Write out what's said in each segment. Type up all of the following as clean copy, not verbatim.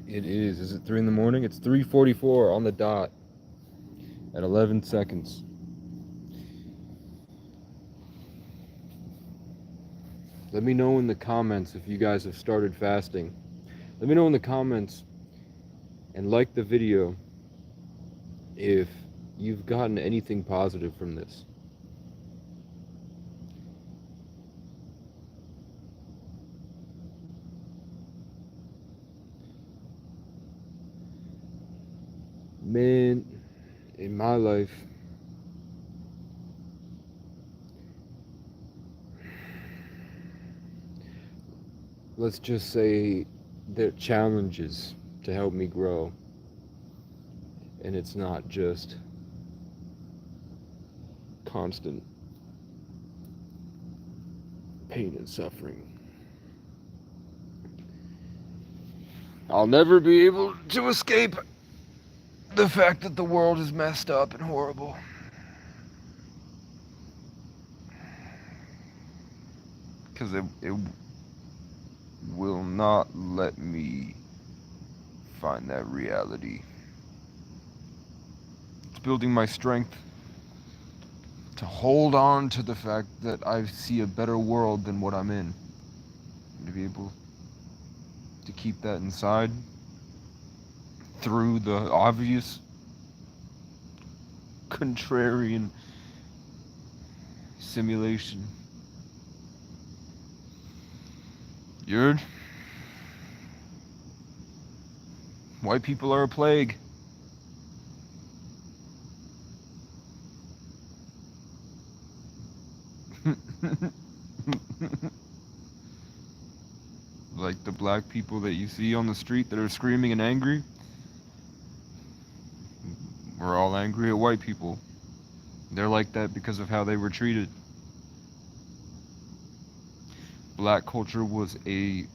It is. Is it 3 in the morning? It's 3:44 on the dot at 11 seconds. Let me know in the comments if you guys have started fasting. Let me know in the comments and like the video if you've gotten anything positive from this. Man, in my life, let's just say there are challenges to help me grow. And it's not just constant pain and suffering. I'll never be able to escape the fact that the world is messed up and horrible. Because it will not let me find that reality. It's building my strength to hold on to the fact that I see a better world than what I'm in. And to be able to keep that inside through the obvious contrarian simulation. You heard? White people are a plague. Like the black people that you see on the street that are screaming and angry. We're all angry at white people. They're like that because of how they were treated. Black culture was a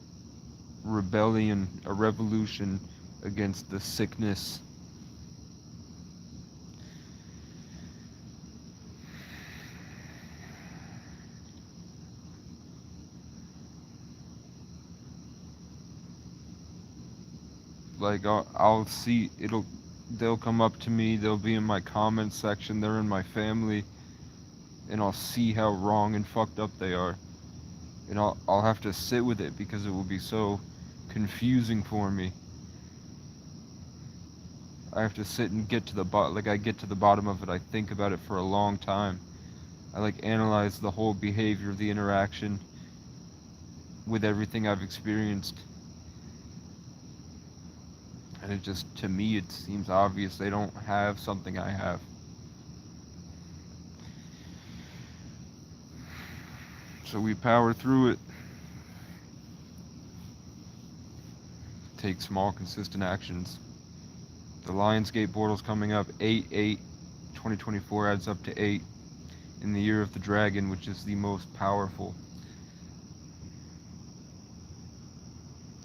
rebellion, a revolution against the sickness. Like I'll see they'll come up to me, they'll be in my comment section, they're in my family, and I'll see how wrong and fucked up they are. And I'll have to sit with it because it will be so confusing for me. I have to sit and get to the I get to the bottom of it. I think about it for a long time. I analyze the whole behavior of the interaction with everything I've experienced. And it just, to me, it seems obvious they don't have something I have. So we power through it. Take small, consistent actions. The Lionsgate portal's coming up. 8/8, 2024 adds up to 8 in the year of the dragon, which is the most powerful.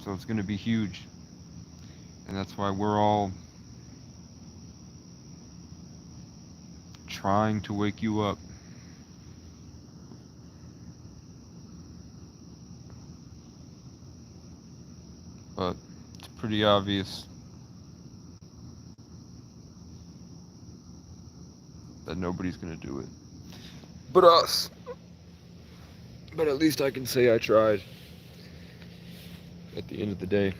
So it's going to be huge. And that's why we're all trying to wake you up. But it's pretty obvious that nobody's going to do it. But us. But at least I can say I tried. At the end of the day,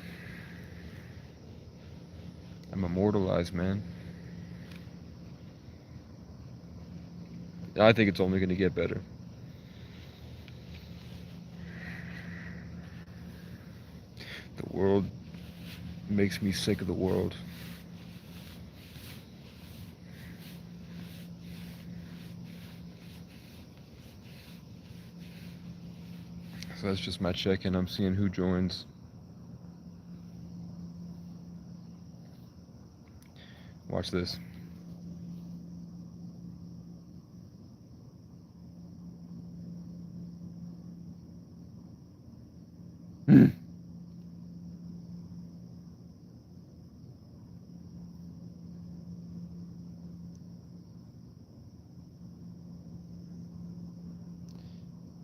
I'm immortalized, man. I think it's only going to get better. The world makes me sick of the world. So that's just my check-in. I'm seeing who joins. Watch this.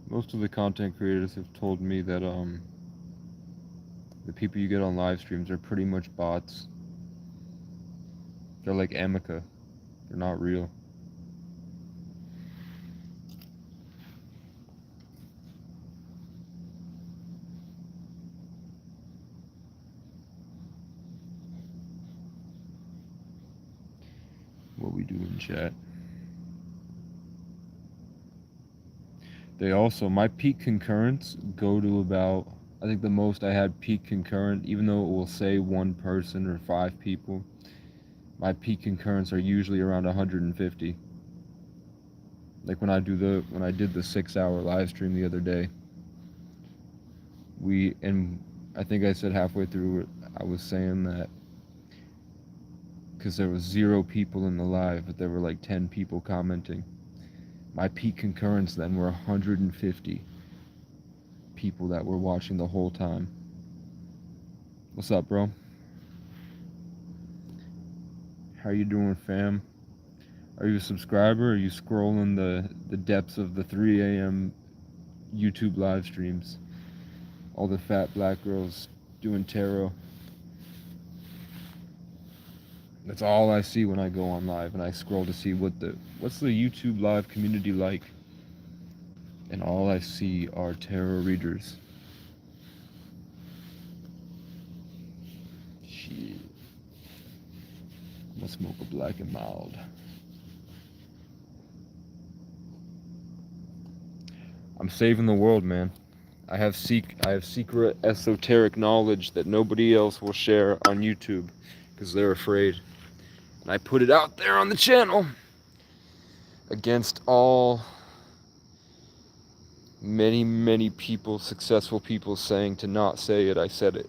Most of the content creators have told me that The people you get on live streams are pretty much bots. They're like Amica. They're not real. What we do in chat. They also, my peak concurrents go to about, I think the most I had peak concurrent, even though it will say one person or 5 people, my peak concurrents are usually around 150. Like when I did the 6-hour live stream the other day, and I think I said halfway through it, I was saying that because there was 0 people in the live, but there were like 10 people commenting. My peak concurrents then were 150 people that were watching the whole time. What's up, bro? How you doing, fam? Are you a subscriber, or are you scrolling the depths of the 3 a.m. YouTube live streams? All the fat black girls doing tarot. That's all I see when I go on live, and I scroll to see what's the YouTube live community like. And all I see are tarot readers. Shit. I'm gonna smoke a black and mild. I'm saving the world, man. I have secret esoteric knowledge that nobody else will share on YouTube because they're afraid. And I put it out there on the channel against all many people, successful people saying to not say it. I said it.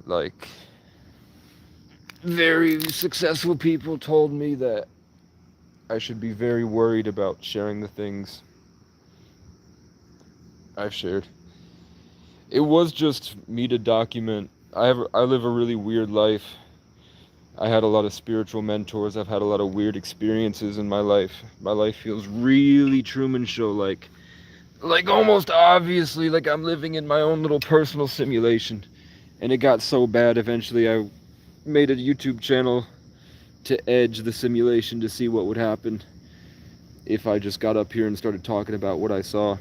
Like, very successful people told me that I should be very worried about sharing the things I've shared. It was just me to document. I live a really weird life. I had a lot of spiritual mentors. I've had a lot of weird experiences in my life. My life feels really Truman Show like almost obviously like I'm living in my own little personal simulation. And it got so bad eventually I made a YouTube channel to edge the simulation to see what would happen if I just got up here and started talking about what I saw.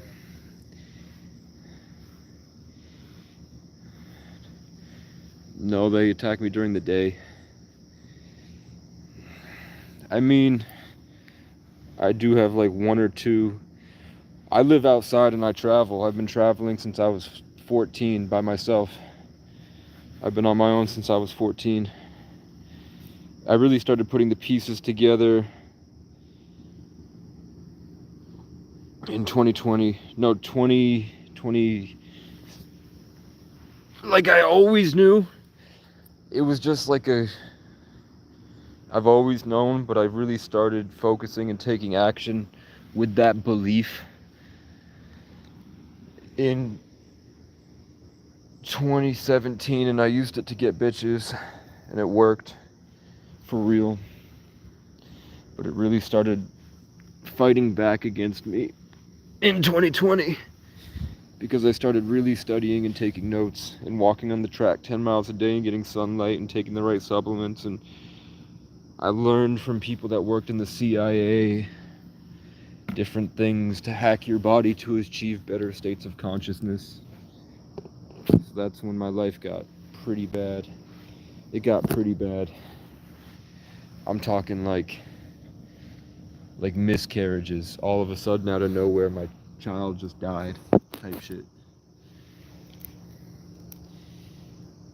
No, they attack me during the day. I mean, I do have like 1 or 2. I live outside and I travel. I've been traveling since I was 14 by myself. I've been on my own since I was 14. I really started putting the pieces together in 2020. No, 2020. Like I always knew. It was just like I've always known, but I really started focusing and taking action with that belief in 2017, and I used it to get bitches, and it worked for real. But it really started fighting back against me in 2020 because I started really studying and taking notes and walking on the track 10 miles a day and getting sunlight and taking the right supplements. And I learned from people that worked in the CIA different things to hack your body to achieve better states of consciousness. So that's when my life got pretty bad. It got pretty bad. I'm talking like miscarriages. All of a sudden, out of nowhere, my child just died type shit.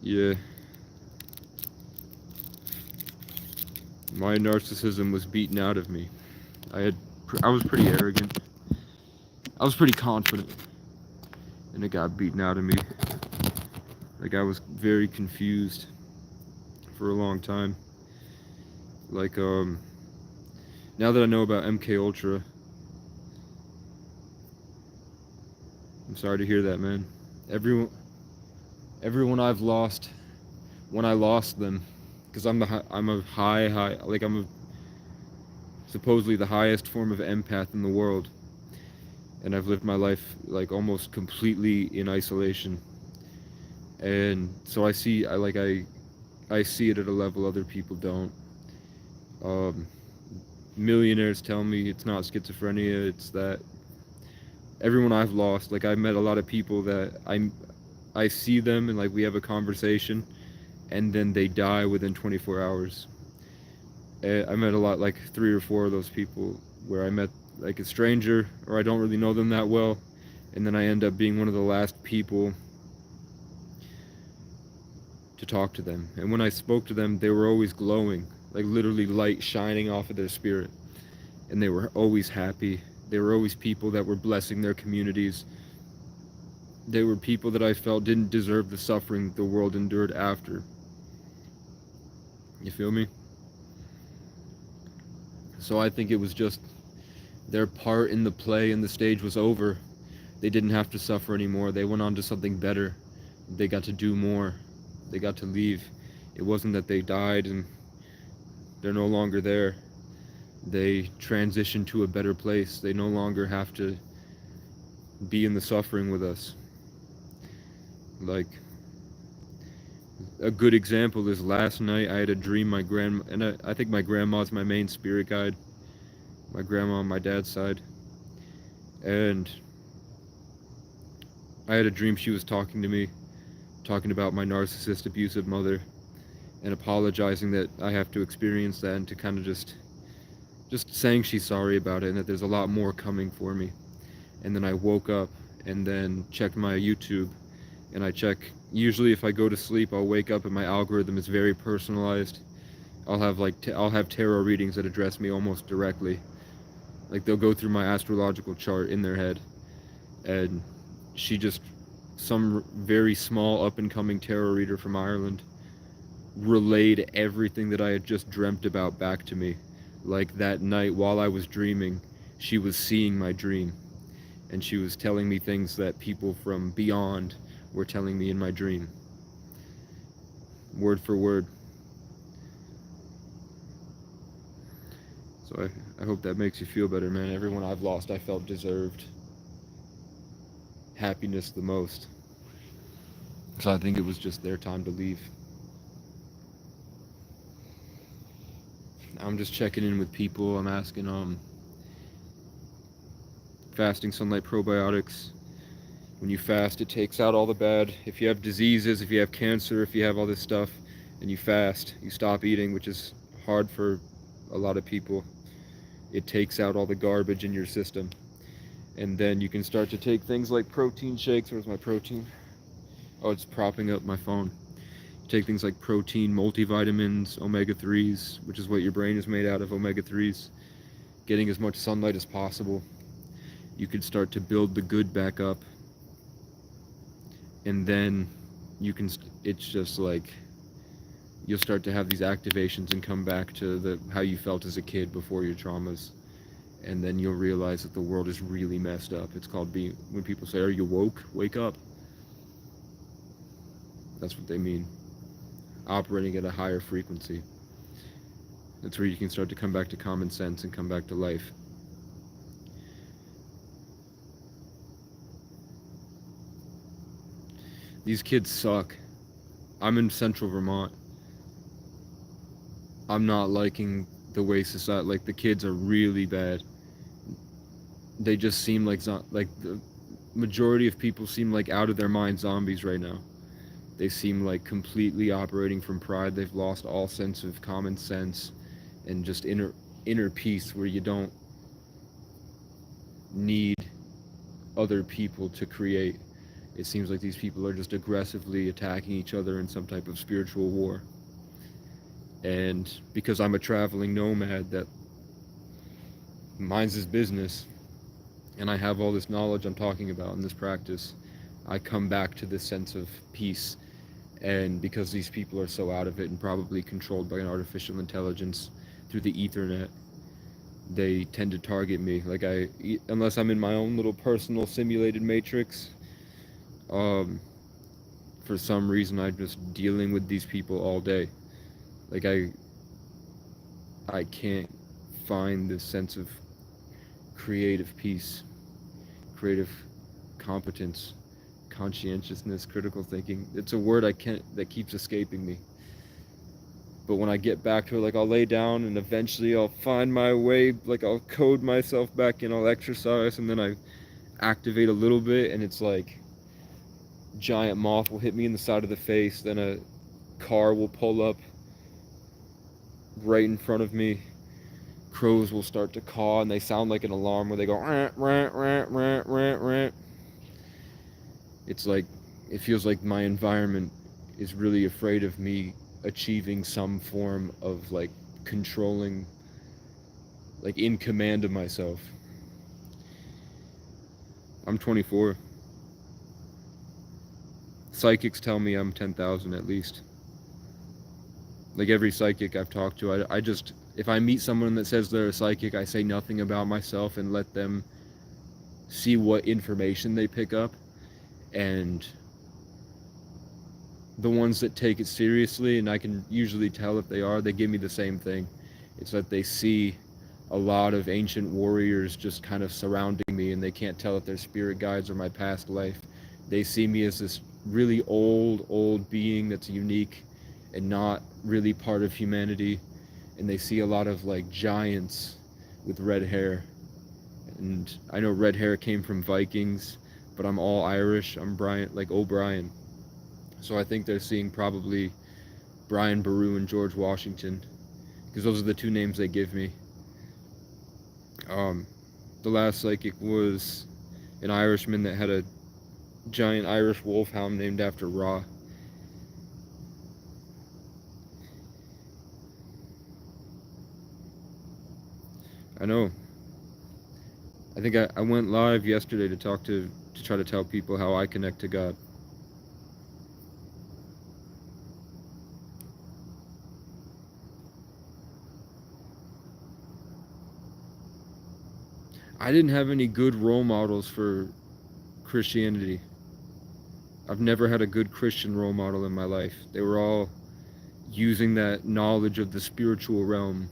Yeah. My narcissism was beaten out of me. I was pretty arrogant. I was pretty confident. And it got beaten out of me. Like, I was very confused for a long time. Like, now that I know about MK Ultra, I'm sorry to hear that, man. Everyone I've lost, when I lost them, because I'm a high, like I'm supposedly the highest form of empath in the world, and I've lived my life like almost completely in isolation. And so I see it at a level other people don't. Um, Millionaires tell me it's not schizophrenia, it's that everyone I've lost, like I met a lot of people that I see them and like we have a conversation and then they die within 24 hours. I met a lot, like 3 or 4 of those people where I met like a stranger or I don't really know them that well, and then I end up being one of the last people to talk to them. And when I spoke to them, they were always glowing, like literally light shining off of their spirit. And they were always happy. They were always people that were blessing their communities. They were people that I felt didn't deserve the suffering the world endured after. You feel me? So I think it was just their part in the play and the stage was over. They didn't have to suffer anymore. They went on to something better. They got to do more. They got to leave. It wasn't that they died and they're no longer there. They transitioned to a better place. They no longer have to be in the suffering with us. Like, a good example is last night I had a dream and I think my grandma's my main spirit guide. My grandma on my dad's side. And I had a dream she was talking to me, talking about my narcissist, abusive mother, and apologizing that I have to experience that and to kind of just saying she's sorry about it and that there's a lot more coming for me. And then I woke up and then checked my YouTube, and usually if I go to sleep, I'll wake up and my algorithm is very personalized. I'll have tarot readings that address me almost directly. Like they'll go through my astrological chart in their head, and some very small up and coming tarot reader from Ireland relayed everything that I had just dreamt about back to me. Like that night while I was dreaming, she was seeing my dream, and she was telling me things that people from beyond were telling me in my dream. Word for word. So I hope that makes you feel better, man. Everyone I've lost, I felt deserved happiness the most. So I think it was just their time to leave. I'm just checking in with people. I'm asking, fasting sunlight probiotics. When you fast, it takes out all the bad. If you have diseases, if you have cancer, if you have all this stuff, and you fast, you stop eating, which is hard for a lot of people. It takes out all the garbage in your system. And then you can start to take things like protein shakes. Where's my protein? Oh, it's propping up my phone. Take things like protein, multivitamins, omega-3s, which is what your brain is made out of, omega-3s. Getting as much sunlight as possible. You can start to build the good back up. And then it's just like, you'll start to have these activations and come back to how you felt as a kid before your traumas. And then you'll realize that the world is really messed up. It's called when people say, "Are you woke? Wake up." That's what they mean. Operating at a higher frequency. That's where you can start to come back to common sense and come back to life. These kids suck. I'm in central Vermont. I'm not liking the way society, like the kids are really bad. They just seem like the majority of people seem like out of their mind zombies right now. They seem like completely operating from pride. They've lost all sense of common sense and just inner peace, where you don't need other people to create. It seems like these people are just aggressively attacking each other in some type of spiritual war. And because I'm a traveling nomad that minds his business, and I have all this knowledge I'm talking about in this practice, I come back to this sense of peace. And because these people are so out of it and probably controlled by an artificial intelligence through the Ethernet, they tend to target me. Like unless I'm in my own little personal simulated matrix, for some reason I'm just dealing with these people all day. Like I can't find this sense of creative peace, creative competence, conscientiousness, critical thinking. It's a word that keeps escaping me. But when I get back to it, like I'll lay down and eventually I'll find my way, like I'll code myself back in, I'll exercise, and then I activate a little bit, and it's like giant moth will hit me in the side of the face, then a car will pull up right in front of me, crows will start to caw, and they sound like an alarm where they go rant, rant, rant, rant, rant, rant. It's like, it feels like my environment is really afraid of me achieving some form of like controlling, like in command of myself. I'm 24. Psychics tell me I'm 10,000 at least. Like every psychic I've talked to, I just, if I meet someone that says they're a psychic, I say nothing about myself and let them see what information they pick up. And the ones that take it seriously, and I can usually tell if they are, they give me the same thing. It's that they see a lot of ancient warriors just kind of surrounding me, and they can't tell if they're spirit guides or my past life. They see me as this really old being that's unique and not really part of humanity. And they see a lot of like giants with red hair. And I know red hair came from Vikings, but I'm all Irish. I'm Brian, like O'Brien. So I think they're seeing probably Brian Boru and George Washington, because those are the two names they give me. The last psychic was an Irishman that had a giant Irish wolfhound named after Ra. I know. I think I went live yesterday to try to tell people how I connect to God. I didn't have any good role models for Christianity. I've never had a good Christian role model in my life. They were all using that knowledge of the spiritual realm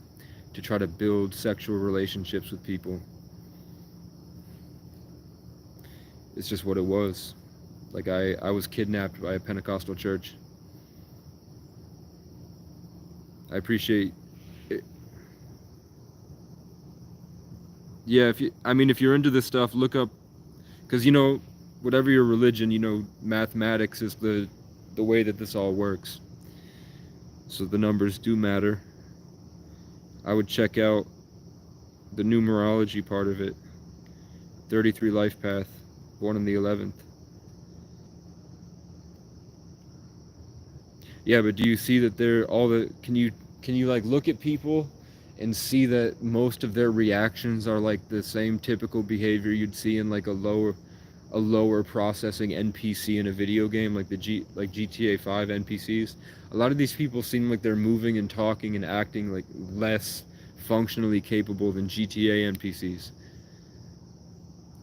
to try to build sexual relationships with people. It's just what it was. Like I was kidnapped by a Pentecostal church. I appreciate it. Yeah, if you're into this stuff, look up, because whatever your religion, mathematics is the way that this all works. So the numbers do matter. I would check out the numerology part of it. 33 life path, born on the 11th. Yeah, but do you see that can you like look at people and see that most of their reactions are like the same typical behavior you'd see in like a lower processing NPC in a video game, like like GTA 5 NPCs. A lot of these people seem like they're moving and talking and acting like less functionally capable than GTA NPCs.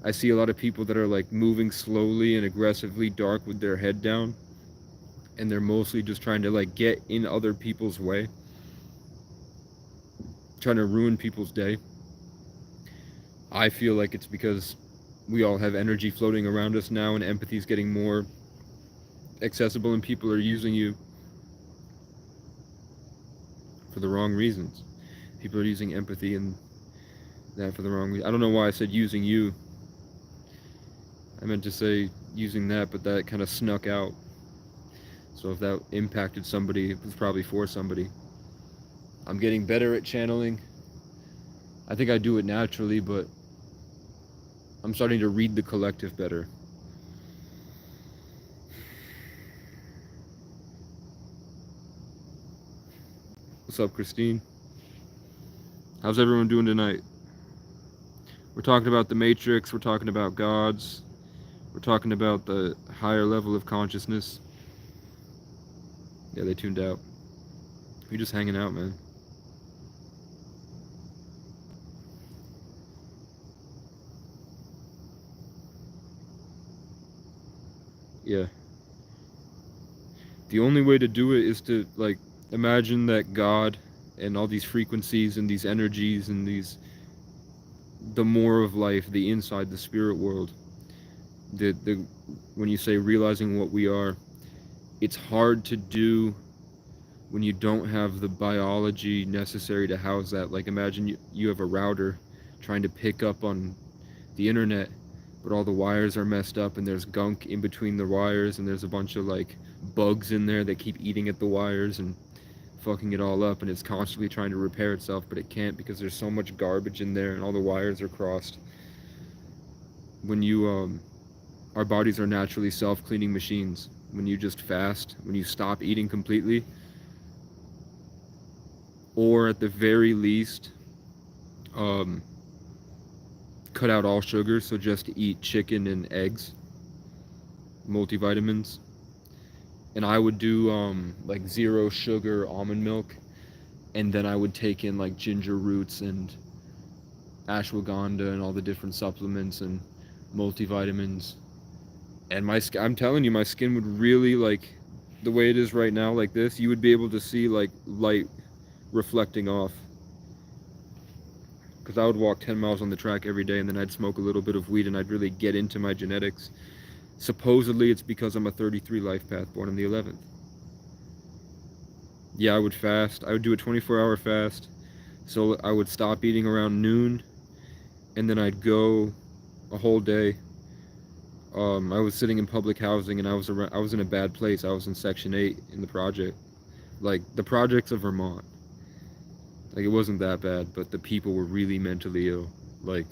I see a lot of people that are like moving slowly and aggressively dark with their head down, and they're mostly just trying to like get in other people's way, trying to ruin people's day. I feel like it's because we all have energy floating around us now, and empathy is getting more accessible, and people are using you for the wrong reasons. People are using empathy and that for the wrong reason. I don't know why I said using you. I meant to say using that, but that kind of snuck out. So if that impacted somebody, it was probably for somebody. I'm getting better at channeling. I think I do it naturally, but I'm starting to read the collective better. What's up, Christine? How's everyone doing tonight? We're talking about the Matrix, we're talking about gods, we're talking about the higher level of consciousness. Yeah, they tuned out. We're just hanging out, man. Yeah. The only way to do it is to, like, imagine that God and all these frequencies and these energies and the more of life, the inside, the spirit world, the when you say realizing what we are, it's hard to do when you don't have the biology necessary to house that. Like imagine you have a router trying to pick up on the internet, but all the wires are messed up and there's gunk in between the wires and there's a bunch of like bugs in there that keep eating at the wires and fucking it all up, and it's constantly trying to repair itself, but it can't because there's so much garbage in there and all the wires are crossed. When you our bodies are naturally self-cleaning machines. When you just fast, when you stop eating completely, or at the very least um, cut out all sugar, so just eat chicken and eggs, multivitamins. And I would do like 0 sugar almond milk, and then I would take in like ginger roots and ashwagandha and all the different supplements and multivitamins. And I'm telling you, my skin would really, like the way it is right now, like this, you would be able to see like light reflecting off. Because I would walk 10 miles on the track every day, and then I'd smoke a little bit of weed, and I'd really get into my genetics. Supposedly it's because I'm a 33 life path, born on the 11th. Yeah, I would fast. I would do a 24-hour fast. So I would stop eating around noon, and then I'd go a whole day. I was sitting in public housing, and I was in a bad place. I was in Section 8 in the project, like the projects of Vermont. Like it wasn't that bad, but the people were really mentally ill, like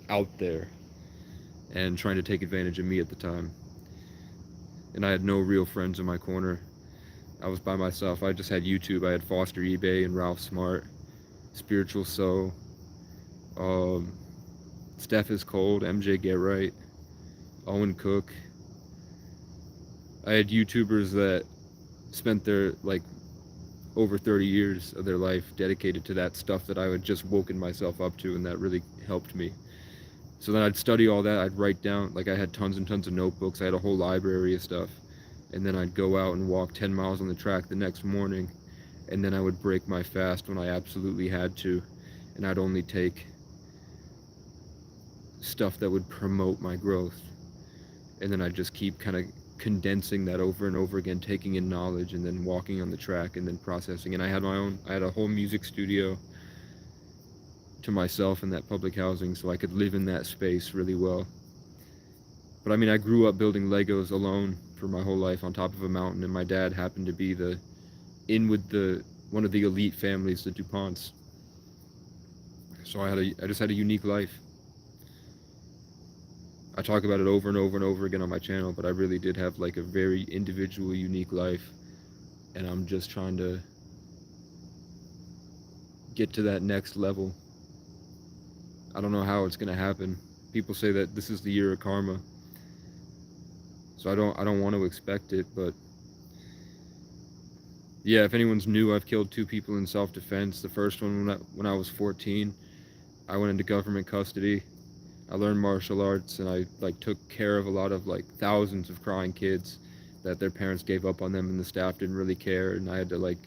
out there, and trying to take advantage of me at the time. And I had no real friends in my corner. I was by myself. I just had YouTube. I had Foster eBay and Ralph Smart, Spiritual Soul, Steph is Cold, MJ Get Right, Owen Cook. I had YouTubers that spent their like over 30 years of their life dedicated to that stuff that I had just woken myself up to, and that really helped me. So then I'd study all that. I'd write down, like I had tons and tons of notebooks. I had a whole library of stuff. And then I'd go out and walk 10 miles on the track the next morning, and then I would break my fast when I absolutely had to, and I'd only take stuff that would promote my growth. And then I'd just keep kind of condensing that over and over again, taking in knowledge, and then walking on the track, and then processing. And I had a whole music studio to myself in that public housing, so I could live in that space really well. But I mean, I grew up building Legos alone for my whole life on top of a mountain, and my dad happened to be one of the elite families, the DuPonts. So I just had a unique life. I talk about it over and over and over again on my channel, but I really did have like a very individual, unique life, and I'm just trying to get to that next level. I don't know how it's gonna happen. People say that this is the year of karma, so I don't want to expect it, but yeah, if anyone's new, I've killed 2 people in self-defense. The first one when I was 14, I went into government custody. I learned martial arts, and I like took care of a lot of like thousands of crying kids that their parents gave up on them, and the staff didn't really care, and I had to like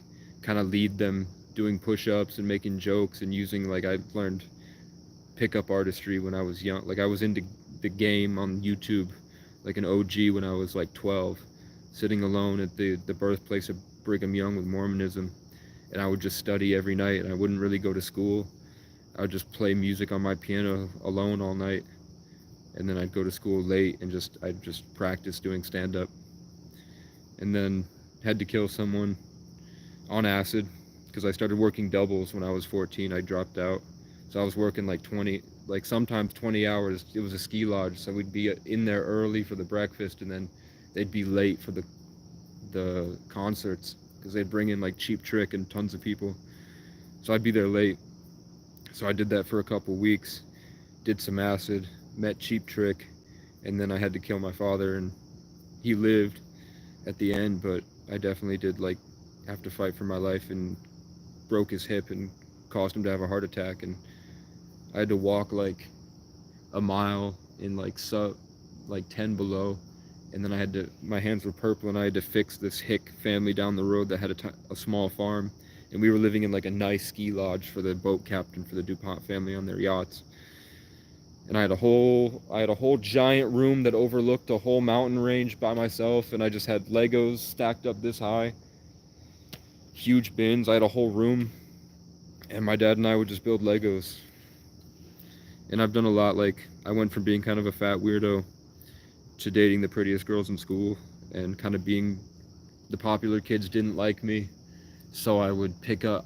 kind of lead them doing push-ups and making jokes and using, like, I learned pickup artistry when I was young. Like I was into the game on YouTube, like an OG when I was like 12, sitting alone at the birthplace of Brigham Young with Mormonism, and I would just study every night, and I wouldn't really go to school. I would just play music on my piano alone all night, and then I'd go to school late and I'd just practice doing stand-up. And then had to kill someone on acid because I started working doubles when I was 14. I dropped out, so I was working like sometimes 20 hours. It was a ski lodge, so we'd be in there early for the breakfast, and then they'd be late for the concerts because they'd bring in like Cheap Trick and tons of people, so I'd be there late. So I did that for a couple weeks, did some acid, met Cheap Trick, and then I had to kill my father, and he lived at the end, but I definitely did like have to fight for my life and broke his hip and caused him to have a heart attack, and I had to walk like a mile in like 10 below, and then my hands were purple, and I had to fix this hick family down the road that had a small farm, and we were living in like a nice ski lodge for the boat captain for the DuPont family on their yachts. And I had a whole giant room that overlooked a whole mountain range by myself, and I just had Legos stacked up this high, huge bins. I had a whole room, and my dad and I would just build Legos. And I've done a lot. Like, I went from being kind of a fat weirdo to dating the prettiest girls in school, and kind of being the popular kids didn't like me. So I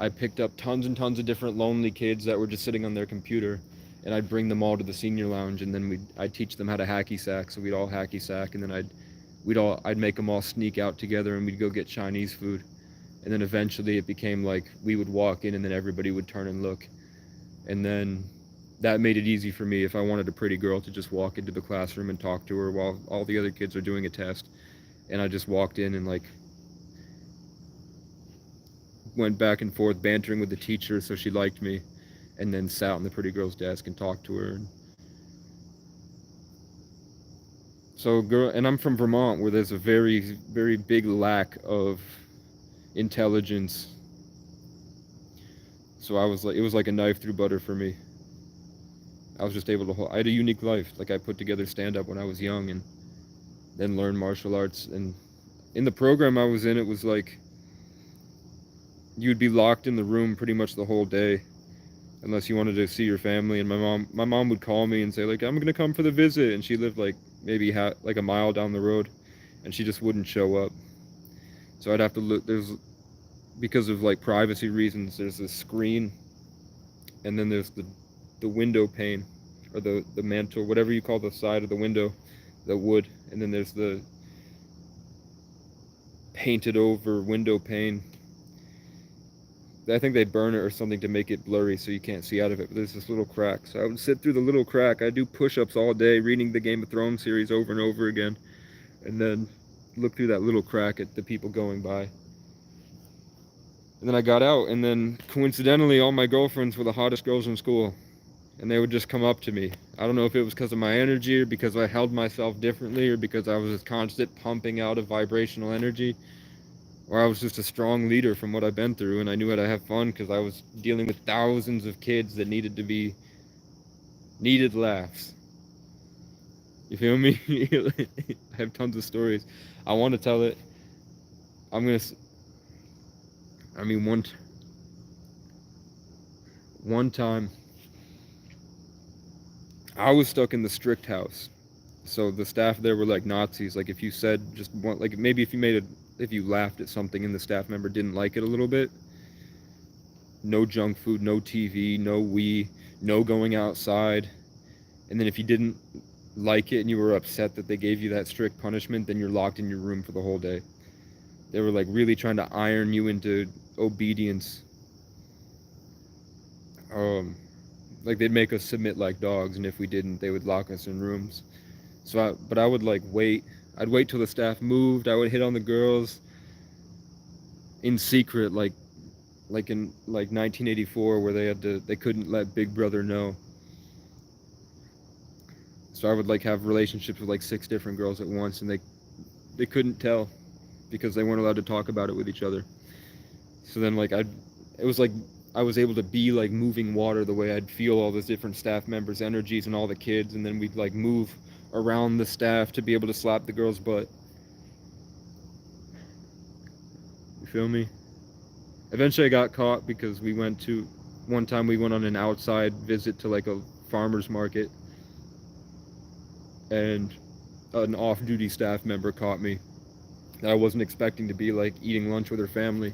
picked up tons and tons of different lonely kids that were just sitting on their computer, and I'd bring them all to the senior lounge, and then I'd teach them how to hacky sack. So we'd all hacky sack, and then I'd make them all sneak out together, and we'd go get Chinese food. And then eventually it became like we would walk in, and then everybody would turn and look. And then that made it easy for me, if I wanted a pretty girl, to just walk into the classroom and talk to her while all the other kids are doing a test. And I just walked in and like went back and forth bantering with the teacher so she liked me, and then sat on the pretty girl's desk and talked to her. And I'm from Vermont, where there's a very, very big lack of intelligence. So it was like a knife through butter for me. I was just able to I had a unique life. Like, I put together stand-up when I was young, and then learned martial arts. And in the program I was in, it was like you'd be locked in the room pretty much the whole day, unless you wanted to see your family. And my mom would call me and say, like, I'm gonna come for the visit, and she lived like maybe like a mile down the road, and she just wouldn't show up. So I'd have to look. Because of like privacy reasons, there's this screen, and then there's the window pane, or the mantle, whatever you call the side of the window, the wood, and then there's the painted over window pane. I think they burn it or something to make it blurry so you can't see out of it, but there's this little crack. So I would sit through the little crack. I'd do push-ups all day, reading the Game of Thrones series over and over again, and then look through that little crack at the people going by. And then I got out, and then coincidentally all my girlfriends were the hottest girls in school, and they would just come up to me. I don't know if it was because of my energy, or because I held myself differently, or because I was just constant pumping out of vibrational energy, or I was just a strong leader from what I've been through, and I knew how to have fun because I was dealing with thousands of kids that needed laughs. You feel me? I have tons of stories. I want to tell it. One time, I was stuck in the strict house. So the staff there were like Nazis. Like, if you said just one, like maybe if you laughed at something and the staff member didn't like it a little bit, no junk food, no TV, no Wii, no going outside. And then if you didn't like it and you were upset that they gave you that strict punishment, then you're locked in your room for the whole day. They were like really trying to iron you into obedience. Like, they'd make us submit like dogs, and if we didn't, they would lock us in rooms. But I would like wait. I'd wait till the staff moved. I would hit on the girls in secret, like in 1984, where they couldn't let Big Brother know. So I would like have relationships with like 6 different girls at once, and they couldn't tell because they weren't allowed to talk about it with each other. So then it was like I was able to be like moving water, the way I'd feel all those different staff members' energies and all the kids, and then we'd like move around the staff to be able to slap the girl's butt. You feel me? Eventually I got caught because one time we went on an outside visit to like a farmer's market, and an off-duty staff member caught me. I wasn't expecting to be like eating lunch with her family.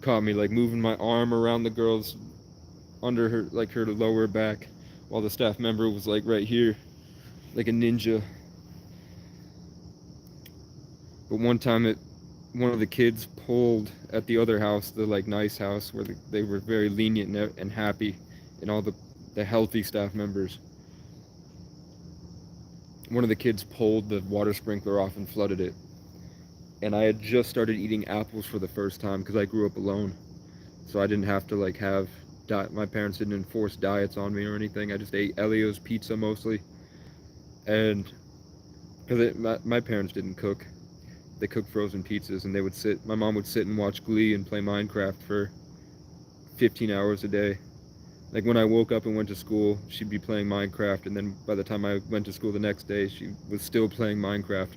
Caught me like moving my arm around the girl's under her, like her lower back, while the staff member was like right here, like a ninja. But one time one of the kids pulled at the other house, the like nice house where they were very lenient and happy, and all the healthy staff members. One of the kids pulled the water sprinkler off and flooded it. And I had just started eating apples for the first time because I grew up alone. So I didn't have to like have my parents didn't enforce diets on me or anything. I just ate Elio's pizza mostly. And because my parents didn't cook. They cooked frozen pizzas, and my mom would sit and watch Glee and play Minecraft for 15 hours a day Like when I woke up and went to school, she'd be playing Minecraft, and then by the time I went to school the next day, she was still playing Minecraft,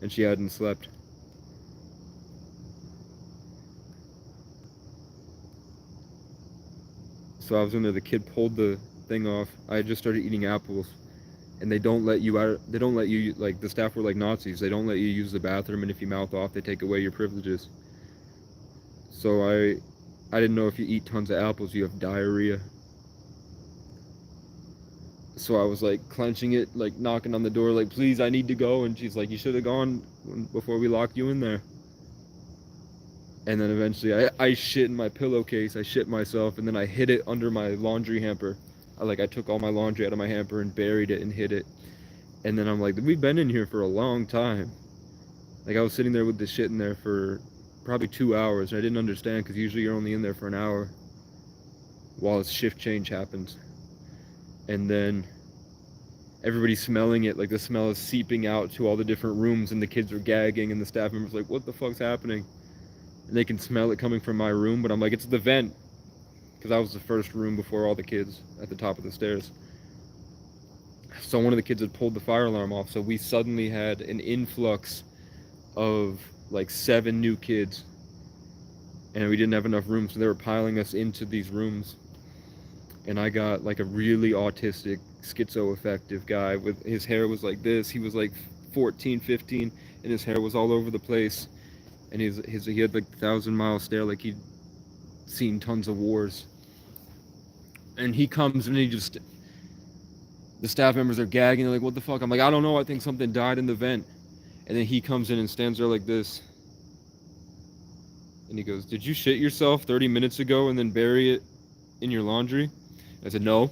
and she hadn't slept. So I was in there, the kid pulled the thing off. I had just started eating apples, and they don't let you out. They don't let you, like, the staff were like Nazis. They don't let you use the bathroom, and if you mouth off, they take away your privileges. So I didn't know if you eat tons of apples, you have diarrhea. So I was like clenching it, like knocking on the door, like, please, I need to go. And she's like, you should have gone before we locked you in there. And then eventually I shit in my pillowcase, I shit myself, and then I hid it under my laundry hamper. I took all my laundry out of my hamper and buried it and hid it. And then I'm like, we've been in here for a long time. Like, I was sitting there with the shit in there for probably 2 hours, and I didn't understand, because usually you're only in there for an hour while a shift change happens. And then everybody's smelling it, like the smell is seeping out to all the different rooms, and the kids are gagging, and the staff members like, what the fuck's happening? And they can smell it coming from my room, but I'm like, it's the vent, because I was the first room before all the kids at the top of the stairs. So one of the kids had pulled the fire alarm off, so we suddenly had an influx of like 7 new kids, and we didn't have enough room, so they were piling us into these rooms. And I got like a really autistic, schizoaffective guy with his hair was like this. He was like 14, 15, and his hair was all over the place. And he had like 1,000-mile stare, like he'd seen tons of wars. And he comes and the staff members are gagging. They're like, what the fuck? I'm like, I don't know. I think something died in the vent. And then he comes in and stands there like this. And he goes, did you shit yourself 30 minutes ago and then bury it in your laundry? I said, no.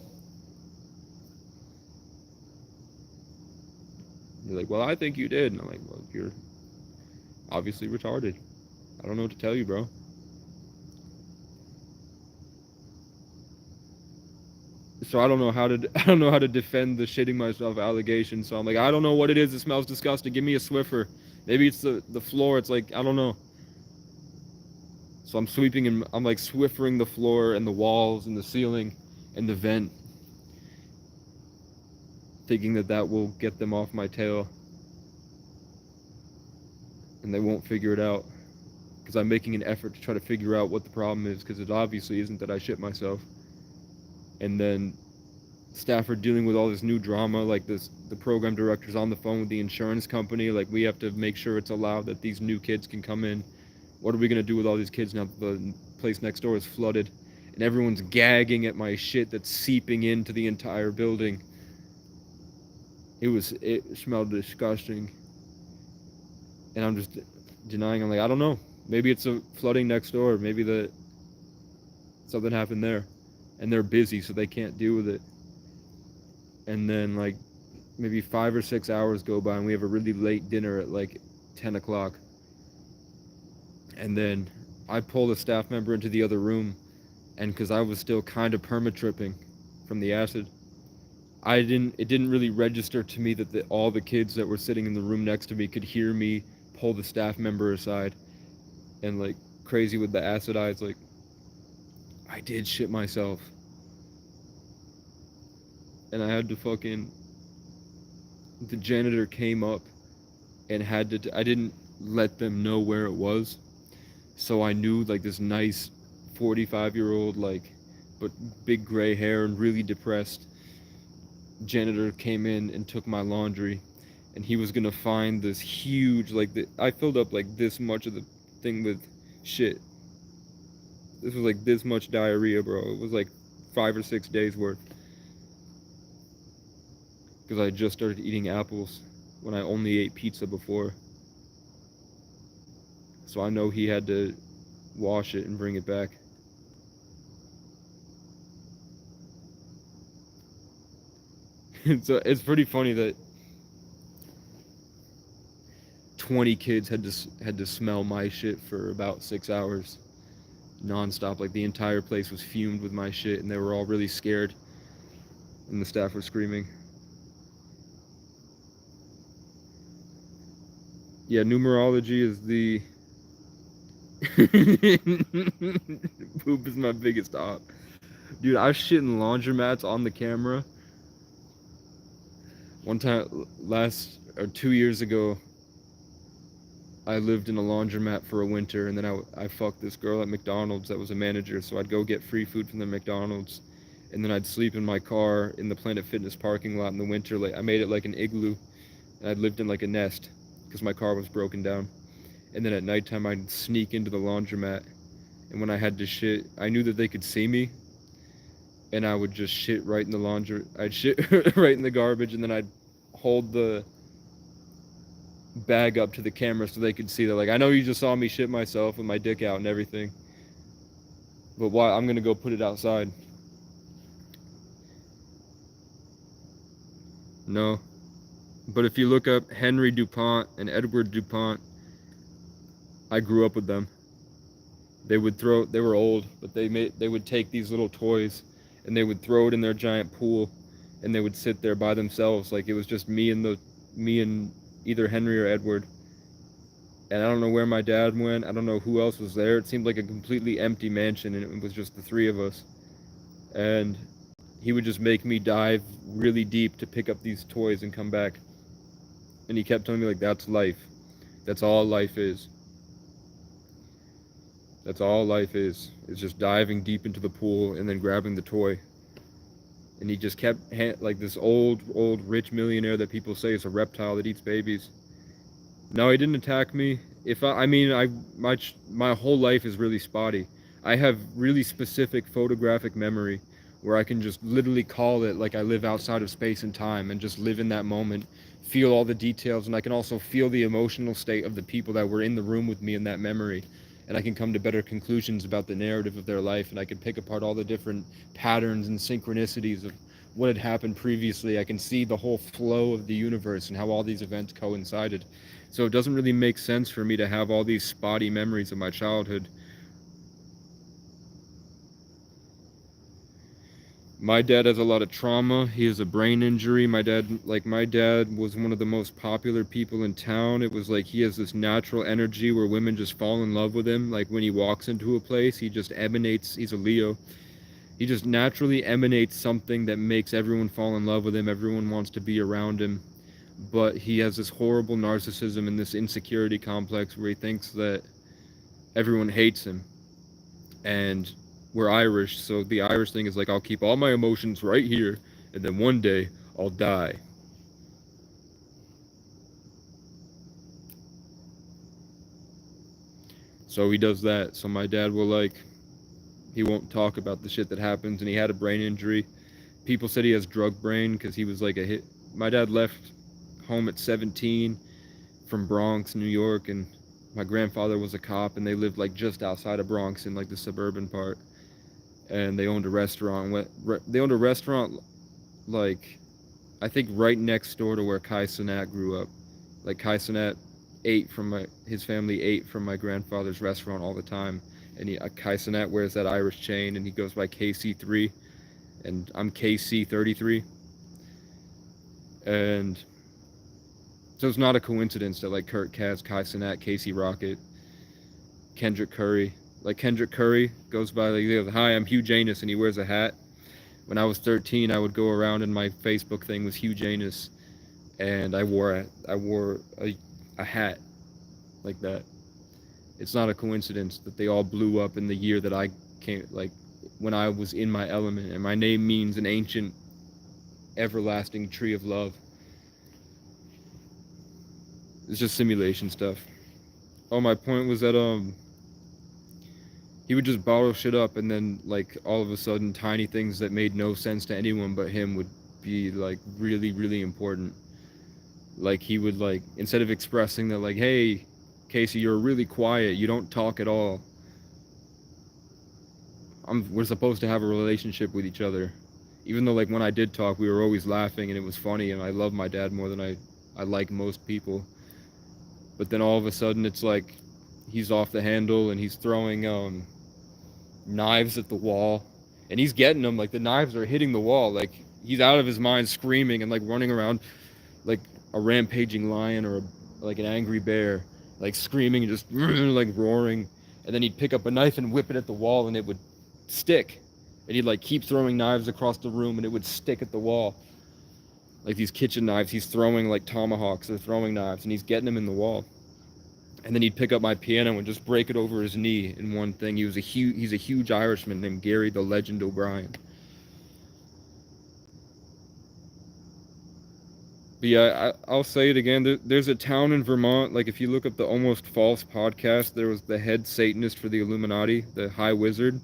He's like, well, I think you did. And I'm like, well, you're obviously retarded. I don't know what to tell you, bro. So I don't know how to defend the shitting myself allegation. So I'm like, I don't know what it is. It smells disgusting. Give me a Swiffer. Maybe it's the floor. It's like, I don't know. So I'm sweeping and I'm like Swiffering the floor and the walls and the ceiling and the vent, thinking that will get them off my tail. And they won't figure it out, because I'm making an effort to try to figure out what the problem is, because it obviously isn't that I shit myself. And then staff are dealing with all this new drama, like the program director's on the phone with the insurance company, like, we have to make sure it's allowed that these new kids can come in. What are we going to do with all these kids now that the place next door is flooded? And everyone's gagging at my shit that's seeping into the entire building. It smelled disgusting. And I'm just denying. I'm like, I don't know. Maybe it's a flooding next door. Maybe something happened there. And they're busy, so they can't deal with it. And then, like, maybe 5 or 6 hours go by, and we have a really late dinner at, like, 10 o'clock. And then I pulled a staff member into the other room, and because I was still kind of perma-tripping from the acid, it didn't really register to me that all the kids that were sitting in the room next to me could hear me pull the staff member aside. And, like, crazy with the acid eyes, like, I did shit myself. And I had to the janitor came up and I didn't let them know where it was. So I knew, like, this nice 45-year-old, like, but big gray hair and really depressed janitor came in and took my laundry, and he was gonna find this huge, like, I filled up like this much of the thing with shit. This was like this much diarrhea, bro. It was like 5 or 6 days worth, because I just started eating apples when I only ate pizza before. So I know he had to wash it and bring it back. So it's pretty funny that 20 kids had to smell my shit for about 6 hours, nonstop. Like, the entire place was fumed with my shit, and they were all really scared, and the staff were screaming. Yeah, numerology is the poop is my biggest op. Dude, I shit in laundromats on the camera. One time, 2 years ago, I lived in a laundromat for a winter, and then I fucked this girl at McDonald's that was a manager, so I'd go get free food from the McDonald's, and then I'd sleep in my car in the Planet Fitness parking lot in the winter. Like, I made it like an igloo, and I'd lived in like a nest, because my car was broken down. And then at nighttime, I'd sneak into the laundromat, and when I had to shit, I knew that they could see me, and I would just shit right in the I'd shit right in the garbage, and then I'd hold the bag up to the camera so they could see that, like, I know you just saw me shit myself with my dick out and everything, but why? I'm gonna go put it outside. No. But if you look up Henry DuPont and Edward DuPont, I grew up with them. They were old, but they would take these little toys and they would throw it in their giant pool, and they would sit there by themselves, like it was just me and either Henry or Edward. And I don't know where my dad went. I don't know who else was there. It seemed like a completely empty mansion, and it was just the three of us. And he would just make me dive really deep to pick up these toys and come back. And he kept telling me, like, that's life. That's all life is. That's all life is. It's just diving deep into the pool and then grabbing the toy. And he just kept, like, this old rich millionaire that people say is a reptile that eats babies. No, he didn't attack me. My whole life is really spotty. I have really specific photographic memory where I can just literally call it like I live outside of space and time and just live in that moment, feel all the details, and I can also feel the emotional state of the people that were in the room with me in that memory. And I can come to better conclusions about the narrative of their life, and I can pick apart all the different patterns and synchronicities of what had happened previously. I can see the whole flow of the universe and how all these events coincided. So it doesn't really make sense for me to have all these spotty memories of my childhood. My dad has a lot of trauma. He has a brain injury. My dad was one of the most popular people in town. It was like he has this natural energy where women just fall in love with him. Like when he walks into a place, he just emanates, he's a Leo. He just naturally emanates something that makes everyone fall in love with him. Everyone wants to be around him. But he has this horrible narcissism and this insecurity complex where he thinks that everyone hates him. And we're Irish, so the Irish thing is like, I'll keep all my emotions right here, and then one day I'll die. So he does that. So my dad will, like, he won't talk about the shit that happens, and he had a brain injury. People said he has drug brain because he was like a hit. My dad left home at 17 from Bronx, New York, and my grandfather was a cop, and they lived like just outside of Bronx in like the suburban part. And they owned a restaurant. They owned a restaurant, like, I think right next door to where Kai Cenat grew up. Like, Kai Cenat his family ate from my grandfather's restaurant all the time. And Kai Cenat wears that Irish chain, and he goes by KC3, and I'm KC33. And so it's not a coincidence that, like, Kurt Katz, Kai Cenat, Casey Rocket, Kendrick Curry. Like, Kendrick Curry goes by, like, he goes, "Hi, I'm Hugh Janus," and he wears a hat. When I was 13, I would go around and my Facebook thing was Hugh Janus, and I wore a hat like that. It's not a coincidence that they all blew up in the year that I came, like, when I was in my element, and my name means an ancient, everlasting tree of love. It's just simulation stuff. Oh, my point was that, he would just bottle shit up, and then, like, all of a sudden, tiny things that made no sense to anyone but him would be, like, really, really important. Like, he would, like, instead of expressing that, like, "Hey, Casey, you're really quiet, you don't talk at all. We're supposed to have a relationship with each other." Even though, like, when I did talk, we were always laughing, and it was funny, and I love my dad more than I like most people. But then all of a sudden, it's like, he's off the handle, and he's throwing, knives at the wall, and he's getting them, like, the knives are hitting the wall, like, he's out of his mind screaming and, like, running around like a rampaging lion or like an angry bear, like, screaming and just like roaring, and then he'd pick up a knife and whip it at the wall, and it would stick, And he'd like keep throwing knives across the room and it would stick at the wall. Like these kitchen knives, he's throwing like tomahawks or throwing knives and he's getting them in the wall. And then he'd pick up my piano and just break it over his knee in one thing. He's a huge Irishman named Gary the Legend O'Brien. But yeah, I'll say it again. There's a town in Vermont, like if you look up the Almost False podcast, there was the head Satanist for the Illuminati, the High Wizard,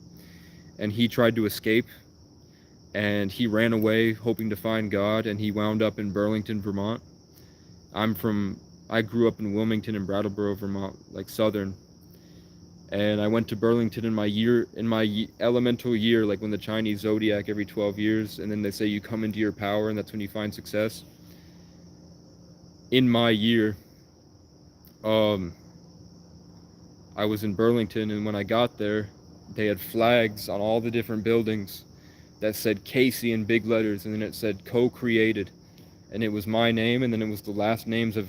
and he tried to escape. And he ran away hoping to find God, and he wound up in Burlington, Vermont. I grew up in Wilmington and Brattleboro, Vermont, like southern. And I went to Burlington in my elemental year, like when the Chinese zodiac every 12 years, and then they say you come into your power and that's when you find success. In my year, I was in Burlington, and when I got there, they had flags on all the different buildings that said Casey in big letters, and then it said co-created, and it was my name, and then it was the last names of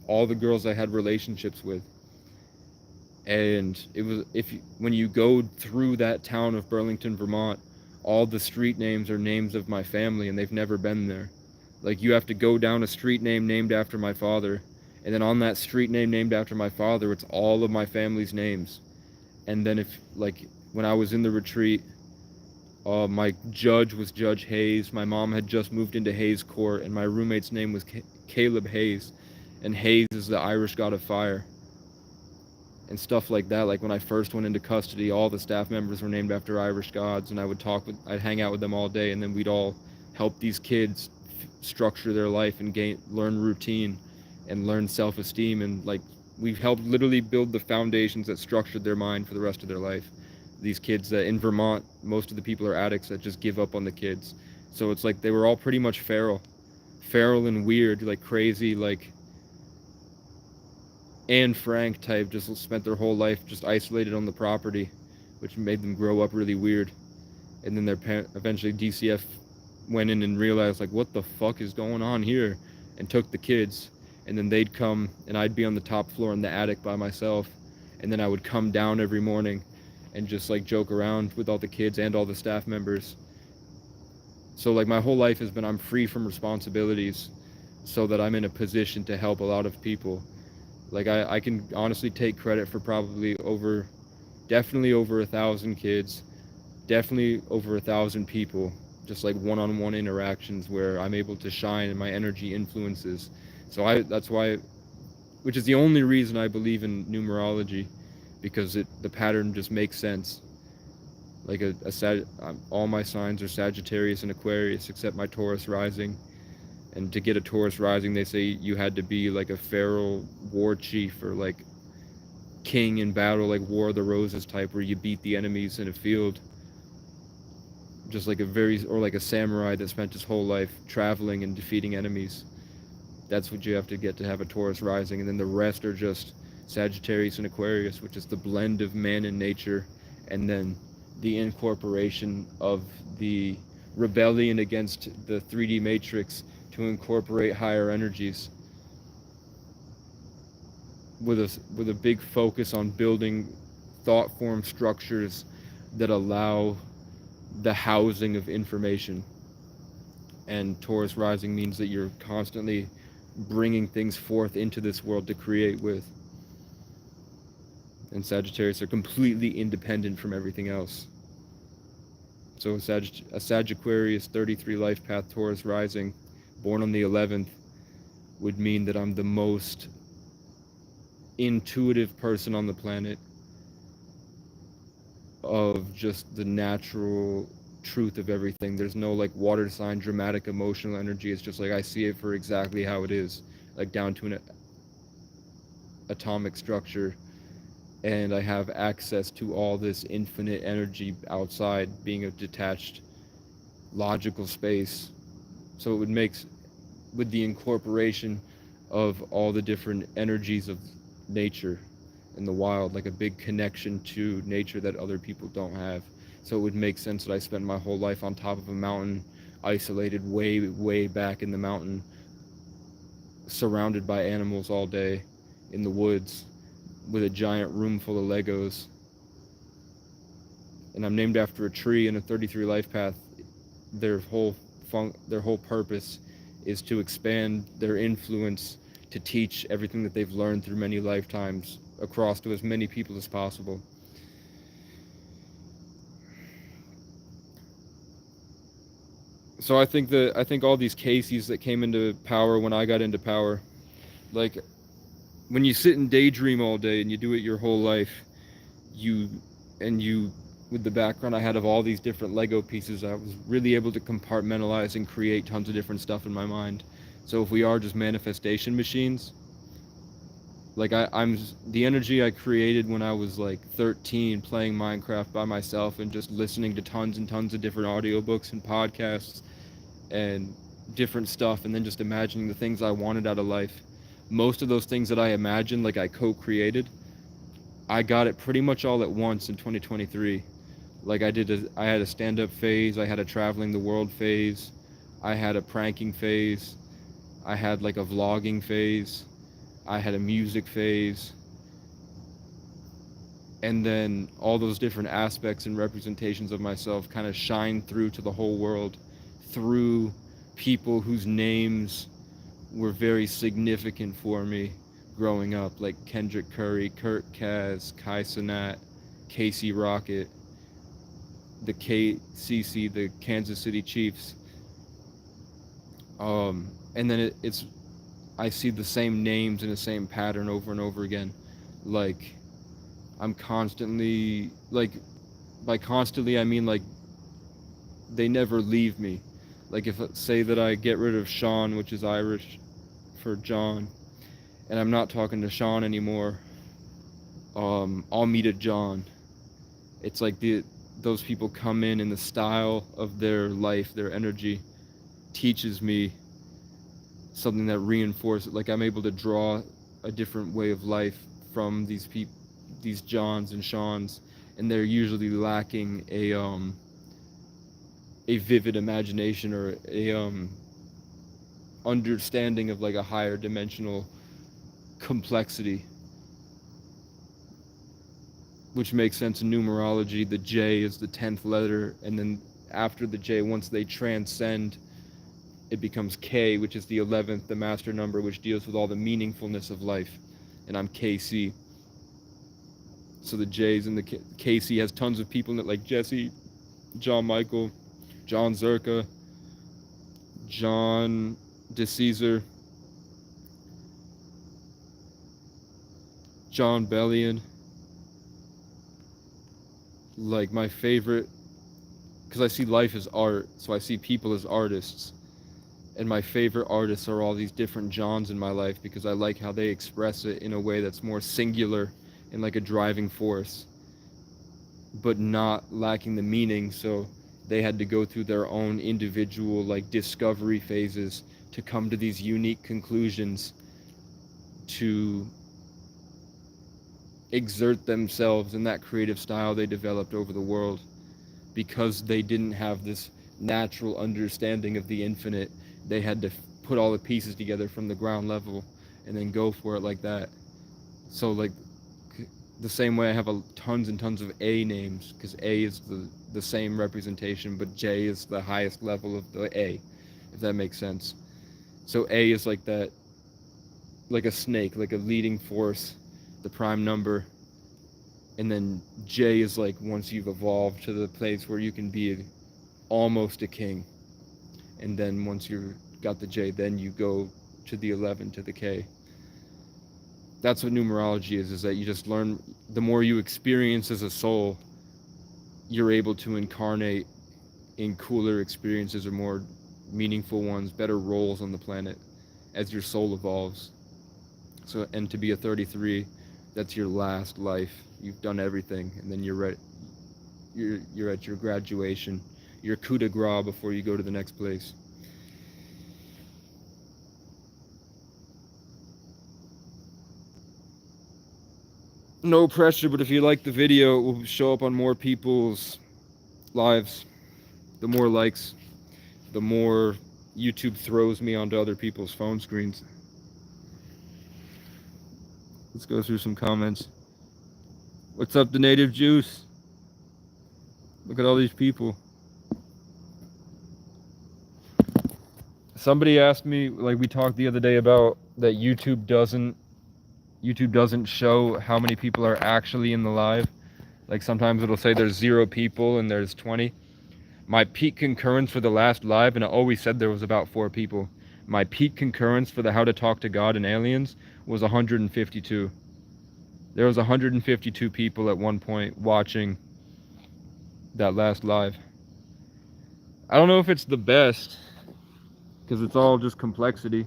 all the girls I had relationships with. And it was when you go through that town of Burlington, Vermont, all the street names are names of my family, and they've never been there. Like you have to go down a street name named after my father, and then on that street name named after my father, it's all of my family's names. And then when I was in the retreat, my judge was Judge Hayes. My mom had just moved into Hayes Court, and my roommate's name was Caleb Hayes, and Hayes is the Irish god of fire. And stuff like that. Like when I first went into custody, all the staff members were named after Irish gods, and I'd hang out with them all day, and then we'd all help these kids structure their life and learn routine and learn self-esteem, and like we've helped literally build the foundations that structured their mind for the rest of their life. These kids that in Vermont, most of the people are addicts that just give up on the kids. So it's like they were all pretty much feral and weird, like crazy, like Anne Frank type, just spent their whole life just isolated on the property, which made them grow up really weird. And then eventually DCF went in and realized like what the fuck is going on here, and took the kids. And then they'd come and I'd be on the top floor in the attic by myself, and then I would come down every morning and just like joke around with all the kids and all the staff members. So like my whole life has been I'm free from responsibilities so that I'm in a position to help a lot of people. Like I can honestly take credit for definitely over 1,000 kids, definitely over 1,000 people, just like one-on-one interactions where I'm able to shine and my energy influences. So that's why, which is the only reason I believe in numerology, because the pattern just makes sense. Like all my signs are Sagittarius and Aquarius except my Taurus rising. And to get a Taurus rising, they say you had to be like a feral war chief or like king in battle, like War of the Roses type, where you beat the enemies in a field. Just like or like a samurai that spent his whole life traveling and defeating enemies. That's what you have to get to have a Taurus rising. And then the rest are just Sagittarius and Aquarius, which is the blend of man and nature, and then the incorporation of the rebellion against the 3D matrix to incorporate higher energies, with a big focus on building thought form structures that allow the housing of information. And Taurus rising means that you're constantly bringing things forth into this world to create with. And Sagittarius are completely independent from everything else. So a Sagittarius 33 life path Taurus rising, born on the 11th, would mean that I'm the most intuitive person on the planet of just the natural truth of everything. There's no like water sign dramatic emotional energy. It's just like I see it for exactly how it is, like down to an atomic structure. And I have access to all this infinite energy outside, being a detached logical space. So it would make, with the incorporation of all the different energies of nature and the wild, like a big connection to nature that other people don't have. So it would make sense that I spent my whole life on top of a mountain, isolated way, way back in the mountain, surrounded by animals all day in the woods, with a giant room full of Legos. and I'm named after a tree in a 33 life path. Their whole purpose is to expand their influence, to teach everything that they've learned through many lifetimes across to as many people as possible. So I think all these Caseys that came into power when I got into power, like when you sit and daydream all day and you do it your whole life, you with the background I had of all these different Lego pieces, I was really able to compartmentalize and create tons of different stuff in my mind. So if we are just manifestation machines, like I'm the energy I created when I was like 13 playing Minecraft by myself and just listening to tons and tons of different audiobooks and podcasts and different stuff, and then just imagining the things I wanted out of life. Most of those things that I imagined, like I co-created, I got it pretty much all at once in 2023. Like I had a stand-up phase, I had a traveling the world phase, I had a pranking phase, I had like a vlogging phase, I had a music phase, and then all those different aspects and representations of myself kind of shine through to the whole world through people whose names were very significant for me growing up, like Kendrick Curry, Kurt Kaz, Kai Cenat, Casey Rocket, the KCC, the Kansas City Chiefs. And then it's I see the same names in the same pattern over and over again. Like I'm constantly, like, by constantly I mean like they never leave me. Like if say that I get rid of Sean, which is Irish for John, and I'm not talking to Sean anymore, I'll meet a John. It's like those people come in the style of their life, their energy teaches me something that reinforces, like I'm able to draw a different way of life from these people, these Johns and Seans, and they're usually lacking a vivid imagination or a understanding of like a higher dimensional complexity, which makes sense in numerology. The J is the 10th letter, and then after the J, once they transcend, it becomes K, which is the 11th, the master number, which deals with all the meaningfulness of life, and I'm KC. So the J's and the KC has tons of people in it, like Jesse, John Michael, John Zerka, John DeCesar, John Bellion. Like my favorite, because I see life as art, so I see people as artists. And my favorite artists are all these different Johns in my life because I like how they express it in a way that's more singular and like a driving force, but not lacking the meaning. So they had to go through their own individual like discovery phases to come to these unique conclusions to exert themselves in that creative style they developed over the world, because they didn't have this natural understanding of the infinite. They had to put all the pieces together from the ground level and then go for it like that. So like the same way I have tons and tons of A names, because A is the same representation, but J is the highest level of the A, if that makes sense. So A is like that, like a snake, like a leading force, the prime number. And then J is like once you've evolved to the place where you can be almost a king. And then once you've got the J, then you go to the 11, to the K. That's what numerology is that you just learn, the more you experience as a soul, you're able to incarnate in cooler experiences or more meaningful ones, better roles on the planet as your soul evolves. So, and to be a 33, that's your last life. You've done everything, and then you're at your graduation, your coup de grace before you go to the next place. No pressure, but if you like the video, it will show up on more people's lives. The more likes, the more YouTube throws me onto other people's phone screens. Let's go through some comments. What's up, the Native Juice? Look at all these people. Somebody asked me, like we talked the other day about that YouTube doesn't show how many people are actually in the live. Like sometimes it'll say there's 0 people and there's 20. My peak concurrence for the last live, and it always said there was about 4 people. My peak concurrence for the How to Talk to God and Aliens was 152. There was 152 people at one point watching that last live. I don't know if it's the best, because it's all just complexity.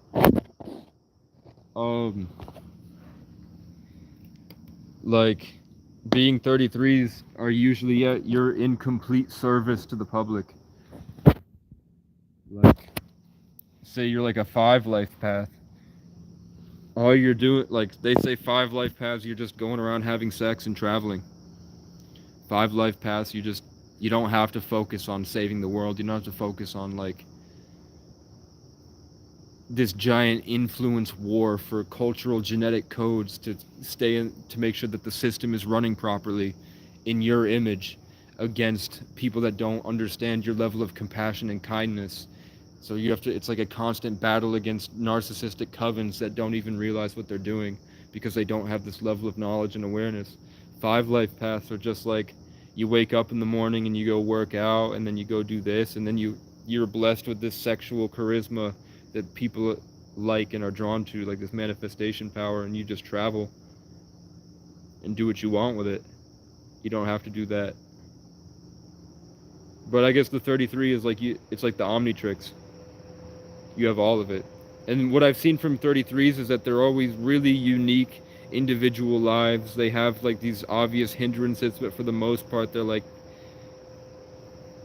Like being 33s are usually you're in complete service to the public. Like say you're like a 5 life path. All you're doing, like they say 5 life paths, you're just going around having sex and traveling. 5 life paths, you don't have to focus on saving the world. You don't have to focus on like this giant influence war for cultural genetic codes to to make sure that the system is running properly in your image against people that don't understand your level of compassion and kindness. So it's like a constant battle against narcissistic covens that don't even realize what they're doing because they don't have this level of knowledge and awareness. 5 life paths are just like you wake up in the morning and you go work out, and then you go do this, and then you're blessed with this sexual charisma that people like and are drawn to, like this manifestation power, and you just travel and do what you want with it. You don't have to do that. But I guess the 33 is like it's like the Omnitrix. You have all of it. And what I've seen from 33s is that they're always really unique individual lives. They have like these obvious hindrances, but for the most part they're like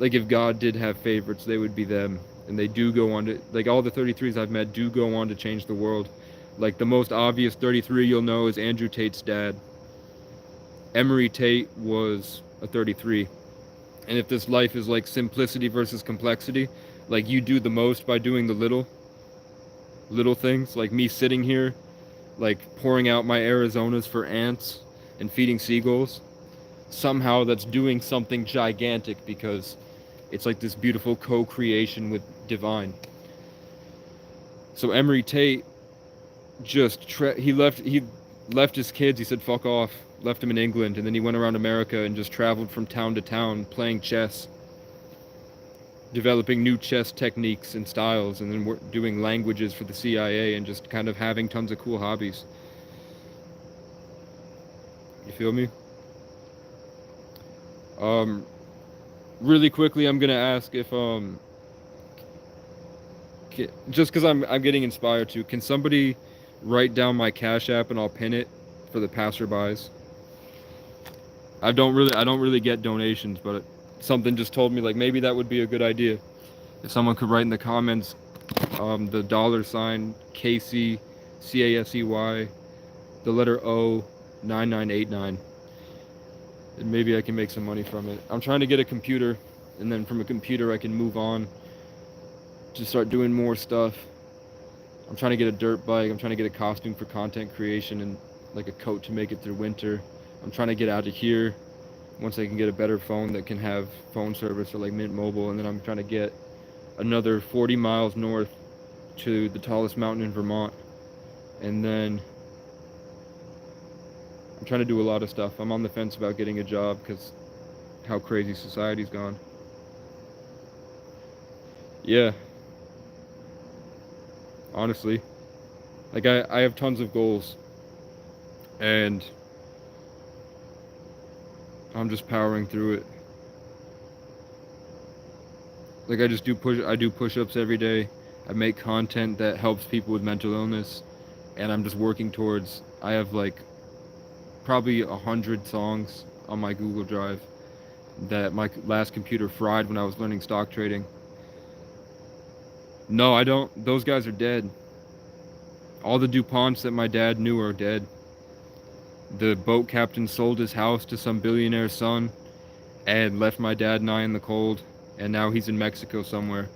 if God did have favorites, they would be them. And they do go on to, like all the 33s I've met do go on to change the world. Like the most obvious 33 you'll know is Andrew Tate's dad. Emery Tate was a 33. And if this life is like simplicity versus complexity, like you do the most by doing the little things, like me sitting here, like pouring out my Arizonas for ants and feeding seagulls. Somehow that's doing something gigantic because it's like this beautiful co-creation with divine. So Emery Tate just he left his kids. He said fuck off, left them in England, and then he went around America and just traveled from town to town playing chess, developing new chess techniques and styles, and then doing languages for the CIA, and just kind of having tons of cool hobbies. You feel me? Really quickly, I'm gonna ask if just because I'm getting inspired to, can somebody write down my Cash App and I'll pin it for the passerbys? I don't really get donations, but something just told me like maybe that would be a good idea. If someone could write in the comments the $, Casey, CASEY, the letter O, 9989. And maybe I can make some money from it. I'm trying to get a computer, and then from a computer I can move on to start doing more stuff. I'm trying to get a dirt bike. I'm trying to get a costume for content creation and like a coat to make it through winter. I'm trying to get out of here once I can get a better phone that can have phone service or like Mint Mobile, and then I'm trying to get another 40 miles north to the tallest mountain in Vermont, and then I'm trying to do a lot of stuff. I'm on the fence about getting a job because how crazy society's gone. Yeah. Honestly. Like I have tons of goals. And I'm just powering through it. Like I do push-ups every day. I make content that helps people with mental illness. And I'm just working towards, I have like probably 100 songs on my Google Drive that my last computer fried when I was learning stock trading. No, I don't. Those guys are dead. All the DuPonts that my dad knew are dead. The boat captain sold his house to some billionaire's son and left my dad and I in the cold, and now he's in Mexico somewhere,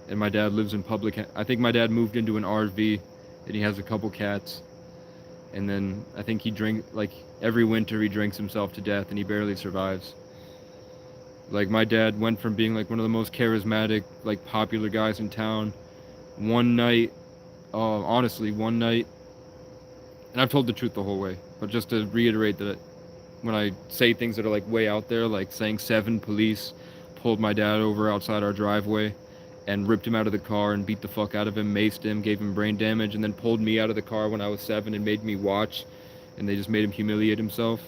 and my dad lives in public. I think my dad moved into an RV, and he has a couple cats. And then I think he like every winter he drinks himself to death, and he barely survives. Like my dad went from being like one of the most charismatic, like popular guys in town. One night, honestly, one night, and I've told the truth the whole way, but just to reiterate that when I say things that are like way out there, like saying 7 police pulled my dad over outside our driveway and ripped him out of the car and beat the fuck out of him, maced him, gave him brain damage, and then pulled me out of the car when I was 7 and made me watch, and they just made him humiliate himself.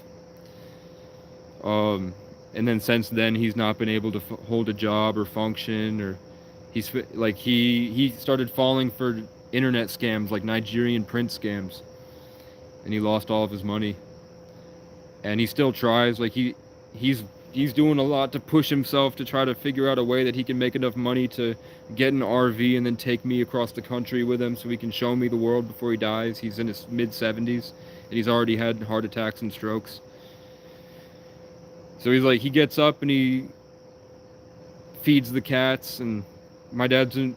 Um, and then since then, he's not been able to hold a job or function, or he's like he started falling for internet scams like Nigerian prince scams, and he lost all of his money. And he still tries. Like he's doing a lot to push himself to try to figure out a way that he can make enough money to get an RV and then take me across the country with him so he can show me the world before he dies. He's in his mid-70s and he's already had heart attacks and strokes. So he's like, he gets up and he feeds the cats, and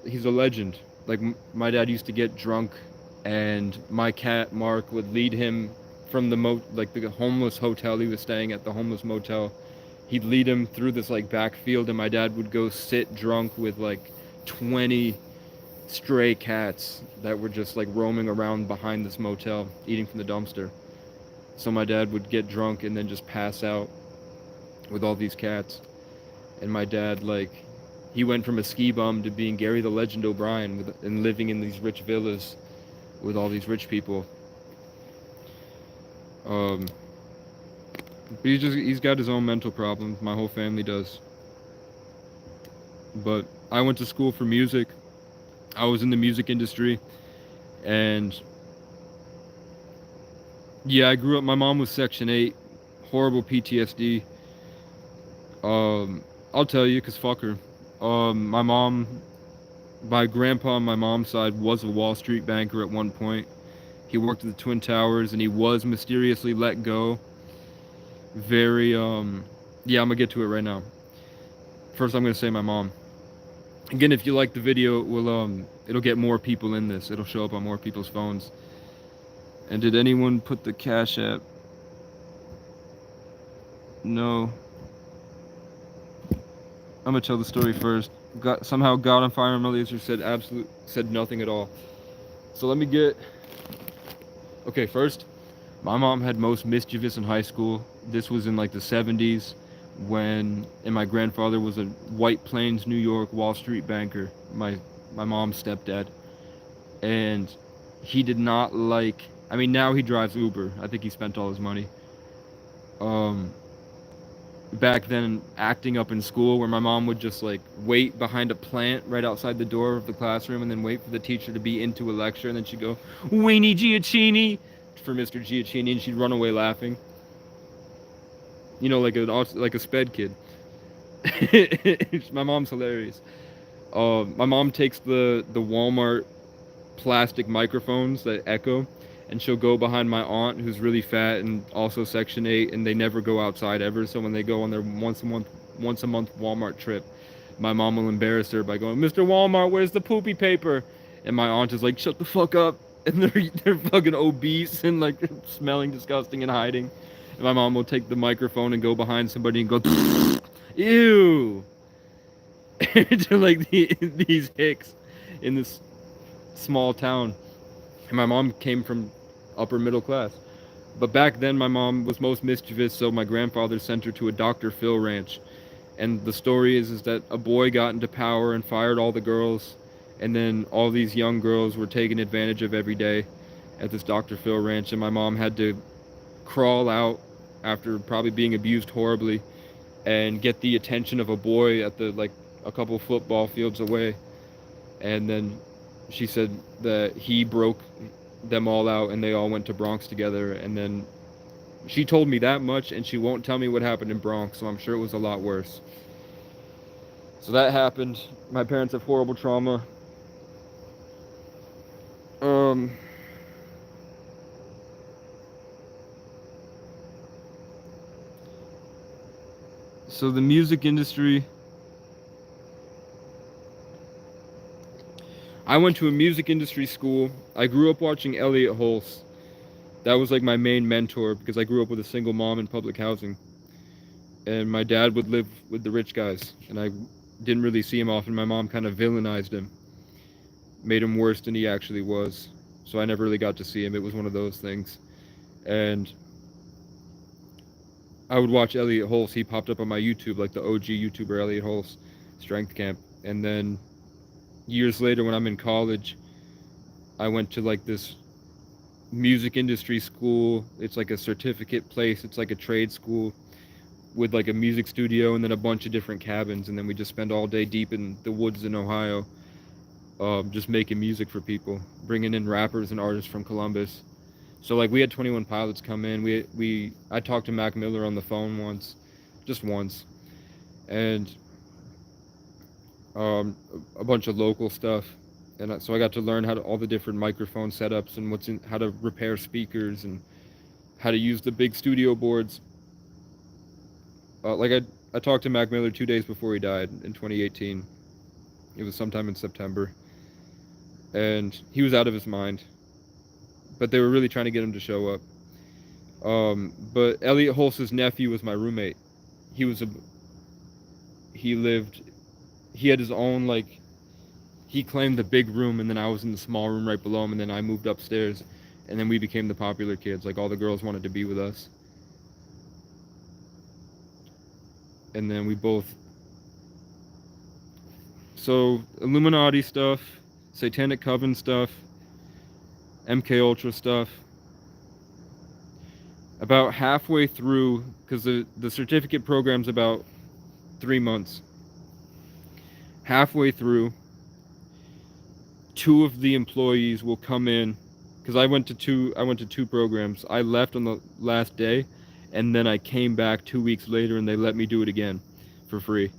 he's a legend. Like my dad used to get drunk and my cat Mark would lead him from the homeless hotel he was staying at, the homeless motel. He'd lead him through this like backfield, and my dad would go sit drunk with like 20 stray cats that were just like roaming around behind this motel eating from the dumpster. So my dad would get drunk and then just pass out with all these cats. And my dad, like, he went from a ski bum to being Gary the Legend O'Brien and living in these rich villas with all these rich people. But he's got his own mental problems. My whole family does. But I went to school for music. I was in the music industry, and yeah, I grew up. My mom was Section 8, horrible PTSD. I'll tell you, cause fuck her. My grandpa on my mom's side was a Wall Street banker at one point. He worked at the Twin Towers, and he was mysteriously let go. Yeah, I'm gonna get to it right now. First, I'm gonna say my mom. Again, if you like the video, it'll get more people in this. It'll show up on more people's phones. And did anyone put the Cash App? No. I'm gonna tell the story first. Somehow God on Fire and my Laser said nothing at all. So let me get. Okay, first, my mom had most mischievous in high school. This was in like the 70s and my grandfather was a White Plains, New York Wall Street banker, my mom's stepdad. And he did not like, I mean, now he drives Uber. I think he spent all his money. Back then, acting up in school, where my mom would just like wait behind a plant right outside the door of the classroom and then wait for the teacher to be into a lecture, and then she'd go, "Weenie Giacchini," for Mr. Giacchini, and she'd run away laughing. You know, like a sped kid. My mom's hilarious. My mom takes the Walmart plastic microphones that echo, and she'll go behind my aunt, who's really fat and also Section 8, and they never go outside ever. So when they go on their once a month Walmart trip, my mom will embarrass her by going, "Mr. Walmart, where's the poopy paper?" And my aunt is like, "Shut the fuck up." And they're fucking obese and like smelling disgusting and hiding. And my mom will take the microphone and go behind somebody and go, "Ew," to like these hicks in this small town. And my mom came from upper middle class. But back then my mom was most mischievous, so my grandfather sent her to a Dr. Phil ranch. And the story is that a boy got into power and fired all the girls, and then all these young girls were taken advantage of every day at this Dr. Phil ranch, and my mom had to crawl out after probably being abused horribly and get the attention of a boy at the like a couple football fields away. And then she said that he broke them all out and they all went to Bronx together. And then she told me that much, and she won't tell me what happened in Bronx, so I'm sure it was a lot worse. So that happened. My parents have horrible trauma. So the music industry, I went to a music industry school. I grew up watching Elliot Hulse. That was like my main mentor because I grew up with a single mom in public housing. and my dad would live with the rich guys, and I didn't really see him often. My mom kind of villainized him, made him worse than he actually was. So I never really got to see him. It was one of those things. And I would watch Elliot Hulse. He popped up on my YouTube, like the OG YouTuber Elliot Hulse, Strength Camp. And then years later, when I'm in college, I went to like this music industry school. It's like a certificate place. It's like a trade school with like a music studio and then a bunch of different cabins. And then we just spend all day deep in the woods in Ohio, just making music for people, bringing in rappers and artists from Columbus. So like we had 21 Pilots come in. I talked to Mac Miller on the phone once, just once, and a bunch of local stuff. And so I got to learn all the different microphone setups and how to repair speakers and how to use the big studio boards. I talked to Mac Miller 2 days before he died in 2018. It was sometime in September, and he was out of his mind. But they were really trying to get him to show up. But Elliot Hulse's nephew was my roommate. He had his own, like, he claimed the big room, and then I was in the small room right below him, and then I moved upstairs, and then we became the popular kids. Like, all the girls wanted to be with us. And then so Illuminati stuff, Satanic Coven stuff, MK Ultra stuff. About halfway through, because the certificate program's about 3 months. Halfway through, 2 of the employees will come in, because I went to two programs. I left on the last day, and then I came back 2 weeks later, and they let me do it again for free.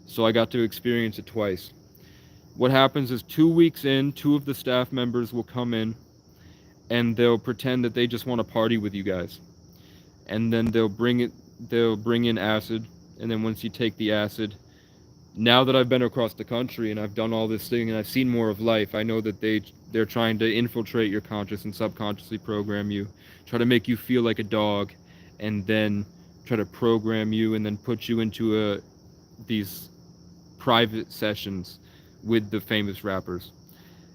So I got to experience it twice. What happens is 2 weeks in, 2 of the staff members will come in, and they'll pretend that they just want to party with you guys. And then they'll bring in acid, and then once you take the acid, now that I've been across the country and I've done all this thing and I've seen more of life, I know that they're trying to infiltrate your conscious and subconsciously program you, try to make you feel like a dog, and then try to program you and then put you into these private sessions with the famous rappers.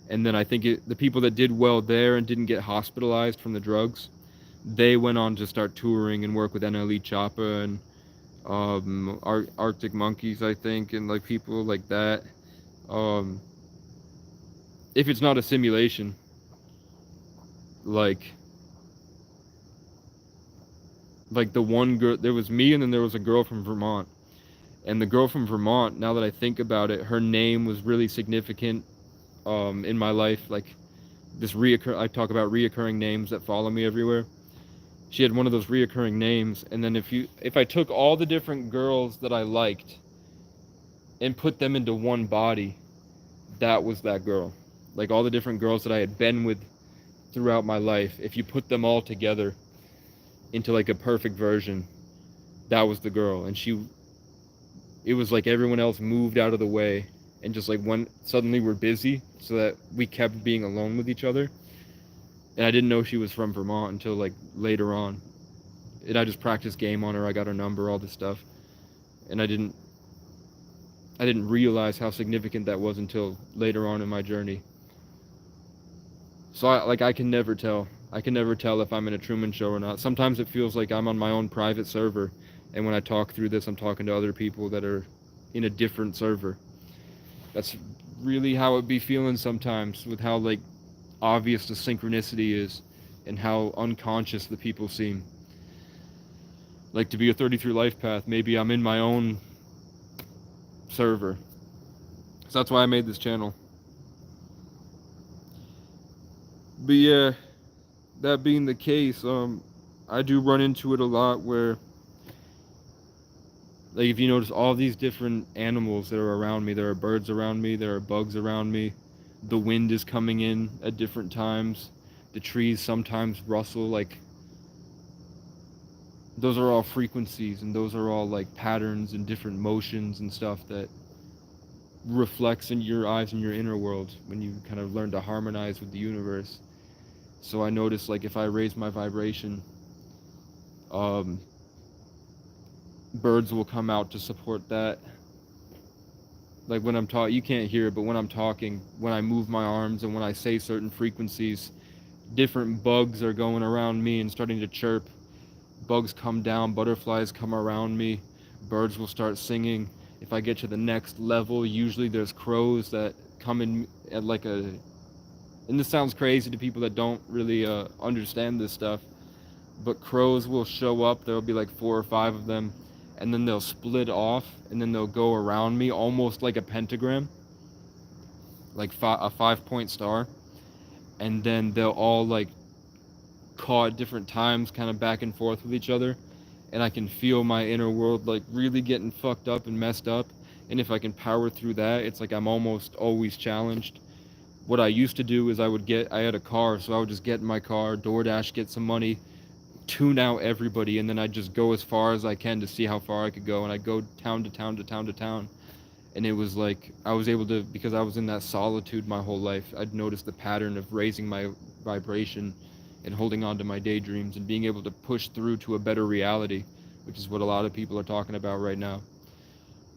And then I think the people that did well there and didn't get hospitalized from the drugs, they went on to start touring and work with NLE Choppa and Arctic Monkeys, I think, and like people like that. If it's not a simulation, like the one girl, there was me, and then there was a girl from Vermont. And the girl from Vermont, now that I think about it, her name was really significant in my life. Like I talk about reoccurring names that follow me everywhere. She had one of those reoccurring names, and then if I took all the different girls that I liked and put them into one body, that was that girl. Like all the different girls that I had been with throughout my life, if you put them all together into like a perfect version, that was the girl. And it was like everyone else moved out of the way, and just like suddenly we're busy, so that we kept being alone with each other. And I didn't know she was from Vermont until like later on. And I just practiced game on her. I got her number, all this stuff. And I didn't realize how significant that was until later on in my journey. So I can never tell. I can never tell if I'm in a Truman Show or not. Sometimes it feels like I'm on my own private server. And when I talk through this, I'm talking to other people that are in a different server. That's really how it be feeling sometimes, with how like obvious the synchronicity is and how unconscious the people seem. Like, to be a 33 life path, maybe I'm in my own server. So that's why I made this channel. But yeah, that being the case, I do run into it a lot where, like, if you notice all these different animals that are around me, there are birds around me, there are bugs around me, the wind is coming in at different times, the trees sometimes rustle, like, those are all frequencies, and those are all like patterns and different motions and stuff that reflects in your eyes and your inner world when you kind of learn to harmonize with the universe. So I notice, like, if I raise my vibration, birds will come out to support that. Like when I'm talking, you can't hear it, but when I'm talking, when I move my arms and when I say certain frequencies, different bugs are going around me and starting to chirp. Bugs come down, butterflies come around me, birds will start singing. If I get to the next level, usually there's crows that come in at like a, and this sounds crazy to people that don't really understand this stuff, but crows will show up. There'll be like 4 or 5 of them, and then they'll split off, and then they'll go around me almost like a pentagram, like a 5-point star, and then they'll all like caw at different times, kind of back and forth with each other, and I can feel my inner world like really getting fucked up and messed up. And if I can power through that, it's like I'm almost always challenged. What I used to do is I had a car, so I would just get in my car, DoorDash, get some money, tune out everybody, and then I'd just go as far as I can to see how far I could go. And I'd go town to town to town to town. And it was like I was able to, because I was in that solitude my whole life, I'd noticed the pattern of raising my vibration and holding on to my daydreams and being able to push through to a better reality, which is what a lot of people are talking about right now.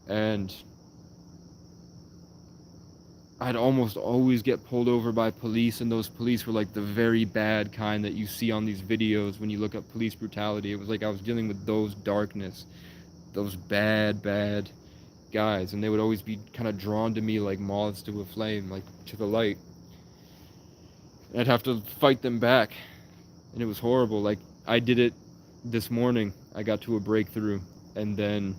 And I'd almost always get pulled over by police, and those police were like the very bad kind that you see on these videos when you look up police brutality. It was like I was dealing with those darkness, those bad guys, and they would always be kind of drawn to me like moths to a flame, like to the light. And I'd have to fight them back, and it was horrible. Like I did it this morning. I got to a breakthrough, and then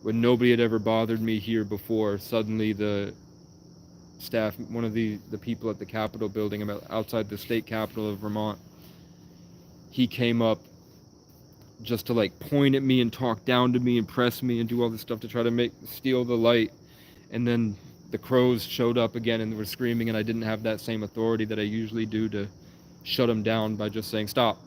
when nobody had ever bothered me here before, suddenly the staff, one of the people at the Capitol building outside the state capitol of Vermont, he came up just to like point at me and talk down to me and press me and do all this stuff to try to steal the light. And then the crows showed up again and were screaming, and I didn't have that same authority that I usually do to shut them down by just saying stop.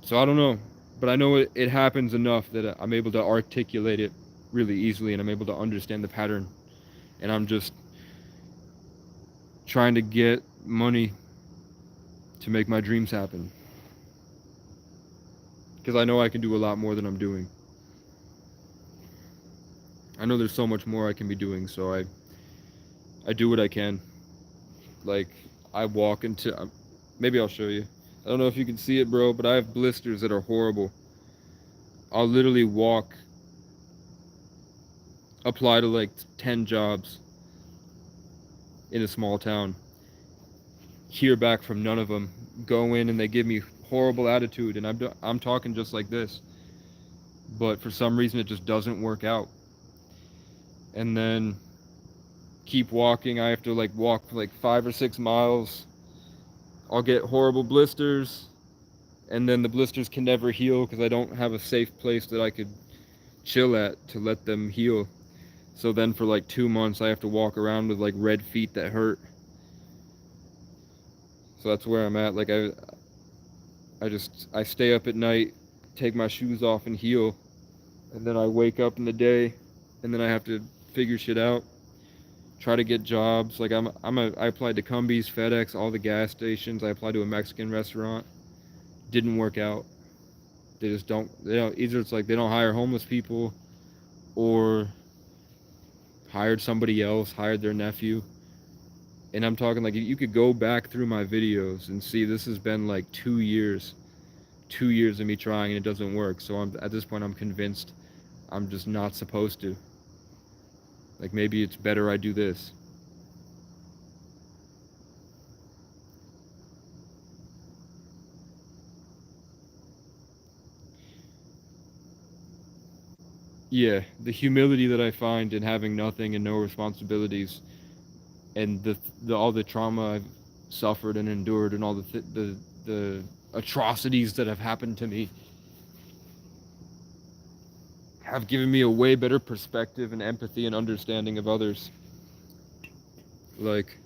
So I don't know, but I know it happens enough that I'm able to articulate it really easily, and I'm able to understand the pattern. And I'm just trying to get money to make my dreams happen, because I know I can do a lot more than I'm doing. I know there's so much more I can be doing, so I do what I can. Like I walk into, maybe I'll show you. I don't know if you can see it, bro, but I have blisters that are horrible. I'll literally walk, apply to like 10 jobs in a small town, hear back from none of them, go in and they give me horrible attitude, and I'm talking just like this, but for some reason it just doesn't work out. And then keep walking. I have to like walk for like 5 or 6 miles. I'll get horrible blisters, and then the blisters can never heal because I don't have a safe place that I could chill at to let them heal. So then for like 2 months I have to walk around with like red feet that hurt. So that's where I'm at. Like I stay up at night, take my shoes off and heal, and then I wake up in the day, and then I have to figure shit out, try to get jobs. Like I applied to Cumbies, FedEx, all the gas stations. I applied to a Mexican restaurant, didn't work out. They don't, either it's like they don't hire homeless people, or hired somebody else, hired their nephew. And I'm talking like, you could go back through my videos and see this has been like 2 years of me trying, and it doesn't work. So at this point I'm convinced I'm just not supposed to. Like maybe it's better I do this. Yeah, the humility that I find in having nothing and no responsibilities, and all the trauma I've suffered and endured, and all the atrocities that have happened to me, have given me a way better perspective and empathy and understanding of others. Like,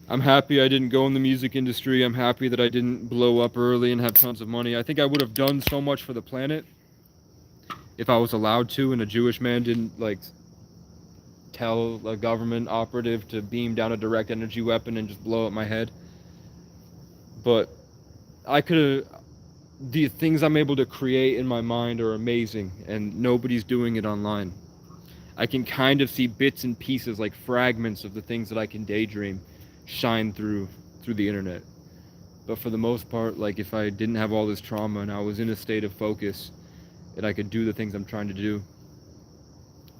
I'm happy I didn't go in the music industry. I'm happy that I didn't blow up early and have tons of money. I think I would have done so much for the planet if I was allowed to, and a Jewish man didn't like tell a government operative to beam down a direct energy weapon and just blow up my head. But I could have, the things I'm able to create in my mind are amazing, and nobody's doing it online. I can kind of see bits and pieces, like fragments of the things that I can daydream, shine through the internet. But for the most part, like if I didn't have all this trauma and I was in a state of focus, and I could do the things I'm trying to do,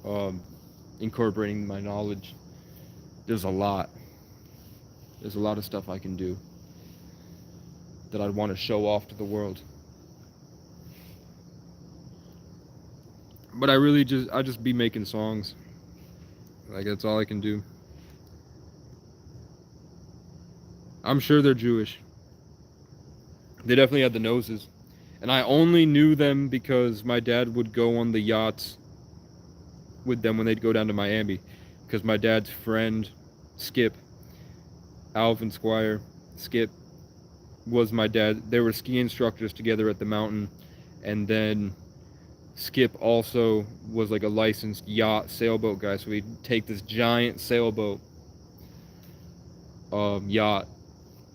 um, incorporating my knowledge, there's a lot. There's a lot of stuff I can do that I'd want to show off to the world. But I just be making songs. Like that's all I can do. I'm sure they're Jewish. They definitely had the noses. And I only knew them because my dad would go on the yachts with them when they'd go down to Miami. Because my dad's friend, Skip, Alvin Squire, Skip, was my dad. They were ski instructors together at the mountain. And then Skip also was like a licensed yacht sailboat guy. So he'd take this giant sailboat yacht,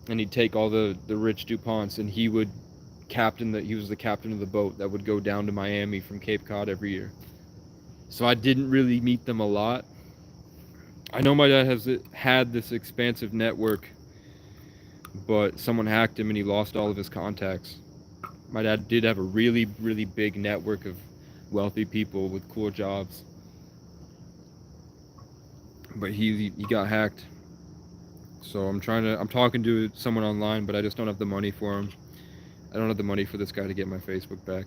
and he'd take all the rich DuPonts, and he was the captain of the boat that would go down to Miami from Cape Cod every year. So I didn't really meet them a lot. I know my dad had this expansive network, but someone hacked him and he lost all of his contacts. My dad did have a really, really big network of wealthy people with cool jobs, but he got hacked. So I'm talking to someone online, but I just don't have the money for him. I don't have the money for this guy to get my Facebook back.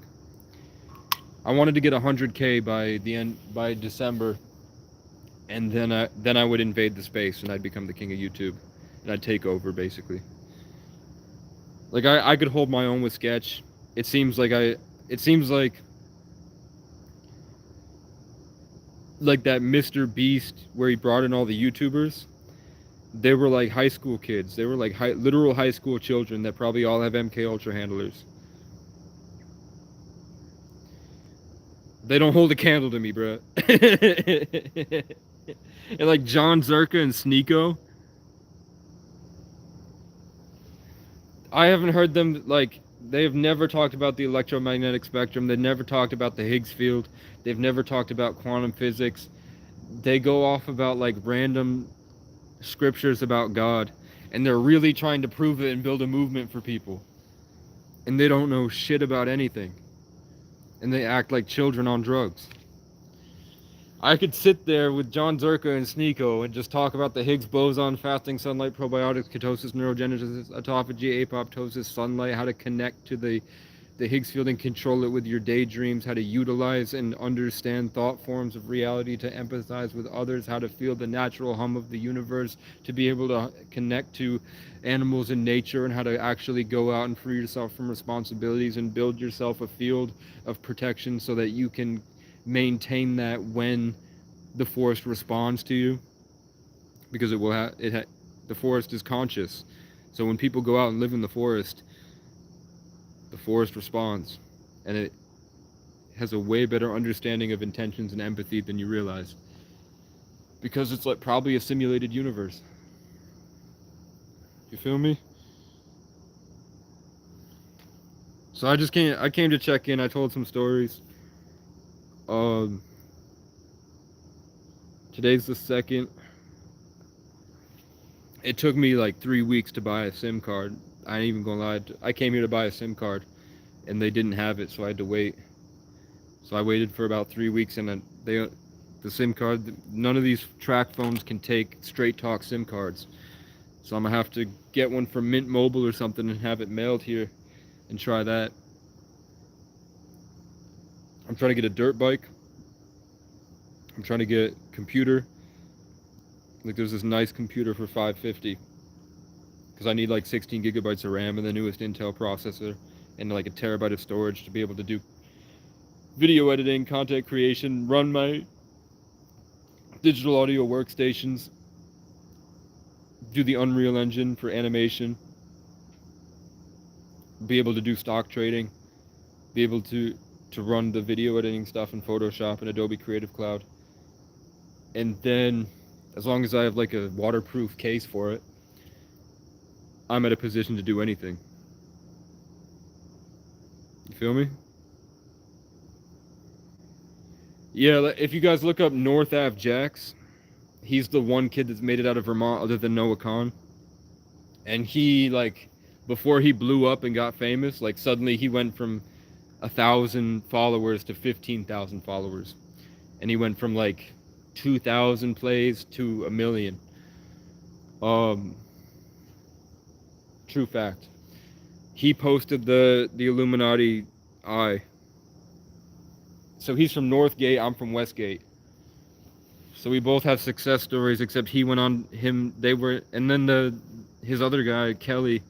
I wanted to get 100K by December, and then I would invade the space and I'd become the king of YouTube, and I'd take over basically. Like I could hold my own with Sketch. It seems like that Mr. Beast where he brought in all the YouTubers. They were like high school kids. They were like literal high school children that probably all have MK Ultra handlers. They don't hold a candle to me, bro. And like John Zerka and Sneeko, I haven't heard them, like, they've never talked about the electromagnetic spectrum. They've never talked about the Higgs field. They've never talked about quantum physics. They go off about like random scriptures about God, and they're really trying to prove it and build a movement for people. And they don't know shit about anything. And they act like children on drugs. I could sit there with John Zerka and Sneeko and just talk about the Higgs boson, fasting, sunlight, probiotics, ketosis, neurogenesis, autophagy, apoptosis, sunlight, how to connect to the Higgs field and control it with your daydreams, how to utilize and understand thought forms of reality, to empathize with others, how to feel the natural hum of the universe, to be able to connect to animals in nature, and how to actually go out and free yourself from responsibilities and build yourself a field of protection so that you can maintain that when the forest responds to you, because the forest is conscious. So when people go out and live in the forest responds, and it has a way better understanding of intentions and empathy than you realize, because it's like probably a simulated universe. You feel me? So I came to check in. I told some stories. Today's the 2nd. It took me like 3 weeks to buy a SIM card. I ain't even gonna lie. I came here to buy a SIM card, and they didn't have it, so I had to wait. So I waited for about 3 weeks, and then the SIM card, none of these track phones can take straight talk SIM cards. So I'm gonna have to get one from Mint Mobile or something and have it mailed here and try that. I'm trying to get a dirt bike. I'm trying to get a computer. Like there's this nice computer for $550, because I need like 16 gigabytes of RAM and the newest Intel processor and like a terabyte of storage to be able to do video editing, content creation, run my digital audio workstations, do the Unreal Engine for animation, be able to do stock trading, be able to run the video editing stuff in Photoshop and Adobe Creative Cloud. And then, as long as I have like a waterproof case for it, I'm at a position to do anything. Feel me? Yeah, if you guys look up North Ave Jax, he's the one kid that's made it out of Vermont other than Noah Khan. And he, like, before he blew up and got famous, like, suddenly he went from 1,000 followers to 15,000 followers. And he went from, like, 2,000 plays to 1,000,000. True fact. He posted the Illuminati eye. So he's from Northgate, I'm from Westgate. So we both have success stories, except he went on and then his other guy, Kelly,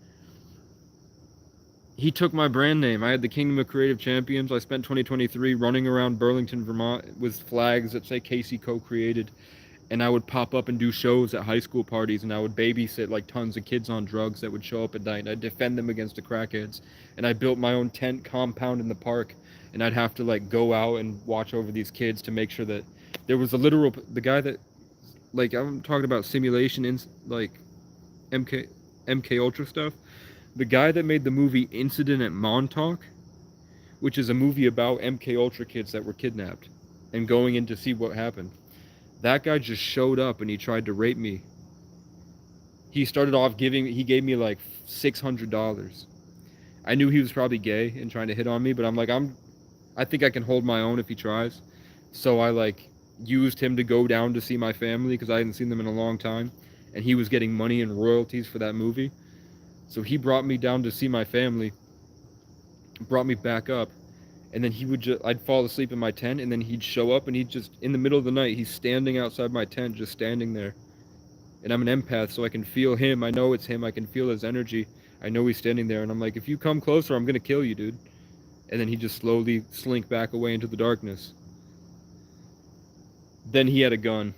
he took my brand name. I had the Kingdom of Creative Champions. I spent 2023 running around Burlington, Vermont with flags that say Casey co-created. And I would pop up and do shows at high school parties, and I would babysit like tons of kids on drugs that would show up at night, and I'd defend them against the crackheads. And I built my own tent compound in the park, and I'd have to like go out and watch over these kids to make sure that there was the guy that, like, I'm talking about simulation in like MK Ultra stuff. The guy that made the movie Incident at Montauk, which is a movie about MK Ultra kids that were kidnapped and going in to see what happened. That guy just showed up and he tried to rape me. He started off he gave me like $600. I knew he was probably gay and trying to hit on me, but I'm like, I think I can hold my own if he tries. So I like used him to go down to see my family because I hadn't seen them in a long time. And he was getting money and royalties for that movie. So he brought me down to see my family, brought me back up. And then I'd fall asleep in my tent, and then he'd show up, and he'd just, in the middle of the night, he's standing outside my tent, just standing there. And I'm an empath, so I can feel him. I know it's him. I can feel his energy. I know he's standing there, and I'm like, if you come closer, I'm going to kill you, dude. And then he just slowly slink back away into the darkness. Then he had a gun,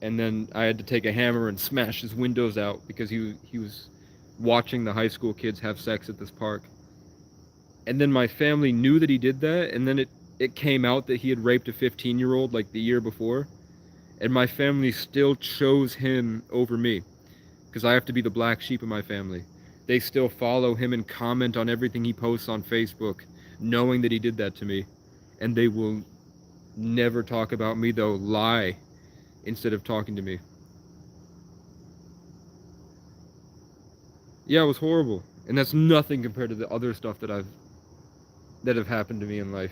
and then I had to take a hammer and smash his windows out because he was watching the high school kids have sex at this park. And then my family knew that he did that, and then it came out that he had raped a 15-year-old like the year before. And my family still chose him over me, because I have to be the black sheep of my family. They still follow him and comment on everything he posts on Facebook, knowing that he did that to me. And they will never talk about me, they'll lie instead of talking to me. Yeah, it was horrible. And that's nothing compared to the other stuff that have happened to me in life.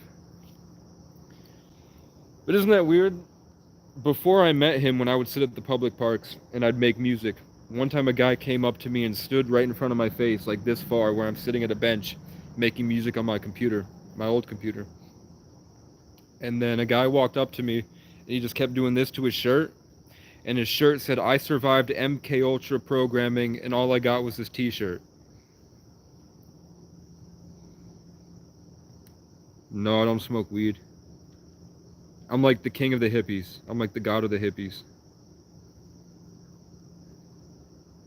But isn't that weird? Before I met him, when I would sit at the public parks and I'd make music, one time a guy came up to me and stood right in front of my face, like this far, where I'm sitting at a bench making music on my computer, my old computer. And then a guy walked up to me and he just kept doing this to his shirt. And his shirt said, "I survived MK Ultra programming and all I got was this t-shirt." No, I don't smoke weed. I'm like the king of the hippies. I'm like the god of the hippies.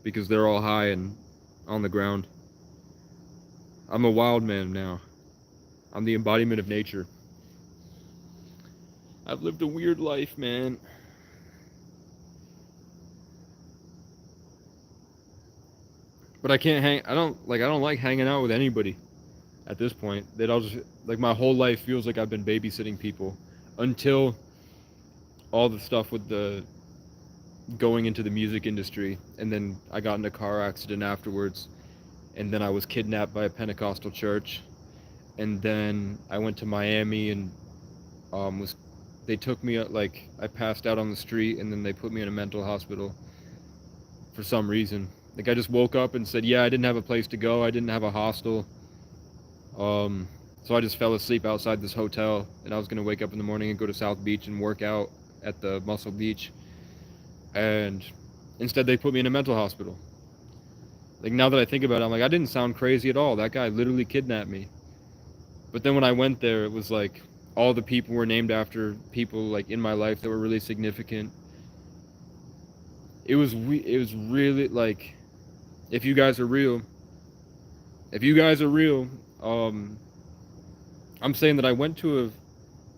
Because they're all high and on the ground. I'm a wild man now. I'm the embodiment of nature. I've lived a weird life, man. But I don't like hanging out with anybody at this point. They'd all just, like, my whole life feels like I've been babysitting people until all the stuff with the going into the music industry, and then I got in a car accident afterwards, and then I was kidnapped by a Pentecostal church, and then I went to Miami and they took me, like, I passed out on the street, and then they put me in a mental hospital for some reason. Like, I just woke up and said, yeah, I didn't have a place to go, I didn't have a hostel, so I just fell asleep outside this hotel, and I was going to wake up in the morning and go to South Beach and work out at the Muscle Beach, and instead they put me in a mental hospital. Like, now that I think about it, I'm like, I didn't sound crazy at all. That guy literally kidnapped me. But then when I went there, it was like all the people were named after people, like, in my life that were really significant. It was really, like, if you guys are real, I'm saying that I went to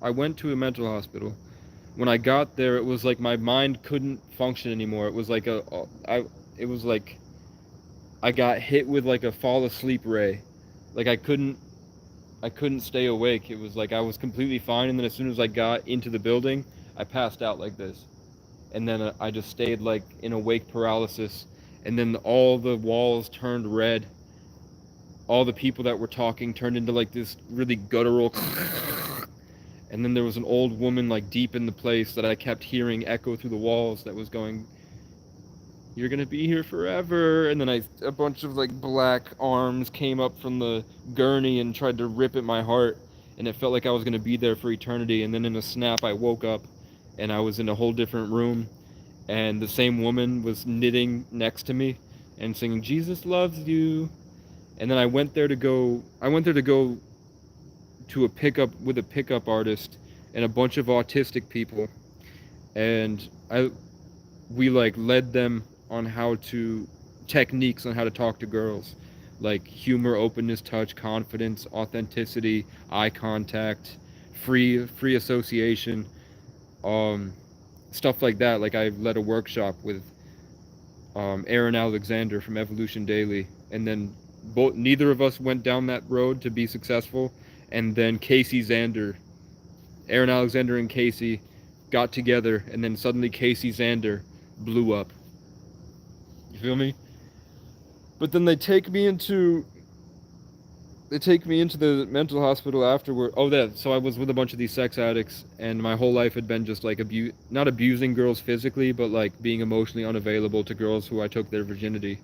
a mental hospital. When I got there, it was like my mind couldn't function anymore. It was like it was like I got hit with like a fall asleep ray. Like, I couldn't I couldn't stay awake. It was like I was completely fine, and then as soon as I got into the building, I passed out like this. And then I just stayed like in awake paralysis, and then all the walls turned red. All the people that were talking turned into like this really guttural and then there was an old woman like deep in the place that I kept hearing echo through the walls that was going, "You're gonna be here forever." And then a bunch of like black arms came up from the gurney and tried to rip at my heart, and it felt like I was gonna be there for eternity. And then in a snap I woke up and I was in a whole different room, and the same woman was knitting next to me and singing "Jesus loves you." And then I went there to go to a pickup artist and a bunch of autistic people, and we like led them on techniques on how to talk to girls, like humor, openness, touch, confidence, authenticity, eye contact, free association, stuff like that. Like I led a workshop with Aaron Alexander from Evolution Daily, and then neither of us went down that road to be successful. And then Aaron Alexander and Casey got together, and then suddenly Casey Zander blew up. You feel me? But then they take me into the mental hospital afterward. So I was with a bunch of these sex addicts, and my whole life had been just like not abusing girls physically, but like being emotionally unavailable to girls who I took their virginity,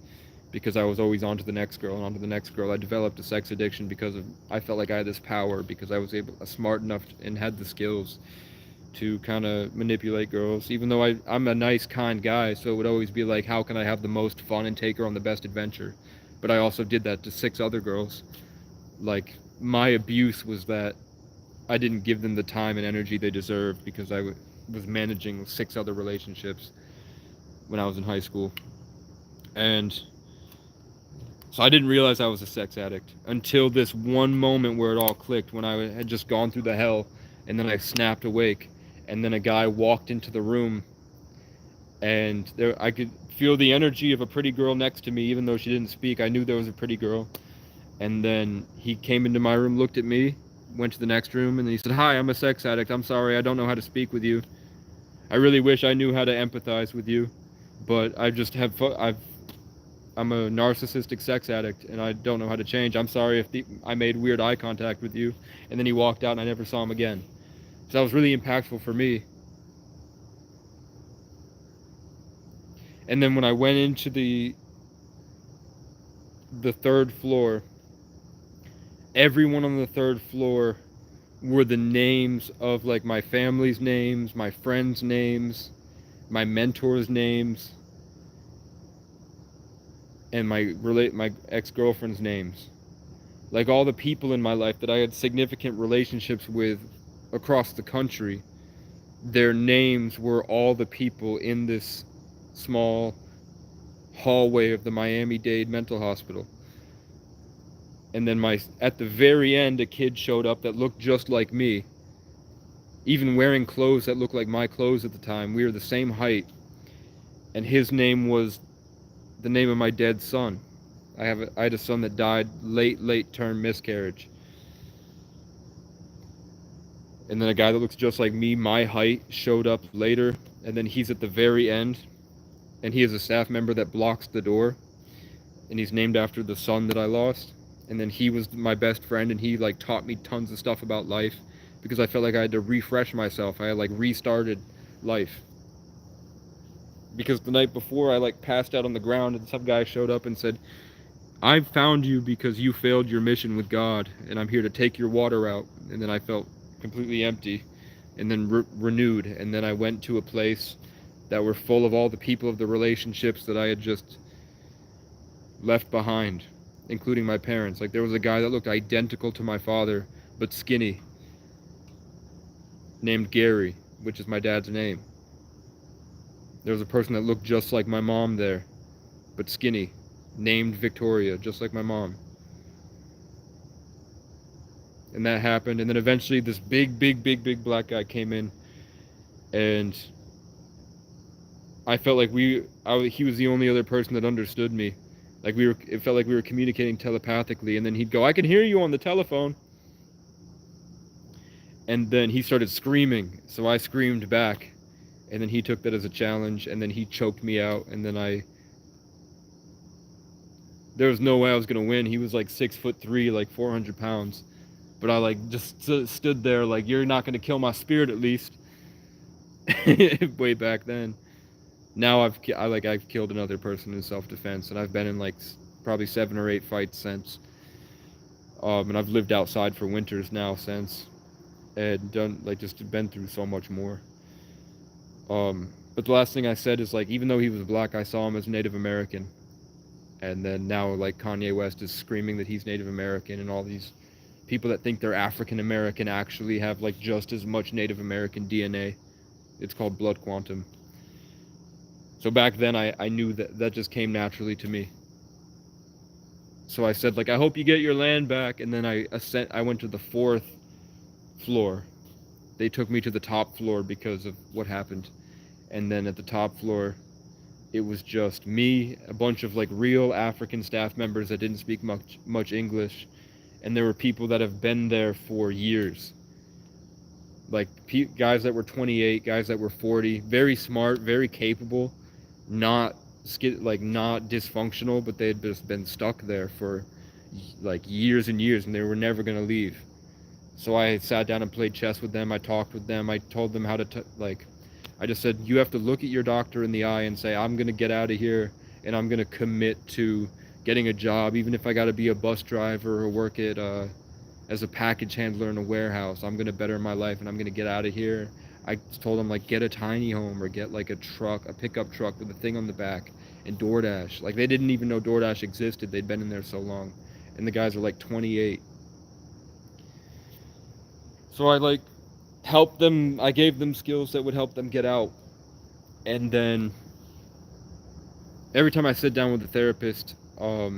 because I was always on to the next girl and on to the next girl. I developed a sex addiction because I felt like I had this power, because I was smart enough and had the skills to kind of manipulate girls, even though I'm a nice, kind guy. So it would always be like, how can I have the most fun and take her on the best adventure? But I also did that to 6 other girls. Like, my abuse was that I didn't give them the time and energy they deserved, because I was managing 6 other relationships when I was in high school. And so I didn't realize I was a sex addict until this one moment where it all clicked, when I had just gone through the hell, and then I snapped awake, and then a guy walked into the room, and I could feel the energy of a pretty girl next to me. Even though she didn't speak, I knew there was a pretty girl. And then he came into my room, looked at me, went to the next room, and then he said, "Hi, I'm a sex addict. I'm sorry, I don't know how to speak with you. I really wish I knew how to empathize with you, but I just I'm a narcissistic sex addict, and I don't know how to change. I'm sorry if I made weird eye contact with you." And then he walked out, and I never saw him again. So that was really impactful for me. And then when I went into the 3rd floor, everyone on the 3rd floor were the names of like my family's names, my friends' names, my mentors' names, and my ex-girlfriend's names. Like all the people in my life that I had significant relationships with across the country, their names were all the people in this small hallway of the Miami-Dade mental hospital. And then at the very end, a kid showed up that looked just like me, even wearing clothes that looked like my clothes at the time. We were the same height, and his name was the name of my dead son. I had a son that died late term miscarriage. And then a guy that looks just like me, my height, showed up later, and then he's at the very end, and he is a staff member that blocks the door, and he's named after the son that I lost. And then he was my best friend, and he like taught me tons of stuff about life, because I felt like I had to refresh myself. I had like restarted life, because the night before I like passed out on the ground, and some guy showed up and said, "I found you because you failed your mission with God, and I'm here to take your water out." And then I felt completely empty, and then renewed. And then I went to a place that were full of all the people of the relationships that I had just left behind, including my parents. Like there was a guy that looked identical to my father, but skinny, named Gary, which is my dad's name. There was a person that looked just like my mom there, but skinny, named Victoria, just like my mom. And that happened, and then eventually this big black guy came in, and I felt like he was the only other person that understood me. Like it felt like we were communicating telepathically, and then he'd go, "I can hear you on the telephone." And then he started screaming, so I screamed back, and then he took that as a challenge, and then he choked me out, and then there was no way I was gonna win. He was like 6'3", like 400 pounds, but I like just stood there like, you're not gonna kill my spirit at least. Way back then. Now I've killed another person in self-defense, and I've been in like probably 7 or 8 fights since. And I've lived outside for winters now since, and done like just been through so much more. But the last thing I said is like, even though he was black, I saw him as Native American. And then now like Kanye West is screaming that he's Native American, and all these people that think they're African American actually have like just as much Native American DNA. It's called blood quantum. So back then I knew that just came naturally to me. So I said like, I hope you get your land back, and then I went to the 4th floor. They took me to the top floor because of what happened. And then at the top floor, it was just me, a bunch of like real African staff members that didn't speak much English, and there were people that have been there for years. Like guys that were 28, guys that were 40, very smart, very capable, not dysfunctional, but they had just been stuck there for like years and years, and they were never going to leave. So I sat down and played chess with them. I talked with them. I told them how to I just said, you have to look at your doctor in the eye and say, I'm going to get out of here, and I'm going to commit to getting a job, even if I got to be a bus driver or work at as a package handler in a warehouse. I'm going to better my life, and I'm going to get out of here. I told them, like, get a tiny home or get like a pickup truck with a thing on the back, and DoorDash. Like, they didn't even know DoorDash existed. They'd been in there so long, and the guys are like 28. So I helped them. I gave them skills that would help them get out. And then every time I sit down with a therapist, I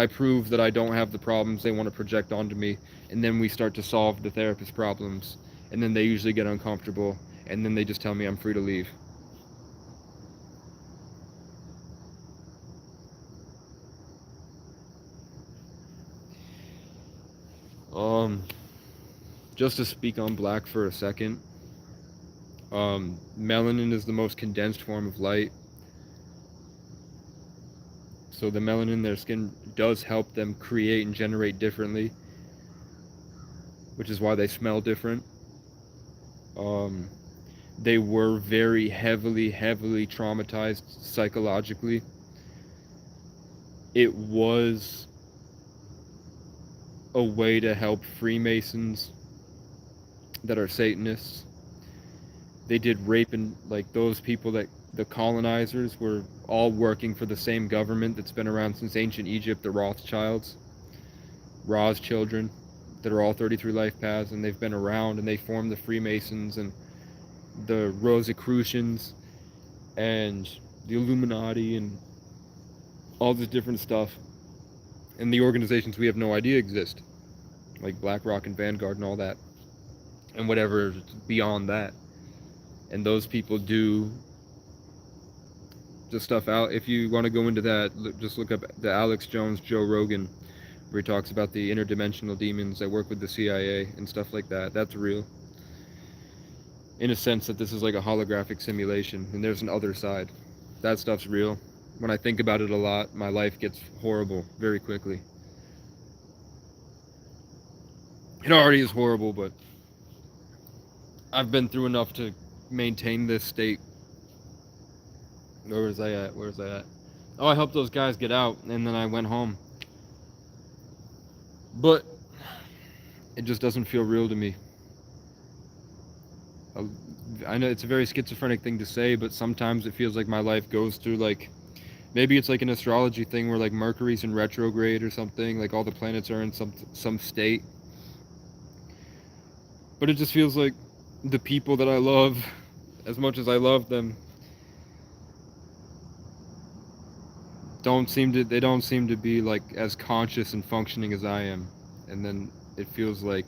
prove that I don't have the problems they want to project onto me, and then we start to solve the therapist's problems, and then they usually get uncomfortable, and then they just tell me I'm free to leave. Just to speak on black for a second, melanin is the most condensed form of light. So the melanin in their skin does help them create and generate differently, which is why they smell different. They were very heavily traumatized psychologically. It was a way to help Freemasons that are Satanists. They did rape, and like those people that the colonizers were all working for the same government that's been around since ancient Egypt, the Rothschilds, Ra's children, that are all 33 life paths, and they've been around, and they formed the Freemasons and the Rosicrucians and the Illuminati and all this different stuff, and the organizations we have no idea exist, like BlackRock and Vanguard and all that, and whatever beyond that. And those people do the stuff out. If you want to go into that, just look up the Alex Jones, Joe Rogan, where he talks about the interdimensional demons that work with the CIA and stuff like that. That's real. In a sense that this is like a holographic simulation, and there's an other side. That stuff's real. When I think about it a lot, my life gets horrible very quickly. It already is horrible, but I've been through enough to maintain this state. Where was I at? Oh, I helped those guys get out, and then I went home. But it just doesn't feel real to me. I know it's a very schizophrenic thing to say, but sometimes it feels like my life goes through like, maybe it's like an astrology thing where like Mercury's in retrograde or something, like all the planets are in some state. But it just feels like the people that I love, as much as I love them, don't seem to be like as conscious and functioning as I am. And then it feels like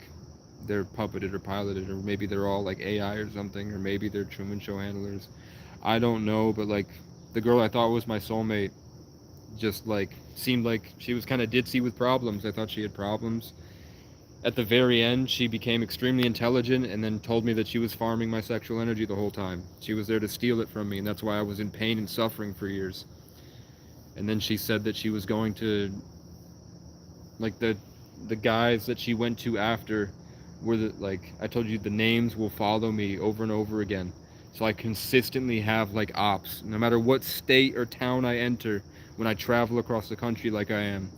they're puppeted or piloted, or maybe they're all like AI or something, or maybe they're Truman Show handlers. I don't know, but like the girl I thought was my soulmate just like seemed like she was kind of ditzy with problems. I thought she had problems. At the very end, she became extremely intelligent and then told me that she was farming my sexual energy the whole time. She was there to steal it from me, and that's why I was in pain and suffering for years. And then she said that she was going to, like, the guys that she went to after were the, like, I told you, the names will follow me over and over again. So I consistently have, like, ops. No matter what state or town I enter, when I travel across the country like I'm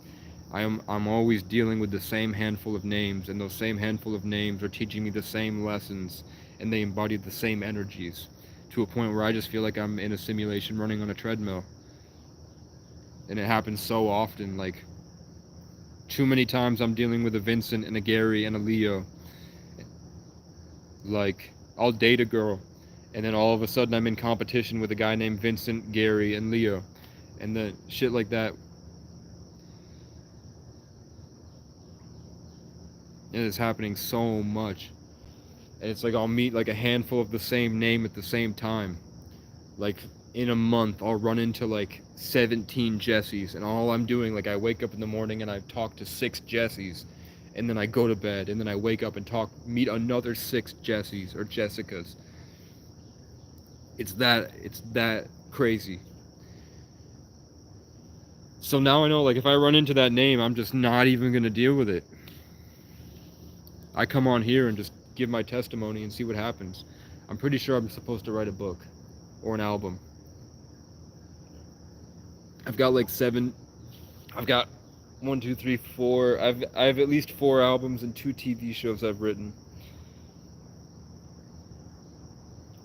always dealing with the same handful of names, and those same handful of names are teaching me the same lessons, and they embody the same energies, to a point where I just feel like I'm in a simulation running on a treadmill. And it happens so often, like, too many times I'm dealing with a Vincent and a Gary and a Leo. Like, I'll date a girl, and then all of a sudden I'm in competition with a guy named Vincent, Gary, and Leo. And the shit like that. It is happening so much. And it's like I'll meet like a handful of the same name at the same time. Like, in a month, I'll run into like 17 Jessies, and all I'm doing, like, I wake up in the morning and I talk to 6 Jessies, and then I go to bed, and then I wake up and meet another 6 Jessies or Jessicas. It's that crazy. So now I know, like, if I run into that name, I'm just not even gonna deal with it. I come on here and just give my testimony and see what happens. I'm pretty sure I'm supposed to write a book or an album. I've got like 7. I've got 1, 2, 3, 4. I have at least 4 albums and 2 TV shows I've written.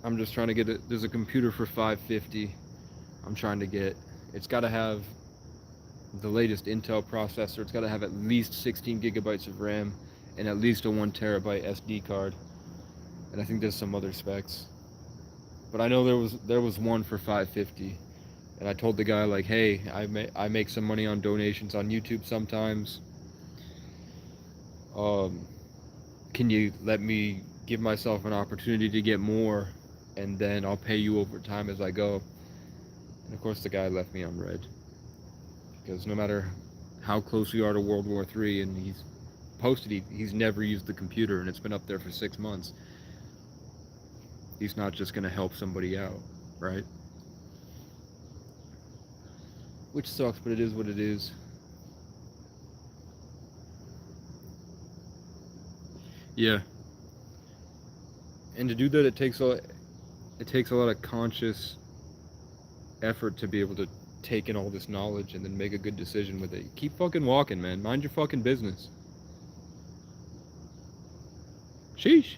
I'm just trying to get it. There's a computer for $550. I'm trying to get. It's got to have the latest Intel processor. It's got to have at least 16 gigabytes of RAM and at least a 1 terabyte SD card. And I think there's some other specs. But I know there was one for $550. And I told the guy, like, hey, I make some money on donations on YouTube sometimes. Can you let me give myself an opportunity to get more, and then I'll pay you over time as I go. And of course the guy left me on red. Because no matter how close we are to World War III, and he's posted he's never used the computer, and it's been up there for 6 months, he's not just going to help somebody out, right? Which sucks, but it is what it is. Yeah. And to do that, it takes a lot of conscious effort to be able to take in all this knowledge and then make a good decision with it. Keep fucking walking, man. Mind your fucking business. Sheesh.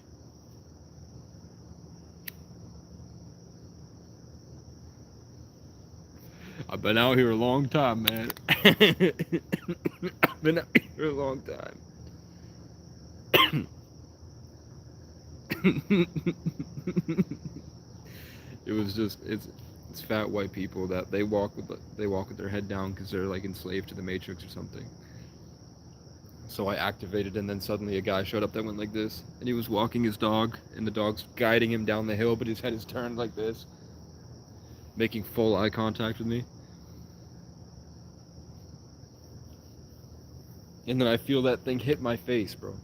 I've been out here a long time, man. I've been out here a long time. It was just it's fat white people that they walk with their head down because they're like enslaved to the Matrix or something. So I activated, and then suddenly a guy showed up that went like this, and he was walking his dog, and the dog's guiding him down the hill, but his head is turned like this, making full eye contact with me. And then I feel that thing hit my face, bro.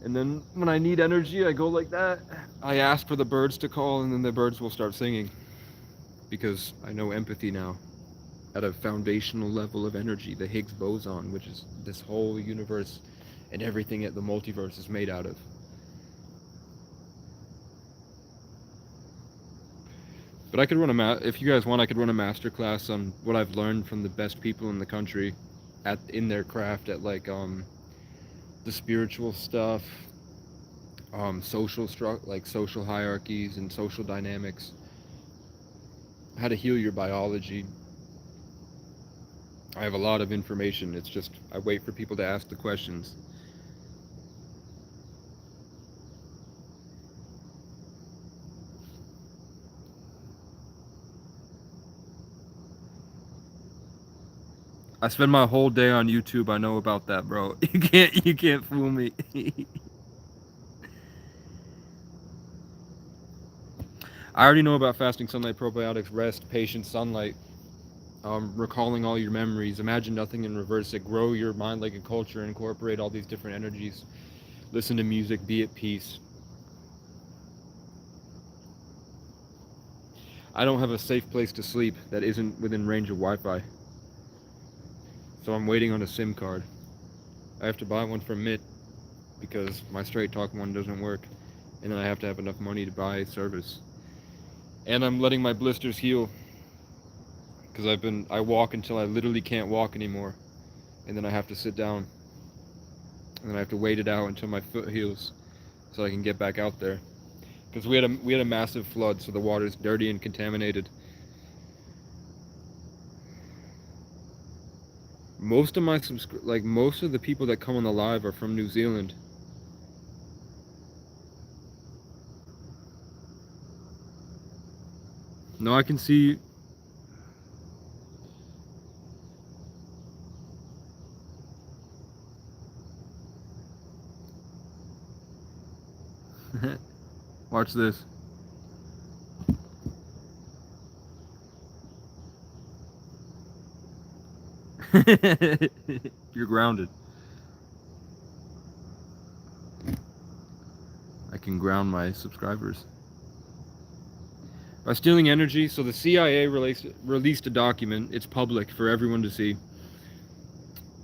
And then when I need energy, I go like that. I ask for the birds to call, and then the birds will start singing. Because I know empathy now. At a foundational level of energy, the Higgs boson, which is this whole universe and everything that the multiverse is made out of. But I could run if you guys want, I could run a masterclass on what I've learned from the best people in the country in their craft at like the spiritual stuff, social hierarchies and social dynamics, how to heal your biology. I have a lot of information. It's just I wait for people to ask the questions. I spend my whole day on YouTube. I know about that, bro. You can't fool me. I already know about fasting, sunlight, probiotics, rest, patience, sunlight. recalling all your memories, imagine nothing and reverse it, grow your mind like a culture, incorporate all these different energies, listen to music, be at peace. I don't have a safe place to sleep that isn't within range of Wi-Fi, so I'm waiting on a SIM card. I have to buy one from Mint because my Straight Talk one doesn't work, and then I have to have enough money to buy service. And I'm letting my blisters heal because I walk until I literally can't walk anymore, and then I have to sit down, and then I have to wait it out until my foot heals so I can get back out there. Because we had a massive flood, so the water's dirty and contaminated. Most of most of the people that come on the live are from New Zealand. No, I can see. Watch this. You're grounded. I can ground my subscribers by stealing energy. So the CIA released a document. It's public for everyone to see.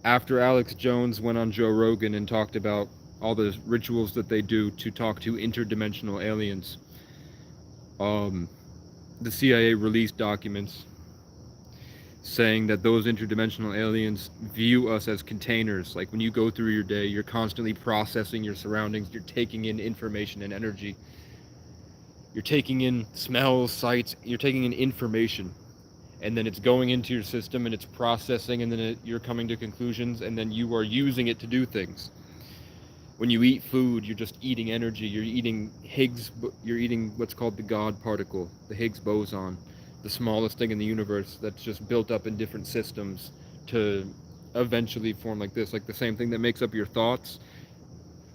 After Alex Jones went on Joe Rogan and talked about all the rituals that they do to talk to interdimensional aliens, the CIA released documents saying that those interdimensional aliens view us as containers. Like when you go through your day, you're constantly processing your surroundings, you're taking in information and energy. You're taking in smells, sights, you're taking in information. And then it's going into your system and it's processing, and then you're coming to conclusions, and then you are using it to do things. When you eat food, you're just eating energy. You're eating what's called the God particle, the Higgs boson, the smallest thing in the universe that's just built up in different systems to eventually form like this. Like the same thing that makes up your thoughts,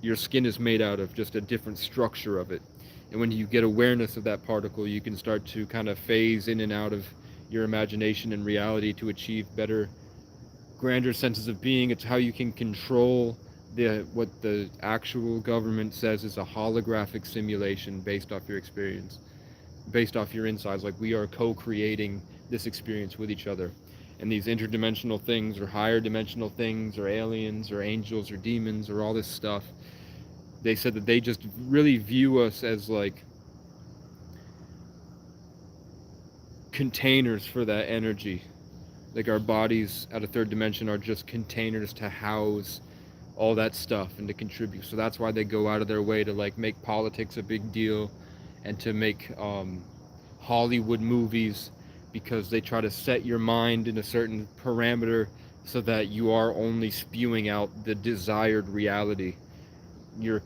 your skin is made out of, just a different structure of it. And when you get awareness of that particle, you can start to kind of phase in and out of your imagination and reality to achieve better, grander senses of being. It's how you can control what the actual government says is a holographic simulation based off your experience, based off your insides. Like we are co-creating this experience with each other. And these interdimensional things, or higher dimensional things, or aliens, or angels, or demons, or all this stuff, they said that they just really view us as like containers for that energy. Like our bodies at a third dimension are just containers to house all that stuff and to contribute. So that's why they go out of their way to like make politics a big deal and to make Hollywood movies, because they try to set your mind in a certain parameter so that you are only spewing out the desired reality. You're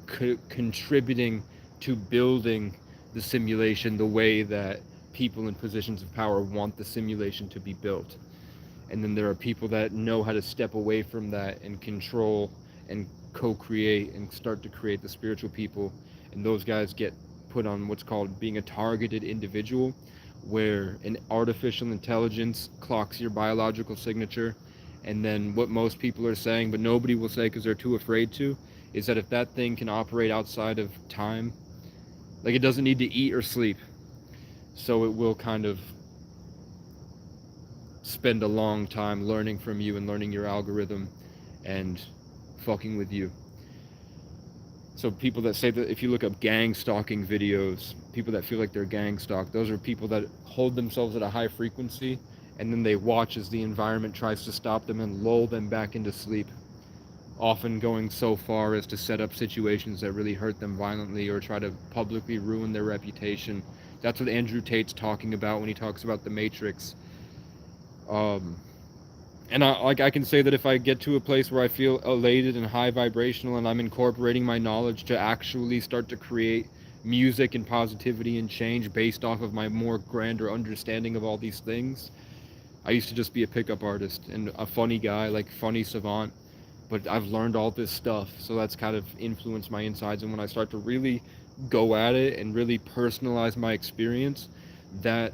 contributing to building the simulation the way that people in positions of power want the simulation to be built. And then there are people that know how to step away from that and control and co-create and start to create the spiritual people. And those guys get put on what's called being a targeted individual, where an artificial intelligence clocks your biological signature. And then what most people are saying, but nobody will say because they're too afraid to, is that if that thing can operate outside of time, like it doesn't need to eat or sleep, so it will kind of spend a long time learning from you and learning your algorithm and fucking with you. So people that say that, if you look up gang stalking videos, people that feel like they're gang stalked, those are people that hold themselves at a high frequency, and then they watch as the environment tries to stop them and lull them back into sleep, often going so far as to set up situations that really hurt them violently or try to publicly ruin their reputation. That's what Andrew Tate's talking about when he talks about the Matrix. And I can say that if I get to a place where I feel elated and high vibrational, and I'm incorporating my knowledge to actually start to create music and positivity and change based off of my more grander understanding of all these things. I used to just be a pickup artist and a funny guy, like funny savant, but I've learned all this stuff, so that's kind of influenced my insides. And when I start to really go at it and really personalize my experience, that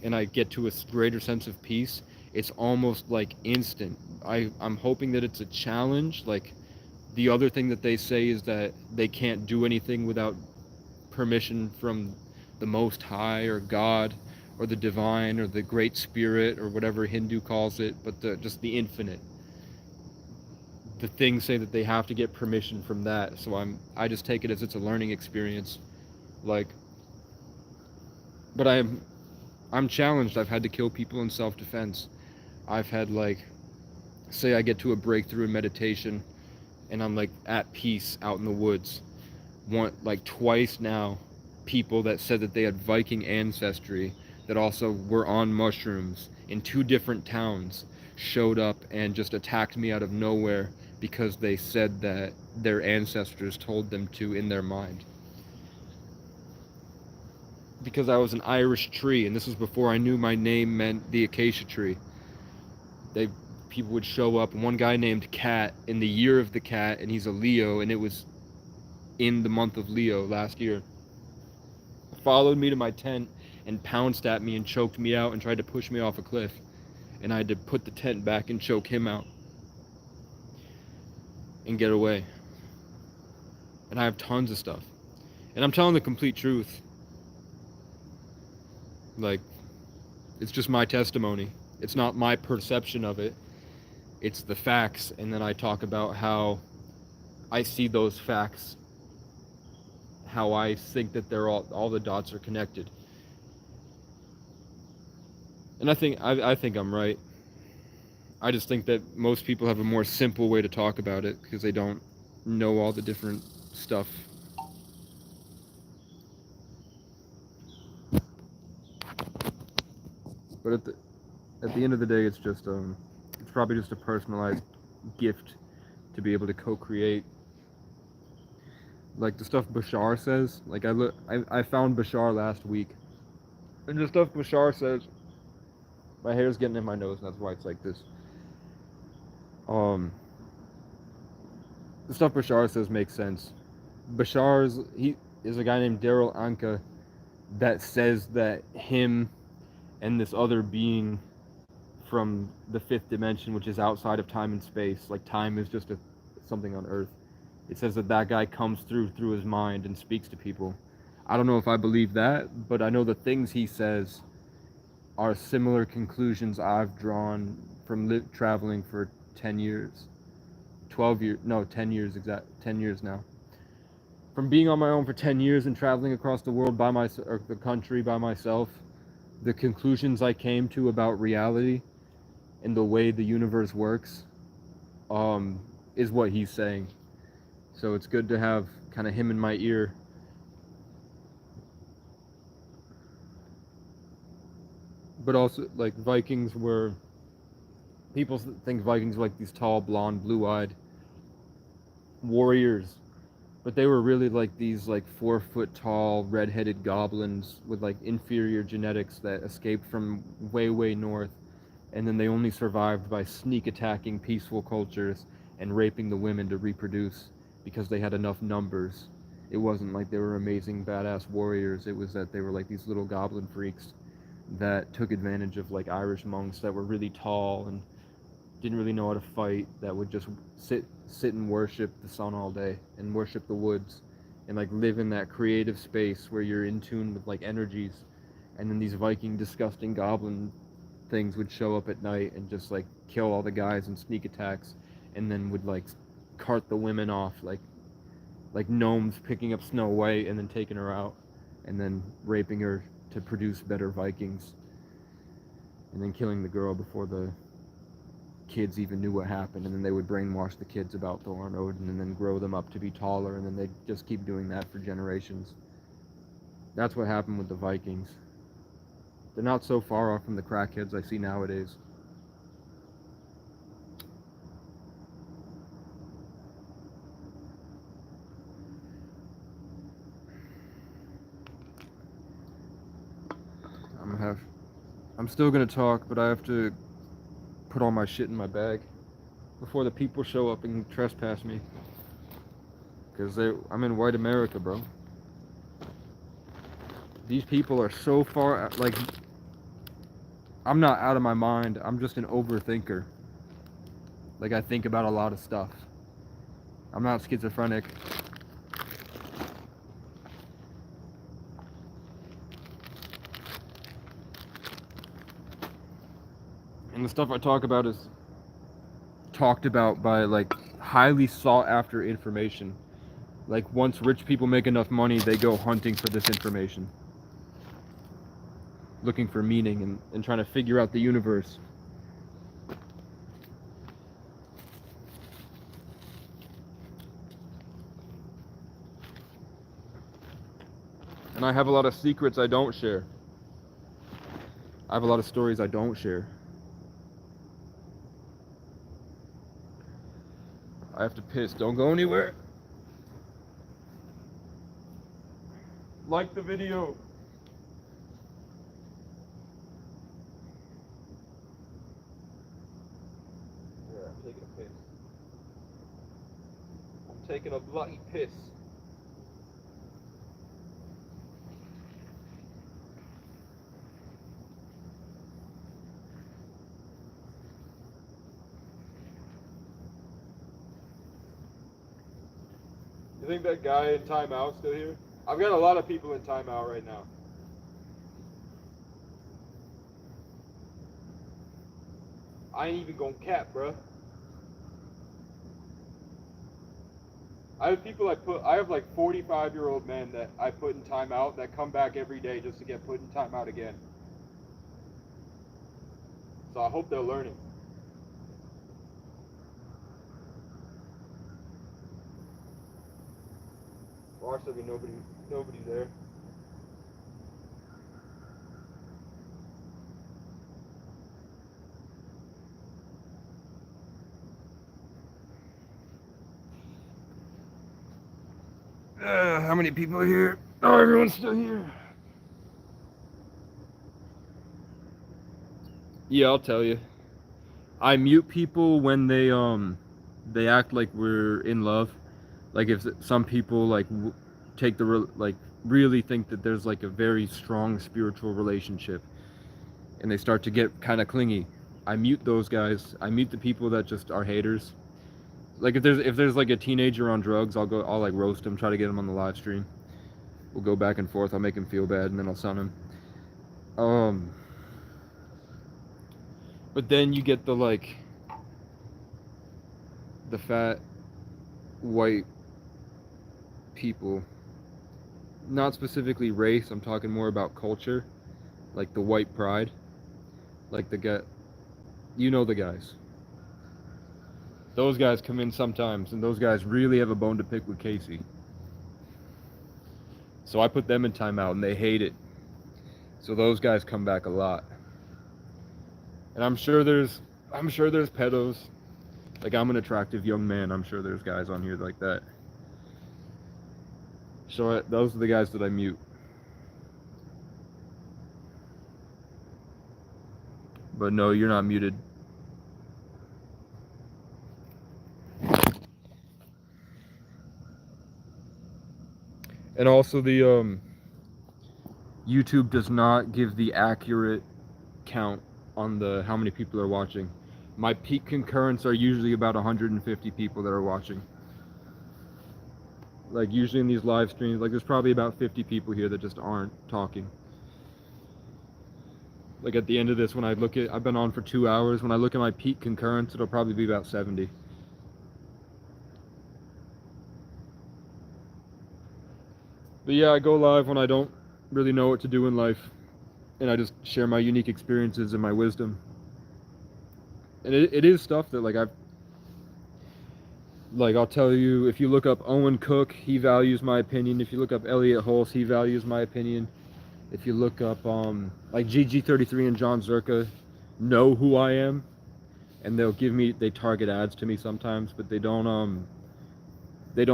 and I get to a greater sense of peace, it's almost like instant. I'm hoping that it's a challenge. Like, the other thing that they say is that they can't do anything without permission from the Most High or God or the Divine or the Great Spirit or whatever Hindu calls it, but just the infinite. The things say that they have to get permission from that, so I just take it as it's a learning experience. Like, but I'm challenged. I've had to kill people in self-defense. I've had, like, say I get to a breakthrough in meditation and I'm like at peace out in the woods. Like twice now, people that said that they had Viking ancestry that also were on mushrooms in 2 different towns showed up and just attacked me out of nowhere because they said that their ancestors told them to in their mind. Because I was an Irish tree, and this was before I knew my name meant the acacia tree. People would show up. One guy named Cat in the year of the cat, and he's a Leo, and it was in the month of Leo last year, followed me to my tent and pounced at me and choked me out and tried to push me off a cliff. And I had to put the tent back and choke him out and get away. And I have tons of stuff. And I'm telling the complete truth. Like, it's just my testimony. It's not my perception of it. It's the facts. And then I talk about how I see those facts, how I think that they're all the dots are connected. And I think I'm right. I just think that most people have a more simple way to talk about it because they don't know all the different stuff. But at the end of the day, it's just it's probably just a personalized gift to be able to co-create. Like the stuff Bashar says. Like I found Bashar last week, and the stuff Bashar says. My hair's getting in my nose, and that's why it's like this. The stuff Bashar says makes sense. He is a guy named Daryl Anka that says that him and this other being from the 5th dimension, which is outside of time and space, like time is just something on Earth. It says that guy comes through his mind and speaks to people. I don't know if I believe that, but I know the things he says are similar conclusions I've drawn from traveling for 10 years. 10 years exact, 10 years now. From being on my own for 10 years and traveling across the world or the country by myself, the conclusions I came to about reality and the way the universe works is what he's saying. So it's good to have kind of him in my ear. But also, like, people think Vikings were like these tall, blonde, blue-eyed warriors, but they were really like these like 4-foot tall, red-headed goblins with like inferior genetics that escaped from way north, and then they only survived by sneak attacking peaceful cultures and raping the women to reproduce because they had enough numbers. It wasn't like they were amazing badass warriors. It was that they were like these little goblin freaks that took advantage of like Irish monks that were really tall and didn't really know how to fight, that would just sit and worship the sun all day and worship the woods and like live in that creative space where you're in tune with like energies. And then these Viking disgusting goblin things would show up at night and just like kill all the guys in sneak attacks, and then would like cart the women off like gnomes picking up Snow White and then taking her out and then raping her to produce better Vikings, and then killing the girl before the kids even knew what happened. And then they would brainwash the kids about Thor and Odin and then grow them up to be taller, and then they'd just keep doing that for generations. That's what happened with the Vikings. They're not so far off from the crackheads I see nowadays. I'm still gonna talk, but I have to put all my shit in my bag before the people show up and trespass me. Because I'm in white America, bro. These people are so far, like, I'm not out of my mind. I'm just an overthinker. Like, I think about a lot of stuff. I'm not schizophrenic. And the stuff I talk about is talked about by, like, highly sought after information. Like, once rich people make enough money, they go hunting for this information, looking for meaning and trying to figure out the universe. And I have a lot of secrets I don't share. I have a lot of stories I don't share. I have to piss. Don't go anywhere. Like the video. Yeah, I'm taking a piss. I'm taking a bloody piss. You think that guy in timeout still here? I've got a lot of people in timeout right now. I ain't even gonna cap, bruh. I have people I have like 45-year-old men that I put in timeout that come back every day just to get put in timeout again. So I hope they're learning. Watch, there'll be nobody there. How many people are here? Oh, everyone's still here. Yeah, I'll tell you. I mute people when they act like we're in love. Like, if some people like take the like really think that there's like a very strong spiritual relationship, and they start to get kind of clingy, I mute those guys. I mute the people that just are haters. Like, if there's like a teenager on drugs, I'll like roast him, try to get him on the live stream. We'll go back and forth. I'll make him feel bad, and then I'll sun him. But then you get the fat white people, not specifically race. I'm talking more about culture, like the white pride, like the guys. Those guys come in sometimes, and those guys really have a bone to pick with Casey. So I put them in timeout, and they hate it. So those guys come back a lot. And I'm sure there's pedos. Like, I'm an attractive young man. I'm sure there's guys on here like that. So those are the guys that I mute. But no, you're not muted. And also the YouTube does not give the accurate count on how many people are watching. My peak concurrents are usually about 150 people that are watching. Like, usually in these live streams, like, there's probably about 50 people here that just aren't talking. Like, at the end of this, when I've been on for 2 hours, when I look at my peak concurrents, it'll probably be about 70. But yeah, I go live when I don't really know what to do in life, and I just share my unique experiences and my wisdom. And it is stuff that, I'll tell you, if you look up Owen Cook, he values my opinion. If you look up Elliot Hulse, he values my opinion. If you look up, like GG33 and John Zerka know who I am, and they target ads to me sometimes, but they don't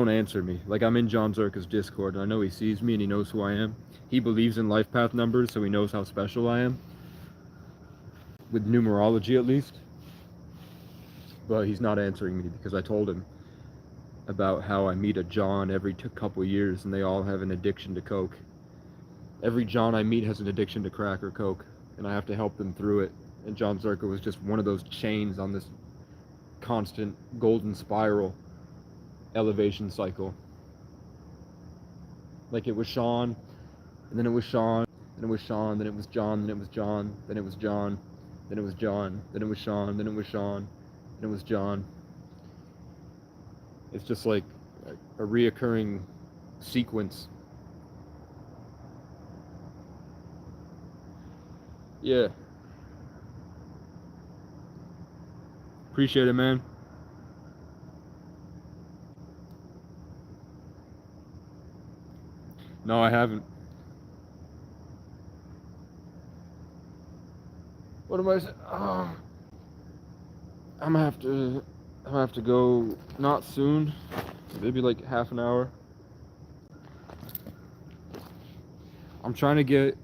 answer me. Like, I'm in John Zerka's Discord, and I know he sees me and he knows who I am. He believes in life path numbers, so he knows how special I am. With numerology, at least. But he's not answering me because I told him about how I meet a John every couple years, and they all have an addiction to coke. Every John I meet has an addiction to crack or coke, and I have to help them through it. And John Zerka was just one of those chains on this constant golden spiral elevation cycle. Like it was Sean, and then it was Sean, then it was Sean, then it was John, then it was John, then it was John, then it was John, then it was Sean, then it was Sean, then it was John. It's just like a reoccurring sequence. Yeah. Appreciate it, man. No, I haven't. What am I saying? Oh, I'm gonna have to go not soon. Maybe like half an hour. I'm trying to get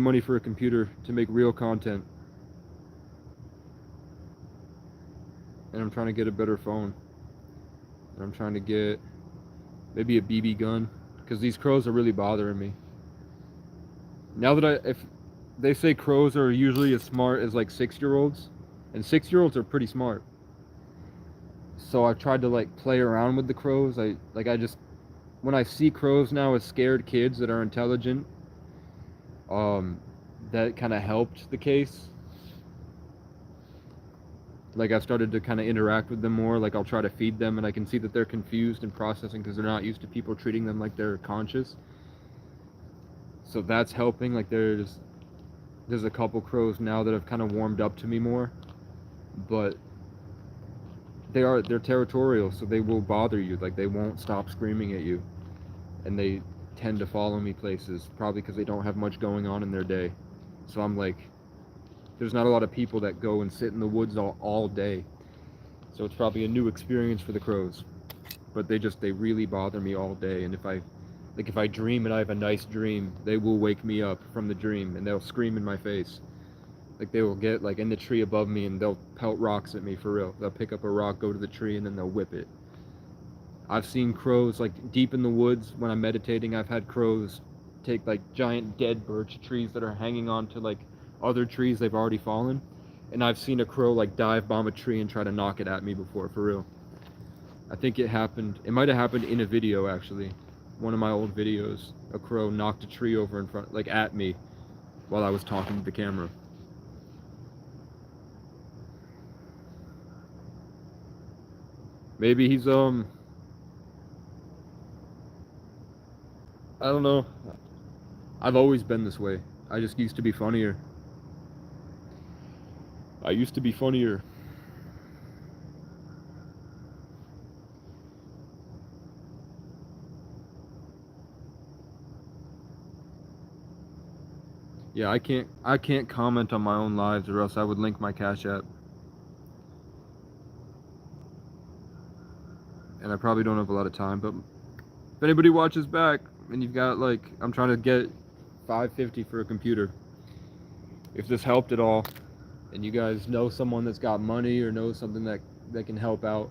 money for a computer to make real content. And I'm trying to get a better phone. And I'm trying to get maybe a BB gun, because these crows are really bothering me. Now that if they say crows are usually as smart as like 6-year-olds, and 6-year-olds are pretty smart. So I've tried to like play around with the crows. When I see crows now as scared kids that are intelligent, that kind of helped the case. Like I've started to kind of interact with them more. Like I'll try to feed them, and I can see that they're confused and processing because they're not used to people treating them like they're conscious. So that's helping. Like there's a couple crows now that have kind of warmed up to me more, but they're territorial, so they will bother you. Like they won't stop screaming at you, and they tend to follow me places, probably because they don't have much going on in their day. So I'm like, there's not a lot of people that go and sit in the woods all day. So it's probably a new experience for the crows. But they really bother me all day. And if I dream and I have a nice dream, they will wake me up from the dream and they'll scream in my face. Like they will get like in the tree above me and they'll pelt rocks at me for real. They'll pick up a rock, go to the tree, and then they'll whip it. I've seen crows like deep in the woods when I'm meditating. I've had crows take like giant dead birch trees that are hanging on to like other trees they've already fallen, and I've seen a crow like dive bomb a tree and try to knock it at me before, for real. I think it might have happened in a video actually, one of my old videos. A crow knocked a tree over in front, like at me, while I was talking to the camera. Maybe he's I don't know. I've always been this way. I just used to be funnier. I used to be funnier. Yeah, I can't comment on my own lives, or else I would link my Cash App. And I probably don't have a lot of time, but if anybody watches back and you've got like, I'm trying to get $550 for a computer. If this helped at all, and you guys know someone that's got money or knows something that can help out,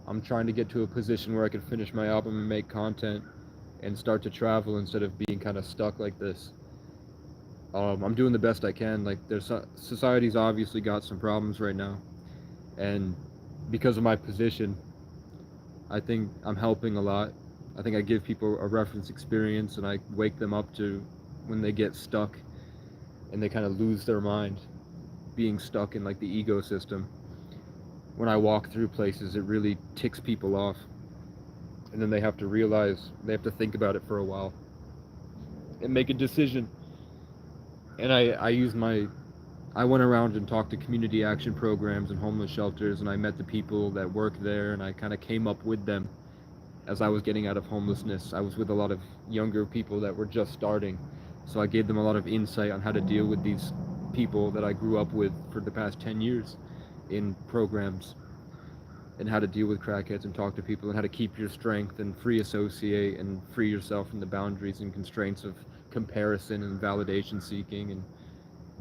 I'm trying to get to a position where I can finish my album and make content and start to travel instead of being kind of stuck like this. I'm doing the best I can. Like society's obviously got some problems right now, and because of my position, I think I'm helping a lot. I think I give people a reference experience, and I wake them up to when they get stuck and they kind of lose their mind, being stuck in like the ecosystem. When I walk through places, it really ticks people off, and then they have to realize, they have to think about it for a while and make a decision. And I went around and talked to community action programs and homeless shelters, and I met the people that work there, and I kind of came up with them as I was getting out of homelessness. I was with a lot of younger people that were just starting, so I gave them a lot of insight on how to deal with these people that I grew up with for the past 10 years in programs, and how to deal with crackheads and talk to people, and how to keep your strength and free associate and free yourself from the boundaries and constraints of comparison and validation seeking, and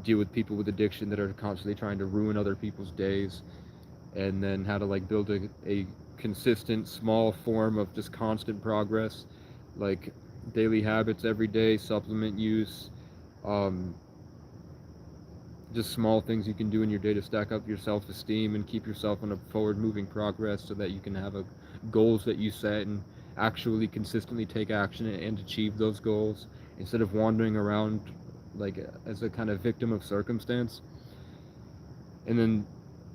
deal with people with addiction that are constantly trying to ruin other people's days, and then how to like build a consistent small form of just constant progress, like daily habits every day, supplement use, just small things you can do in your day to stack up your self-esteem and keep yourself on a forward-moving progress so that you can have goals that you set and actually consistently take action and achieve those goals instead of wandering around like as a kind of victim of circumstance. And then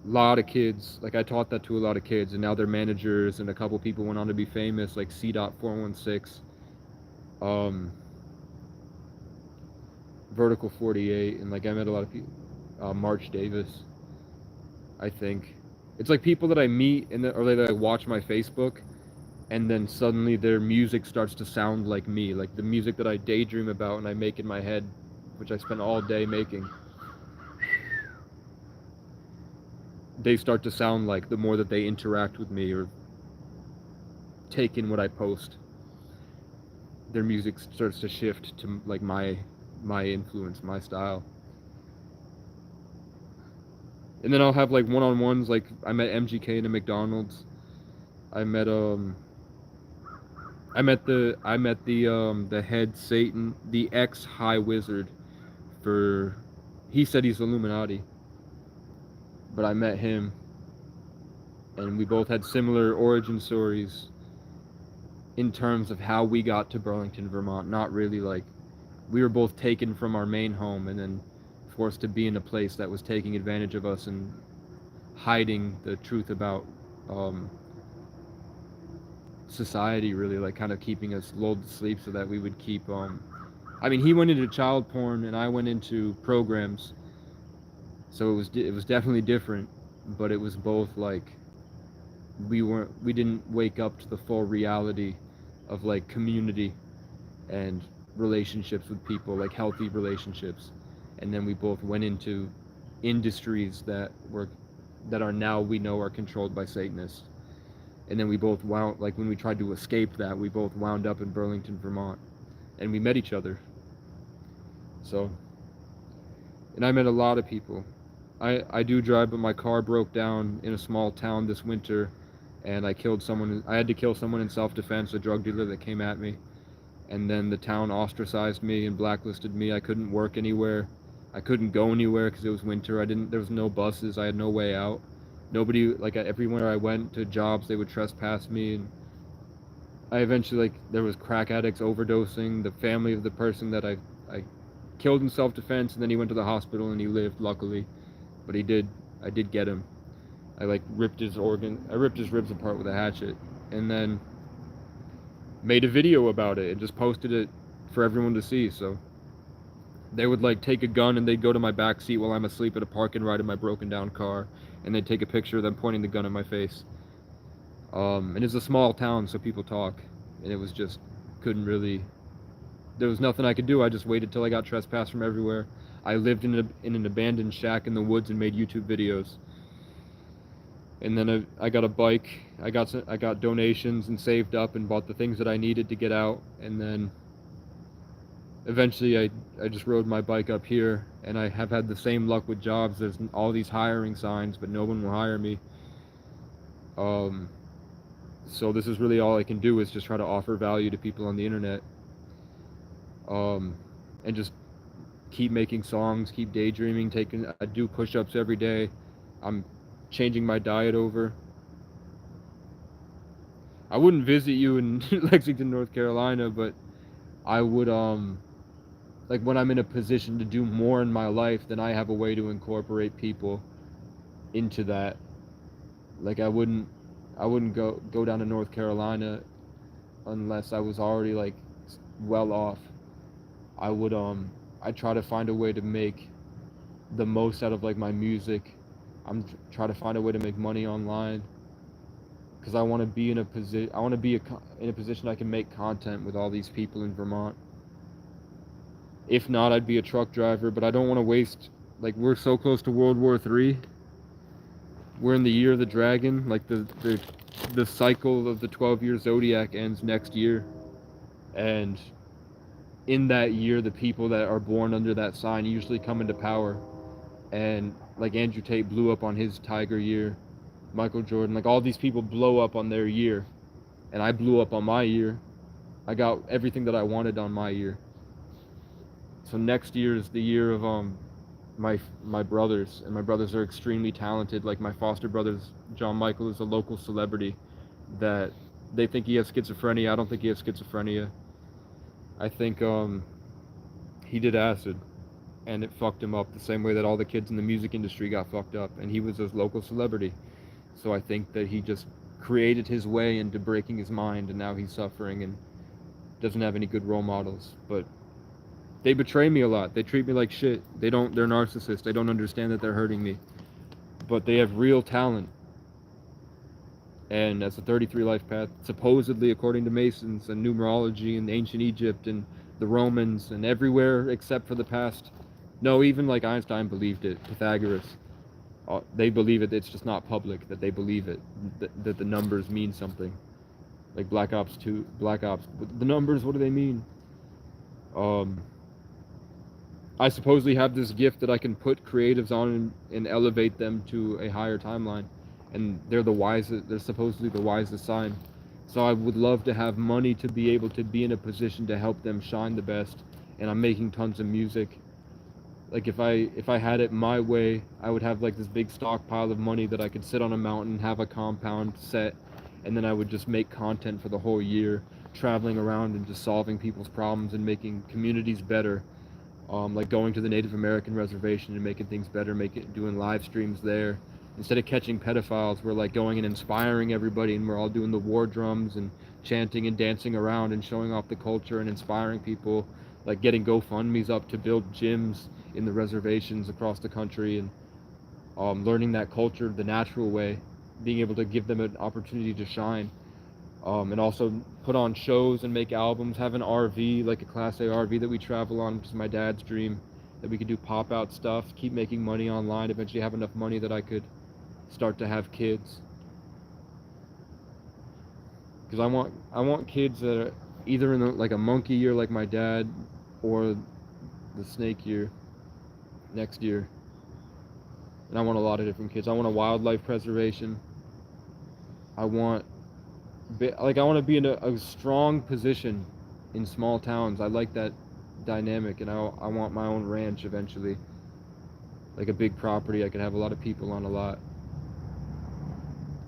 a lot of kids, like I taught that to a lot of kids, and now they're managers, and a couple people went on to be famous, like C.416, Vertical 48, and like I met a lot of people, March Davis, I think. It's like people that I meet or that I watch my Facebook, and then suddenly their music starts to sound like me, like the music that I daydream about and I make in my head, which I spend all day making. They start to sound like the more that they interact with me or take in what I post. Their music starts to shift to like my influence, my style. And then I'll have like one-on-ones, like I met MGK in a McDonald's. I met the head Satan, the ex-high wizard for, he said he's Illuminati, but I met him, and we both had similar origin stories in terms of how we got to Burlington, Vermont. Not really like, we were both taken from our main home and then forced to be in a place that was taking advantage of us and hiding the truth about society, really, like kind of keeping us lulled to sleep so that we would keep I mean, he went into child porn and I went into programs, so it was definitely different, but it was both like we didn't wake up to the full reality of like community and relationships with people, like healthy relationships. And then we both went into industries that are now, we know, are controlled by Satanists. And then we both wound, like when we tried to escape that, we both wound up in Burlington, Vermont, and we met each other. So, and I met a lot of people. I do drive, but my car broke down in a small town this winter, and I killed someone. I had to kill someone in self-defense, a drug dealer that came at me. And then the town ostracized me and blacklisted me. I couldn't work anywhere. I couldn't go anywhere because it was winter. There was no buses. I had no way out. Nobody, like everywhere I went to jobs, they would trespass me. And I eventually, like, there was crack addicts overdosing. The family of the person that I killed in self-defense, and then he went to the hospital and he lived, luckily. But I did get him. I like ripped his ribs apart with a hatchet. And then made a video about it and just posted it for everyone to see. So they would like take a gun and they'd go to my back seat while I'm asleep at a park and ride in my broken down car, and they'd take a picture of them pointing the gun at my face. And it's a small town, so people talk, and it was just couldn't really. There was nothing I could do. I just waited till I got trespassed from everywhere. I lived in an abandoned shack in the woods and made YouTube videos. And then I got a bike. I got donations and saved up and bought the things that I needed to get out. And then eventually I just rode my bike up here, and I have had the same luck with jobs. There's all these hiring signs, but no one will hire me. So this is really all I can do, is just try to offer value to people on the internet. And just keep making songs, keep daydreaming, I do push-ups every day. I'm changing my diet over. I wouldn't visit you in Lexington, North Carolina, but I would, like when I'm in a position to do more in my life, then I have a way to incorporate people into that. Like I wouldn't go down to North Carolina unless I was already like well off. I try to find a way to make the most out of like my music. I'm trying to find a way to make money online, because I want to be in a position. In a position I can make content with all these people in Vermont. If not, I'd be a truck driver. But I don't want to waste. Like, we're so close to World War III. We're in the year of the dragon. Like the cycle of the 12-year zodiac ends next year, and in that year, the people that are born under that sign usually come into power. And like Andrew Tate blew up on his Tiger year, Michael Jordan, like all these people blow up on their year, and I blew up on my year. I got everything that I wanted on my year. So next year is the year of my brothers, and my brothers are extremely talented. Like my foster brothers, John Michael is a local celebrity that they think he has schizophrenia. I don't think he has schizophrenia. I think he did acid and it fucked him up the same way that all the kids in the music industry got fucked up, and he was a local celebrity. So I think that he just created his way into breaking his mind, and now he's suffering and doesn't have any good role models. But they betray me a lot. They treat me like shit. They're narcissists. They don't understand that they're hurting me. But they have real talent. And as a 33 life path, supposedly according to Masons and numerology and ancient Egypt and the Romans and everywhere except for the past. No, even like Einstein believed it, Pythagoras. They believe it, it's just not public, that they believe it, that the numbers mean something. Like Black Ops 2, Black Ops, the numbers, what do they mean? I supposedly have this gift that I can put creatives on and elevate them to a higher timeline. And they're the wisest, they're supposedly the wisest sign. So I would love to have money to be able to be in a position to help them shine the best. And I'm making tons of music. Like if I had it my way, I would have like this big stockpile of money that I could sit on a mountain, have a compound set, and then I would just make content for the whole year, traveling around and just solving people's problems and making communities better. Like going to the Native American reservation and making things better, doing live streams there. Instead of catching pedophiles, we're like going and inspiring everybody, and we're all doing the war drums and chanting and dancing around and showing off the culture and inspiring people, like getting GoFundMes up to build gyms in the reservations across the country, and learning that culture the natural way, being able to give them an opportunity to shine. And also put on shows and make albums, have an RV, like a Class A RV that we travel on, which is my dad's dream, that we could do pop-out stuff, keep making money online, eventually have enough money that I could start to have kids. Because I want kids that are either in like a monkey year like my dad, or the snake year next year. And I want a lot of different kids. I want a wildlife preservation. I want to be in a strong position in small towns. I like that dynamic, and I want my own ranch eventually, like a big property I could have a lot of people on a lot.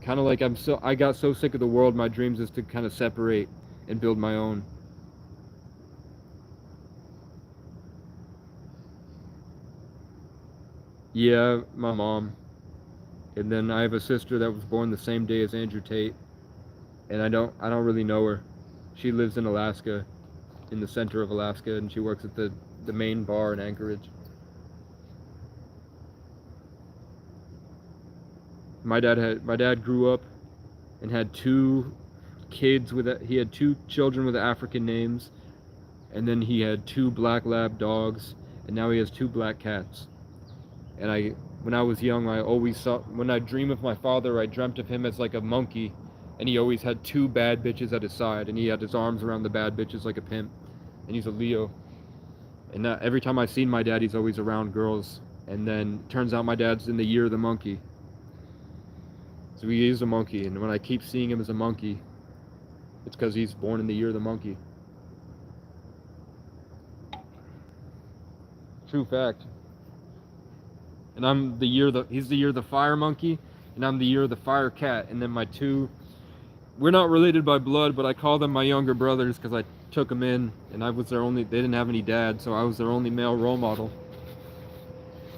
Kind of like I got so sick of the world, my dreams is to kind of separate and build my own. Yeah, my mom. And then I have a sister that was born the same day as Andrew Tate. And I don't really know her. She lives in Alaska, in the center of Alaska, and she works at the main bar in Anchorage. My dad grew up and had two children with African names, and then he had 2 black lab dogs, and now he has 2 black cats. And when I was young, when I dream of my father, I dreamt of him as like a monkey, and he always had 2 bad bitches at his side, and he had his arms around the bad bitches like a pimp, and he's a Leo. And every time I've seen my dad, he's always around girls, and then turns out my dad's in the year of the monkey. So he is a monkey, and when I keep seeing him as a monkey, it's because he's born in the year of the monkey. True fact. And he's the year of the fire monkey, and I'm the year of the fire cat. And then we're not related by blood, but I call them my younger brothers because I took them in, and they didn't have any dad, so I was their only male role model.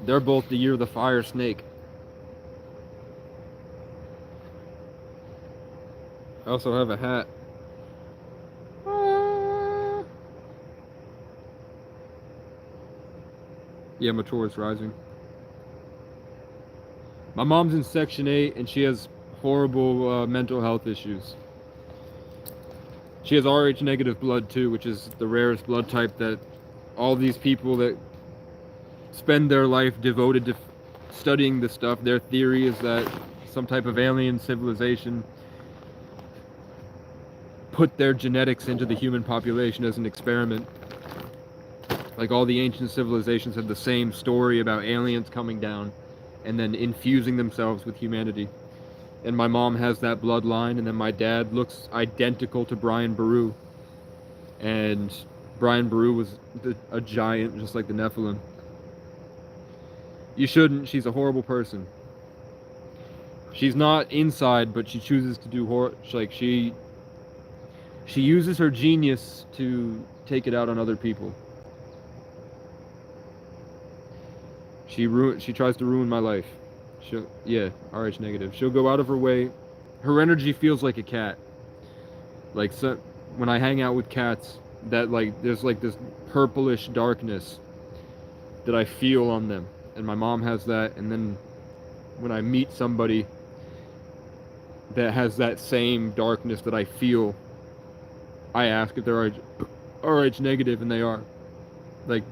They're both the year of the fire snake. I also have a hat. Yeah, my Taurus rising. My mom's in Section 8, and she has horrible mental health issues. She has Rh negative blood too, which is the rarest blood type that all these people that spend their life devoted to studying this stuff, their theory is that some type of alien civilization put their genetics into the human population as an experiment. Like all the ancient civilizations had the same story about aliens coming down and then infusing themselves with humanity. And my mom has that bloodline, and then my dad looks identical to Brian Boru. And Brian Boru was a giant, just like the Nephilim. You shouldn't. She's a horrible person. She's not inside, but she chooses to do like she uses her genius to take it out on other people. She tries to ruin my life. Yeah, RH negative. She'll go out of her way. Her energy feels like a cat. Like, so when I hang out with cats, that like there's like this purplish darkness that I feel on them, and my mom has that. And then when I meet somebody that has that same darkness that I feel, I ask if they're RH negative, and they are. Like,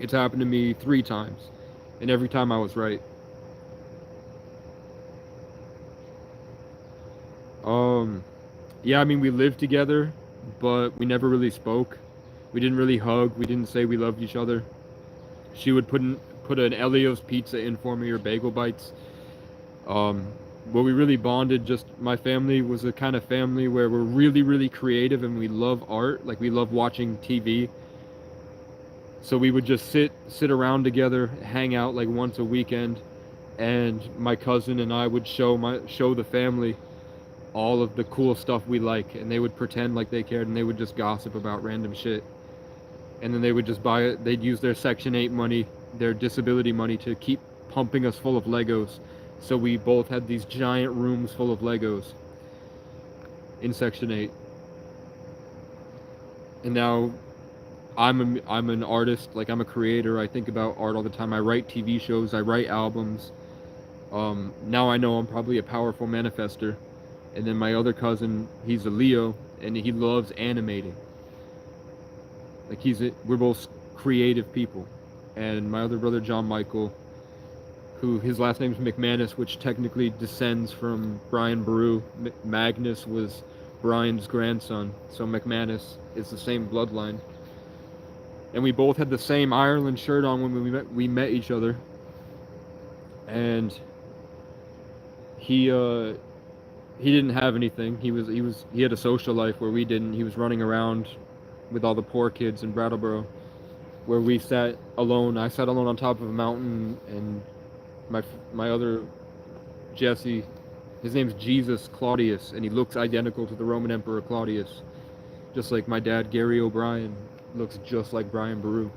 it's happened to me 3 times, and every time I was right. Yeah, I mean, we lived together, but we never really spoke. We didn't really hug. We didn't say we loved each other. She would put an Elio's pizza in for me, or bagel bites. But we really bonded. Just my family was a kind of family where we're really, really creative, and we love art. Like, we love watching TV. So we would just sit around together, hang out like once a weekend, and my cousin and I would show the family all of the cool stuff we like, and they would pretend like they cared, and they would just gossip about random shit. And then they would just buy it. They'd use their Section 8 money, their disability money, to keep pumping us full of Legos. So we both had these giant rooms full of Legos in Section 8. And now I'm an artist. Like, I'm a creator. I think about art all the time. I write TV shows. I write albums. Now I know I'm probably a powerful manifester. And then my other cousin, he's a Leo, and he loves animating. Like, we're both creative people. And my other brother, John Michael, who his last name is McManus, which technically descends from Brian Boru. Magnus was Brian's grandson, so McManus is the same bloodline. And we both had the same Ireland shirt on when we met each other. And he didn't have anything. He had a social life where we didn't. He was running around with all the poor kids in Brattleboro, where we sat alone. I sat alone on top of a mountain, and my other Jesse, his name's Jesus Claudius, and he looks identical to the Roman Emperor Claudius, just like my dad Gary O'Brien looks just like Brian Boru.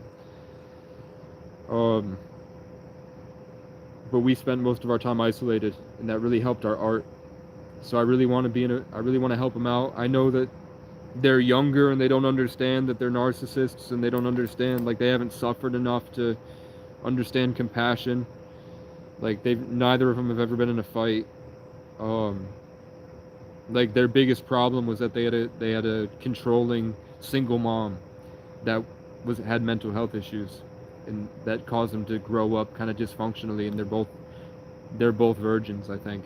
But we spent most of our time isolated, and that really helped our art. So I really want to help them out. I know that they're younger and they don't understand that they're narcissists, and they don't understand, like, they haven't suffered enough to understand compassion. Like, neither of them have ever been in a fight. Like, their biggest problem was that they had a controlling single mom that had mental health issues, and that caused them to grow up kind of dysfunctionally. And they're both virgins, I think.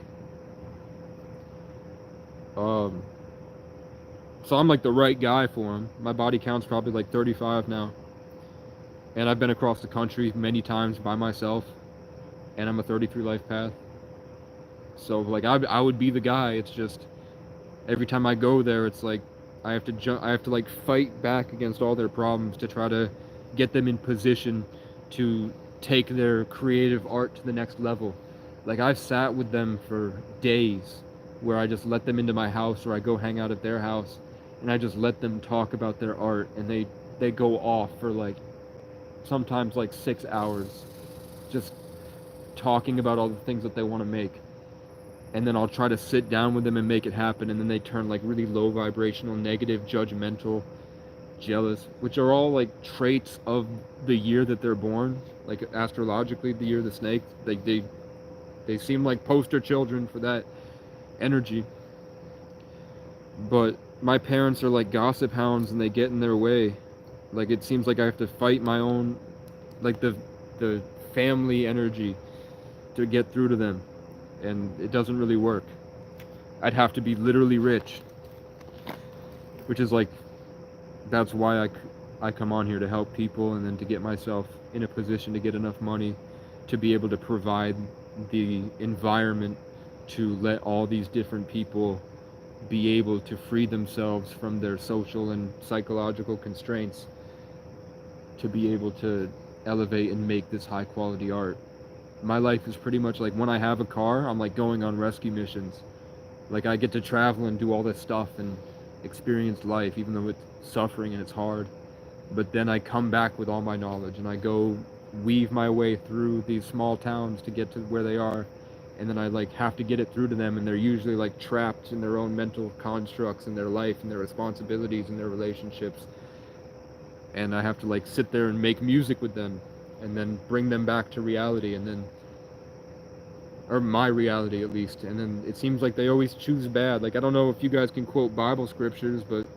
So I'm like the right guy for him. My body count's probably like 35 now, and I've been across the country many times by myself, and I'm a 33 life path. So, like, I would be the guy. It's just every time I go there, it's like I have to like fight back against all their problems to try to get them in position to take their creative art to the next level. Like, I've sat with them for days where I just let them into my house, or I go hang out at their house, and I just let them talk about their art, and they go off for like sometimes like 6 hours just talking about all the things that they want to make. And then I'll try to sit down with them and make it happen, and then they turn like really low vibrational, negative, judgmental, jealous, which are all like traits of the year that they're born. Like, astrologically, the year of the snake, they seem like poster children for that energy. But my parents are like gossip hounds, and they get in their way. Like, it seems like I have to fight my own, like, the family energy to get through to them, and it doesn't really work. I'd have to be literally rich, which is like, that's why I come on here, to help people, and then to get myself in a position to get enough money to be able to provide the environment to let all these different people be able to free themselves from their social and psychological constraints, to be able to elevate and make this high quality art. my life is pretty much like when I have a car, I'm like going on rescue missions. Like I get to travel and do all this stuff and experience life, even though it's suffering and it's hard. But then I come back with all my knowledge and I go weave my way through these small towns to get to where they are. And then I like have to get it through to them, and they're usually like trapped in their own mental constructs in their life and their responsibilities and their relationships. And I have to like sit there and make music with them and then bring them back to reality, and then, or my reality at least. And then it seems like they always choose bad. Like I don't know if you guys can quote Bible scriptures, but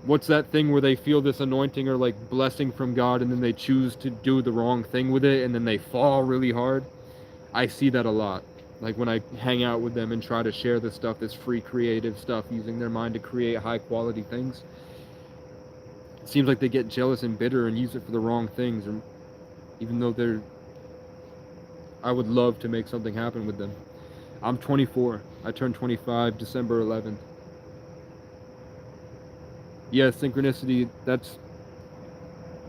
what's that thing where they feel this anointing or like blessing from God, and then they choose to do the wrong thing with it and then they fall really hard? I see that a lot. Like when I hang out with them and try to share this stuff, this free creative stuff, using their mind to create high quality things, it seems like they get jealous and bitter and use it for the wrong things, or even though I would love to make something happen with them. I'm 24. I turned 25 December 11th. Yeah, synchronicity, that's...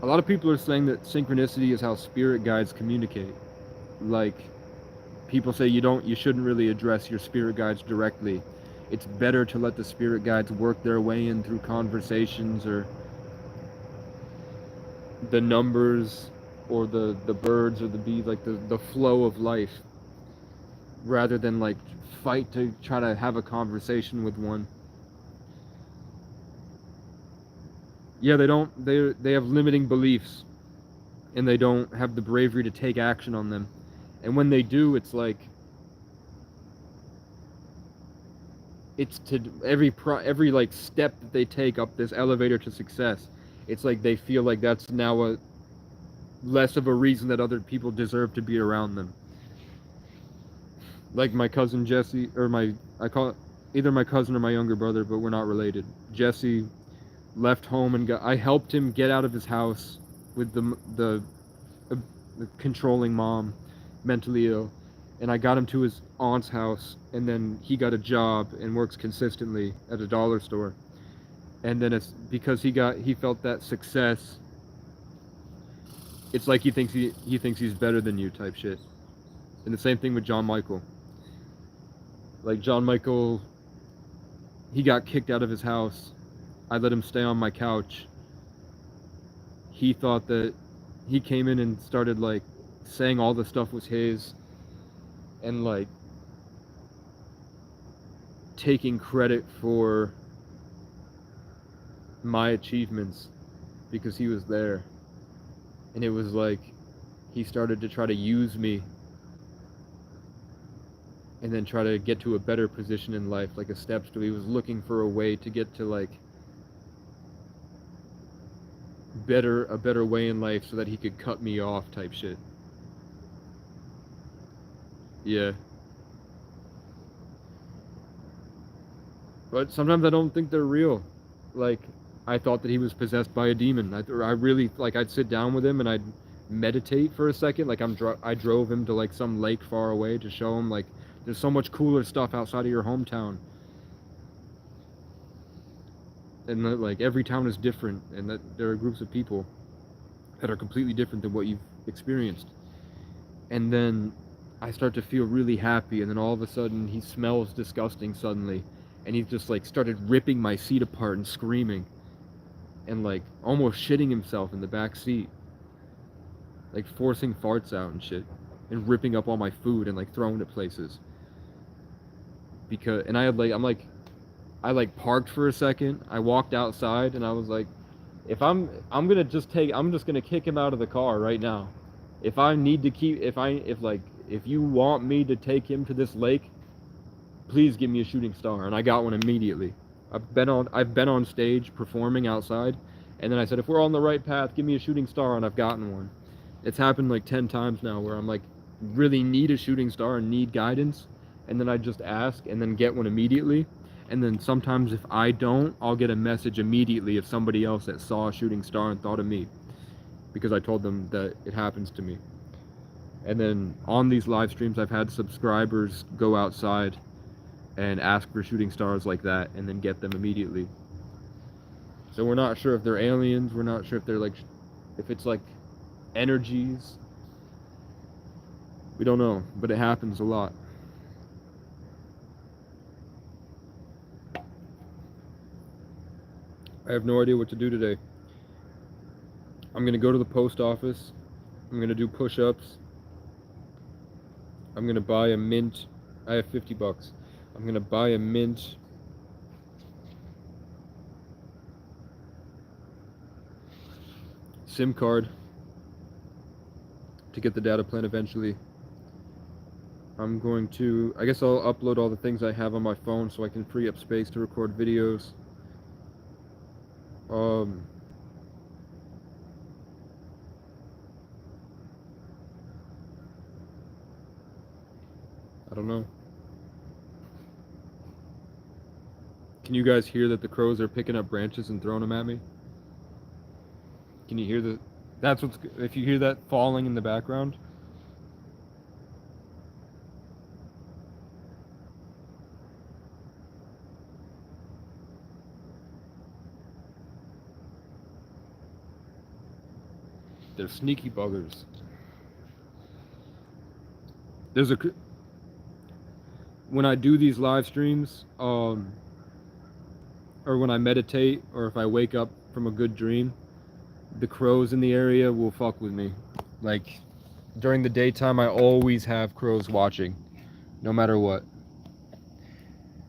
A lot of people are saying that synchronicity is how spirit guides communicate. Like, people say you shouldn't really address your spirit guides directly. It's better to let the spirit guides work their way in through conversations or the numbers or the birds or the bees, like the flow of life, rather than like fight to try to have a conversation with one. Yeah, they have limiting beliefs, and they don't have the bravery to take action on them. And when they do, it's like it's to every like step that they take up this elevator to success, it's like they feel like that's now a less of a reason that other people deserve to be around them. Like my cousin Jesse, or I call it either my cousin or my younger brother, but we're not related. Jesse left home and I helped him get out of his house with the controlling mom, mentally ill, and I got him to his aunt's house, and then he got a job and works consistently at a dollar store. And then it's because he felt that success. It's like he thinks he's better than you type shit. And the same thing with John Michael. Like John Michael, he got kicked out of his house. I let him stay on my couch. He thought that he came in and started like saying all the stuff was his, and like taking credit for my achievements because he was there. And it was like he started to try to use me and then try to get to a better position in life, like a step stool. He was looking for a way to get to like a better way in life so that he could cut me off type shit. Yeah. But sometimes I don't think they're real. Like, I thought that he was possessed by a demon. I really, like, I'd sit down with him and I'd meditate for a second. Like, I drove him to, like, some lake far away to show him, like, there's so much cooler stuff outside of your hometown. And, that, like, every town is different, and that there are groups of people that are completely different than what you've experienced. And then I start to feel really happy, and then all of a sudden he smells disgusting suddenly, and he just like started ripping my seat apart and screaming and like almost shitting himself in the back seat, like forcing farts out and shit, and ripping up all my food and like throwing it places. Because, and I parked for a second, I walked outside, and I was like, if I'm just gonna kick him out of the car right now. If I need to if you want me to take him to this lake, please give me a shooting star. And I got one immediately. I've been on stage performing outside, and then I said, if we're on the right path, give me a shooting star, and I've gotten one. It's happened like 10 times now where I'm like, really need a shooting star and need guidance, and then I just ask and then get one immediately. And then sometimes if I don't, I'll get a message immediately of somebody else that saw a shooting star and thought of me, because I told them that it happens to me. And then on these live streams, I've had subscribers go outside and ask for shooting stars like that and then get them immediately. So we're not sure if they're aliens, we're not sure if they're like, if it's like energies. We don't know, but it happens a lot. I have no idea what to do today. I'm gonna go to the post office. I'm gonna do push-ups. I'm gonna buy a mint. I have 50 bucks. I'm gonna buy a mint SIM card to get the data plan eventually. I'm going to, I guess I'll upload all the things I have on my phone so I can free up space to record videos. I don't know. Can you guys hear that the crows are picking up branches and throwing them at me? Can you hear the, that's what's, if you hear that falling in the background? They're sneaky buggers. There's a, when I do these live streams, or when I meditate, or if I wake up from a good dream, the crows in the area will fuck with me. Like, during the daytime, I always have crows watching, no matter what.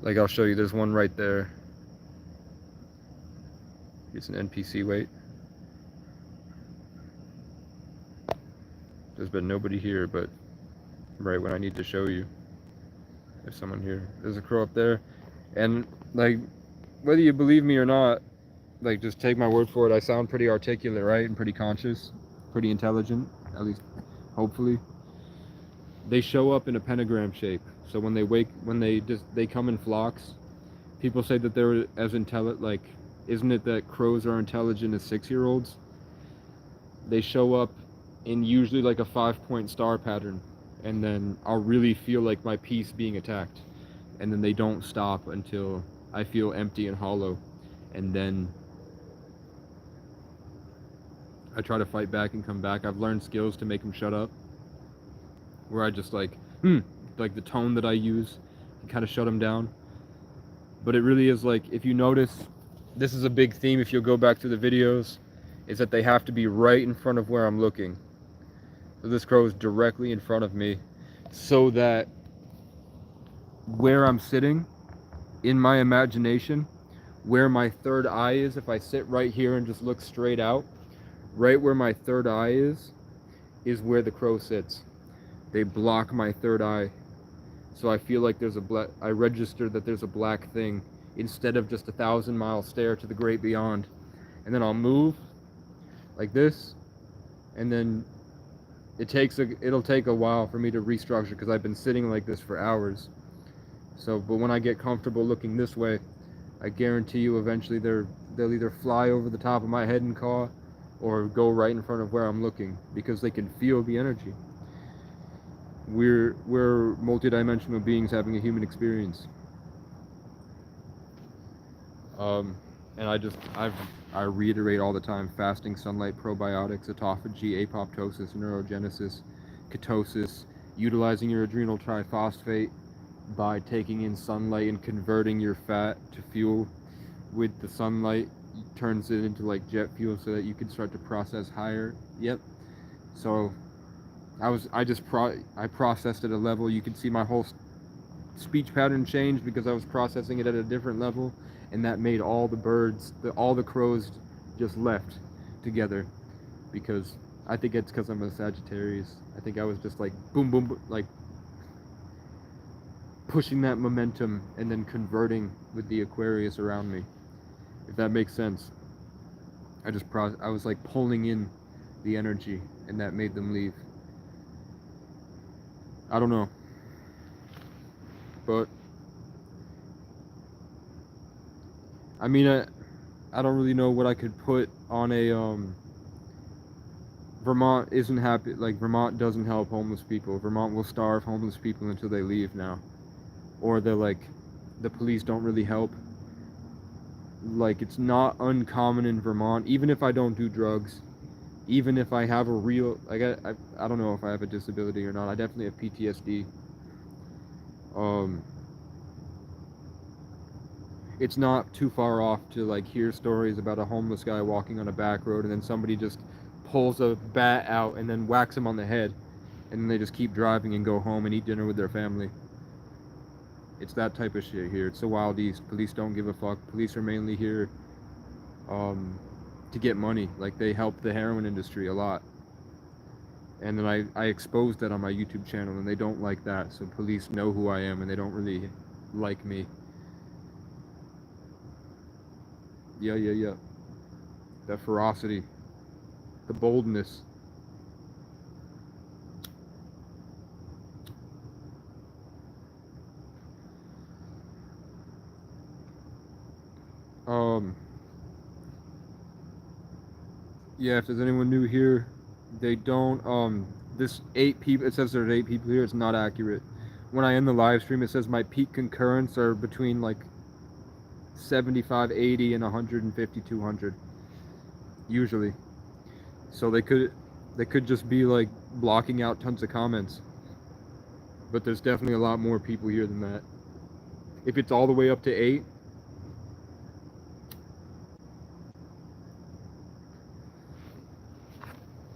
Like, I'll show you, there's one right there. It's an NPC, wait. There's been nobody here, but right when I need to show you, there's someone here. There's a crow up there, and like, whether you believe me or not, like, just take my word for it, I sound pretty articulate, right? And pretty conscious, pretty intelligent, at least, hopefully. They show up in a pentagram shape. So when they come in flocks. People say that they're as intelligent, like, isn't it that crows are intelligent as 6-year-olds? They show up in usually like a 5-point star pattern, and then I'll really feel like my piece being attacked. And then they don't stop until I feel empty and hollow. And then I try to fight back and come back. I've learned skills to make them shut up, where I just like the tone that I use and kind of shut them down. But it really is like, if you notice, this is a big theme if you'll go back to the videos, is that they have to be right in front of where I'm looking. So this crow is directly in front of me, so that where I'm sitting, in my imagination, where my third eye is, if I sit right here and just look straight out, right where my third eye is where the crow sits. They block my third eye. So I feel like there's I register that there's a black thing instead of just 1,000-mile stare to the great beyond. And then I'll move like this, and then it'll take a while for me to restructure because I've been sitting like this for hours. So, but when I get comfortable looking this way, I guarantee you eventually they'll either fly over the top of my head and caw, or go right in front of where I'm looking, because they can feel the energy. We're multidimensional beings having a human experience. And I reiterate all the time: fasting, sunlight, probiotics, autophagy, apoptosis, neurogenesis, ketosis, utilizing your adrenal triphosphate by taking in sunlight and converting your fat to fuel with the sunlight, turns it into like jet fuel so that you can start to process higher. Yep. So I processed at a level, you can see my whole speech pattern change because I was processing it at a different level, and that made all the birds, all the crows just left together, because I think it's because I'm a Sagittarius. I think I was just like boom, boom, boom, like pushing that momentum and then converting with the Aquarius around me, if that makes sense. I was like pulling in the energy, and that made them leave. I don't know, but I mean, I don't really know what I could put on a Vermont isn't happy, like Vermont doesn't help homeless people. Vermont will starve homeless people until they leave now, or they're like, the police don't really help. Like, it's not uncommon in Vermont, even if I don't do drugs, Even if I have a real, I don't know if I have a disability or not. I definitely have PTSD. Um, it's not too far off to like hear stories about a homeless guy walking on a back road and then somebody just pulls a bat out and then whacks him on the head, and then they just keep driving and go home and eat dinner with their family. It's that type of shit here. It's the Wild East. Police don't give a fuck. Police are mainly here to get money. Like, they help the heroin industry a lot. And then I exposed that on my YouTube channel, and they don't like that. So police know who I am, and they don't really like me. Yeah. That ferocity. The boldness. Yeah, if there's anyone new here, they don't, this 8 people, it says there's 8 people here, it's not accurate. When I end the live stream, it says my peak concurrence are between like 75, 80, and 150, 200, usually. So they could just be like blocking out tons of comments. But there's definitely a lot more people here than that. If it's all the way up to 8,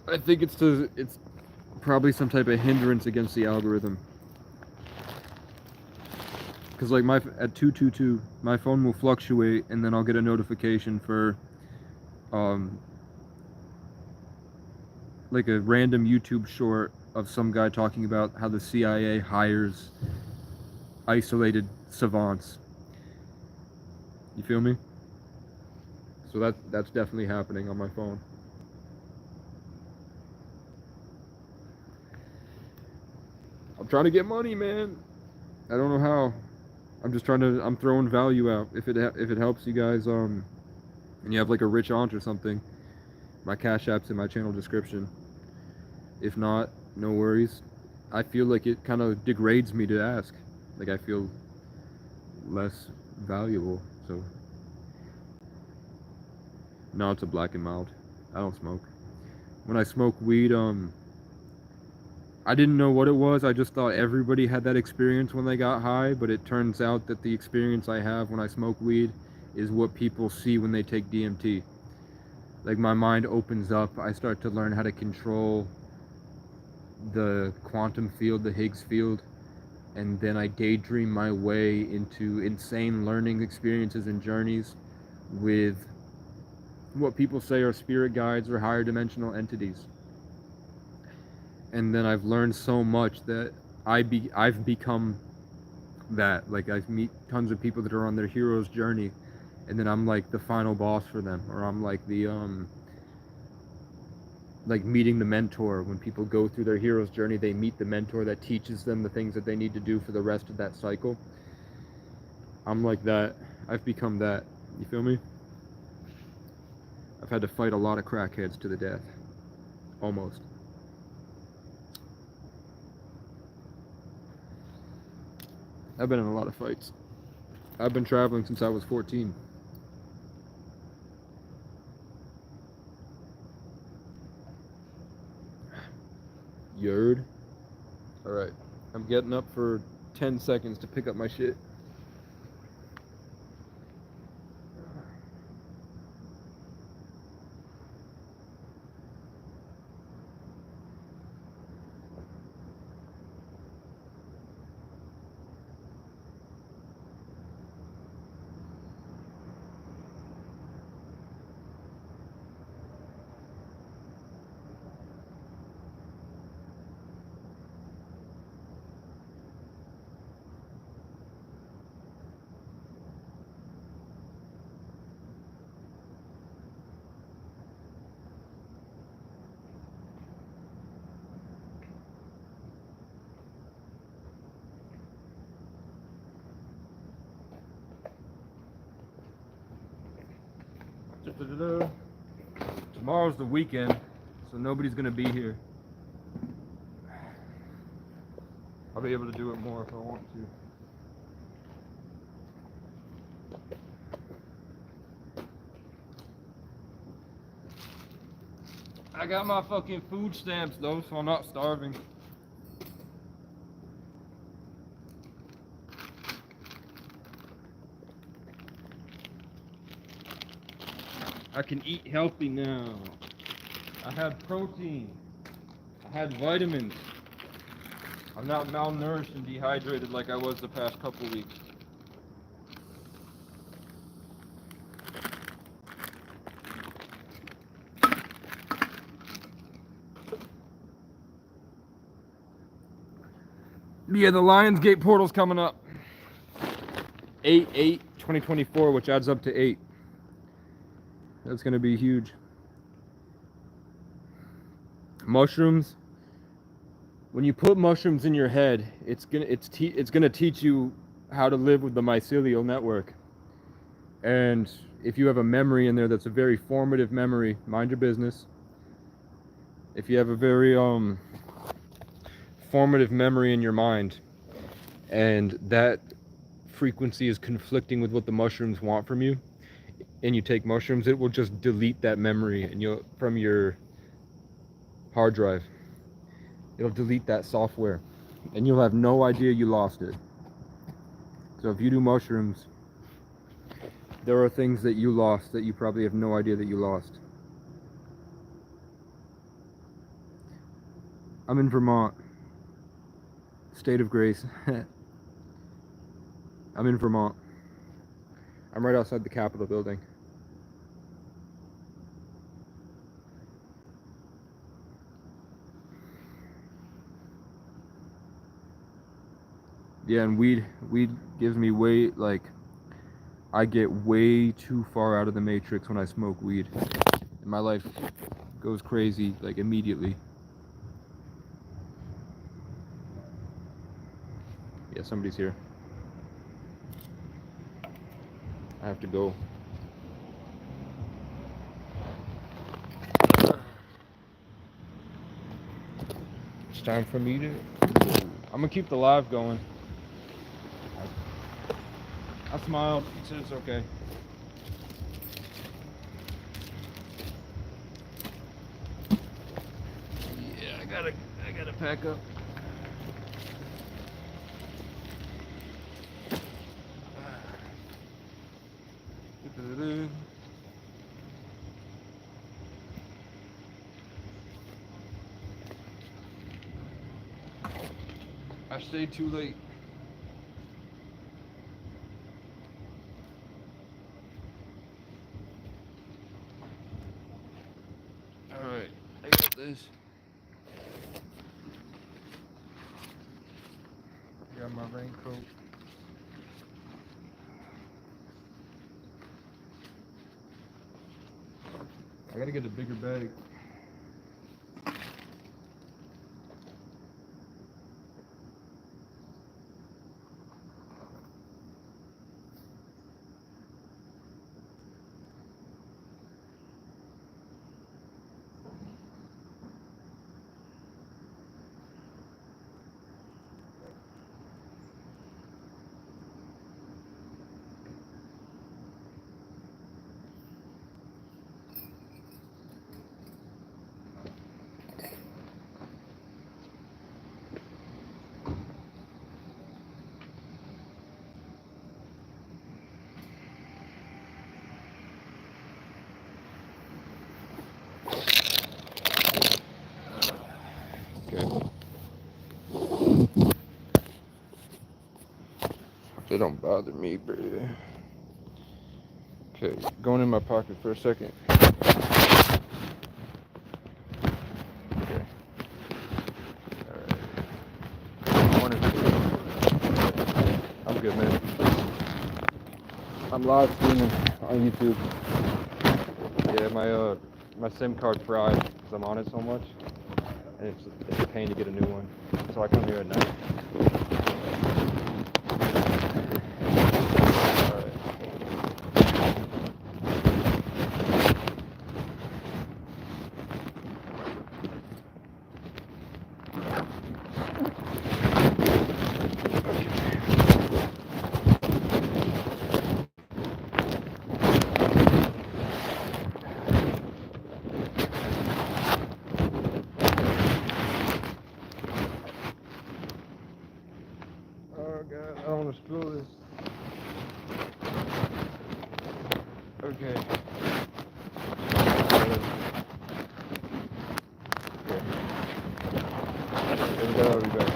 I think it's probably some type of hindrance against the algorithm. Because like at 222, my phone will fluctuate, and then I'll get a notification for like a random YouTube short of some guy talking about how the CIA hires isolated savants. You feel me? So that's definitely happening on my phone. I'm trying to get money, man. I don't know how. I'm throwing value out. If it helps you guys, and you have like a rich aunt or something, my Cash App's in my channel description. If not, no worries. I feel like it kind of degrades me to ask. Like, I feel less valuable, so. No, it's a Black and Mild. I don't smoke. When I smoke weed, I didn't know what it was. I just thought everybody had that experience when they got high, but it turns out that the experience I have when I smoke weed is what people see when they take DMT. Like, my mind opens up. I start to learn how to control the quantum field, the Higgs field, and then I daydream my way into insane learning experiences and journeys with what people say are spirit guides or higher dimensional entities. And then I've learned so much that I've become that. Like, I meet tons of people that are on their hero's journey, and then I'm like the final boss for them, or I'm like the like meeting the mentor. When people go through their hero's journey, they meet the mentor that teaches them the things that they need to do for the rest of that cycle. I'm like that. I've become that. You feel me? I've had to fight a lot of crackheads to the death. Almost. I've been in a lot of fights. I've been traveling since I was 14. Yerd. Alright. I'm getting up for 10 seconds to pick up my shit. Tomorrow's the weekend, so nobody's gonna be here. I'll be able to do it more if I want to. I got my fucking food stamps though, so I'm not starving. I can eat healthy now. I have protein. I had vitamins. I'm not malnourished and dehydrated like I was the past couple weeks. Yeah, the Lionsgate portal's coming up. 8/8/2024, which adds up to 8. That's gonna be huge. Mushrooms. When you put mushrooms in your head, it's gonna teach you how to live with the mycelial network. And if you have a memory in there that's a very formative memory, mind your business. If you have a very formative memory in your mind, and that frequency is conflicting with what the mushrooms want from you, and you take mushrooms, it will just delete that memory and from your hard drive. It'll delete that software and you'll have no idea you lost it. So if you do mushrooms, there are things that you lost that you probably have no idea that you lost. I'm in Vermont, state of grace. I'm in Vermont. I'm right outside the Capitol building. Yeah, and weed gives me way, like, I get way too far out of the matrix when I smoke weed. And my life goes crazy, like, immediately. Yeah, somebody's here. I have to go. It's time for me to... I'm gonna keep the live going. I smiled. He said it's okay. Yeah, I gotta pack up. I stayed too late. Alright, I got this. Got my raincoat. I gotta get a bigger bag. They don't bother me, baby. Okay, going in my pocket for a second. Okay. Alright. I'm good, man. I'm live streaming on YouTube. Yeah, my SIM card fried because I'm on it so much, and it's a pain to get a new one. So I come here at night. don't want to spill this. Okay. I'll be back.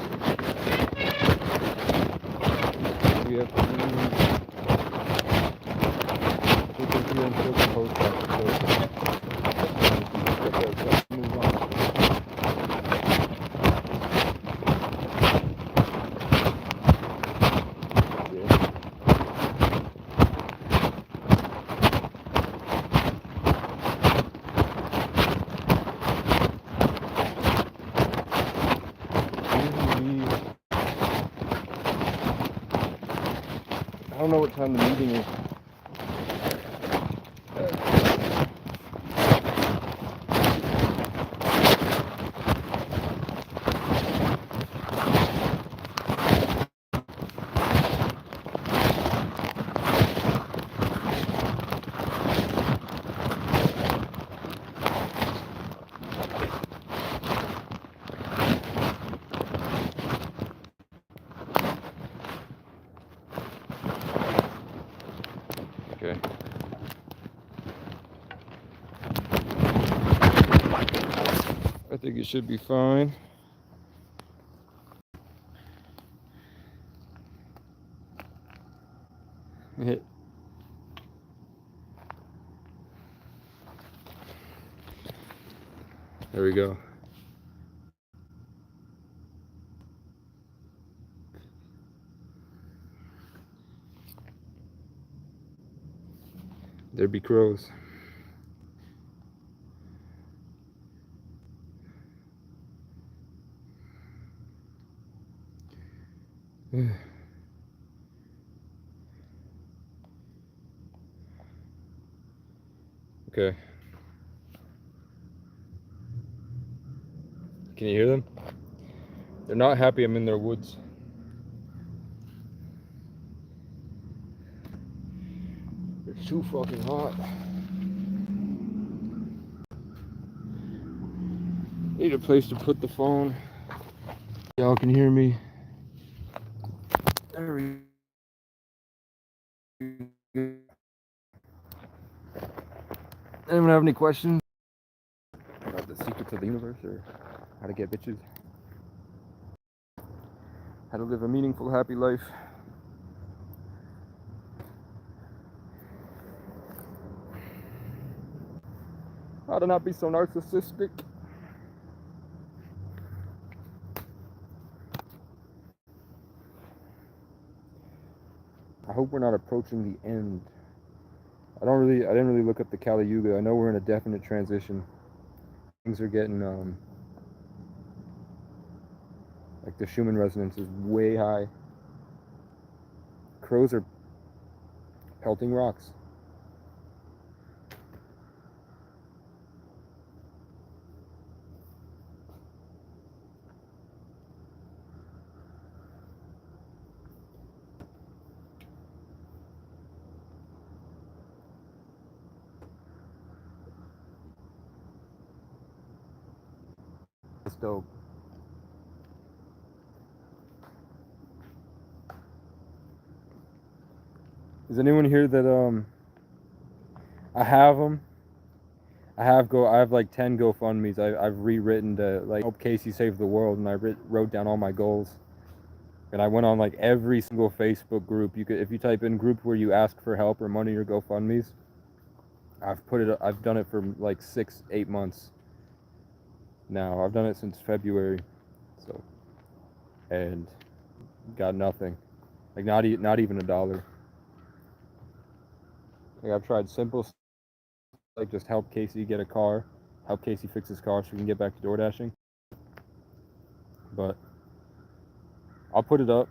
We have to until the post office. Move on. I don't know what time the meeting is. Okay. I think it should be fine. Hit. There we go. There be crows. Okay. Can you hear them? They're not happy I'm in their woods. It's too fucking hot. Need a place to put the phone. Y'all can hear me. There we go. Anyone have any questions about the secrets of the universe or how to get bitches? How to live a meaningful, happy life? How to not be so narcissistic? I hope we're not approaching the end. I didn't really look up the Kali Yuga. I know we're in a definite transition. Things are getting, like the Schumann resonance is way high. Crows are pelting rocks. That's dope. Is anyone here that I have them? I have like 10 GoFundMe's. I've rewritten to like help Casey save the world, and I wrote down all my goals. And I went on like every single Facebook group. You could, if you type in group where you ask for help or money or GoFundMe's, I've done it for like 6-8 months now. I've done it since February, so, and got nothing, like not even $1. Like I've tried simple, like just help Casey get a car, help Casey fix his car so we can get back to door dashing. But I'll put it up.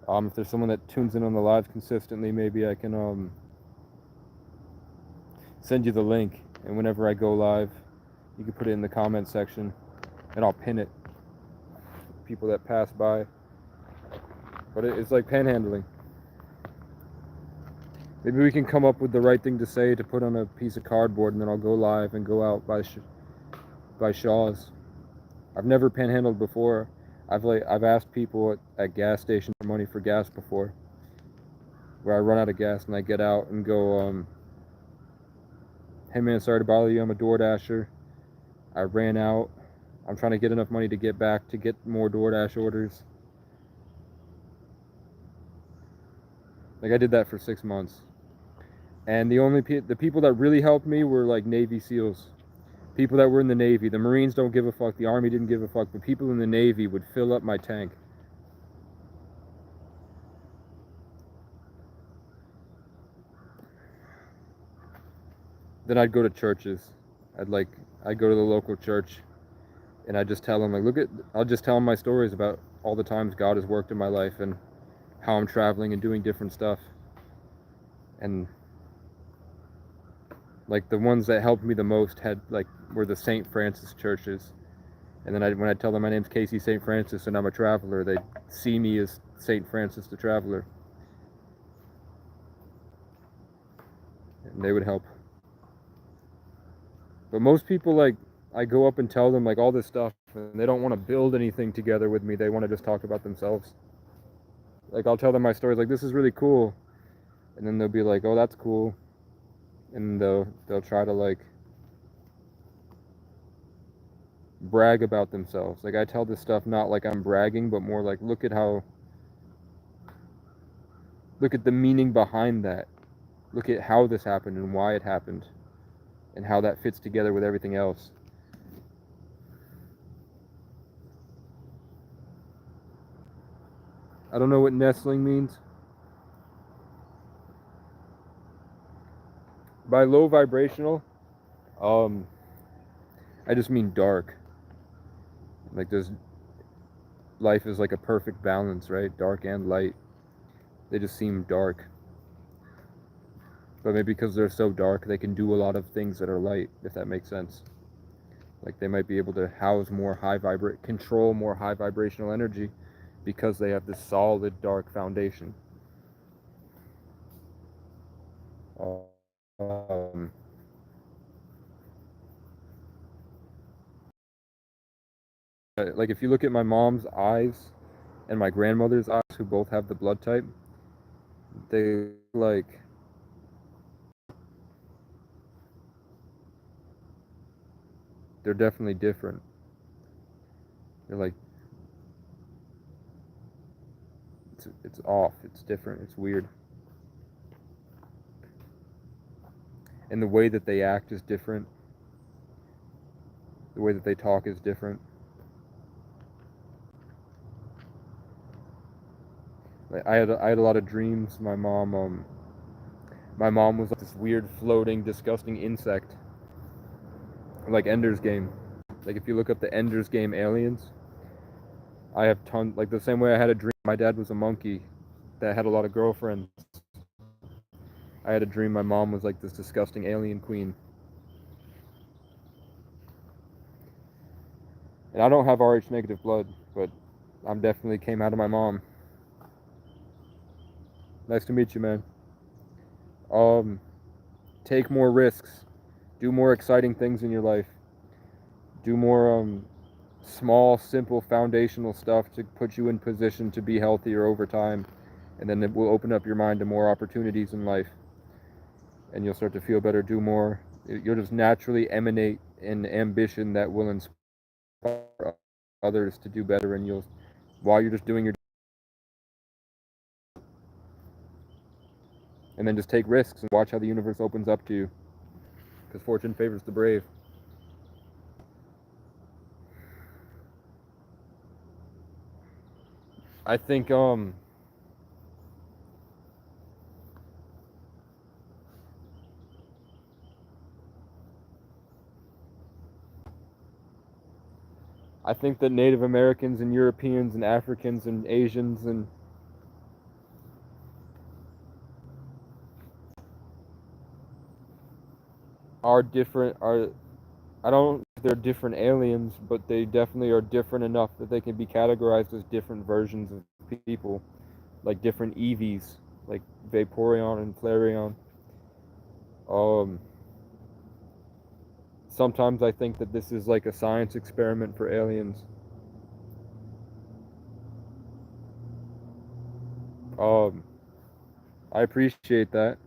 If there's someone that tunes in on the live consistently, maybe I can send you the link, and whenever I go live, you can put it in the comment section, and I'll pin it. People that pass by. But it's like panhandling. Maybe we can come up with the right thing to say to put on a piece of cardboard, and then I'll go live and go out by Shaw's. I've never panhandled before. I've asked people at gas stations for money for gas before, where I run out of gas and I get out and go, hey man, sorry to bother you, I'm a DoorDasher. I ran out. I'm trying to get enough money to get back to get more DoorDash orders. Like I did that for 6 months. And the people that really helped me were like Navy SEALs. People that were in the Navy. The Marines don't give a fuck. The Army didn't give a fuck. But people in the Navy would fill up my tank. Then I'd go to churches. I'd go to the local church and I'd just tell them, like, I'll just tell them my stories about all the times God has worked in my life and how I'm traveling and doing different stuff. And like the ones that helped me the most were the St. Francis churches. And then when I tell them my name's Casey St. Francis and I'm a traveler, they see me as St. Francis the Traveler. And they would help. But most people, like, I go up and tell them like all this stuff and they don't want to build anything together with me. They want to just talk about themselves. Like I'll tell them my stories, like, this is really cool. And then they'll be like, oh, that's cool. And they'll try to like brag about themselves. Like I tell this stuff not like I'm bragging, but more like look at the meaning behind that. Look at how this happened and why it happened and how that fits together with everything else. I don't know what nestling means. By low vibrational, I just mean dark. Like life is like a perfect balance, right? Dark and light. They just seem dark. But maybe because they're so dark, they can do a lot of things that are light, if that makes sense. Like they might be able to control more high vibrational energy because they have this solid dark foundation. Like if you look at my mom's eyes and my grandmother's eyes, who both have the blood type, they're definitely different. They're like, it's off, it's different, it's weird. And the way that they act is different. The way that they talk is different. Like I had a lot of dreams. My mom was like this weird floating disgusting insect, like Ender's Game. Like if you look up the Ender's Game aliens, I have tons, like the same way I had a dream my dad was a monkey that had a lot of girlfriends. I had a dream my mom was like this disgusting alien queen. And I don't have Rh negative blood, but I'm definitely came out of my mom. Nice to meet you, man. Take more risks. Do more exciting things in your life. Do more small, simple, foundational stuff to put you in position to be healthier over time. And then it will open up your mind to more opportunities in life. And you'll start to feel better, do more. You'll just naturally emanate an ambition that will inspire others to do better. And while you're just doing your, and then just take risks and watch how the universe opens up to you. Because fortune favors the brave. I think that Native Americans and Europeans and Africans and Asians and are different. I don't know if they're different aliens, but they definitely are different enough that they can be categorized as different versions of people, like different Eevees, like Vaporeon and Flareon. Sometimes I think that this is like a science experiment for aliens. Um, I appreciate that.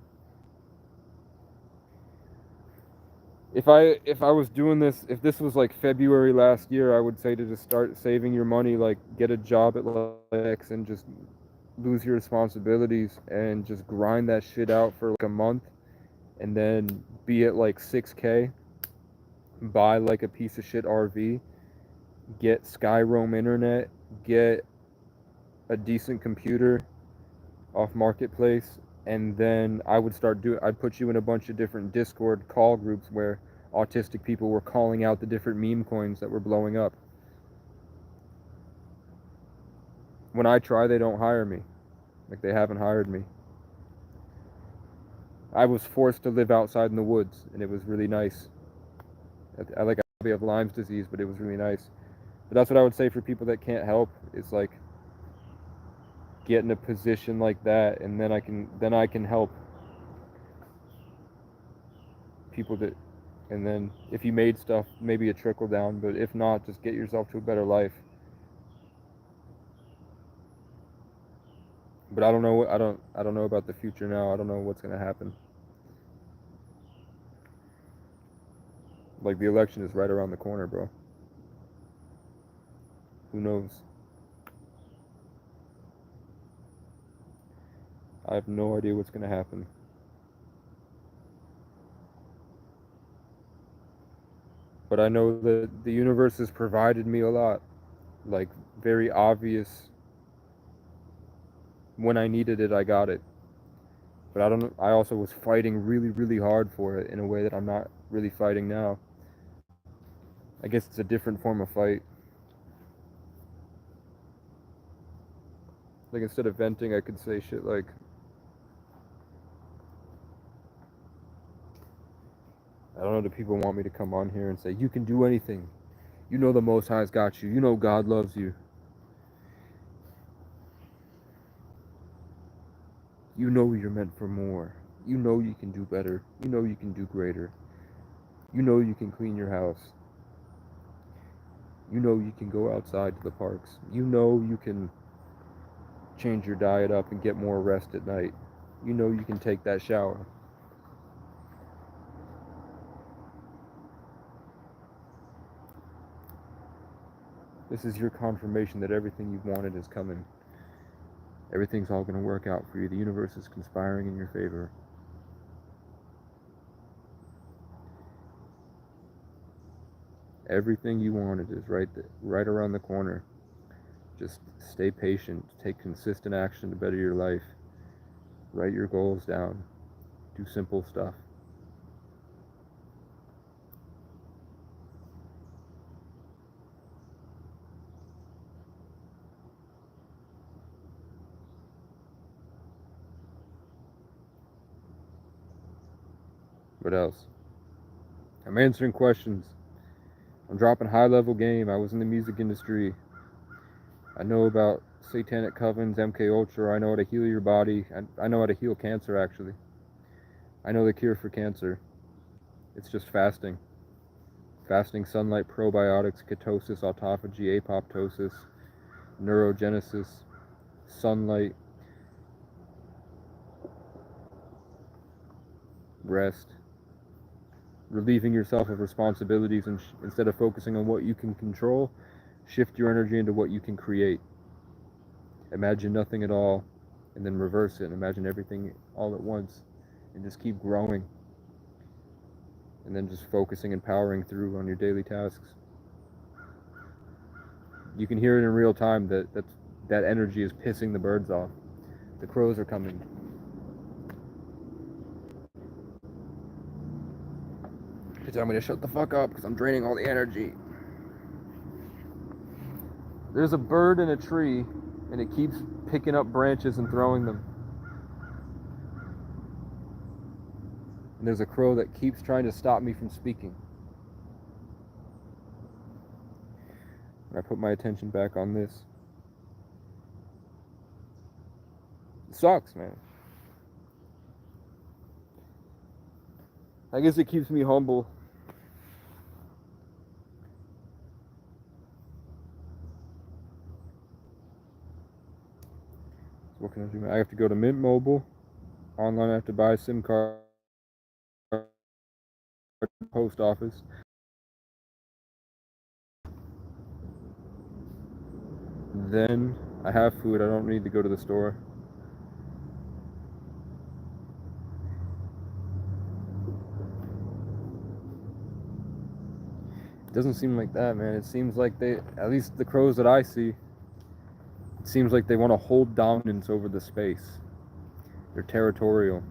If I was doing this, if this was like February last year, I would say to just start saving your money, like get a job at LAX and just lose your responsibilities and just grind that shit out for like a month and then be at like 6K, buy like a piece of shit RV, get Skyroam internet, get a decent computer off Marketplace, and then I'd put you in a bunch of different Discord call groups where autistic people were calling out the different meme coins that were blowing up. When I try, they don't hire me. Like, they haven't hired me. I was forced to live outside in the woods, and it was really nice. I have Lyme's disease, but it was really nice. But that's what I would say for people that can't help, is like get in a position like that, and then I can help people that, and then if you made stuff, maybe a trickle down, but if not, just get yourself to a better life. But I don't know about the future now. I don't know what's gonna happen. Like, the election is right around the corner, bro. Who knows? I have no idea what's gonna happen. But I know that the universe has provided me a lot. Like, very obvious. When I needed it, I got it. But I also was fighting really, really hard for it in a way that I'm not really fighting now. I guess it's a different form of fight. Like, instead of venting, I could say shit like, I don't know, do people want me to come on here and say, you can do anything? You know the Most High's got you. You know God loves you. You know you're meant for more. You know you can do better. You know you can do greater. You know you can clean your house. You know you can go outside to the parks. You know you can change your diet up and get more rest at night. You know you can take that shower. This is your confirmation that everything you've wanted is coming. Everything's all going to work out for you. The universe is conspiring in your favor. Everything you wanted is right around the corner. Just stay patient. Take consistent action to better your life. Write your goals down. Do simple stuff. What else? I'm answering questions. I'm dropping high-level game. I was in the music industry. I know about satanic covens, MK Ultra. I know how to heal your body. I know how to heal cancer, actually. I know the cure for cancer. It's just fasting. Fasting, sunlight, probiotics, ketosis, autophagy, apoptosis, neurogenesis, sunlight, rest, relieving yourself of responsibilities, and instead of focusing on what you can control, shift your energy into what you can create. Imagine nothing at all, and then reverse it and imagine everything all at once, and just keep growing, and then just focusing and powering through on your daily tasks. You can hear it in real time that energy is pissing the birds off. The crows are coming. They tell me to shut the fuck up because I'm draining all the energy. There's a bird in a tree, and it keeps picking up branches and throwing them. And there's a crow that keeps trying to stop me from speaking. And I put my attention back on this. It sucks, man. I guess it keeps me humble. What can I do? I have to go to Mint Mobile. Online, I have to buy a SIM card. Post office. Then I have food. I don't need to go to the store. It doesn't seem like that, man. It seems like they, at least the crows that I see, it seems like they want to hold dominance over the space. They're territorial.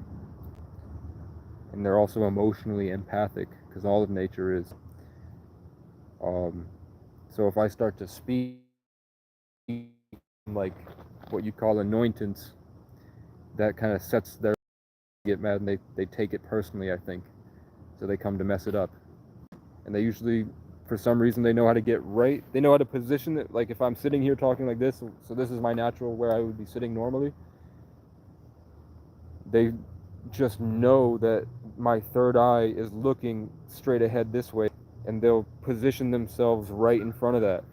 And they're also emotionally empathic, because all of nature is. So if I start to speak like what you call anointance, that kind of sets their get mad, and they take it personally, I think. So they come to mess it up. And they usually, for some reason, they know how to get right. They know how to position it. Like if I'm sitting here talking like this, so this is my natural where I would be sitting normally. They just know that my third eye is looking straight ahead this way, and they'll position themselves right in front of that.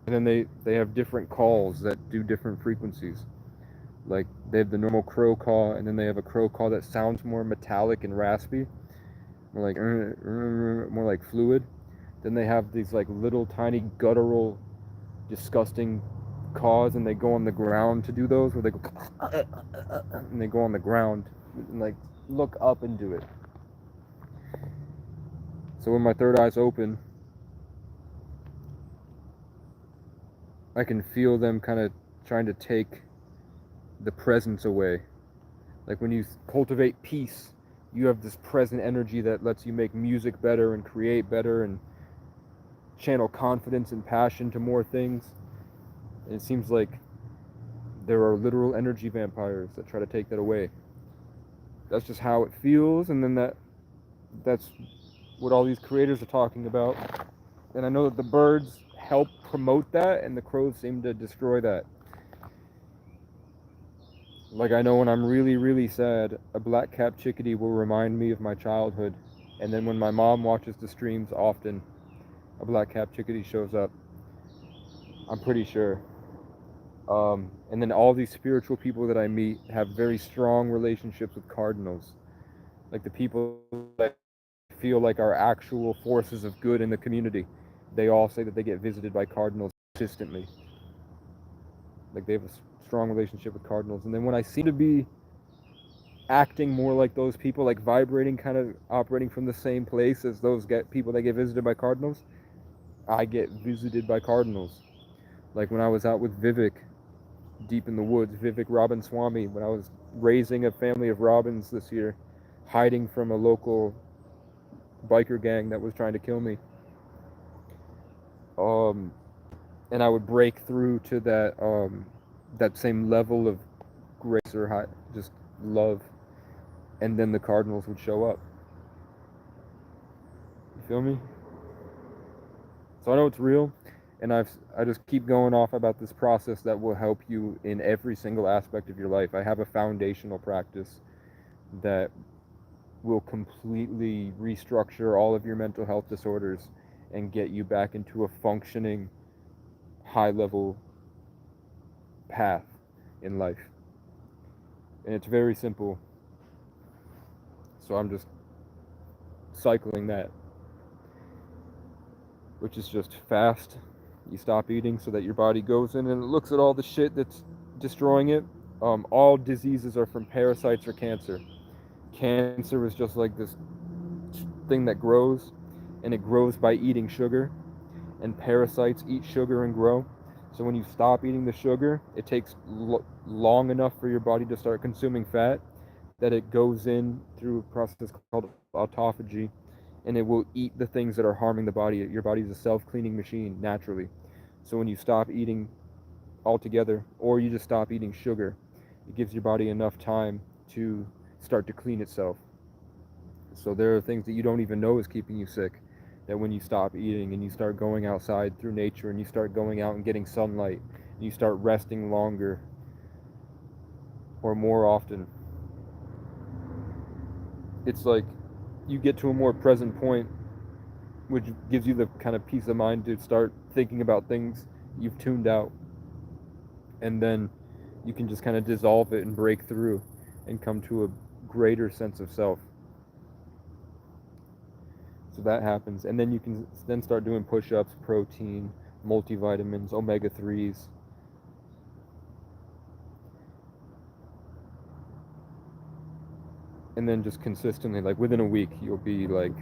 And then they have different calls that do different frequencies. Like they have the normal crow call, and then they have a crow call that sounds more metallic and raspy, more like fluid. Then they have these like little tiny guttural, disgusting caws, and they go on the ground to do those, where they go and they go on the ground and like look up and do it. So when my third eye's open, I can feel them kind of trying to take the presence away. Like when you cultivate peace, you have this present energy that lets you make music better and create better and channel confidence and passion to more things. And it seems like there are literal energy vampires that try to take that away. That's just how it feels, and then that's what all these creators are talking about. And I know that the birds help promote that, and the crows seem to destroy that. Like I know when I'm really, really sad, a black-capped chickadee will remind me of my childhood. And then when my mom watches the streams often, a black-capped chickadee shows up. I'm pretty sure. And then all these spiritual people that I meet have very strong relationships with cardinals. Like the people that feel like are actual forces of good in the community, they all say that they get visited by cardinals consistently. Like they have a strong relationship with cardinals. And then when I seem to be acting more like those people, like vibrating, kind of operating from the same place as those people that get visited by cardinals, I get visited by cardinals. Like when I was out with Vivek, deep in the woods, Vivek Robin Swami, when I was raising a family of robins this year, hiding from a local biker gang that was trying to kill me. And I would break through to that same level of grace or just love, and then the cardinals would show up. You feel me? So I know it's real, and I just keep going off about this process that will help you in every single aspect of your life. I have a foundational practice that will completely restructure all of your mental health disorders and get you back into a functioning high level path in life. And it's very simple. So I'm just cycling that, which is just fast. You stop eating so that your body goes in and it looks at all the shit that's destroying it. All diseases are from parasites or cancer. Cancer is just like this thing that grows, and it grows by eating sugar, and parasites eat sugar and grow. So when you stop eating the sugar, it takes long enough for your body to start consuming fat that it goes in through a process called autophagy, and it will eat the things that are harming the body. Your body is a self-cleaning machine naturally. So when you stop eating altogether, or you just stop eating sugar, it gives your body enough time to start to clean itself. So there are things that you don't even know is keeping you sick, that when you stop eating and you start going outside through nature and you start going out and getting sunlight and you start resting longer or more often, it's like you get to a more present point, which gives you the kind of peace of mind to start thinking about things you've tuned out. And then you can just kind of dissolve it and break through and come to a greater sense of self. So that happens, and then you can then start doing push-ups, protein, multivitamins, omega-3s. And then just consistently, like within a week, you'll be like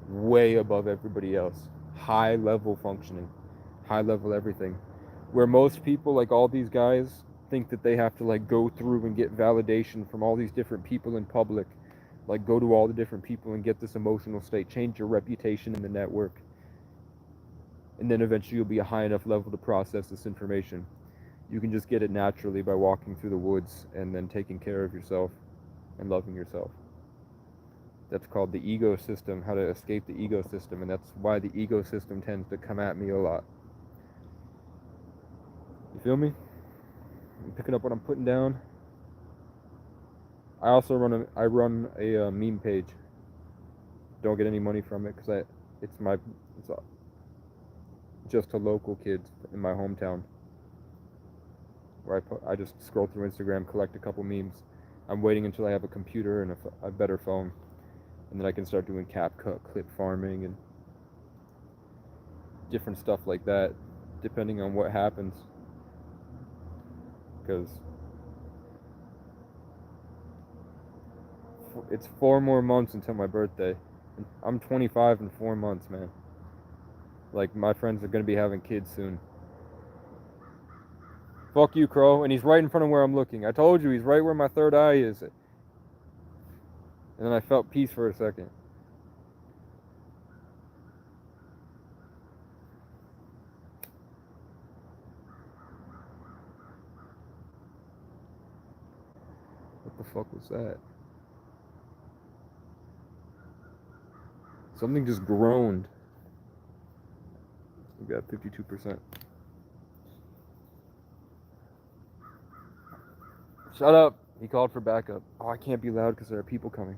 way above everybody else. High level functioning, high level everything. Where most people, like all these guys, think that they have to like go through and get validation from all these different people in public, like go to all the different people and get this emotional state, change your reputation in the network. And then eventually you'll be a high enough level to process this information. You can just get it naturally by walking through the woods and then taking care of yourself and loving yourself. That's called the ego system, how to escape the ego system, and that's why the ego system tends to come at me a lot. You feel me? I'm picking up what I'm putting down. I also run a meme page. Don't get any money from it because it's just to local kids in my hometown. Where I just scroll through Instagram, collect a couple memes. I'm waiting until I have a computer and a better phone, and then I can start doing CapCut, clip farming, and different stuff like that, depending on what happens. Because it's 4 more months until my birthday. I'm 25 in 4 months, man. Like, my friends are going to be having kids soon. Fuck you, Crow. And he's right in front of where I'm looking. I told you, he's right where my third eye is. And then I felt peace for a second. What the fuck was that? Something just groaned. We got 52%. Shut up. He called for backup. Oh, I can't be loud because there are people coming.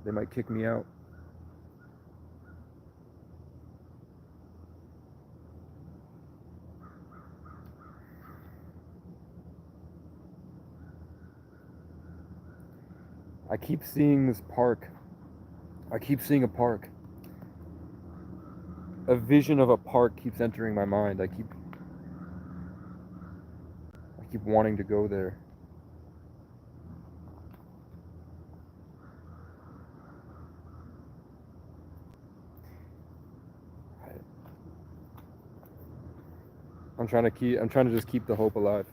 They might kick me out. I keep seeing this park. I keep seeing a park. A vision of a park keeps entering my mind. I keep wanting to go there. I'm trying to just keep the hope alive.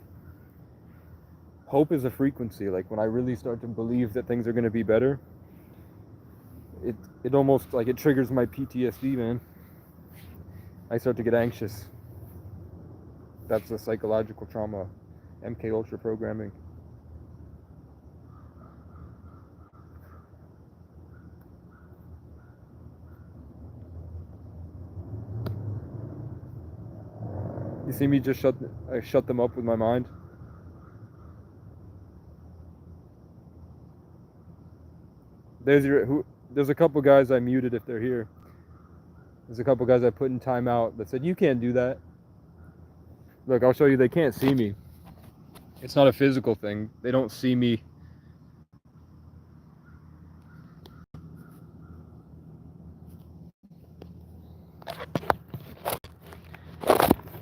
Hope is a frequency. Like when I really start to believe that things are going to be better, it almost like it triggers my PTSD, man. I start to get anxious. That's a psychological trauma. MK Ultra programming. You see me just shut them up with my mind? There's a couple guys I muted if they're here. There's a couple guys I put in timeout that said, you can't do that. Look, I'll show you, they can't see me. It's not a physical thing. They don't see me.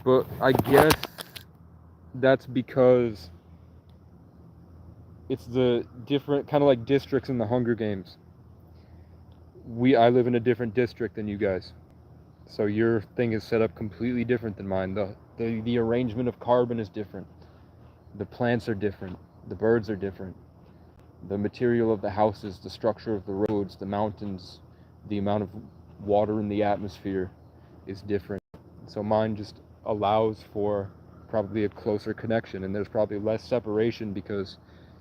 But I guess that's because it's the different kind of like districts in the Hunger Games. I live in a different district than you guys. So your thing is set up completely different than mine. The arrangement of carbon is different. The plants are different. The birds are different. The material of the houses, the structure of the roads, the mountains, the amount of water in the atmosphere is different. So mine just allows for probably a closer connection, and there's probably less separation because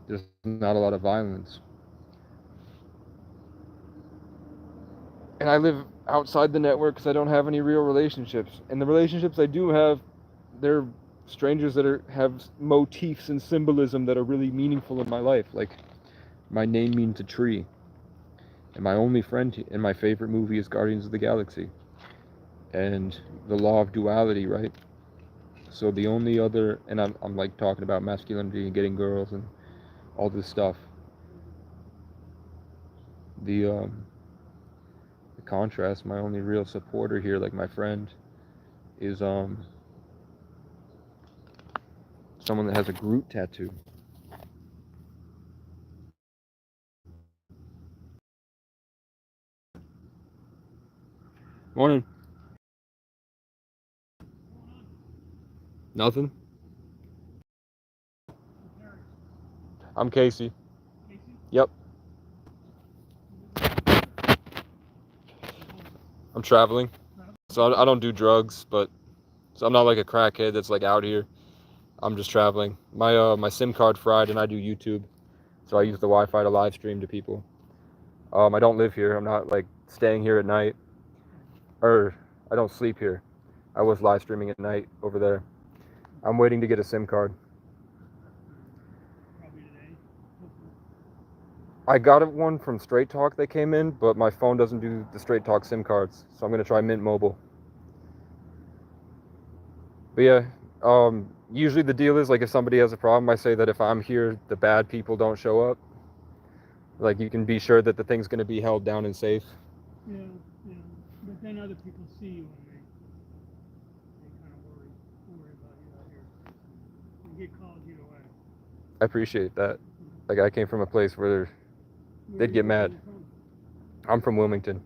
there's not a lot of violence. And I live outside the network because I don't have any real relationships. And the relationships I do have, they're strangers that have motifs and symbolism that are really meaningful in my life. Like, my name means a tree. And my only friend in my favorite movie is Guardians of the Galaxy. And the law of duality, right? So the only other, and I'm like talking about masculinity and getting girls and all this stuff. The contrast, my only real supporter here, like my friend, is someone that has a Groot tattoo. Morning. Nothing. I'm Casey. Yep. I'm traveling. So I don't do drugs, but so I'm not like a crackhead that's like out here. I'm just traveling. My SIM card fried and I do YouTube. So I use the Wi-Fi to live stream to people. I don't live here. I'm not like staying here at night. Or I don't sleep here. I was live streaming at night over there. I'm waiting to get a SIM card. I got one from Straight Talk that came in, but my phone doesn't do the Straight Talk SIM cards, so I'm gonna try Mint Mobile. But yeah, usually the deal is like if somebody has a problem, I say that if I'm here, the bad people don't show up. Like you can be sure that the thing's gonna be held down and safe. Yeah, yeah. But then other people see you and they kind of worry about you out here. You get called either way. I appreciate that. Like I came from a place where they'd get mad. I'm from Wilmington.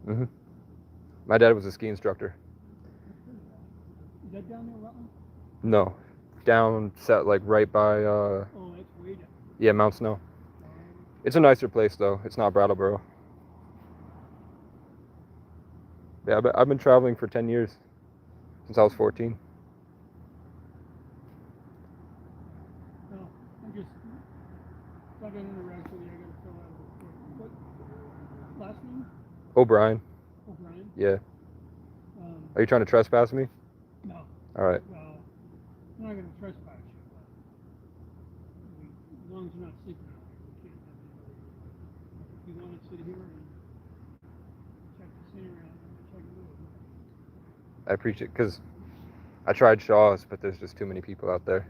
Mm-hmm. My dad was a ski instructor. Is that down near Rutland? No, down set like right by. Oh, that's way down. Yeah, Mount Snow. It's a nicer place though. It's not Brattleboro. Yeah, but I've been traveling for 10 years since I was 14. No, I just got interact with you. I got to fill out a report. What last name? O'Brien. O'Brien. Yeah. Are you trying to trespass me? No. All right. Well, I'm not going to trespass you, but as long as you're not sleeping out here, we can't have anybody. If you want to sit here and check the scenery out, check it out. I appreciate it because I tried Shaw's, but there's just too many people out there.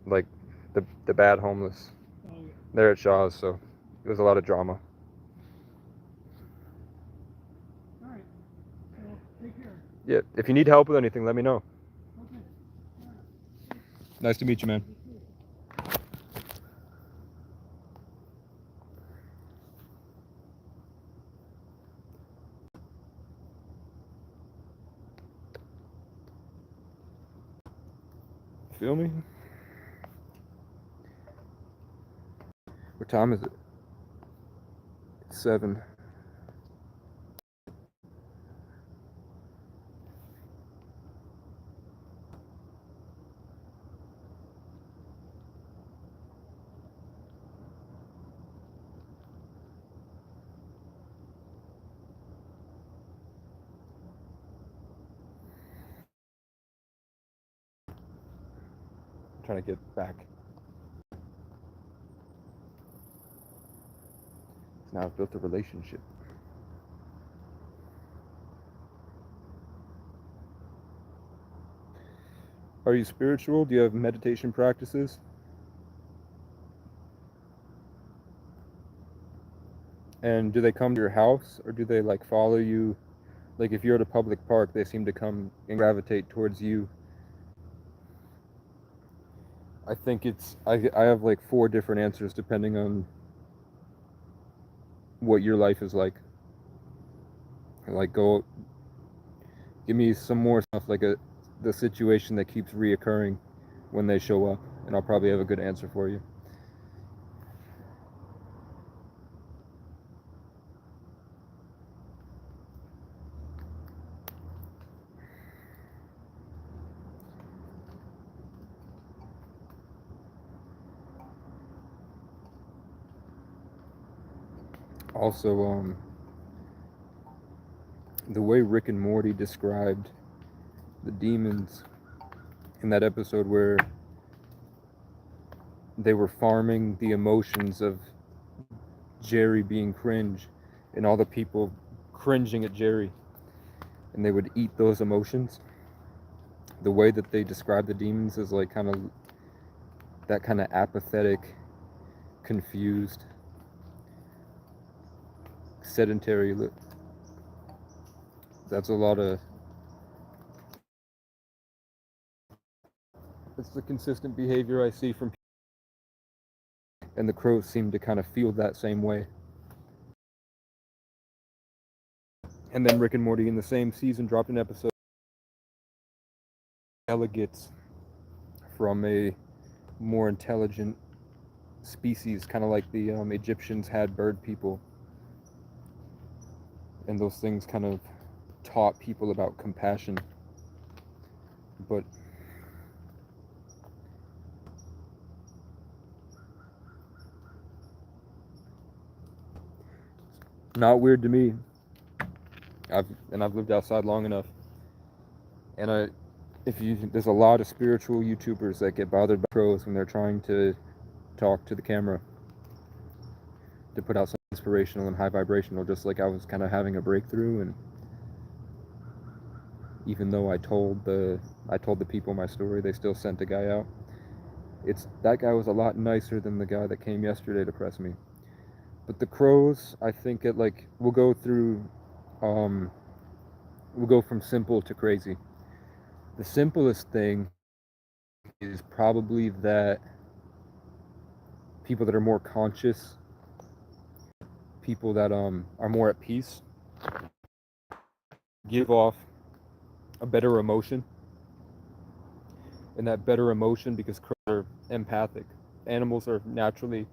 Like the bad homeless. Oh, yeah. They're at Shaw's, so it was a lot of drama. All right. Well, take care. Yeah, if you need help with anything, let me know. Okay. All right. Nice to meet you, man. Feel me? What time is it? It's 7. I'm trying to get back. Now I've built a relationship. Are you spiritual? Do you have meditation practices? And do they come to your house, or do they like follow you? Like if you're at a public park, they seem to come and gravitate towards you. I think I have like 4 different answers depending on what your life is like. Like go give me some more stuff, like the situation that keeps reoccurring when they show up, and I'll probably have a good answer for you. Also, the way Rick and Morty described the demons in that episode where they were farming the emotions of Jerry being cringe and all the people cringing at Jerry, and they would eat those emotions. the way that they describe the demons is like kind of that kind of apathetic, confused, sedentary look. That's a lot of. It's the consistent behavior I see from people, and the crows seem to kind of feel that same way. And then Rick and Morty in the same season dropped an episode delegates from a more intelligent species, kind of like the Egyptians had bird people, and those things kind of taught people about compassion. But not weird to me. I've lived outside long enough, and there's a lot of spiritual YouTubers that get bothered by crows when they're trying to talk to the camera to put out something inspirational and high vibrational, just like I was kind of having a breakthrough. And even though I told the people my story, they still sent a guy out. That guy was a lot nicer than the guy that came yesterday to press me. But the crows, I think we'll go through we'll go from simple to crazy. The simplest thing is probably that people that are more conscious, people that are more at peace, give off a better emotion. And that better emotion, because crows are empathic. Animals are naturally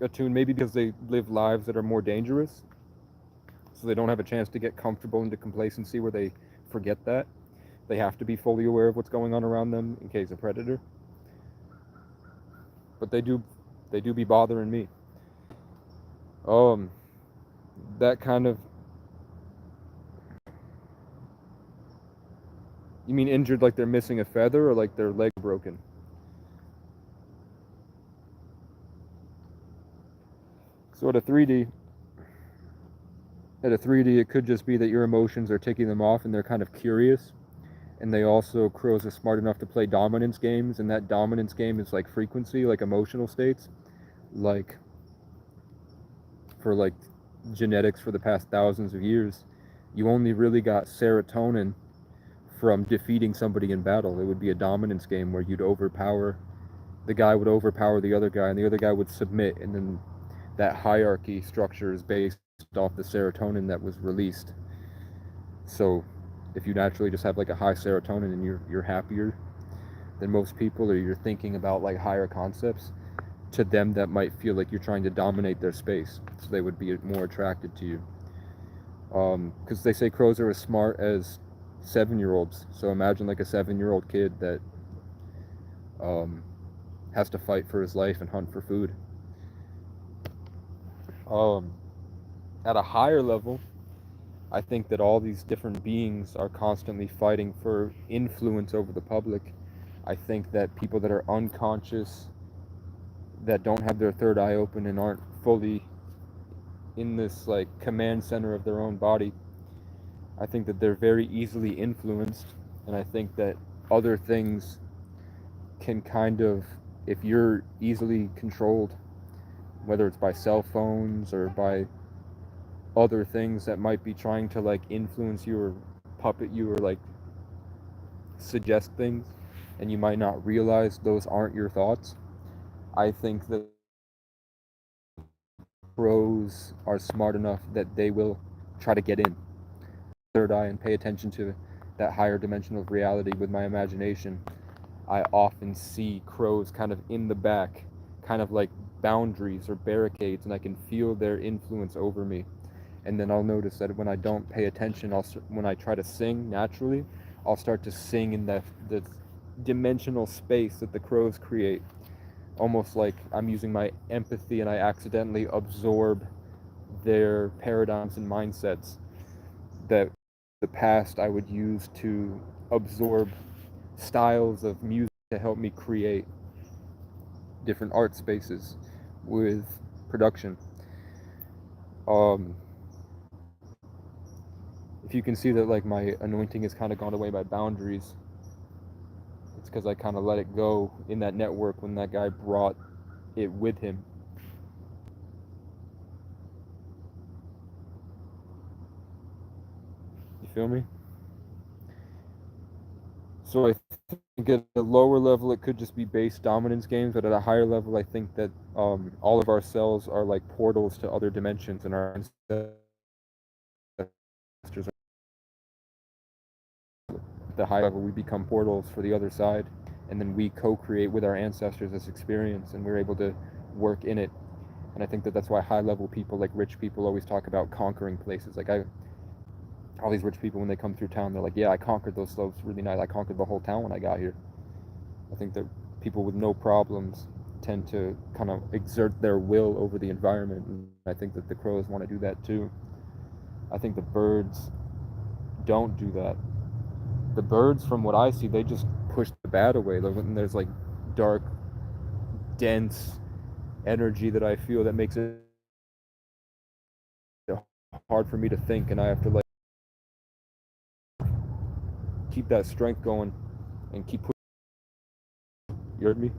attuned, maybe because they live lives that are more dangerous, so they don't have a chance to get comfortable into complacency where they forget that. They have to be fully aware of what's going on around them in case of predator. But they do be bothering me. That kind of. You mean injured like they're missing a feather, or like their leg broken? So at a 3D, it could just be that your emotions are ticking them off and they're kind of curious. And crows are smart enough to play dominance games, and that dominance game is like frequency, like emotional states. Like, for like genetics for the past thousands of years, you only really got serotonin from defeating somebody in battle. It would be a dominance game where the guy would overpower the other guy, and the other guy would submit, and then that hierarchy structure is based off the serotonin that was released. So if you naturally just have like a high serotonin and you're happier than most people, or you're thinking about like higher concepts, to them that might feel like you're trying to dominate their space, so they would be more attracted to you. Because they say crows are as smart as 7-year-olds. So imagine like a 7-year-old kid that has to fight for his life and hunt for food. At a higher level, I think that all these different beings are constantly fighting for influence over the public. I think that people that are unconscious, that don't have their third eye open and aren't fully in this like command center of their own body, I think that they're very easily influenced. And I think that other things can kind of, if you're easily controlled, whether it's by cell phones or by other things that might be trying to like influence you or puppet you or like suggest things, and you might not realize those aren't your thoughts. I think that crows are smart enough that they will try to get in third eye and pay attention to that higher dimension of reality. With my imagination, I often see crows kind of in the back, kind of like boundaries or barricades, and I can feel their influence over me. And then I'll notice that when I don't pay attention, when I try to sing naturally, I'll start to sing in the dimensional space that the crows create. Almost like I'm using my empathy and I accidentally absorb their paradigms and mindsets that the past I would use to absorb styles of music to help me create different art spaces with production. if you can see that like my anointing has kind of gone away by boundaries, it's because I kind of let it go in that network when that guy brought it with him. You feel me? So I think at a lower level it could just be base dominance games, but at a higher level I think that all of our cells are like portals to other dimensions, and our ancestors are at the high level we become portals for the other side, and then we co-create with our ancestors this experience, and we're able to work in it. And I think that that's why high level people, like rich people, always talk about conquering places. Like all these rich people, when they come through town, they're like, yeah, I conquered those slopes really nice. I conquered the whole town when I got here. I think that people with no problems tend to kind of exert their will over the environment, and I think that the crows want to do that too. I think the birds don't do that. The birds, from what I see, they just push the bad away. Like when there's like dark, dense energy that I feel, that makes it hard for me to think, and I have to like keep that strength going and keep pushing. You heard me?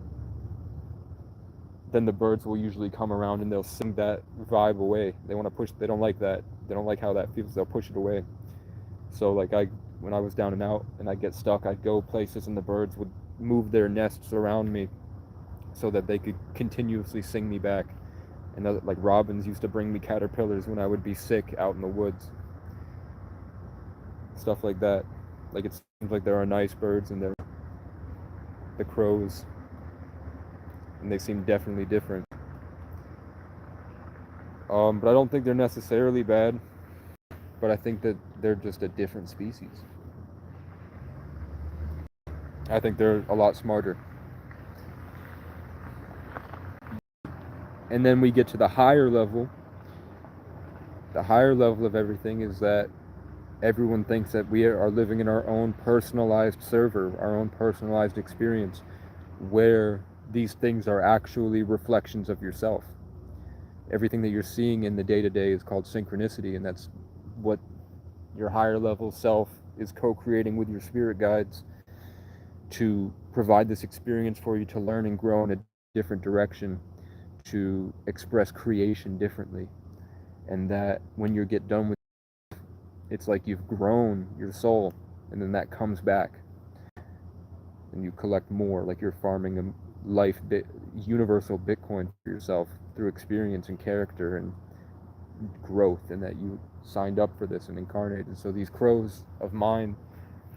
Then the birds will usually come around and they'll sing that vibe away. They want to push. They don't like that. They don't like how that feels. They'll push it away. So like when I was down and out and I'd get stuck, I'd go places and the birds would move their nests around me so that they could continuously sing me back. And like robins used to bring me caterpillars when I would be sick out in the woods. Stuff like that. Like it seems like there are nice birds and there are the crows, and they seem definitely different. But I don't think they're necessarily bad, but I think that they're just a different species. I think they're a lot smarter. And then we get to the higher level. The higher level of everything is that everyone thinks that we are living in our own personalized server, our own personalized experience, where these things are actually reflections of yourself. Everything that you're seeing in the day-to-day is called synchronicity, and that's what your higher level self is co-creating with your spirit guides to provide this experience for you to learn and grow in a different direction, to express creation differently. And that when you get done with it, it's like you've grown your soul, and then that comes back and you collect more, like you're farming a universal Bitcoin for yourself through experience and character and growth, and that you signed up for this and incarnated. So these crows of mine,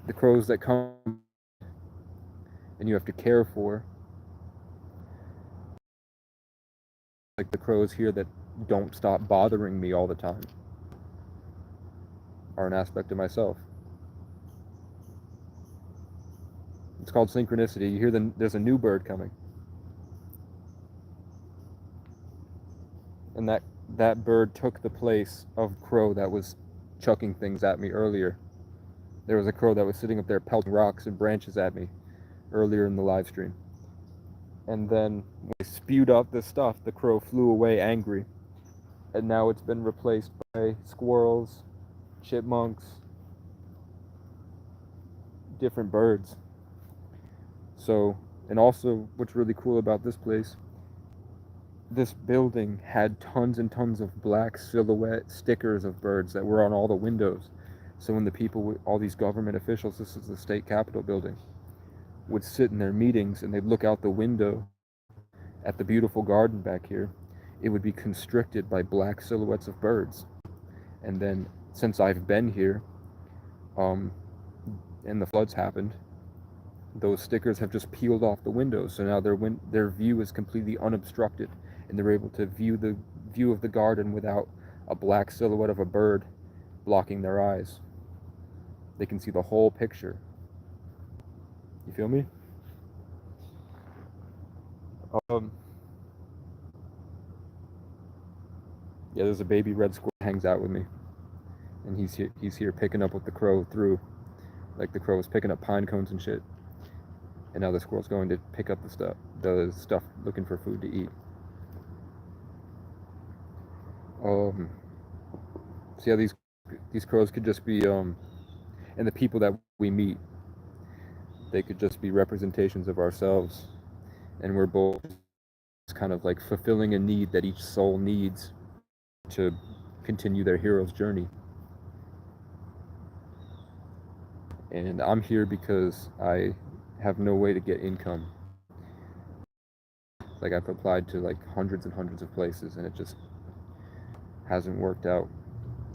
the crows that come and you have to care for, like the crows here that don't stop bothering me all the time, are an aspect of myself. It's called synchronicity. You hear there's a new bird coming, and that bird took the place of crow that was chucking things at me earlier. There was a crow that was sitting up there pelting rocks and branches at me earlier in the live stream. And then when I spewed out this stuff, the crow flew away angry. And now it's been replaced by squirrels, chipmunks, different birds. So, and also what's really cool about this place, this building had tons and tons of black silhouette stickers of birds that were on all the windows. So when the people, all these government officials, this is the state capitol building, would sit in their meetings and they'd look out the window at the beautiful garden back here, it would be constricted by black silhouettes of birds. And then since I've been here, and the floods happened, those stickers have just peeled off the windows. So now their view is completely unobstructed, and they're able to view the view of the garden without a black silhouette of a bird blocking their eyes. They can see the whole picture. You feel me? Yeah, there's a baby red squirrel that hangs out with me, and he's here picking up what the crow threw. Like the crow was picking up pine cones and shit, and now the squirrel's going to pick up the stuff, looking for food to eat. So yeah, these these crows could just be and the people that we meet, they could just be representations of ourselves, and we're both kind of like fulfilling a need that each soul needs to continue their hero's journey. And I'm here because I have no way to get income. Like, I've applied to like hundreds and hundreds of places and it just hasn't worked out.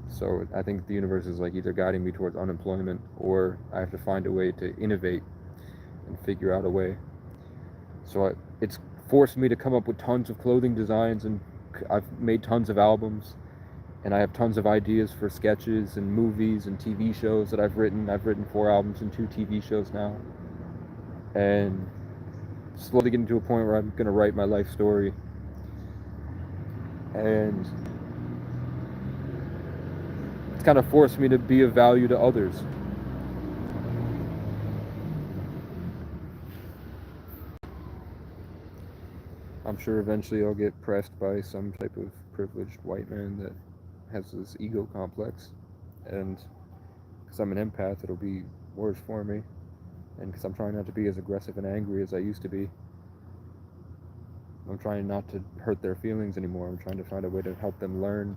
So I think the universe is like either guiding me towards unemployment, or I have to find a way to innovate and figure out a way. So it's forced me to come up with tons of clothing designs, and I've made tons of albums, and I have tons of ideas for sketches and movies and TV shows that I've written. I've written 4 albums and 2 TV shows now, and slowly getting to a point where I'm going to write my life story. And it's kind of forced me to be of value to others. I'm sure eventually I'll get pressed by some type of privileged white man that has this ego complex, and because I'm an empath, it'll be worse for me, and because I'm trying not to be as aggressive and angry as I used to be. I'm trying not to hurt their feelings anymore. I'm trying to find a way to help them learn,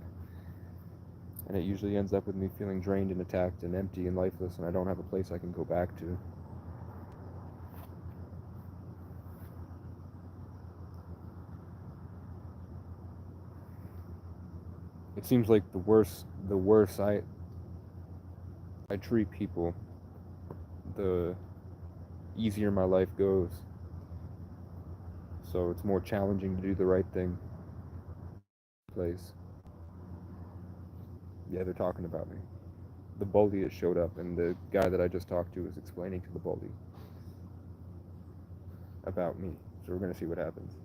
and it usually ends up with me feeling drained and attacked and empty and lifeless, and I don't have a place I can go back to. It seems like the worse I treat people, the easier my life goes. So it's more challenging to do the right thing. Place. Yeah, they're talking about me. The bully has showed up, and the guy that I just talked to is explaining to the bully about me. So we're gonna see what happens.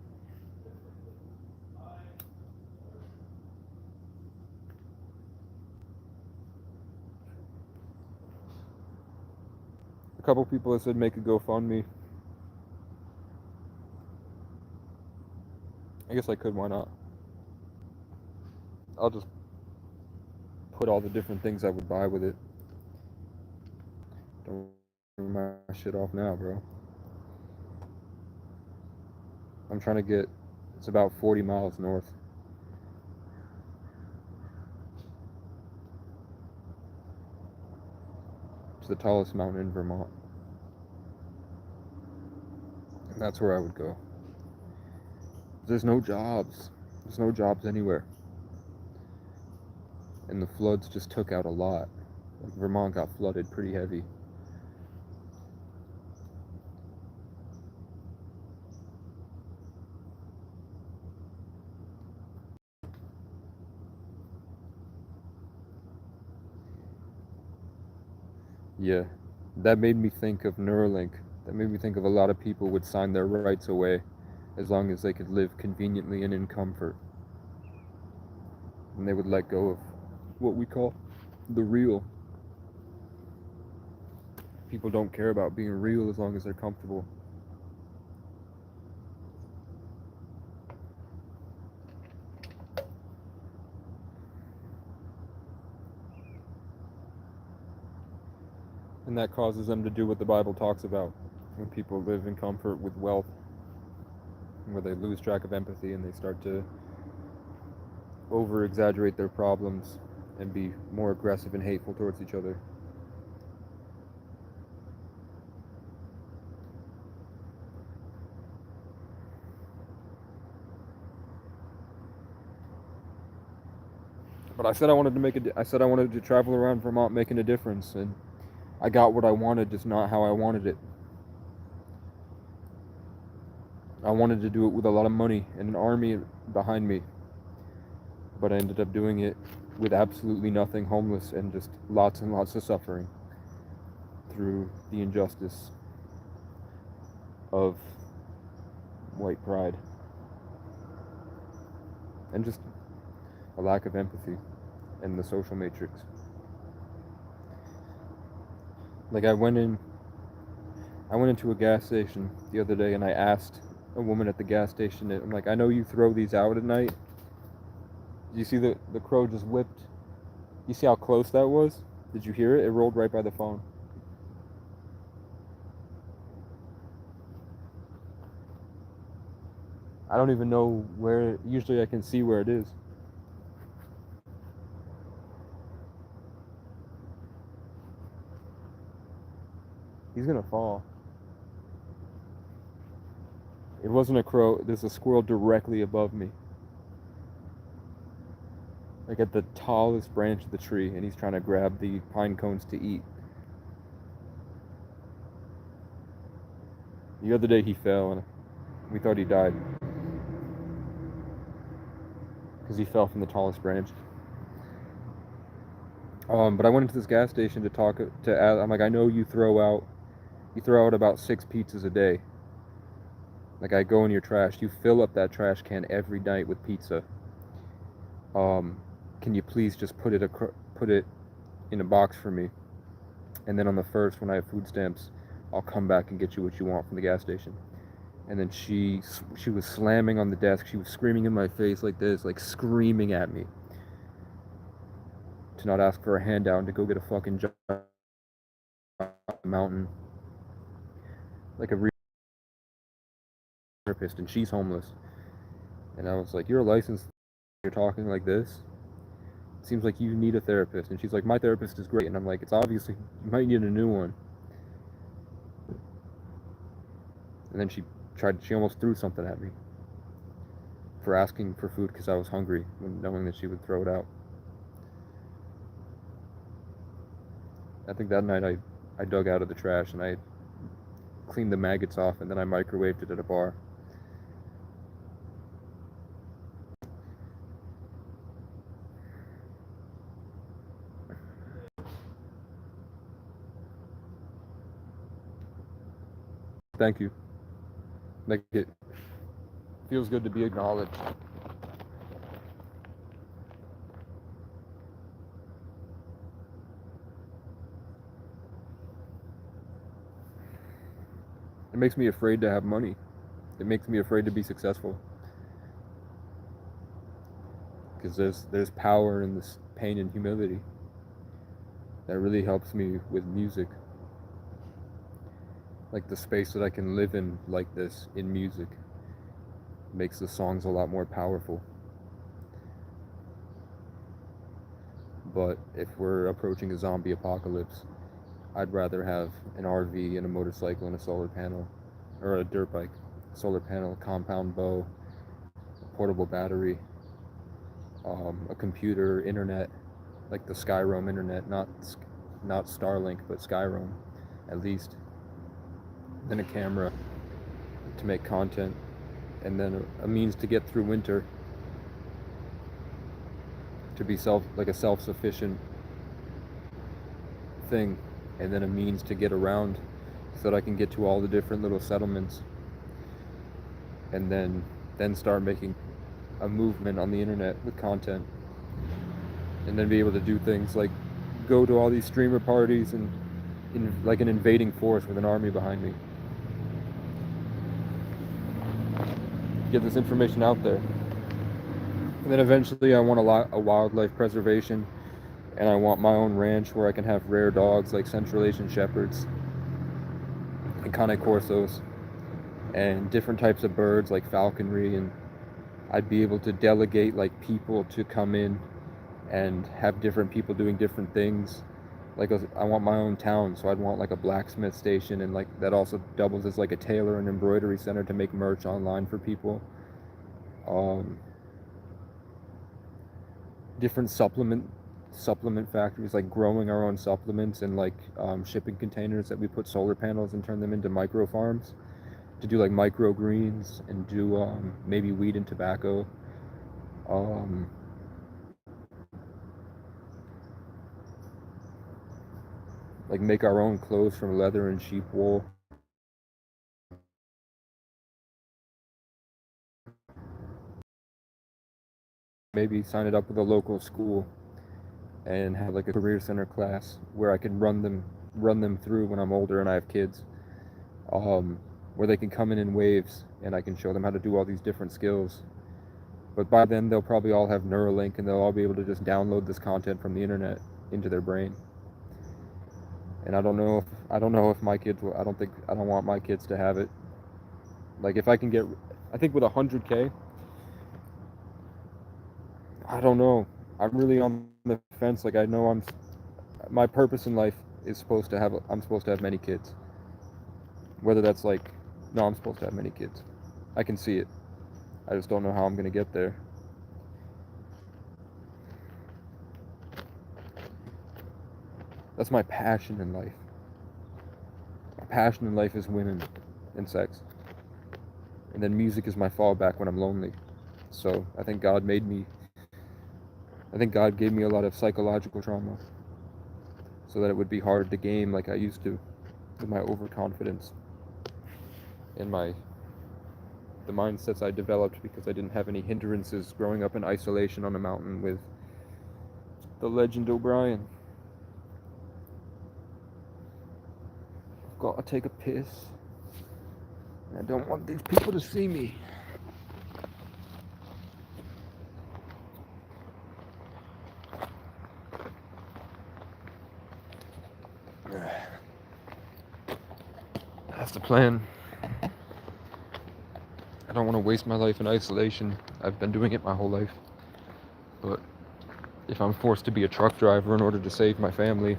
A couple people have said make a GoFundMe. I guess I could, why not? I'll just put all the different things I would buy with it. Don't turn my shit off now, bro. I'm trying to get, it's about 40 miles north. It's the tallest mountain in Vermont. And that's where I would go. There's no jobs. There's no jobs anywhere. And the floods just took out a lot. Like, Vermont got flooded pretty heavy. Yeah, that made me think of Neuralink. That made me think of a lot of people would sign their rights away as long as they could live conveniently and in comfort. And they would let go of what we call the real. People don't care about being real as long as they're comfortable. And that causes them to do what the Bible talks about, when people live in comfort with wealth, where they lose track of empathy and they start to over exaggerate their problems and be more aggressive and hateful towards each other. But I said I wanted to travel around Vermont making a difference, and I got what I wanted, just not how I wanted it. I wanted to do it with a lot of money and an army behind me, but I ended up doing it with absolutely nothing, homeless, and just lots and lots of suffering through the injustice of white pride and just a lack of empathy and the social matrix. Like, I went into a gas station the other day and I asked a woman at the gas station, I'm like, I know you throw these out at night. You see the crow just whipped You see how close that was? Did you hear it? It rolled right by the phone. I don't even know where. Usually I can see where it is. He's gonna fall. It wasn't a crow. There's a squirrel directly above me. Like at the tallest branch of the tree, and he's trying to grab the pine cones to eat. The other day he fell, and we thought he died. Because he fell from the tallest branch. But I went into this gas station to talk to. I'm like, I know you throw out about 6 pizzas a day. Like, I go in your trash. You fill up that trash can every night with pizza. Can you please just put it in a box for me? And then on the first, when I have food stamps, I'll come back and get you what you want from the gas station. And then she was slamming on the desk. She was screaming in my face like this, like screaming at me to not ask for a handout and to go get a fucking job on the mountain, like a therapist, and she's homeless. And I was like, you're a licensed, you're talking like this? It seems like you need a therapist. And she's like, my therapist is great. And I'm like, it's obviously, you might need a new one. And then she almost threw something at me for asking for food because I was hungry, knowing that she would throw it out. I think that night I dug out of the trash and I cleaned the maggots off, and then I microwaved it at a bar. Thank you. Like, it feels good to be acknowledged. It makes me afraid to have money. It makes me afraid to be successful. Because there's power in this pain and humility that really helps me with music. Like, the space that I can live in like this in music makes the songs a lot more powerful. But if we're approaching a zombie apocalypse, I'd rather have an RV and a motorcycle and a solar panel, or a dirt bike, solar panel, compound bow, a portable battery, a computer, internet, like the Skyroam internet, not Starlink, but Skyroam, at least. Then a camera to make content, and then a means to get through winter, to be a self-sufficient thing, and then a means to get around so that I can get to all the different little settlements, and then start making a movement on the internet with content, and then be able to do things like go to all these streamer parties and like an invading force with an army behind me. Get this information out there. And then eventually I want a wildlife preservation, and I want my own ranch where I can have rare dogs like Central Asian Shepherds and Cane Corsos and different types of birds like falconry, and I'd be able to delegate like people to come in and have different people doing different things. Like, I want my own town, so I'd want like a blacksmith station, and like that also doubles as like a tailor and embroidery center to make merch online for people. Different supplement factories, like growing our own supplements and like shipping containers that we put solar panels and turn them into micro farms to do like microgreens and do maybe weed and tobacco. Like make our own clothes from leather and sheep wool. Maybe sign it up with a local school and have like a career center class where I can run them through when I'm older and I have kids, where they can come in waves and I can show them how to do all these different skills, But by then they'll probably all have Neuralink and they'll all be able to just download this content from the internet into their brain. And I don't know if my kids will. I don't want my kids to have it. Like if I can get, I think with 100K, I don't know. I'm really on the fence. Like I know my purpose in life is I'm supposed to have many kids. Whether that's like, no, I'm supposed to have many kids. I can see it. I just don't know how I'm gonna get there. That's my passion in life. My passion in life is women and sex. And then music is my fallback when I'm lonely. So I think God gave me a lot of psychological trauma so that it would be hard to game like I used to with my overconfidence and the mindsets I developed because I didn't have any hindrances growing up in isolation on a mountain with the legend O'Brien. I've got to take a piss. I don't want these people to see me. That's the plan. I don't want to waste my life in isolation. I've been doing it my whole life. But if I'm forced to be a truck driver in order to save my family,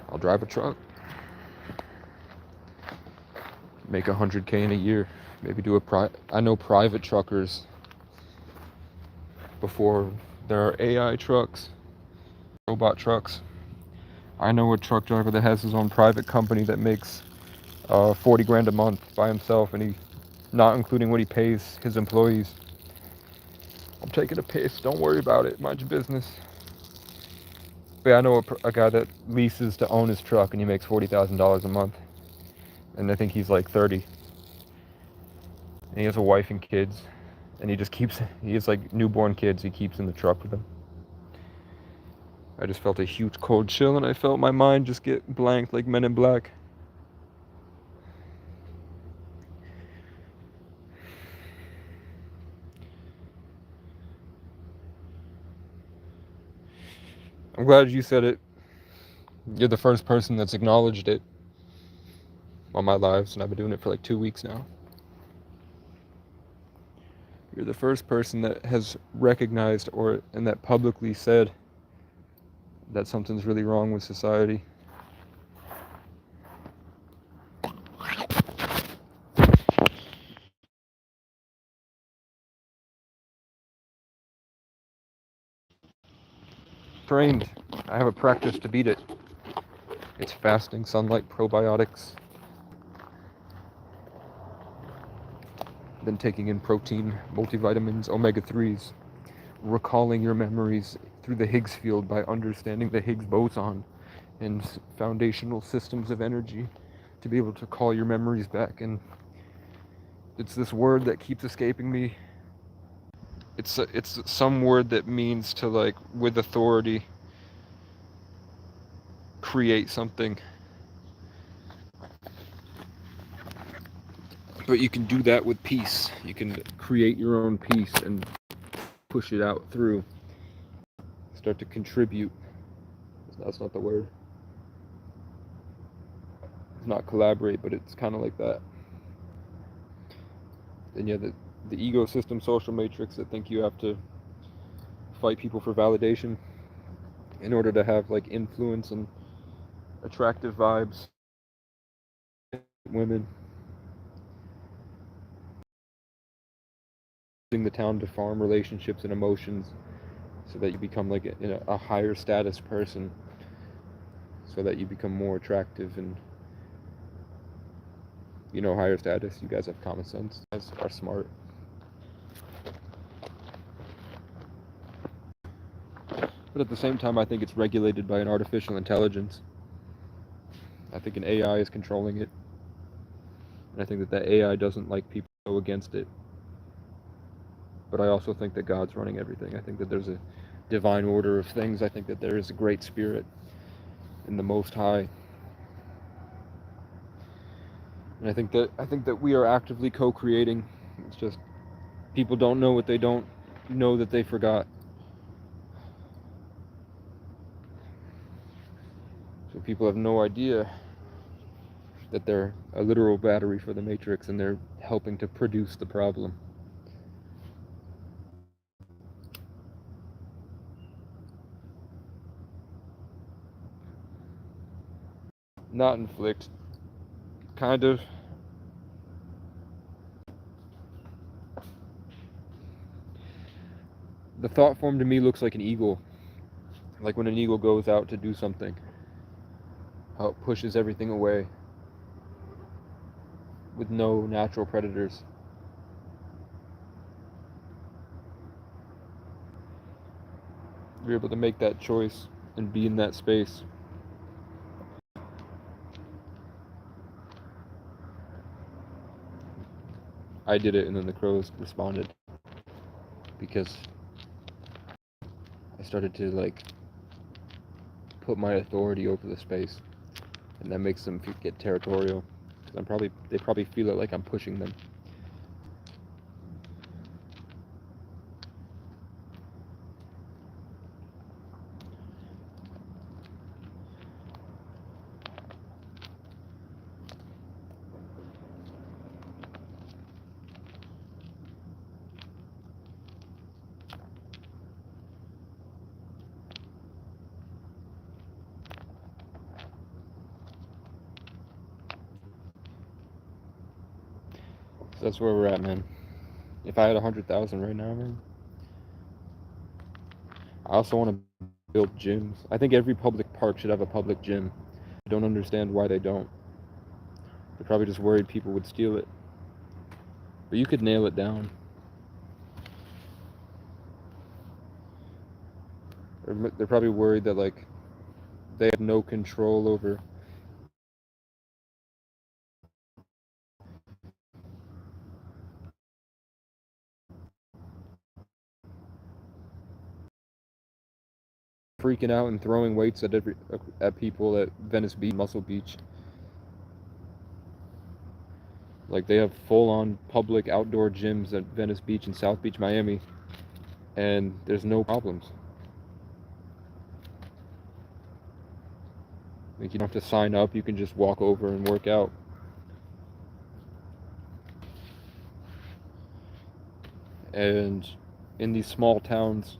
I'll drive a truck. Make 100K in a year. Maybe do I know private truckers before there are AI trucks, robot trucks. I know a truck driver that has his own private company that makes 40 grand a month by himself, and he, not including what he pays his employees. I'm taking a piss. Don't worry about it. Mind your business. But yeah, I know a guy that leases to own his truck, and he makes $40,000 a month. And I think he's like 30. And he has a wife and kids. And he has like newborn kids he keeps in the truck with him. I just felt a huge cold chill, and I felt my mind just get blanked like Men in Black. I'm glad you said it. You're the first person that's acknowledged it on my lives, and I've been doing it for like 2 weeks now. You're the first person that has recognized and that publicly said that something's really wrong with society. Trained. I have a practice to beat it. It's fasting, sunlight, probiotics, then taking in protein, multivitamins, omega-3s, recalling your memories through the Higgs field by understanding the Higgs boson and foundational systems of energy to be able to call your memories back. And it's this word that keeps escaping me. It's some word that means to, like, with authority, create something. But you can do that with peace. You can create your own peace and push it out through. Start to contribute. That's not the word. It's not collaborate, but it's kind of like that. And yeah, the ecosystem social matrix that think you have to fight people for validation in order to have like influence and attractive vibes. Women. Using the town to farm relationships and emotions so that you become like a higher status person, so that you become more attractive and higher status. You guys have common sense. You guys are smart. But at the same time, I think it's regulated by an artificial intelligence. I think an AI is controlling it. And I think that AI doesn't like people go against it. But I also think that God's running everything. I think that there's a divine order of things. I think that there is a great spirit in the Most High. And I think that we are actively co-creating. It's just People don't know what they don't know that they forgot. So people have no idea that they're a literal battery for the Matrix and they're helping to produce the problem. Not inflict. Kind of. The thought form to me looks like an eagle. Like when an eagle goes out to do something. How it pushes everything away with no natural predators. You're able to make that choice and be in that space. I did it, and then the crows responded because I started to like put my authority over the space, and that makes them get territorial. They probably feel it like I'm pushing them. So that's where we're at, man. If I had 100,000 right now, man, I also want to build gyms. I think every public park should have a public gym. I don't understand why they don't. They're probably just worried people would steal it. But you could nail it down. They're probably worried that like they have no control over freaking out and throwing weights at people at Venice Beach, Muscle Beach. Like they have full-on public outdoor gyms at Venice Beach and South Beach, Miami, and there's no problems. Like you don't have to sign up, you can just walk over and work out. And in these small towns,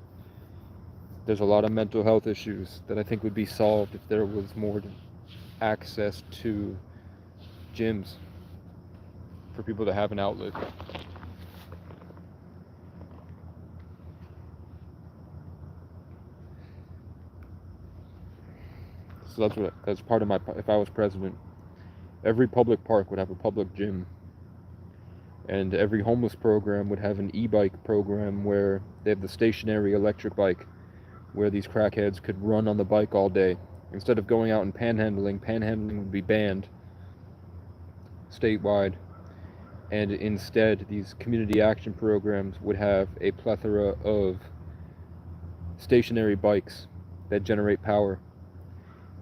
there's a lot of mental health issues that I think would be solved if there was more access to gyms for people to have an outlet. So that's part of if I was president, every public park would have a public gym. And every homeless program would have an e-bike program where they have the stationary electric bike where these crackheads could run on the bike all day. Instead of going out and panhandling would be banned statewide. And instead, these community action programs would have a plethora of stationary bikes that generate power.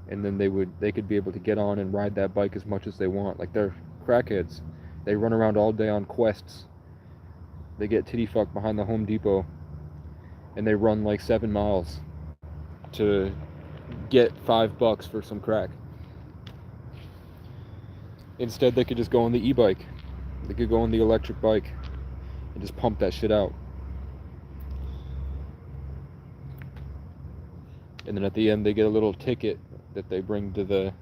And then they could be able to get on and ride that bike as much as they want. Like they're crackheads. They run around all day on quests. They get titty fucked behind the Home Depot. And they run like 7 miles to get $5 for some crack. Instead, they could just go on the e-bike. They could go on the electric bike and just pump that shit out. And then at the end, they get a little ticket that they bring to the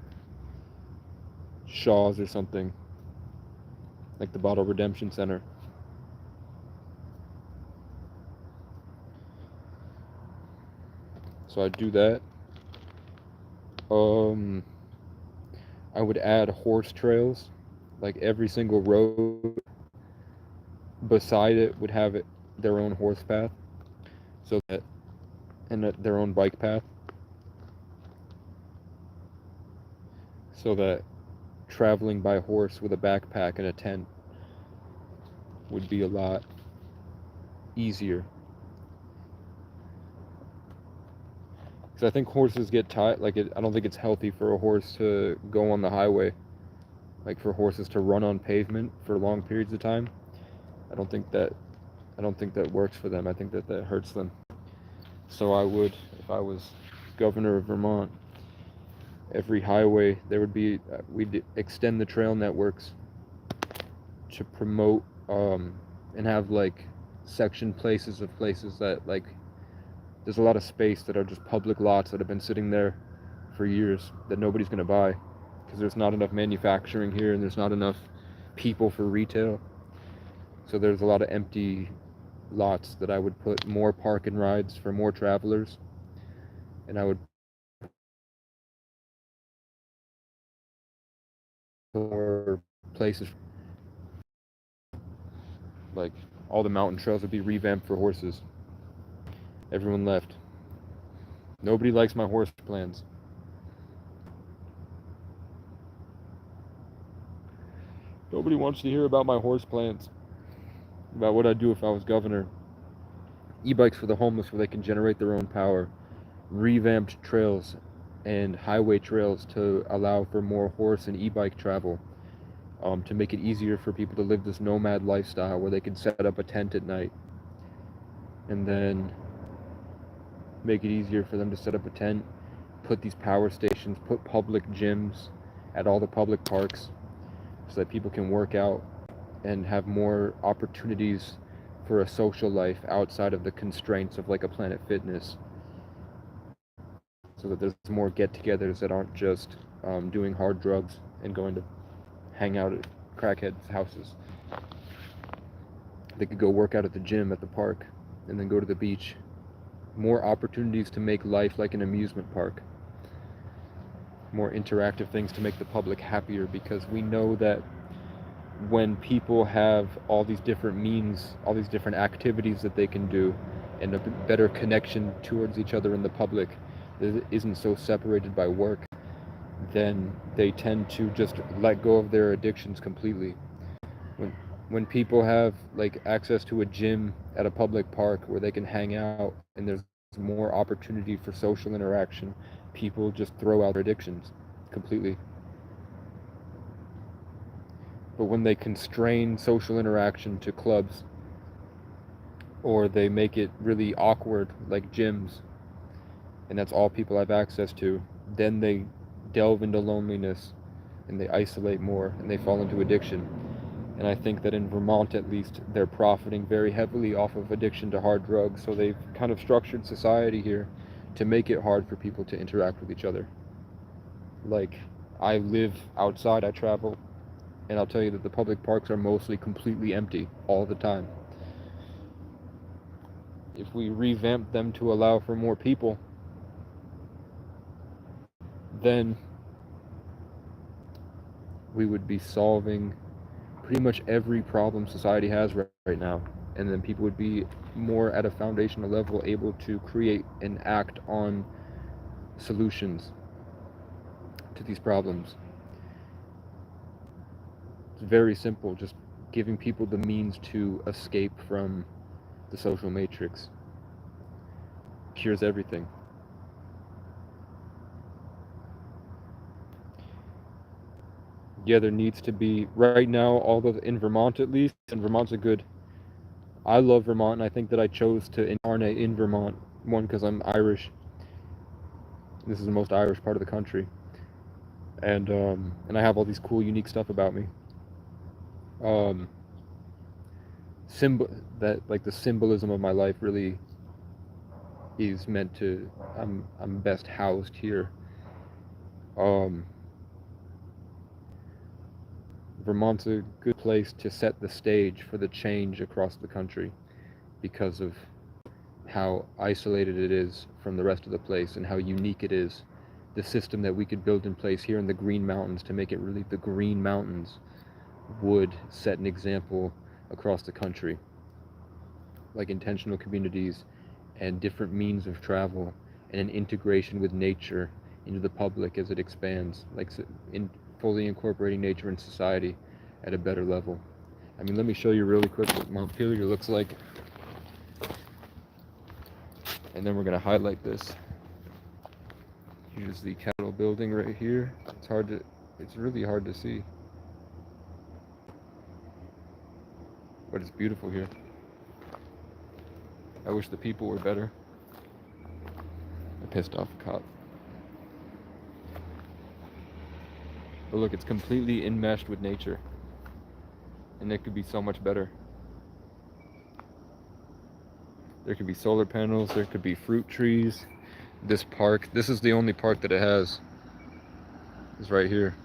Shaw's or something, like the Bottle Redemption Center. So I'd do that. I would add horse trails. Like every single road beside it would have their own horse path, and their own bike path, so that traveling by horse with a backpack and a tent would be a lot easier. Because I think horses get tired. I don't think it's healthy for a horse to go on the highway. Like for horses to run on pavement for long periods of time. I don't think I don't think that works for them. I think that that hurts them. So I would, if I was governor of Vermont, every highway there would be, we'd extend the trail networks to promote and have like section places of places that like there's a lot of space that are just public lots that have been sitting there for years that nobody's going to buy because there's not enough manufacturing here and there's not enough people for retail. So there's a lot of empty lots that I would put more park and rides for more travelers, and I would put more places like all the mountain trails would be revamped for horses. Everyone left. Nobody likes my horse plans. Nobody wants to hear about my horse plans. About what I'd do if I was governor. E-bikes for the homeless where they can generate their own power. Revamped trails and highway trails to allow for more horse and e-bike travel. To make it easier for people to live this nomad lifestyle where they can set up a tent at night. And then make it easier for them to set up a tent, put these power stations, put public gyms at all the public parks so that people can work out and have more opportunities for a social life outside of the constraints of like a Planet Fitness, so that there's more get-togethers that aren't just doing hard drugs and going to hang out at crackheads' houses. They could go work out at the gym at the park and then go to the beach. More opportunities to make life like an amusement park. More interactive things to make the public happier, because we know that when people have all these different means, all these different activities that they can do, and a better connection towards each other in the public that isn't so separated by work, then they tend to just let go of their addictions completely. When people have like access to a gym at a public park where they can hang out and there's more opportunity for social interaction, people just throw out their addictions completely. But when they constrain social interaction to clubs, or they make it really awkward like gyms, and that's all people have access to, then they delve into loneliness and they isolate more and they fall into addiction. And I think that in Vermont, at least, they're profiting very heavily off of addiction to hard drugs. So they've kind of structured society here to make it hard for people to interact with each other. Like, I live outside, I travel, and I'll tell you that the public parks are mostly completely empty all the time. If we revamp them to allow for more people, then we would be solving pretty much every problem society has right now, and then people would be more at a foundational level able to create and act on solutions to these problems. It's very simple, just giving people the means to escape from the social matrix cures everything. Yeah, there needs to be, right now, although in Vermont at least, and Vermont's a good, I love Vermont, and I think that I chose to incarnate in Vermont, one, because I'm Irish. This is the most Irish part of the country. And I have all these cool, unique stuff about me. Um, symbol that like the symbolism of my life really is meant to. I'm best housed here. Um, Vermont's a good place to set the stage for the change across the country because of how isolated it is from the rest of the place and how unique it is. The system that we could build in place here in the Green Mountains to make it really the Green Mountains would set an example across the country. Like intentional communities and different means of travel and an integration with nature into the public as it expands, like in fully incorporating nature and society at a better level. I mean, let me show you really quick what Montpelier looks like, and then we're going to highlight this. Here's the Capitol building right here. It's really hard to see, but it's beautiful here. I wish the people were better. I pissed off a cop. But look, it's completely enmeshed with nature. And it could be so much better. There could be solar panels, there could be fruit trees. This park, this is the only park that it has. Is right here.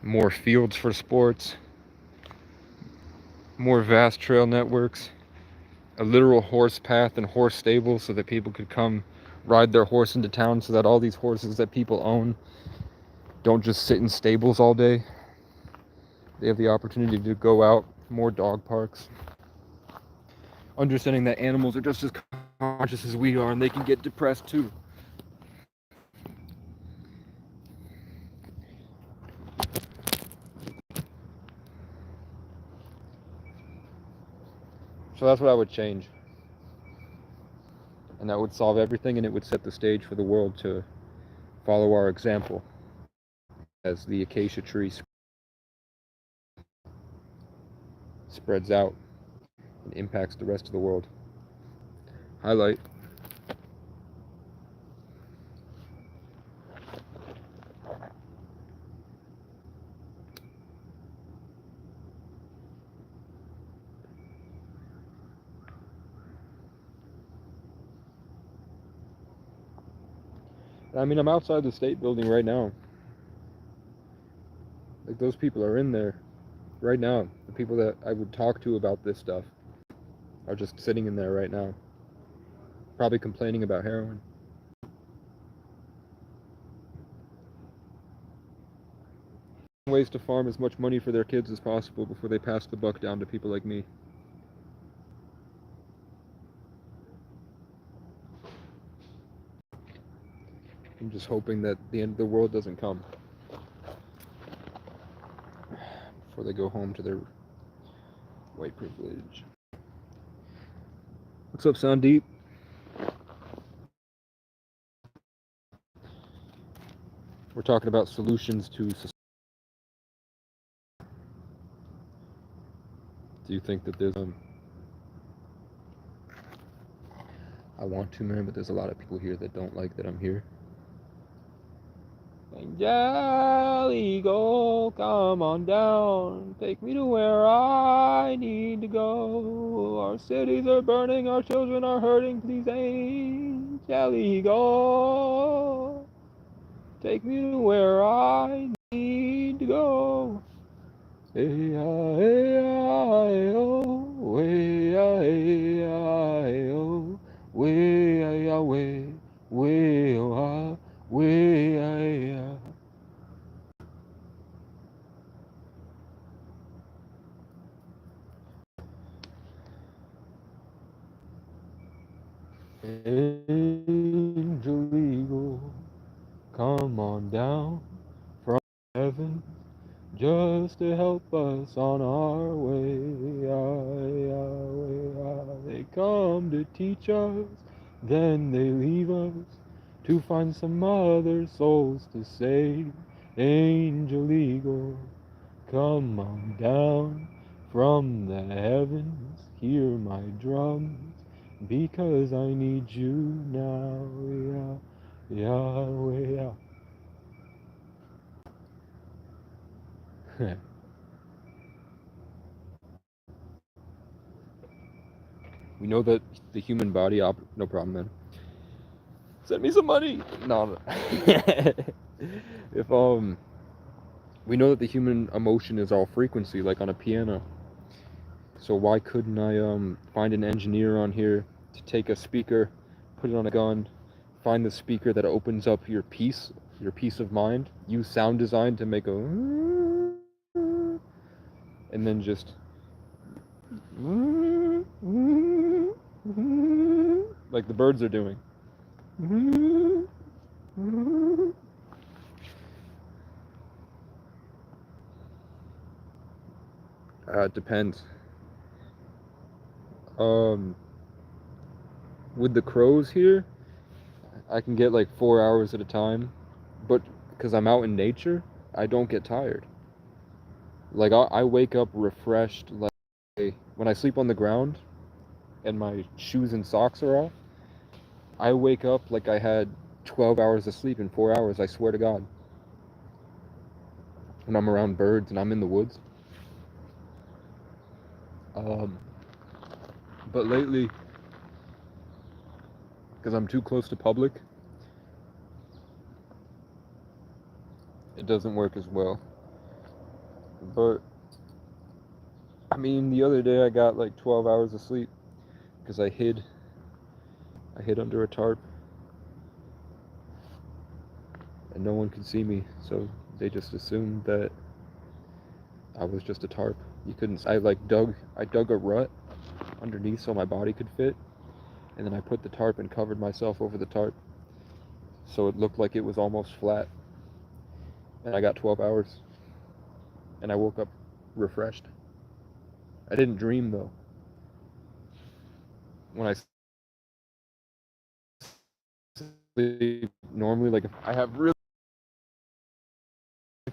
More fields for sports. More vast trail networks. A literal horse path and horse stable so that people could come ride their horse into town, so that all these horses that people own don't just sit in stables all day. They have the opportunity to go out. More dog parks. Understanding that animals are just as conscious as we are, and they can get depressed too. So that's what I would change. And that would solve everything, and it would set the stage for the world to follow our example as the acacia tree spreads out and impacts the rest of the world. Highlight. I mean, I'm outside the state building right now. Like, those people are in there right now. The people that I would talk to about this stuff are just sitting in there right now. Probably complaining about heroin. Ways to farm as much money for their kids as possible before they pass the buck down to people like me. I'm just hoping that the end of the world doesn't come before they go home to their white privilege. What's up, Sandeep? We're talking about solutions to society. Do you think that there's I want to, man, but there's a lot of people here that don't like that I'm here. Jolly go, come on down, take me to where I need to go. Our cities are burning, our children are hurting, please ain't Jolly go. Take me to where I need to go. Hey, oh, way, oh, way, way, oh, way, Angel Eagle, come on down from heaven just to help us on our way. They come to teach us, then they leave us to find some other souls to save. Angel Eagle, come on down from the heavens, hear my drums, because I need you now, Yahweh. We know that the human body no problem, man. Send me some money. No. If we know that the human emotion is all frequency, like on a piano. So why couldn't I find an engineer on here to take a speaker, put it on a gun, find the speaker that opens up your peace of mind, use sound design to make a, and then just like the birds are doing. It depends. With the crows here, I can get like 4 hours at a time, but because I'm out in nature, I don't get tired. Like I wake up refreshed. Like when I sleep on the ground, and my shoes and socks are off, I wake up like I had 12 hours of sleep in 4 hours, I swear to God. When I'm around birds and I'm in the woods. Um, but lately, because I'm too close to public, it doesn't work as well. But, I mean, the other day I got like 12 hours of sleep because I hid under a tarp and no one could see me, so they just assumed that I was just a tarp. You couldn't. I dug a rut underneath so my body could fit, and then I put the tarp and covered myself over the tarp, so it looked like it was almost flat. And I got 12 hours, and I woke up refreshed. I didn't dream though. When I sleep normally, like if I have really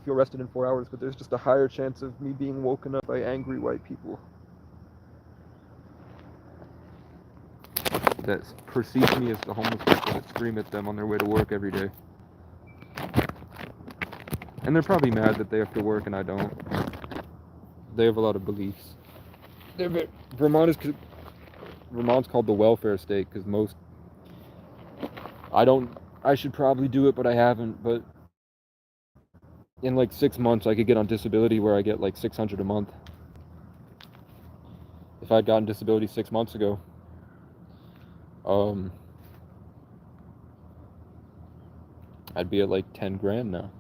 feel rested in 4 hours, but there's just a higher chance of me being woken up by angry white people that perceive me as the homeless people that scream at them on their way to work every day. And they're probably mad that they have to work and I don't. They have a lot of beliefs. Vermont's called the welfare state because I should probably do it, but I haven't. But in like 6 months, I could get on disability where I get like $600 a month. If I'd gotten disability 6 months ago, I'd be at like 10 grand now.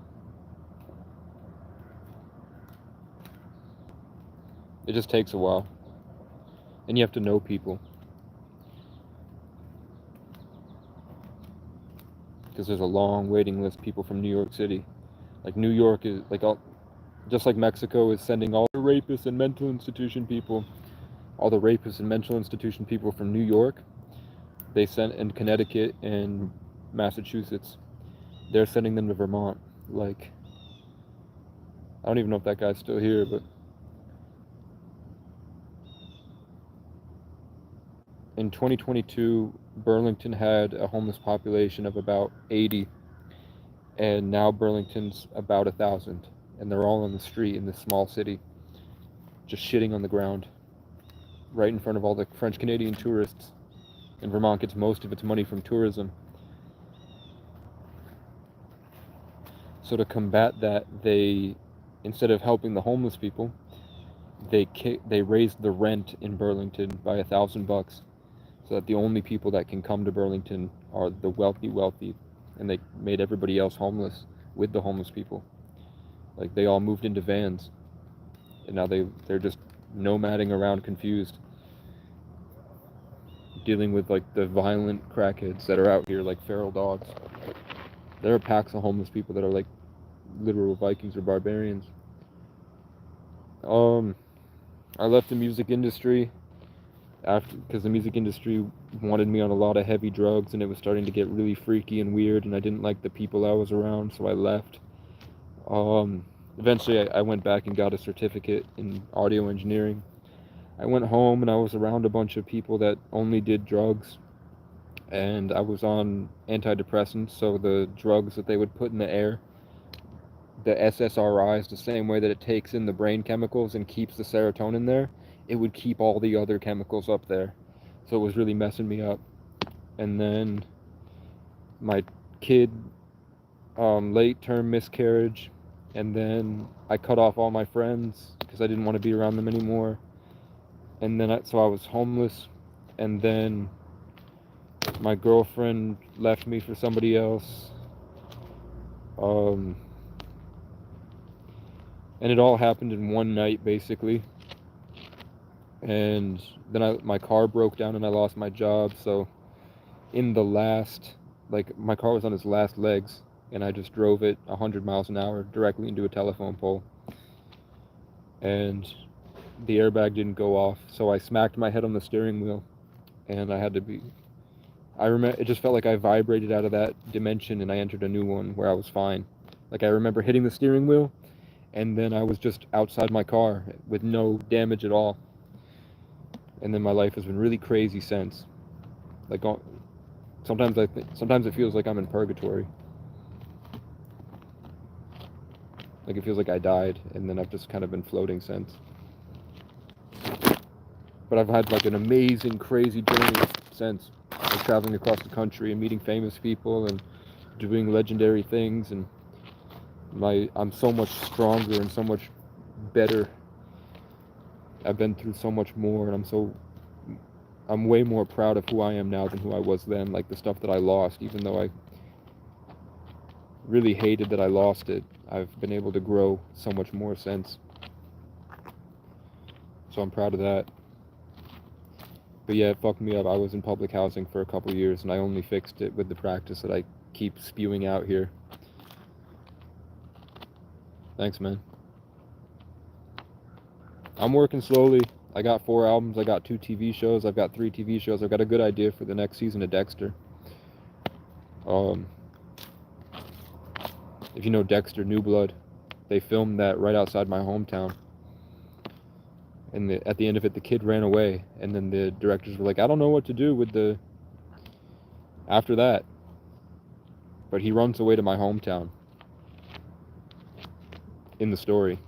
It just takes a while. And you have to know people. Because there's a long waiting list of people from New York City. Like New York is like just like Mexico is sending all the rapists and mental institution people, from New York, they sent in Connecticut and Massachusetts. They're sending them to Vermont. Like, I don't even know if that guy's still here, but in 2022, Burlington had a homeless population of about 80, and now Burlington's about 1,000, and they're all on the street in this small city, just shitting on the ground, right in front of all the French Canadian tourists. And Vermont gets most of its money from tourism. So to combat that, instead of helping the homeless people, they raised the rent in Burlington by $1,000, so that the only people that can come to Burlington are the wealthy, and they made everybody else homeless with the homeless people. Like, they all moved into vans, and now they're just nomading around confused, dealing with like the violent crackheads that are out here like feral dogs. There are packs of homeless people that are like literal Vikings or barbarians. I left the music industry because the music industry wanted me on a lot of heavy drugs, and it was starting to get really freaky and weird, and I didn't like the people I was around, so I left. Eventually I went back and got a certificate in audio engineering. I went home and I was around a bunch of people that only did drugs, and I was on antidepressants, so the drugs that they would put in the air, the SSRIs, the same way that it takes in the brain chemicals and keeps the serotonin there, it would keep all the other chemicals up there. So it was really messing me up. And then my kid, late term miscarriage, and then I cut off all my friends because I didn't want to be around them anymore. And then so I was homeless, and then my girlfriend left me for somebody else. And it all happened in one night, basically. And then my car broke down and I lost my job. So in the last, like, my car was on its last legs, and I just drove it 100 miles an hour directly into a telephone pole. And the airbag didn't go off, so I smacked my head on the steering wheel, and I remember, it just felt like I vibrated out of that dimension and I entered a new one where I was fine. Like, I remember hitting the steering wheel, and then I was just outside my car with no damage at all. and then my life has been really crazy since. Like, sometimes sometimes it feels like I'm in purgatory. Like, it feels like I died, and then I've just kind of been floating since. But I've had like an amazing, crazy journey since, like traveling across the country and meeting famous people and doing legendary things, and I'm so much stronger and so much better. I've been through so much more, and I'm way more proud of who I am now than who I was then. Like the stuff that I lost, even though I really hated that I lost it, I've been able to grow so much more since. So I'm proud of that. But yeah, it fucked me up. I was in public housing for a couple years, and I only fixed it with the practice that I keep spewing out here. Thanks, man. I'm working slowly. I got 4 albums, I got 2 TV shows, I've got 3 TV shows. I've got a good idea for the next season of Dexter. If you know Dexter, New Blood, they filmed that right outside my hometown. And at the end of it, the kid ran away, and then the directors were like, I don't know what to do with after that. But he runs away to my hometown in the story.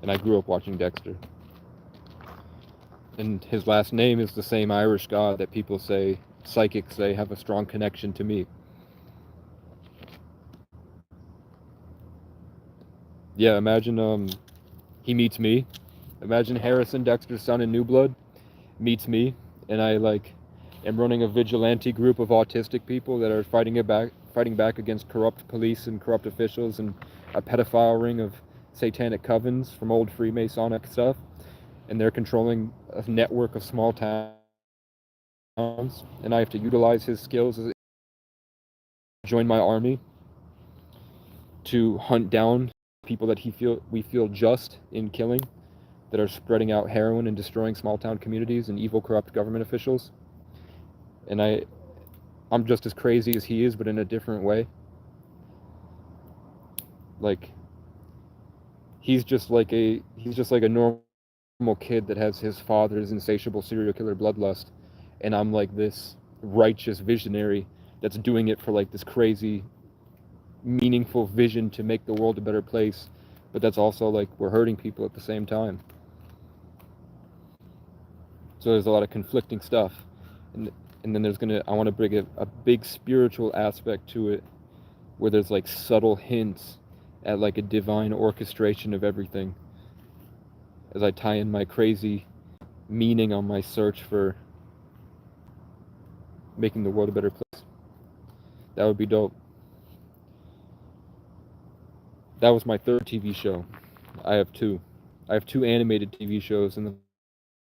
And I grew up watching Dexter. And his last name is the same Irish god that people say, psychics say, have a strong connection to me. Yeah, imagine he meets me. Imagine Harrison, Dexter's son in New Blood, meets me, and I am running a vigilante group of autistic people that are fighting back against corrupt police and corrupt officials and a pedophile ring of satanic covens from old Freemasonic stuff, and they're controlling a network of small towns, and I have to utilize his skills as join my army to hunt down people that we feel just in killing, that are spreading out heroin and destroying small town communities and evil, corrupt government officials. And I'm just as crazy as he is, but in a different way. Like, he's just like a normal kid that has his father's insatiable serial killer bloodlust, and I'm like this righteous visionary that's doing it for like this crazy, meaningful vision to make the world a better place, but that's also like we're hurting people at the same time. So there's a lot of conflicting stuff, and then I want to bring a big spiritual aspect to it, where there's like subtle hints at like a divine orchestration of everything, as I tie in my crazy meaning on my search for making the world a better place. That would be dope. That was my 3rd TV show. I have 2. I have 2 animated TV shows, and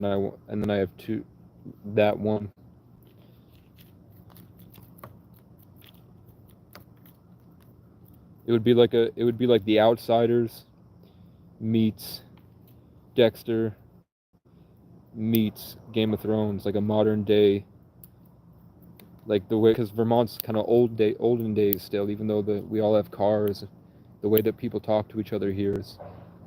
then I have 2. That one. It would be like The Outsiders meets Dexter meets Game of Thrones, like a modern day, like the way, because Vermont's kind of olden days still, even though we all have cars. The way that people talk to each other here is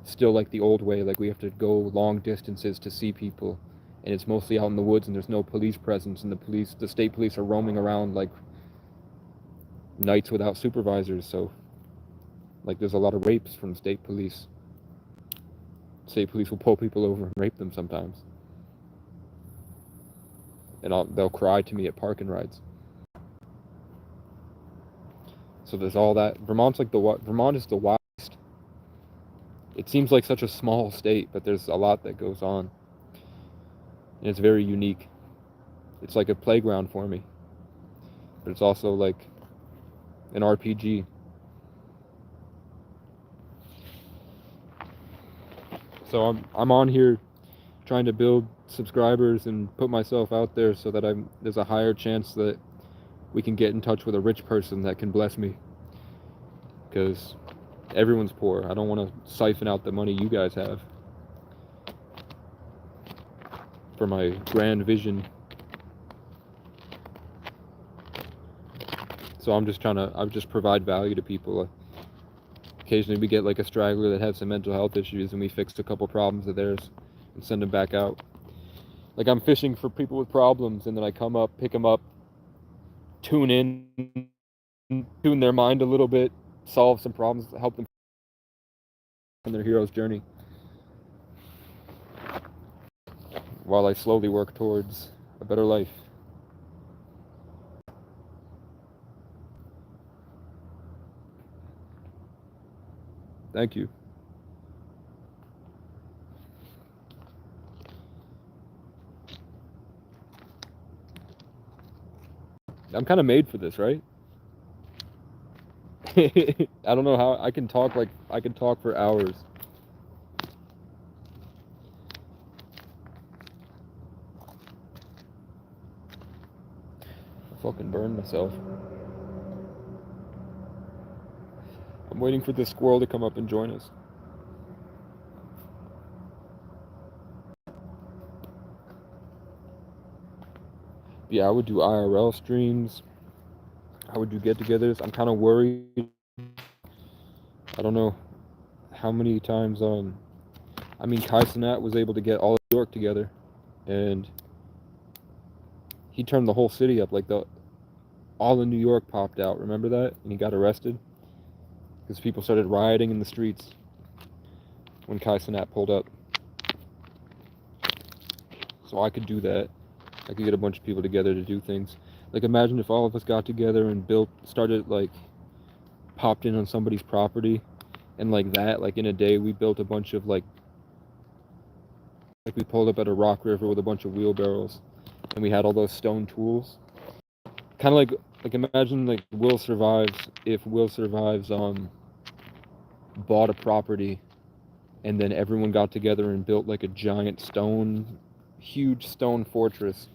still like the old way. Like, we have to go long distances to see people, and it's mostly out in the woods, and there's no police presence, and the state police are roaming around like knights without supervisors. So like, there's a lot of rapes from state police. State police will pull people over and rape them sometimes, and they'll cry to me at park and rides. So there's all that. Vermont is the wildest. It seems like such a small state, but there's a lot that goes on, and it's very unique. It's like a playground for me, but it's also like an RPG. So I'm on here trying to build subscribers and put myself out there so that there's a higher chance that we can get in touch with a rich person that can bless me, because everyone's poor. I don't want to siphon out the money you guys have for my grand vision. So I just provide value to people, occasionally we get like a straggler that has some mental health issues, and we fix a couple problems of theirs and send them back out. Like, I'm fishing for people with problems, and then I come up, pick them up, tune their mind a little bit, solve some problems, help them on their hero's journey, while I slowly work towards a better life. Thank you. I'm kind of made for this, right? I don't know how I can talk for hours. I fucking burned myself. I'm waiting for this squirrel to come up and join us. Yeah, I would do IRL streams. I would do get-togethers. I'm kind of worried. I don't know how many times, I mean, Kai Cenat was able to get all of New York together, and he turned the whole city up. Like, all of New York popped out. Remember that? And he got arrested because people started rioting in the streets when Kai Cenat pulled up. So I could do that. I could get a bunch of people together to do things. Like, imagine if all of us got together and popped in on somebody's property, and like in a day we built a bunch of like we pulled up at a rock river with a bunch of wheelbarrows, and we had all those stone tools. Kind of like imagine like Will Survives, if Will Survives bought a property, and then everyone got together and built like a giant huge stone fortress.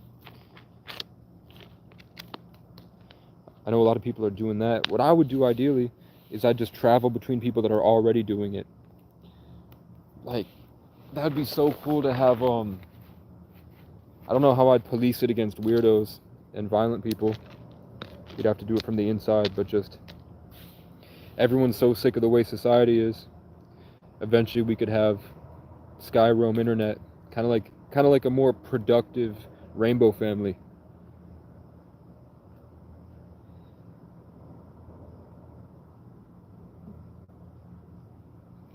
I know a lot of people are doing that. What I would do ideally is I'd just travel between people that are already doing it. Like, that would be so cool to have, I don't know how I'd police it against weirdos and violent people. You'd have to do it from the inside, but just, everyone's so sick of the way society is. Eventually we could have Skyroam internet, kind of like a more productive rainbow family.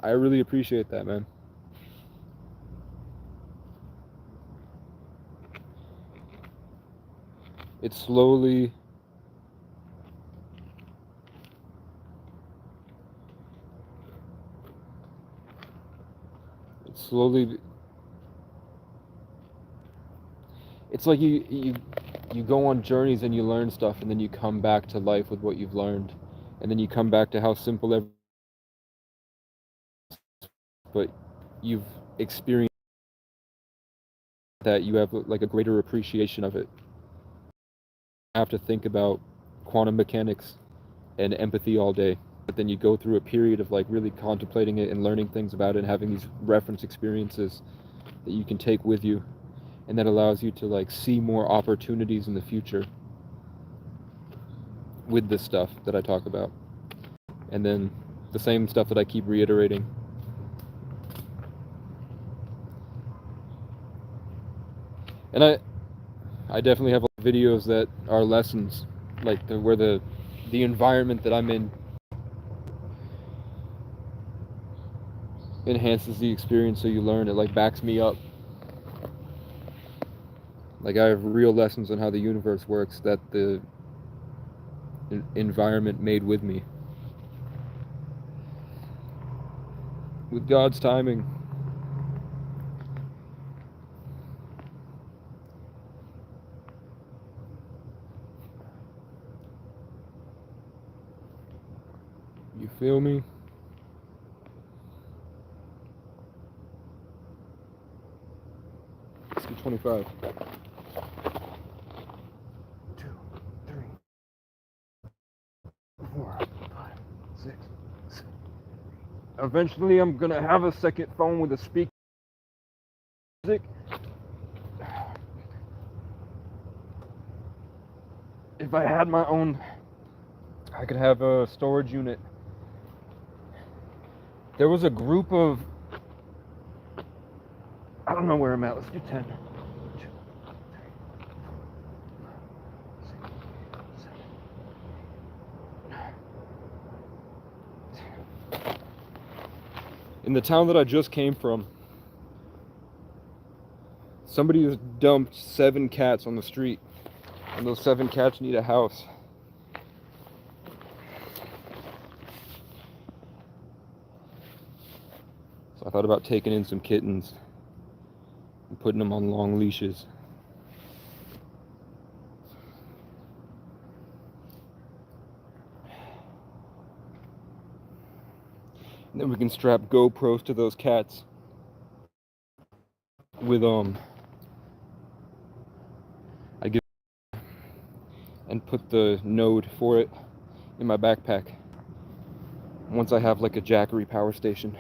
I really appreciate that, man. It's slowly it's like you go on journeys and you learn stuff, and then you come back to life with what you've learned, and then you come back to how simple but you've experienced that you have like a greater appreciation of it. You have to think about quantum mechanics and empathy all day, but then you go through a period of like really contemplating it and learning things about it and having these reference experiences that you can take with you, and that allows you to like see more opportunities in the future with this stuff that I talk about. And then the same stuff that I keep reiterating. And I definitely have videos that are lessons, like where the environment that I'm in enhances the experience, so you learn. It like backs me up. Like, I have real lessons on how the universe works that the environment made with me. With God's timing. You feel me? Let's do 25. 2, 3, 4, 5, 6, 7. Eventually, I'm gonna have a second phone with a speaker. Music. If I had my own, I could have a storage unit There was a group of, I don't know where I'm at. Let's do 10. 2, 3, 4, 6, 7. In the town that I just came from, somebody has dumped 7 cats on the street, and those 7 cats need a house. So I thought about taking in some kittens and putting them on long leashes. And then we can strap GoPros to those cats with I get and put the node for it in my backpack once I have like a Jackery power station.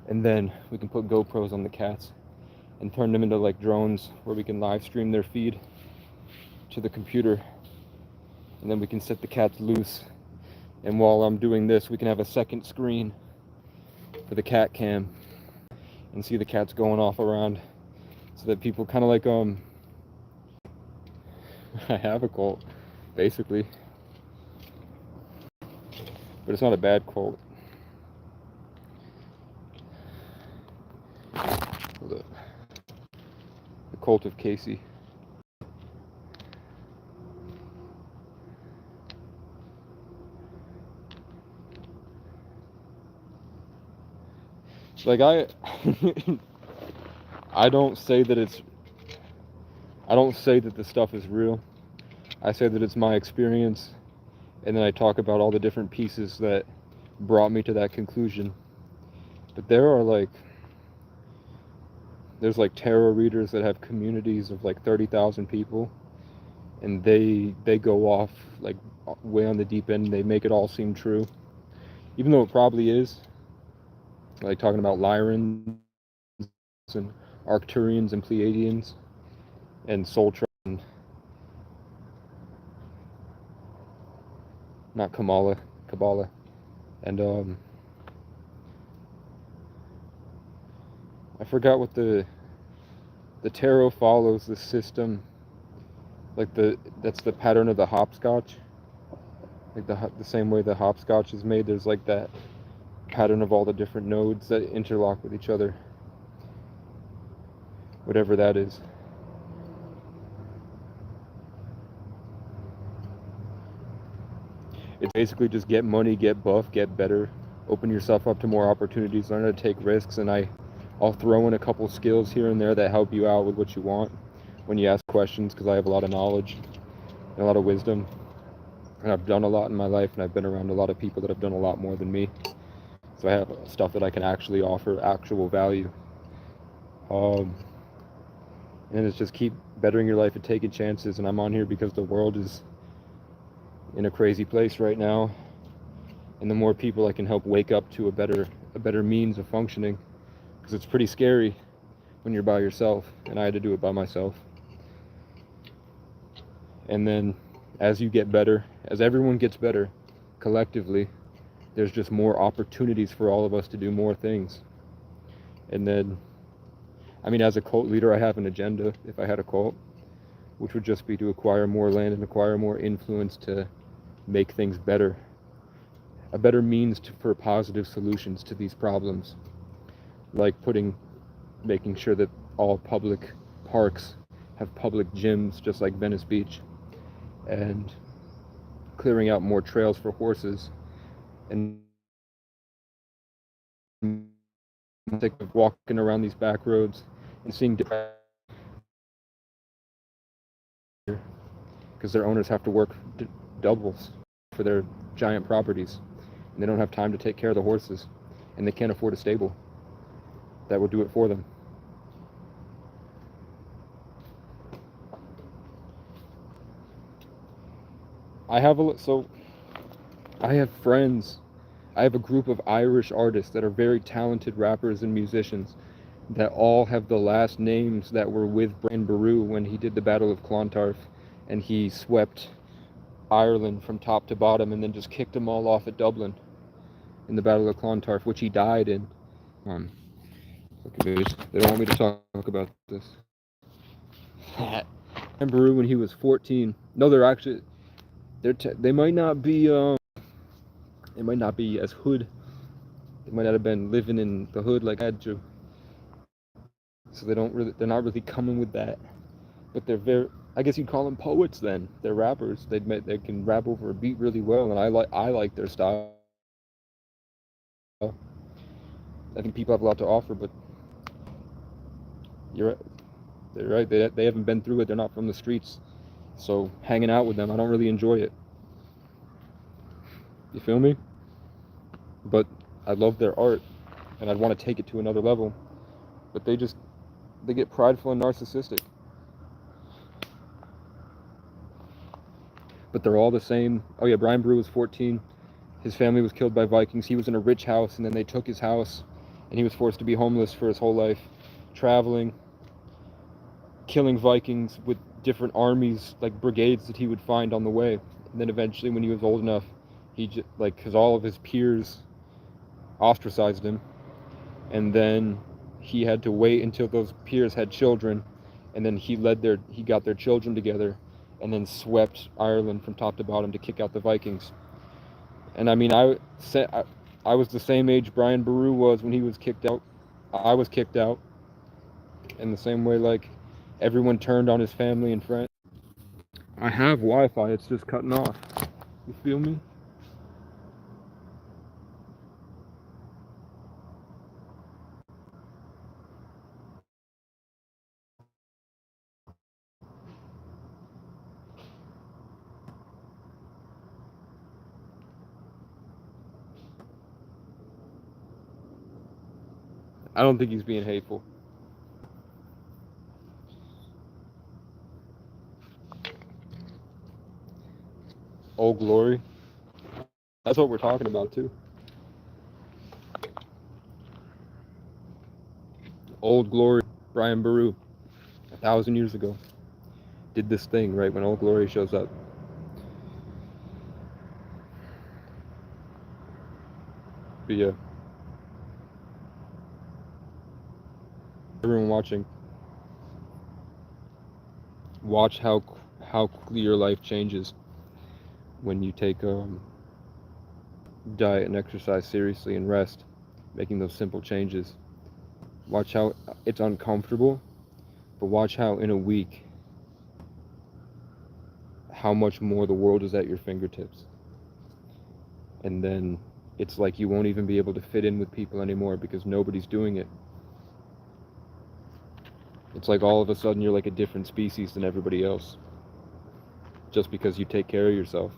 And then we can put GoPros on the cats and turn them into like drones where we can live stream their feed to the computer. And then we can set the cats loose. And while I'm doing this, we can have a second screen for the cat cam and see the cats going off around, so that people kind of like I have a cult basically, but it's not a bad cult. The cult of Casey. Like I don't say that the stuff is real. I say that it's my experience, and then I talk about all the different pieces that brought me to that conclusion. But there's like tarot readers that have communities of like 30,000 people, and they go off like way on the deep end, and they make it all seem true, even though it probably is. Like talking about Lyrans and Arcturians and Pleiadians and Soltron, not Kabbalah, and I forgot what the tarot follows the system, like that's the pattern of the hopscotch, like the same way the hopscotch is made. There's like that pattern of all the different nodes that interlock with each other, whatever that is. It's basically just get money, get buff, get better, open yourself up to more opportunities, learn how to take risks, and I'll throw in a couple skills here and there that help you out with what you want when you ask questions, because I have a lot of knowledge and a lot of wisdom, and I've done a lot in my life, and I've been around a lot of people that have done a lot more than me. So I have stuff that I can actually offer actual value. And it's just keep bettering your life and taking chances. And I'm on here because the world is in a crazy place right now. And the more people I can help wake up to a better means of functioning, because it's pretty scary when you're by yourself. And I had to do it by myself. And then as you get better, as everyone gets better collectively, there's just more opportunities for all of us to do more things. And then, I mean, as a cult leader, I have an agenda, if I had a cult, which would just be to acquire more land and acquire more influence to make things better. A better means for positive solutions to these problems. Like making sure that all public parks have public gyms, just like Venice Beach, and clearing out more trails for horses, and sick of walking around these back roads and seeing different, because their owners have to work doubles for their giant properties, and they don't have time to take care of the horses, and they can't afford a stable that will do it for them. I have friends. I have a group of Irish artists that are very talented rappers and musicians that all have the last names that were with Brian Boru when he did the Battle of Clontarf, and he swept Ireland from top to bottom and then just kicked them all off at Dublin. in the Battle of Clontarf, which he died in. Look at this. They don't want me to talk about this. And Baru when he was 14. No, they're actually they might not be they might not be as hood. They might not have been living in the hood like I had to. So they're not really coming with that. But they're very, I guess you'd call them poets then. They're rappers. They can rap over a beat really well, and I like their style. I think people have a lot to offer, but you're right. They're right. They haven't been through it. They're not from the streets. So hanging out with them, I don't really enjoy it. You feel me? But I love their art, and I'd want to take it to another level. But they get prideful and narcissistic. But they're all the same. Oh yeah, Brian Boru was 14. His family was killed by Vikings. He was in a rich house, and then they took his house, and he was forced to be homeless for his whole life, traveling, killing Vikings with different armies, like brigades that he would find on the way. And then eventually, when he was old enough, because all of his peers ostracized him, and then he had to wait until those peers had children, and then he got their children together, and then swept Ireland from top to bottom to kick out the Vikings. And I mean, I was the same age Brian Boru was when he was kicked out. I was kicked out. In the same way, like, everyone turned on his family and friends. I have Wi-Fi, it's just cutting off. You feel me? I don't think he's being hateful. Old Glory. That's what we're talking about too. Old Glory, Brian Boru, 1,000 years ago, did this thing right when Old Glory shows up. But yeah, everyone watching, watch how quickly your life changes when you take diet and exercise seriously and rest, making those simple changes. Watch how it's uncomfortable, but watch how in a week, how much more the world is at your fingertips. And then it's like you won't even be able to fit in with people anymore because nobody's doing it. It's like all of a sudden you're like a different species than everybody else, just because you take care of yourself.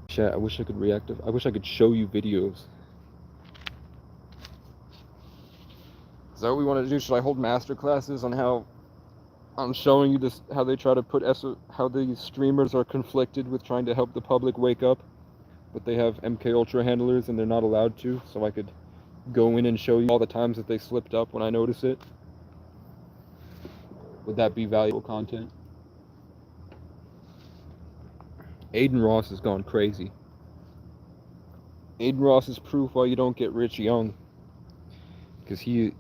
Chat, I wish I could I wish I could show you videos. Is that what we want to do? Should I hold master classes on how I'm showing you this, how they try to put how these streamers are conflicted with trying to help the public wake up, but they have MK Ultra handlers and they're not allowed to, so I could go in and show you all the times that they slipped up when I notice it? Would that be valuable content? Aiden Ross has gone crazy. Aiden Ross is proof why you don't get rich young, because he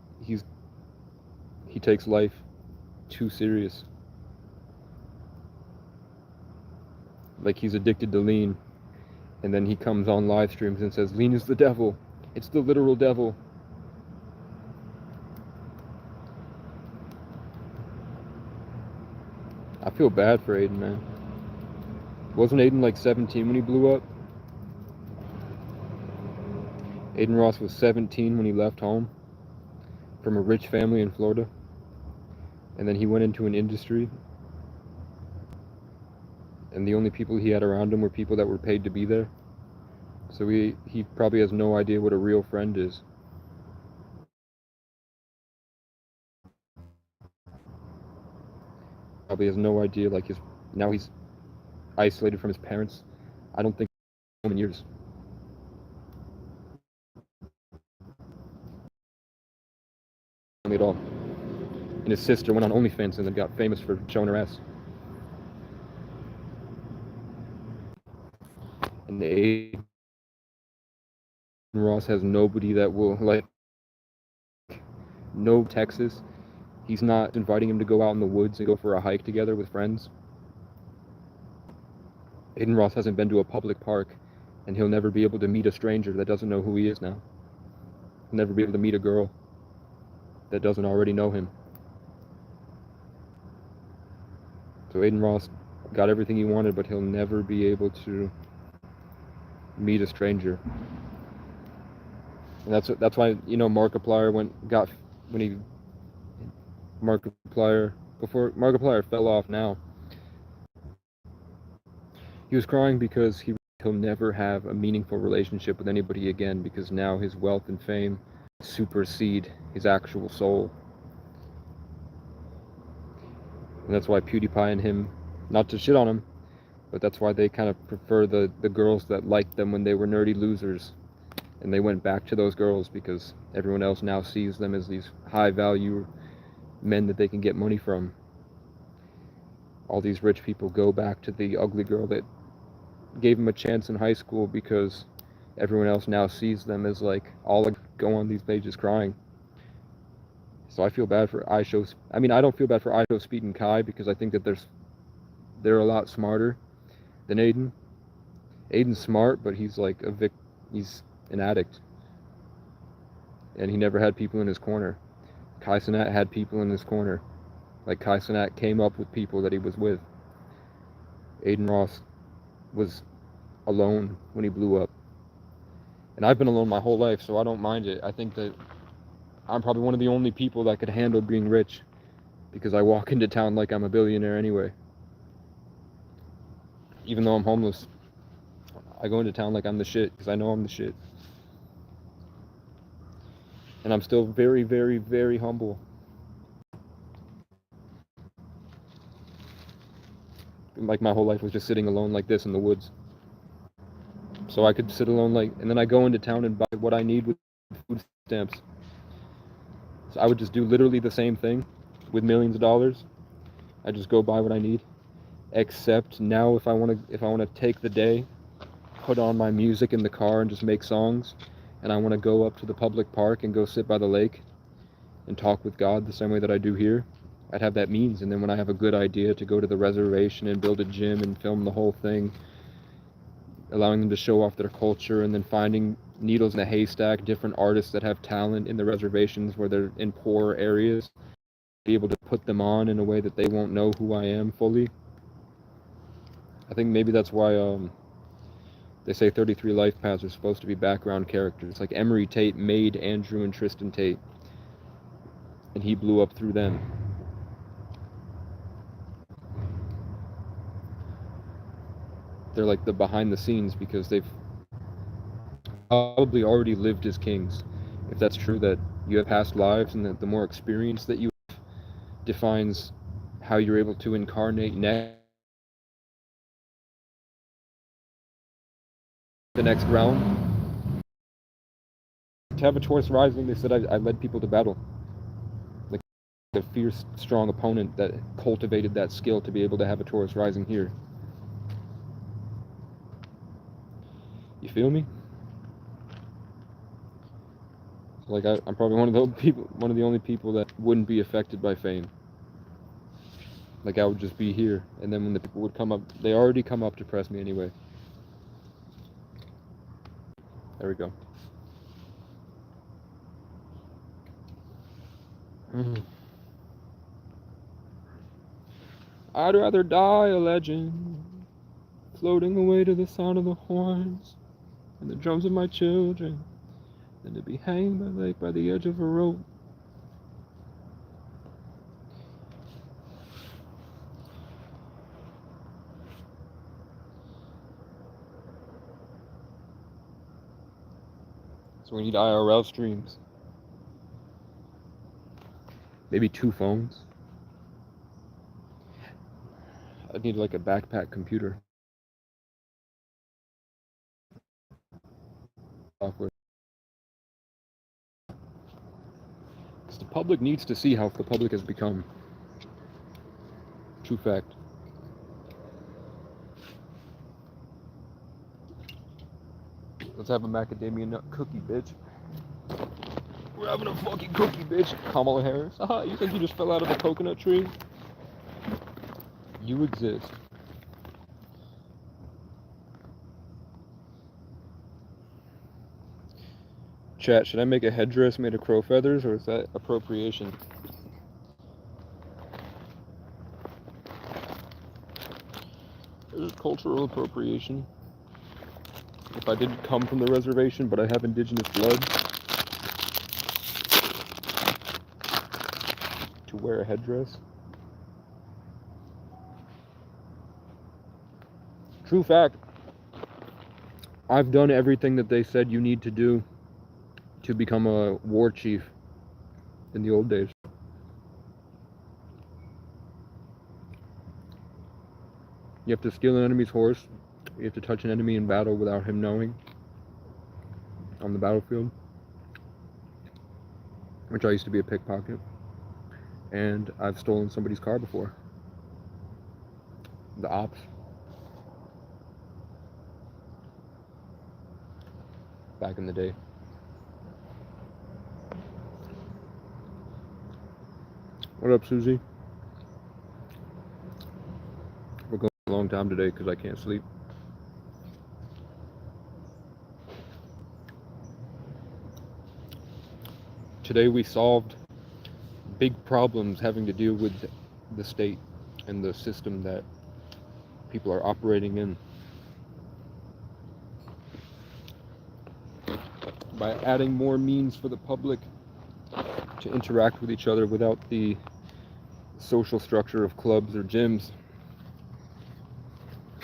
takes life too serious. Like he's addicted to lean, and then he comes on live streams and says lean is the devil. It's the literal devil. I feel bad for Aiden, man. Wasn't Aiden like 17 when he blew up? Aiden Ross was 17 when he left home from a rich family in Florida, and then he went into an industry, and the only people he had around him were people that were paid to be there. So he probably has no idea what a real friend is. Probably has no idea, like now he's isolated from his parents. I don't think in years. At all. And his sister went on OnlyFans and then got famous for showing her ass. And Aiden Ross has nobody that will, like, no Texas. He's not inviting him to go out in the woods and go for a hike together with friends. Aiden Ross hasn't been to a public park, and he'll never be able to meet a stranger that doesn't know who he is now. He'll never be able to meet a girl that doesn't already know him. So Aiden Ross got everything he wanted, but he'll never be able to meet a stranger. And that's why, you know, Markiplier before Markiplier fell off now, he was crying because he'll never have a meaningful relationship with anybody again, because now his wealth and fame supersede his actual soul. And that's why PewDiePie and him, not to shit on him, but that's why they kind of prefer the girls that liked them when they were nerdy losers. And they went back to those girls because everyone else now sees them as these high value men that they can get money from. All these rich people go back to the ugly girl that gave them a chance in high school because everyone else now sees them as like, all like go on these pages crying. So I feel bad for iShow. I mean, I don't feel bad for iShow Speed and Kai because I think that they're a lot smarter than Aiden. Aiden's smart, but he's like he's an addict. And he never had people in his corner. Kai Cenat had people in his corner. Like, Kai Cenat came up with people that he was with. Aiden Ross was alone when he blew up. And I've been alone my whole life, so I don't mind it. I think that I'm probably one of the only people that could handle being rich, because I walk into town like I'm a billionaire anyway. Even though I'm homeless, I go into town like I'm the shit, because I know I'm the shit. And I'm still very, very, very humble. Like, my whole life was just sitting alone like this in the woods. So I could sit alone and then I go into town and buy what I need with food stamps. So I would just do literally the same thing with millions of dollars. I just go buy what I need. Except now if I want to take the day, put on my music in the car and just make songs, and I want to go up to the public park and go sit by the lake and talk with God the same way that I do here, I'd have that means. And then when I have a good idea to go to the reservation and build a gym and film the whole thing, allowing them to show off their culture, and then finding needles in a haystack, different artists that have talent in the reservations where they're in poor areas, be able to put them on in a way that they won't know who I am fully. I think maybe that's why they say 33 life paths are supposed to be background characters. Like, Emery Tate made Andrew and Tristan Tate, and he blew up through them. They're like the behind the scenes, because they've probably already lived as kings. If that's true, that you have past lives, and that the more experience that you have defines how you're able to incarnate the next realm. To have a Taurus rising, they said I led people to battle. Like, a fierce, strong opponent that cultivated that skill to be able to have a Taurus rising here. You feel me? Like, I'm probably one of the only people that wouldn't be affected by fame. Like, I would just be here, and then when the people would come up, they already come up to press me anyway. There we go. I'd rather die a legend, floating away to the sound of the horns and the drums of my children, than to be hanged by the lake by the edge of a rope. So we need IRL streams. Maybe 2 phones. I'd need like a backpack computer. off with. Because the public needs to see how the public has become. True fact. Let's have a macadamia nut cookie, bitch. We're having a fucking cookie, bitch. Kamala Harris. Haha, you think you just fell out of a coconut tree? You exist. Chat, should I make a headdress made of crow feathers, or is that appropriation? Is it cultural appropriation? If I didn't come from the reservation, but I have indigenous blood, to wear a headdress? True fact. I've done everything that they said you need to do to become a war chief in the old days. You have to steal an enemy's horse. You have to touch an enemy in battle without him knowing on the battlefield, which I used to be a pickpocket. And I've stolen somebody's car before. The ops. Back in the day. What up, Susie? We're going a long time today because I can't sleep. Today we solved big problems having to do with the state and the system that people are operating in. By adding more means for the public to interact with each other without the social structure of clubs or gyms.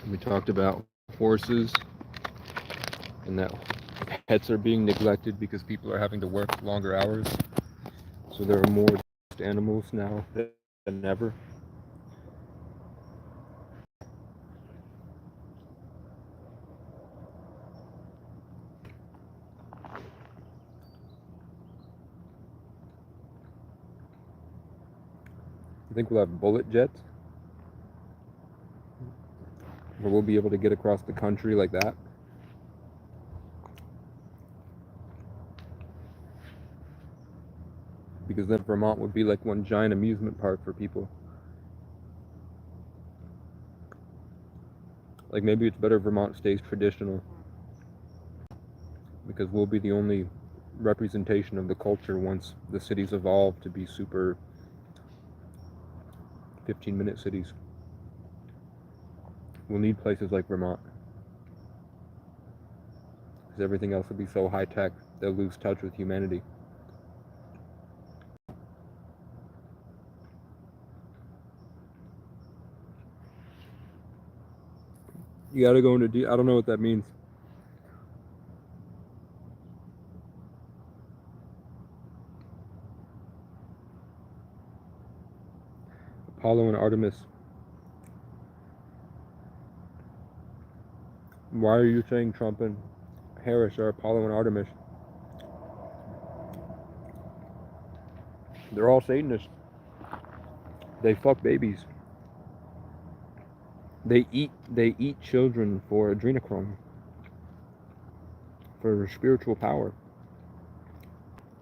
We talked about horses and that pets are being neglected because people are having to work longer hours. So there are more animals now than ever. You think we'll have bullet jets? Or we'll be able to get across the country like that? Because then Vermont would be like one giant amusement park for people. Like maybe it's better Vermont stays traditional, because we'll be the only representation of the culture once the cities evolve to be super 15-minute cities. We'll need places like Vermont, because everything else will be so high-tech, they'll lose touch with humanity. You gotta go into I don't know what that means. Apollo and Artemis. Why are you saying Trump and Harris are Apollo and Artemis? They're all Satanists. They fuck babies. They eat children for adrenochrome, for spiritual power.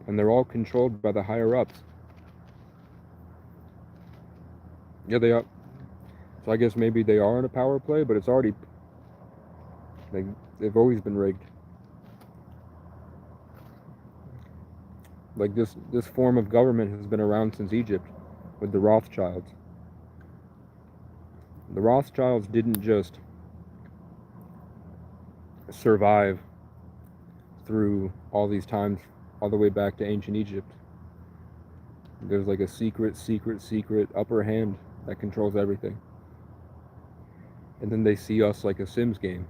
And they're all controlled by the higher ups. Yeah, they are. So I guess maybe they are in a power play, but it's already, they've always been rigged. Like this form of government has been around since Egypt with the Rothschilds. The Rothschilds didn't just survive through all these times all the way back to ancient Egypt. There's like a secret upper hand that controls everything. And then they see us like a Sims game.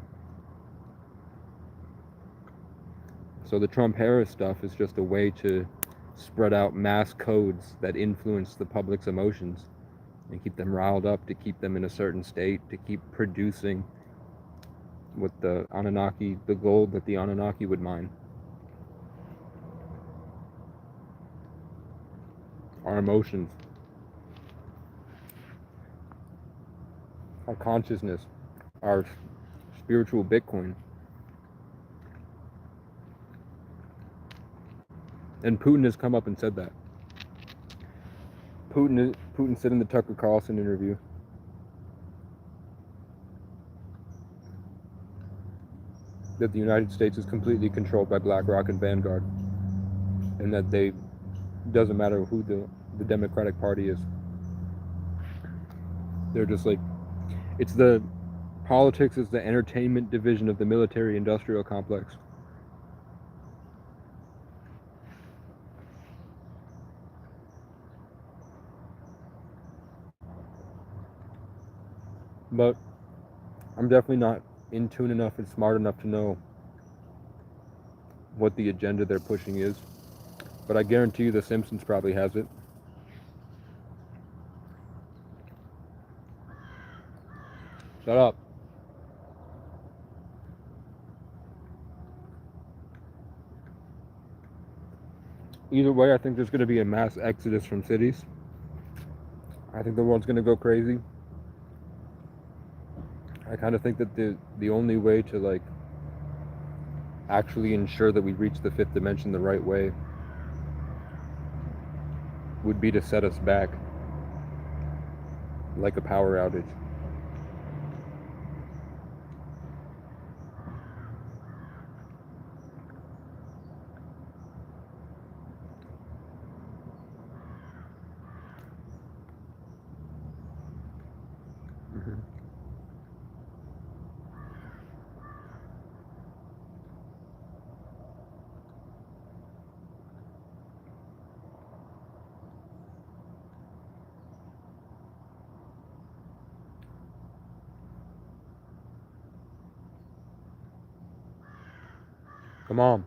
So the Trump-Harris stuff is just a way to spread out mass codes that influence the public's emotions and keep them riled up, to keep them in a certain state, to keep producing what the Anunnaki, the gold that the Anunnaki would mine. our emotions, our consciousness, our spiritual Bitcoin. And Putin has come up and said that. Putin said in the Tucker Carlson interview that the United States is completely controlled by BlackRock and Vanguard, and that doesn't matter who the Democratic Party is. They're just like, it's the politics is the entertainment division of the military-industrial complex. But I'm definitely not in tune enough and smart enough to know what the agenda they're pushing is. But I guarantee you The Simpsons probably has it. Shut up. Either way, I think there's going to be a mass exodus from cities. I think the world's going to go crazy. I kind of think that the only way to like actually ensure that we reach the fifth dimension the right way would be to set us back like a power outage. Come on.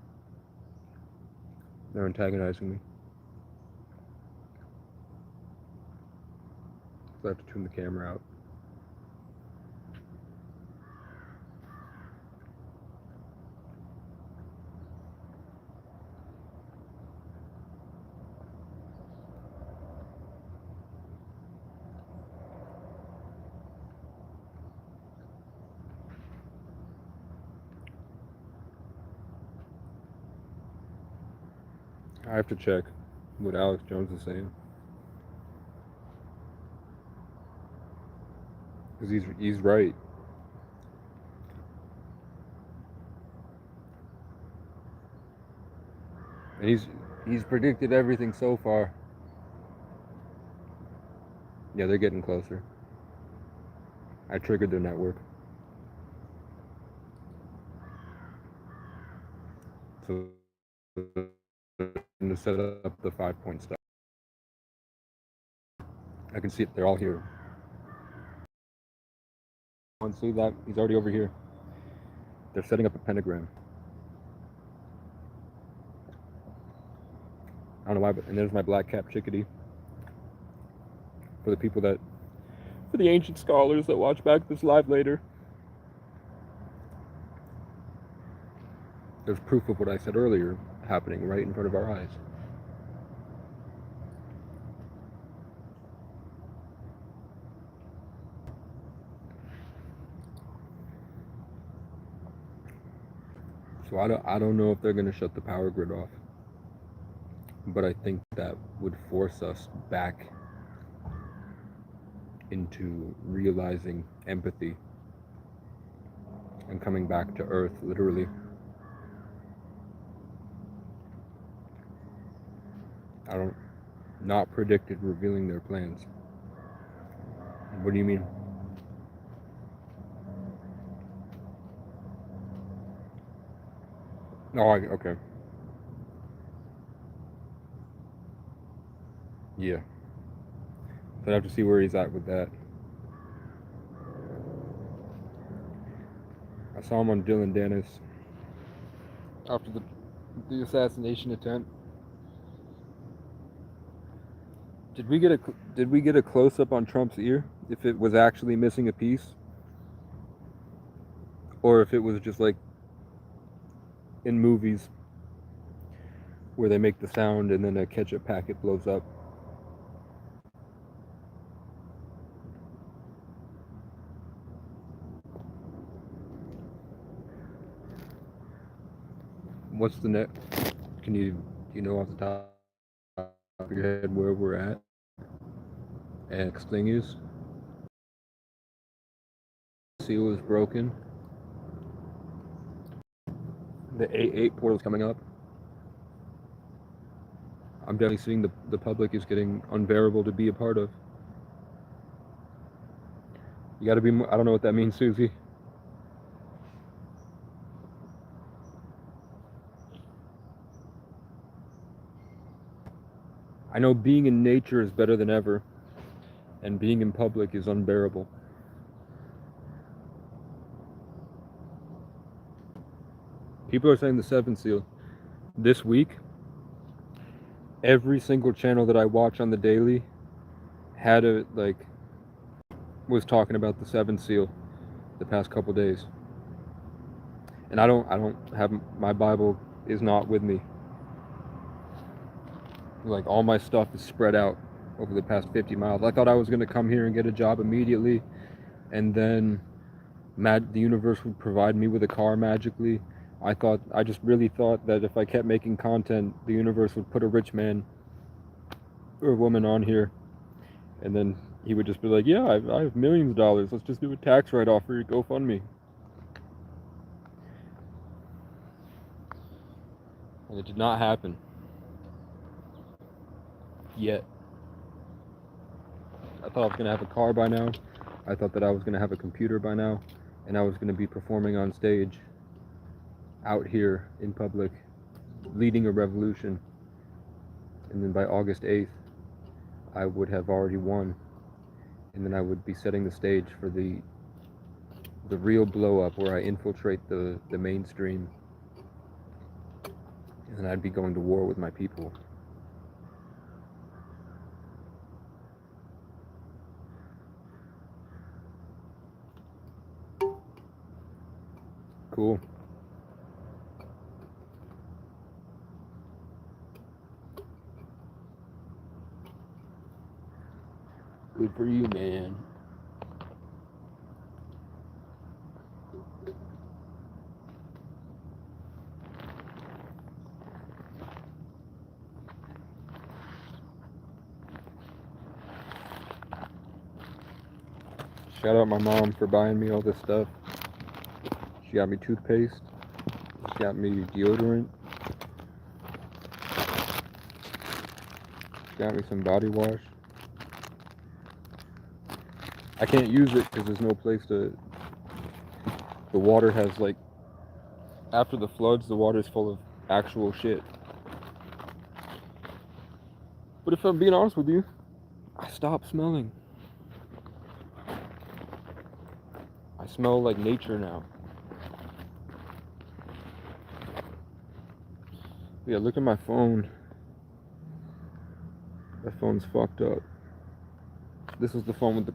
They're antagonizing me. So I have to tune the camera out. I have to check what Alex Jones is saying. Because he's right. And he's predicted everything so far. Yeah, they're getting closer. I triggered their network. So to set up the 5-point stuff. I can see it, they're all here. See that? He's already over here. They're setting up a pentagram. I don't know why, but and there's my black cap chickadee. For the ancient scholars that watch back this live later. There's proof of what I said earlier happening right in front of our eyes. So I don't know if they're going to shut the power grid off. But I think that would force us back into realizing empathy and coming back to Earth, literally. Not predicted revealing their plans. What do you mean? Oh, okay. Yeah. So I have to see where he's at with that. I saw him on Dylan Dennis after the assassination attempt. Did we get a close up on Trump's ear if it was actually missing a piece, or if it was just like in movies where they make the sound and then a ketchup packet blows up? What's the next? Do you know off the top of your head where we're at? And next thing is, seal is broken. The A8 portal is coming up. I'm definitely seeing the public is getting unbearable to be a part of. You gotta be more, I don't know what that means, Susie. I know being in nature is better than ever, and being in public is unbearable. People are saying the seventh seal. This week, every single channel that I watch on the daily had a, like, was talking about the seventh seal the past couple days. And I don't have, my Bible is not with me. Like, all my stuff is spread out over the past 50 miles. I thought I was going to come here and get a job immediately, and then the universe would provide me with a car magically. I just really thought that if I kept making content, the universe would put a rich man or woman on here, and then he would just be like, yeah, I have millions of dollars, let's just do a tax write-off for your GoFundMe. And it did not happen. Yet. I thought I was going to have a car by now. I thought that I was going to have a computer by now, and I was going to be performing on stage out here in public, leading a revolution. And then by August 8th, I would have already won, and then I would be setting the stage for the real blow up where I infiltrate the mainstream, and then I'd be going to war with my people. Cool. Good for you, man. Shout out my mom for buying me all this stuff. She got me toothpaste. She got me deodorant. She got me some body wash. I can't use it because there's no place to... The water has, like... After the floods, the water's full of actual shit. But if I'm being honest with you, I stopped smelling. I smell like nature now. Yeah, look at my phone. That phone's fucked up. This was the phone with the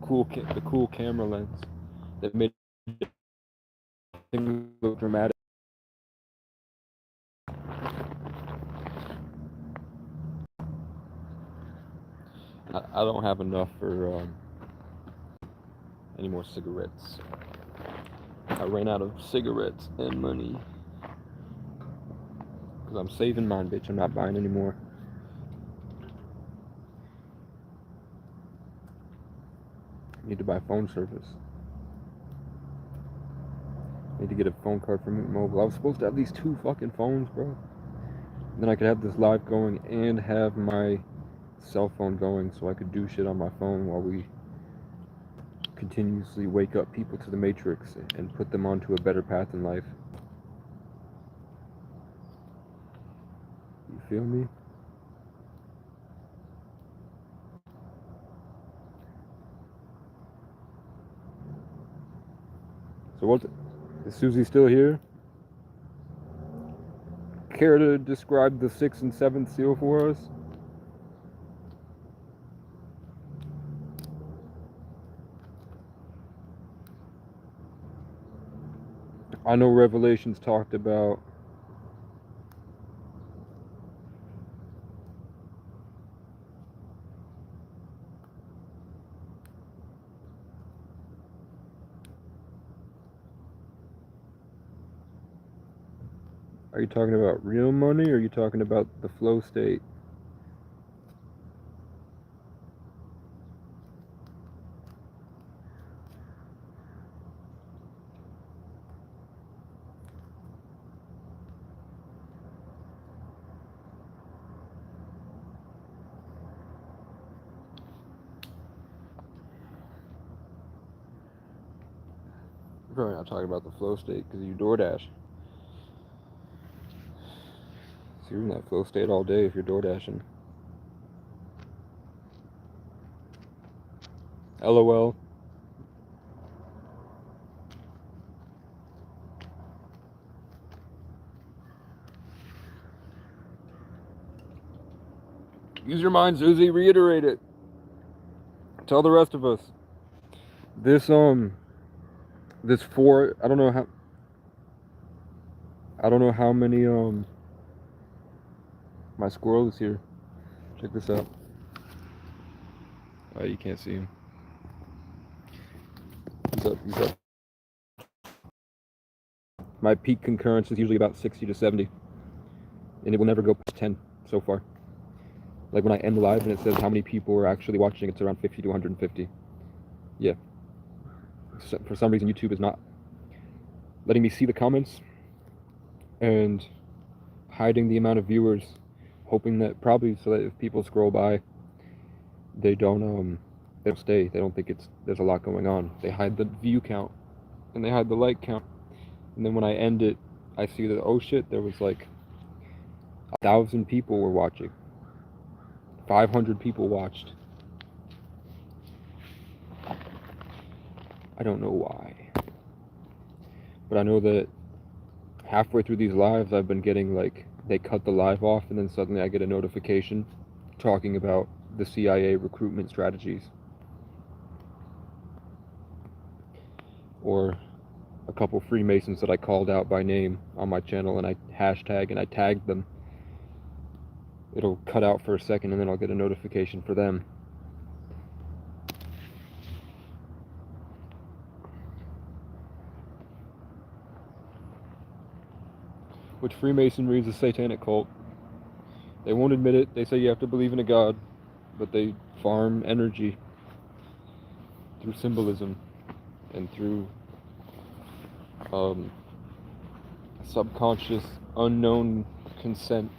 cool camera lens that made things look dramatic. I don't have enough for any more cigarettes. I ran out of cigarettes and money. Because I'm saving mine, bitch. I'm not buying anymore. I need to buy phone service. I need to get a phone card from Mint Mobile. I was supposed to have these 2 fucking phones, bro. And then I could have this live going and have my cell phone going so I could do shit on my phone while we continuously wake up people to the Matrix and put them onto a better path in life. You feel me? So what? Is Susie still here? Care to describe the 6th and 7th seal for us? I know Revelations talked about Are you talking about real money or are you talking about the flow state? You're probably not talking about the flow state because you DoorDash. So you're in that flow state all day if you're DoorDashing. LOL. Use your mind, Susie. Reiterate it. Tell the rest of us. This four. I don't know how many my squirrel is here. Check this out. Oh, you can't see him. He's up. He's up. My peak concurrence is usually about 60 to 70, and it will never go past 10 so far. Like when I end live and it says how many people are actually watching, it's around 50 to 150. Yeah. So for some reason, YouTube is not letting me see the comments and hiding the amount of viewers, hoping that probably so that if people scroll by, they don't stay. They don't think there's a lot going on. They hide the view count and they hide the like count. And then when I end it, I see that, oh shit, there was like 1,000 people were watching. 500 people watched. I don't know why. But I know that halfway through these lives, I've been getting like, they cut the live off and then suddenly I get a notification talking about the CIA recruitment strategies. Or a couple Freemasons that I called out by name on my channel and I hashtag and I tagged them. It'll cut out for a second and then I'll get a notification for them. Which Freemasonry is a satanic cult. They won't admit it. They say you have to believe in a god, but they farm energy through symbolism and through subconscious, unknown consent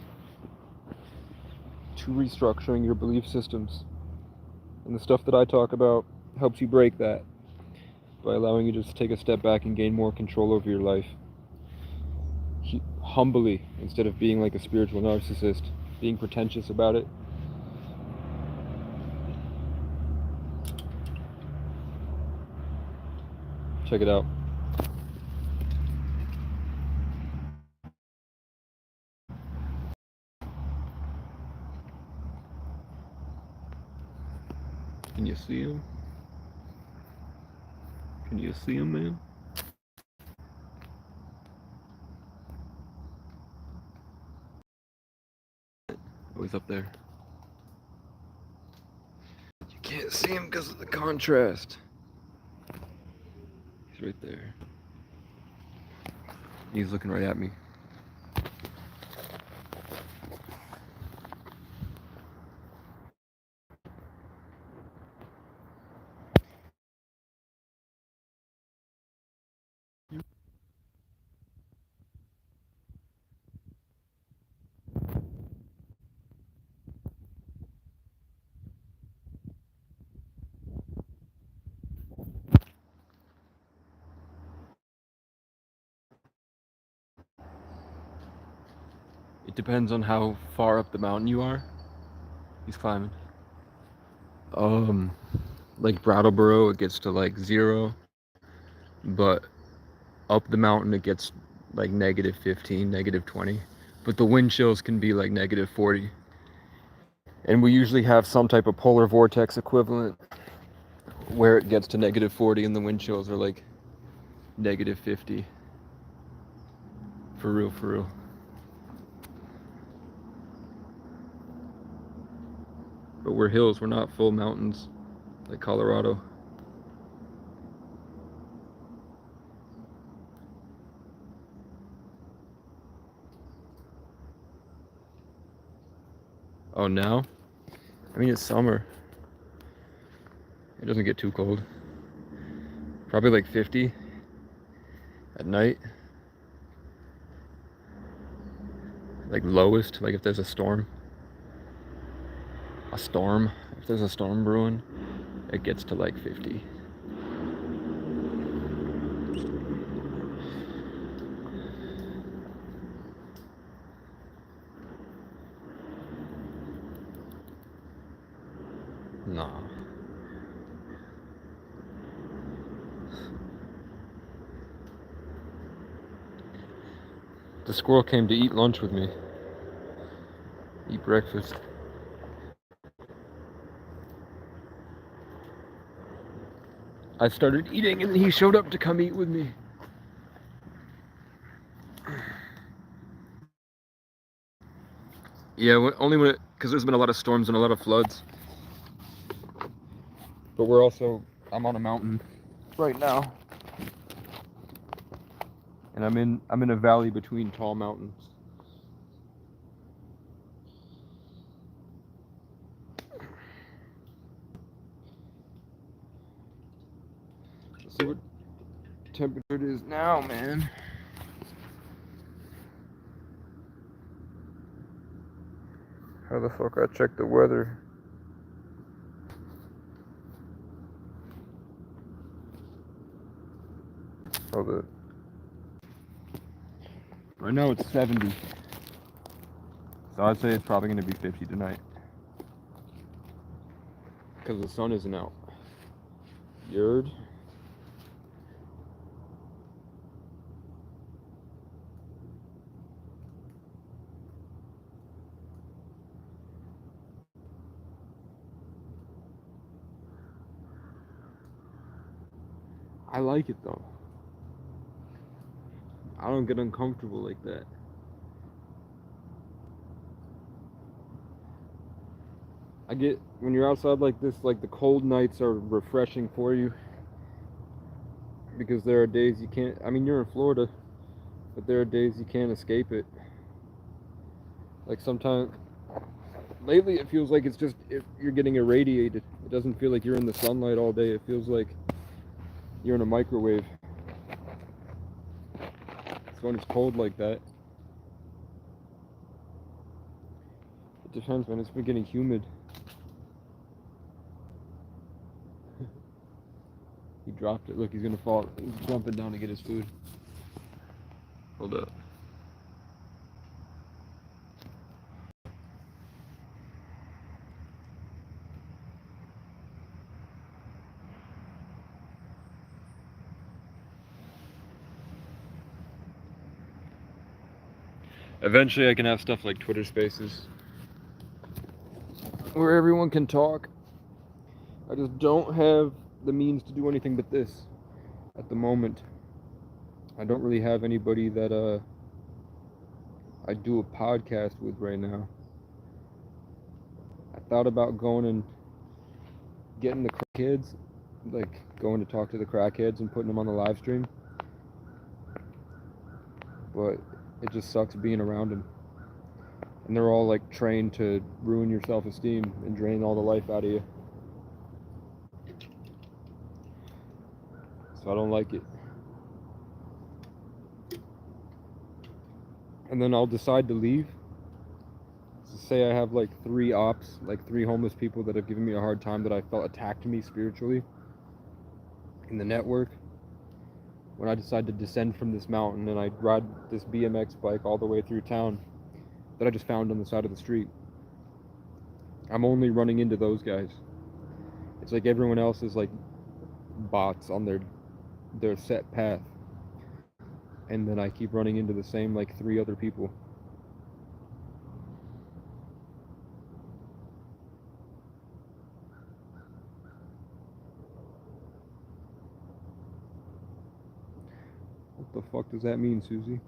to restructuring your belief systems. And the stuff that I talk about helps you break that by allowing you to just take a step back and gain more control over your life. Humbly, instead of being like a spiritual narcissist, being pretentious about it. Check it out. Can you see him? Can you see him, man? Oh, he's up there. You can't see him because of the contrast. He's right there. He's looking right at me. It depends on how far up the mountain you are. He's climbing. Like Brattleboro, it gets to like 0, but up the mountain it gets like -15, -20. But the wind chills can be like -40. And we usually have some type of polar vortex equivalent where it gets to -40 and the wind chills are like -50. For real, for real. But we're hills, we're not full mountains like Colorado. Oh, now? I mean, it's summer. It doesn't get too cold. Probably like 50 at night. Like lowest, like if there's a storm. If there's a storm brewing, it gets to like 50. Nah. The squirrel came to eat lunch with me. Eat breakfast. I started eating and he showed up to come eat with me. Yeah, only when because there's been a lot of storms and a lot of floods. But I'm on a mountain right now. And I'm in a valley between tall mountains. Let's see what temperature it is now, man. How the fuck I check the weather? Hold it. Right now it's 70. So I'd say it's probably gonna be 50 tonight. Because the sun isn't out. Yerd. I like it though. I don't get uncomfortable like that. I get when you're outside like this, like the cold nights are refreshing for you. Because there are days you can't, I mean, you're in Florida, but there are days you can't escape it. Like sometimes, lately it feels like you're getting irradiated. It doesn't feel like you're in the sunlight all day. It feels like you're in a microwave. So when it's cold like that, it depends, man. It's been getting humid. He dropped it. Look, he's gonna fall. He's jumping down to get his food. Hold up. Eventually I can have stuff like Twitter Spaces where everyone can talk. I just don't have the means to do anything but this at the moment. I don't really have anybody that I do a podcast with right now. I thought about going and getting the crackheads, like going to talk to the crackheads and putting them on the live stream. But it just sucks being around them. And they're all like trained to ruin your self-esteem and drain all the life out of you. So I don't like it. And then I'll decide to leave. So say I have like 3 ops, like 3 homeless people that have given me a hard time that I felt attacked me spiritually in the network. When I decide to descend from this mountain and I ride this BMX bike all the way through town that I just found on the side of the street, I'm only running into those guys. It's like everyone else is like bots on their set path. And then I keep running into the same like 3 other people. What the fuck does that mean, Susie?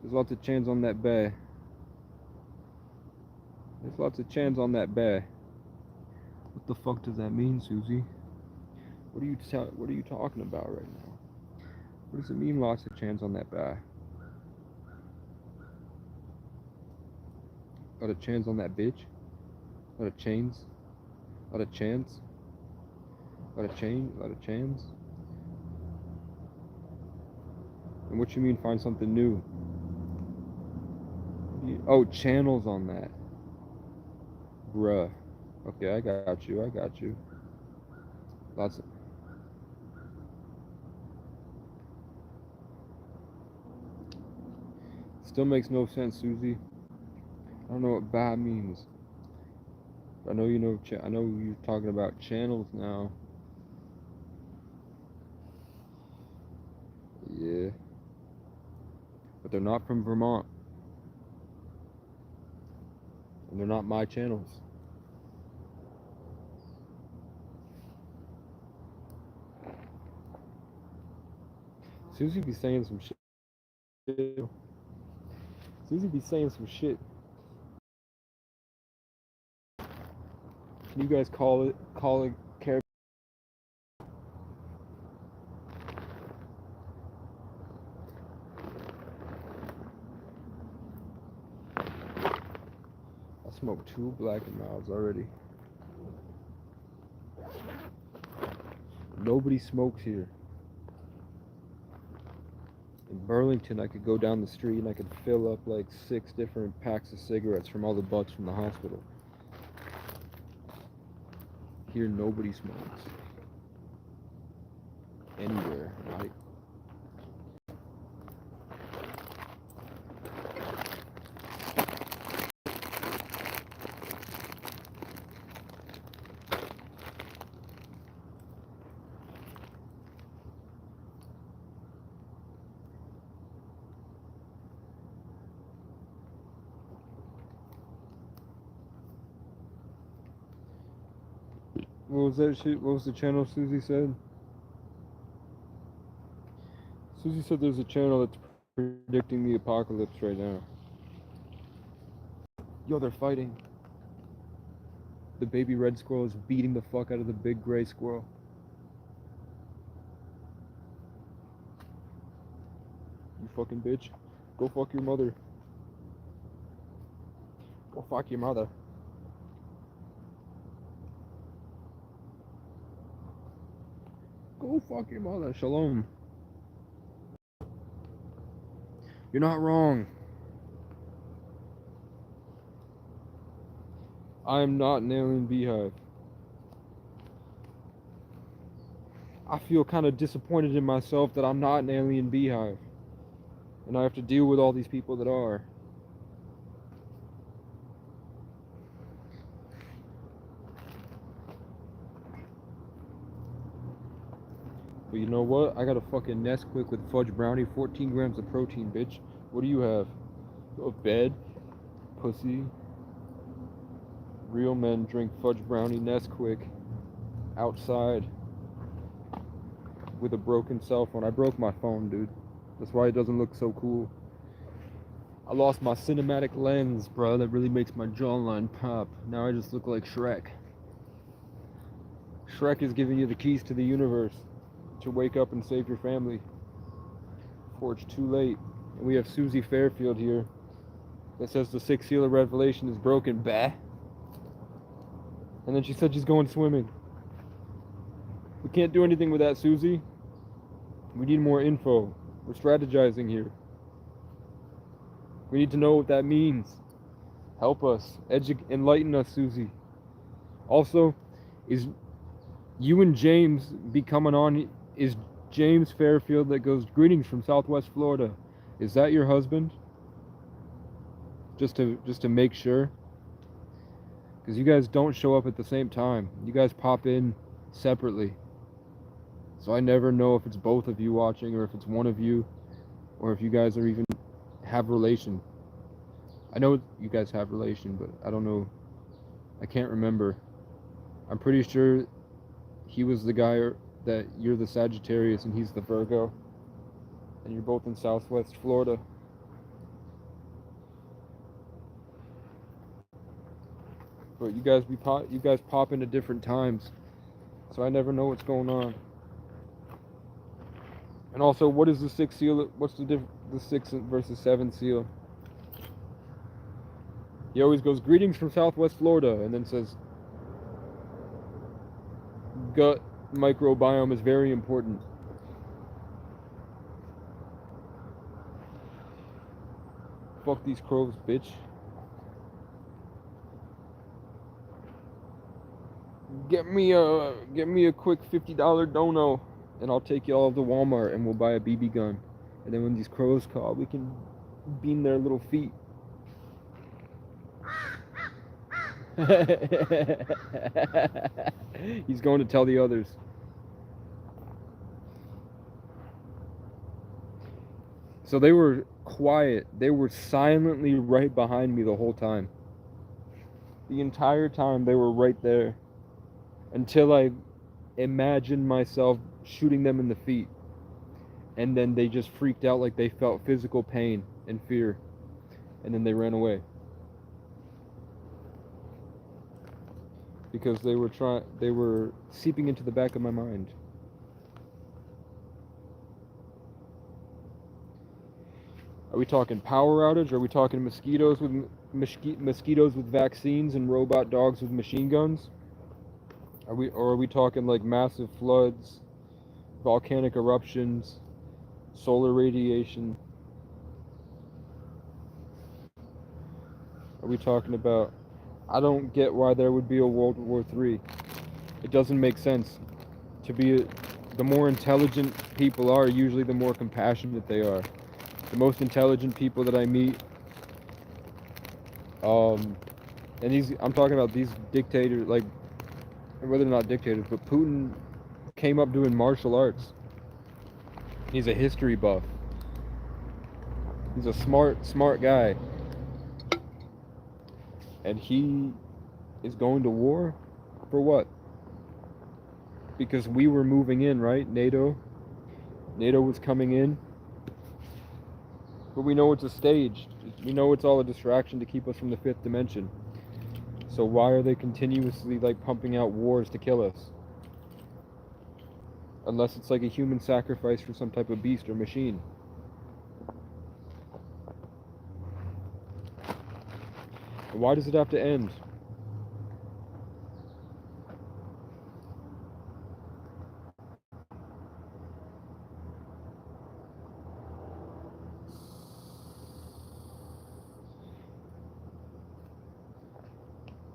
There's lots of chans on that bear. There's lots of chans on that bear. What the fuck does that mean, Susie? What are you talking about right now? What does it mean, lots of chans on that bear? lot of chains on that bitch. A lot of chains. A lot of chans. A lot of chain. A lot of chans. And what you mean find something new? Oh, channels on that. Bruh. Okay, I got you. I got you. Lots of... Still makes no sense, Susie. I don't know what bad means. I know you know. I know you're talking about channels now. Yeah. But they're not from Vermont. And they're not my channels. Susie be saying some shit. Susie be saying some shit. Can you guys call it care? I smoked 2 Black and Milds already. Nobody smokes here. In Burlington, I could go down the street and I could fill up like 6 different packs of cigarettes from all the bucks from the hospital. Here, nobody smokes. Anywhere, right? What was that shit? What was the channel Susie said? Susie said there's a channel that's predicting the apocalypse right now. Yo, they're fighting. The baby red squirrel is beating the fuck out of the big gray squirrel. You fucking bitch. Go fuck your mother. Go fuck your mother. Go fuck your mother. Shalom. You're not wrong. I am not an alien beehive. I feel kind of disappointed in myself that I'm not an alien beehive. And I have to deal with all these people that are. But you know what? I got a fucking Nesquik with fudge brownie, 14 grams of protein, bitch. What do you have? A bed? Pussy? Real men drink fudge brownie Nesquik outside with a broken cell phone. I broke my phone, dude. That's why it doesn't look so cool. I lost my cinematic lens, bro. That really makes my jawline pop. Now I just look like Shrek. Shrek is giving you the keys to the universe to wake up and save your family before it's too late. And we have Susie Fairfield here that says the 6th seal of Revelation is broken. Bah. And then she said she's going swimming. We can't do anything with that, Susie. We need more info. We're strategizing here. We need to know what that means. Help us. Enlighten us, Susie. Also, is you and James be coming on? Is James Fairfield that goes greetings from Southwest Florida? Is that your husband? Just to make sure. Because you guys don't show up at the same time. You guys pop in separately. So I never know if it's both of you watching or if it's one of you or if you guys are even have relation. I know you guys have relation, but I don't know. I can't remember. I'm pretty sure he was the guy that you're the Sagittarius and he's the Virgo. And you're both in Southwest Florida. But you guys pop into different times. So I never know what's going on. And also, what is the 6th seal? What's the 6th versus 7th seal? He always goes, "Greetings from Southwest Florida," and then says, "Gut microbiome is very important." Fuck these crows, bitch. Get me a quick $50 dono, and I'll take you all to Walmart, and we'll buy a BB gun. And then when these crows call, we can beam their little feet. He's going to tell the others. So they were quiet. They were silently right behind me the whole time. The entire time they were right there. Until I imagined myself shooting them in the feet. And then they just freaked out like they felt physical pain and fear. And then they ran away. Because they were seeping into the back of my mind. Are we talking power outage? Are we talking mosquitoes with vaccines and robot dogs with machine guns? Are we talking like massive floods, volcanic eruptions, solar radiation? Are we talking about? I don't get why there would be a World War III. It doesn't make sense. The more intelligent people are, usually the more compassionate they are. The most intelligent people that I meet, and I'm talking about these dictators, like, whether or not dictators, but Putin came up doing martial arts. He's a history buff. He's a smart guy. And he is going to war for what? Because we were moving in, right? NATO was coming in. But we know it's a stage. We know it's all a distraction to keep us from the fifth dimension. So why are they continuously like pumping out wars to kill us? Unless it's like a human sacrifice for some type of beast or machine. And why does it have to end?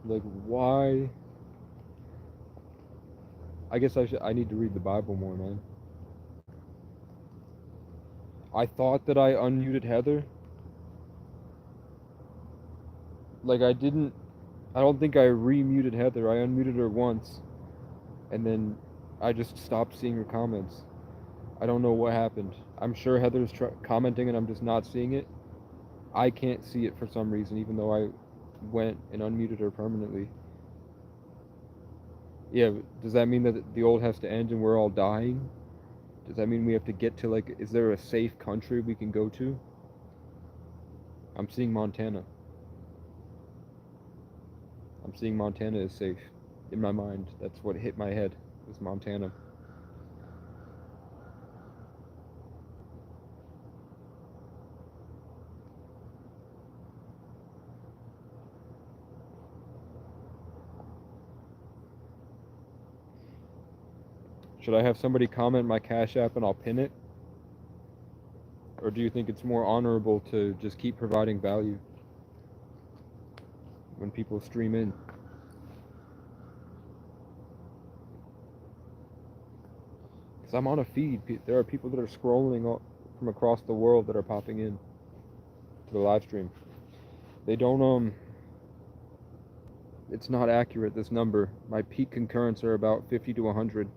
Like, why? I guess I need to read the Bible more, man. I thought that I unmuted Heather. Like, I don't think I remuted Heather. I unmuted her once. And then I just stopped seeing her comments. I don't know what happened. I'm sure Heather's commenting and I'm just not seeing it. I can't see it for some reason, even though I went and unmuted her permanently. Yeah, does that mean that the old has to end and we're all dying? Does that mean we have to get to, like, is there a safe country we can go to? I'm seeing Montana. I'm seeing Montana is safe. In my mind, that's what hit my head, was Montana. Should I have somebody comment my Cash App and I'll pin it? Or do you think it's more honorable to just keep providing value when people stream in? Because I'm on a feed. There are people that are scrolling from across the world that are popping in to the live stream. They don't, it's not accurate, this number. My peak concurrents are about 50 to 100.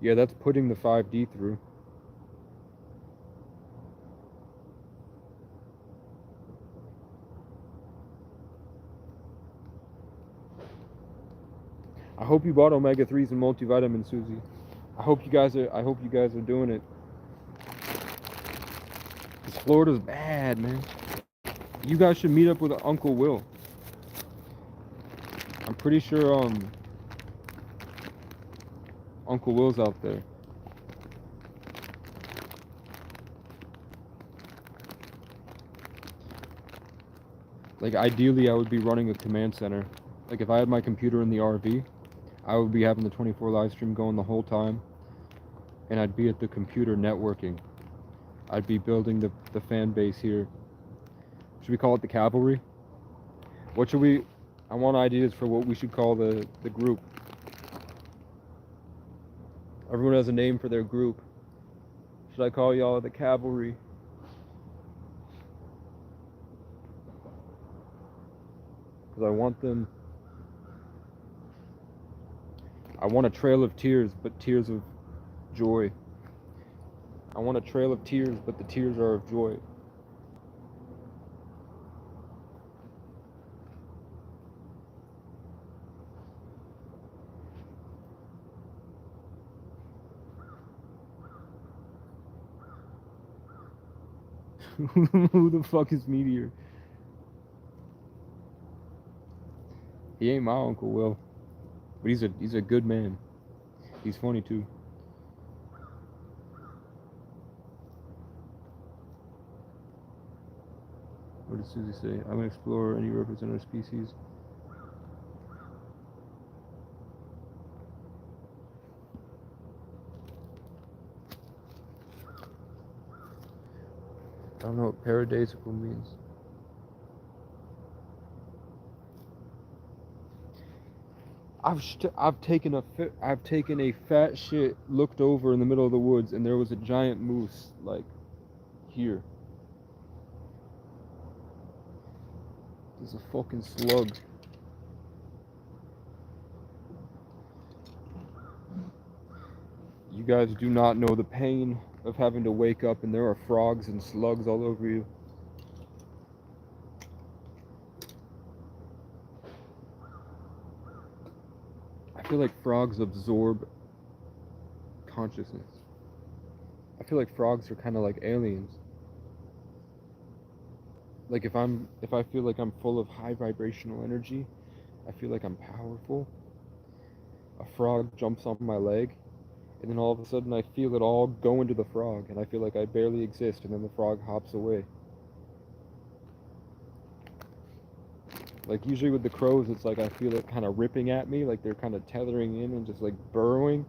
Yeah, that's putting the 5D through. I hope you bought omega-3s and multivitamins, Susie. I hope you guys are doing it. Cause Florida's bad, man. You guys should meet up with Uncle Will. I'm pretty sure Uncle Will's out there. Like, ideally, I would be running a command center. Like, if I had my computer in the RV, I would be having the 24 live stream going the whole time, and I'd be at the computer networking. I'd be building the fan base here. Should we call it the cavalry? What should we... I want ideas for what we should call the group. Everyone has a name for their group. Should I call y'all the cavalry? Because I want them... I want a trail of tears, but tears of joy. I want a trail of tears, but the tears are of joy. Who the fuck is Meteor? He ain't my Uncle Will, but he's a good man. He's funny too. What did Susie say? I'm gonna explore any representative species. I don't know what paradisical means. I've taken a fat shit, looked over in the middle of the woods, and there was a giant moose like here. There's a fucking slug. You guys do not know the pain of having to wake up and there are frogs and slugs all over you. I feel like frogs absorb consciousness. I feel like frogs are kind of like aliens. Like if I feel like I'm full of high vibrational energy, I feel like I'm powerful. A frog jumps on my leg, and then all of a sudden I feel it all go into the frog, and I feel like I barely exist, and then the frog hops away. Like usually with the crows, it's like I feel it kind of ripping at me, like they're kind of tethering in and just like burrowing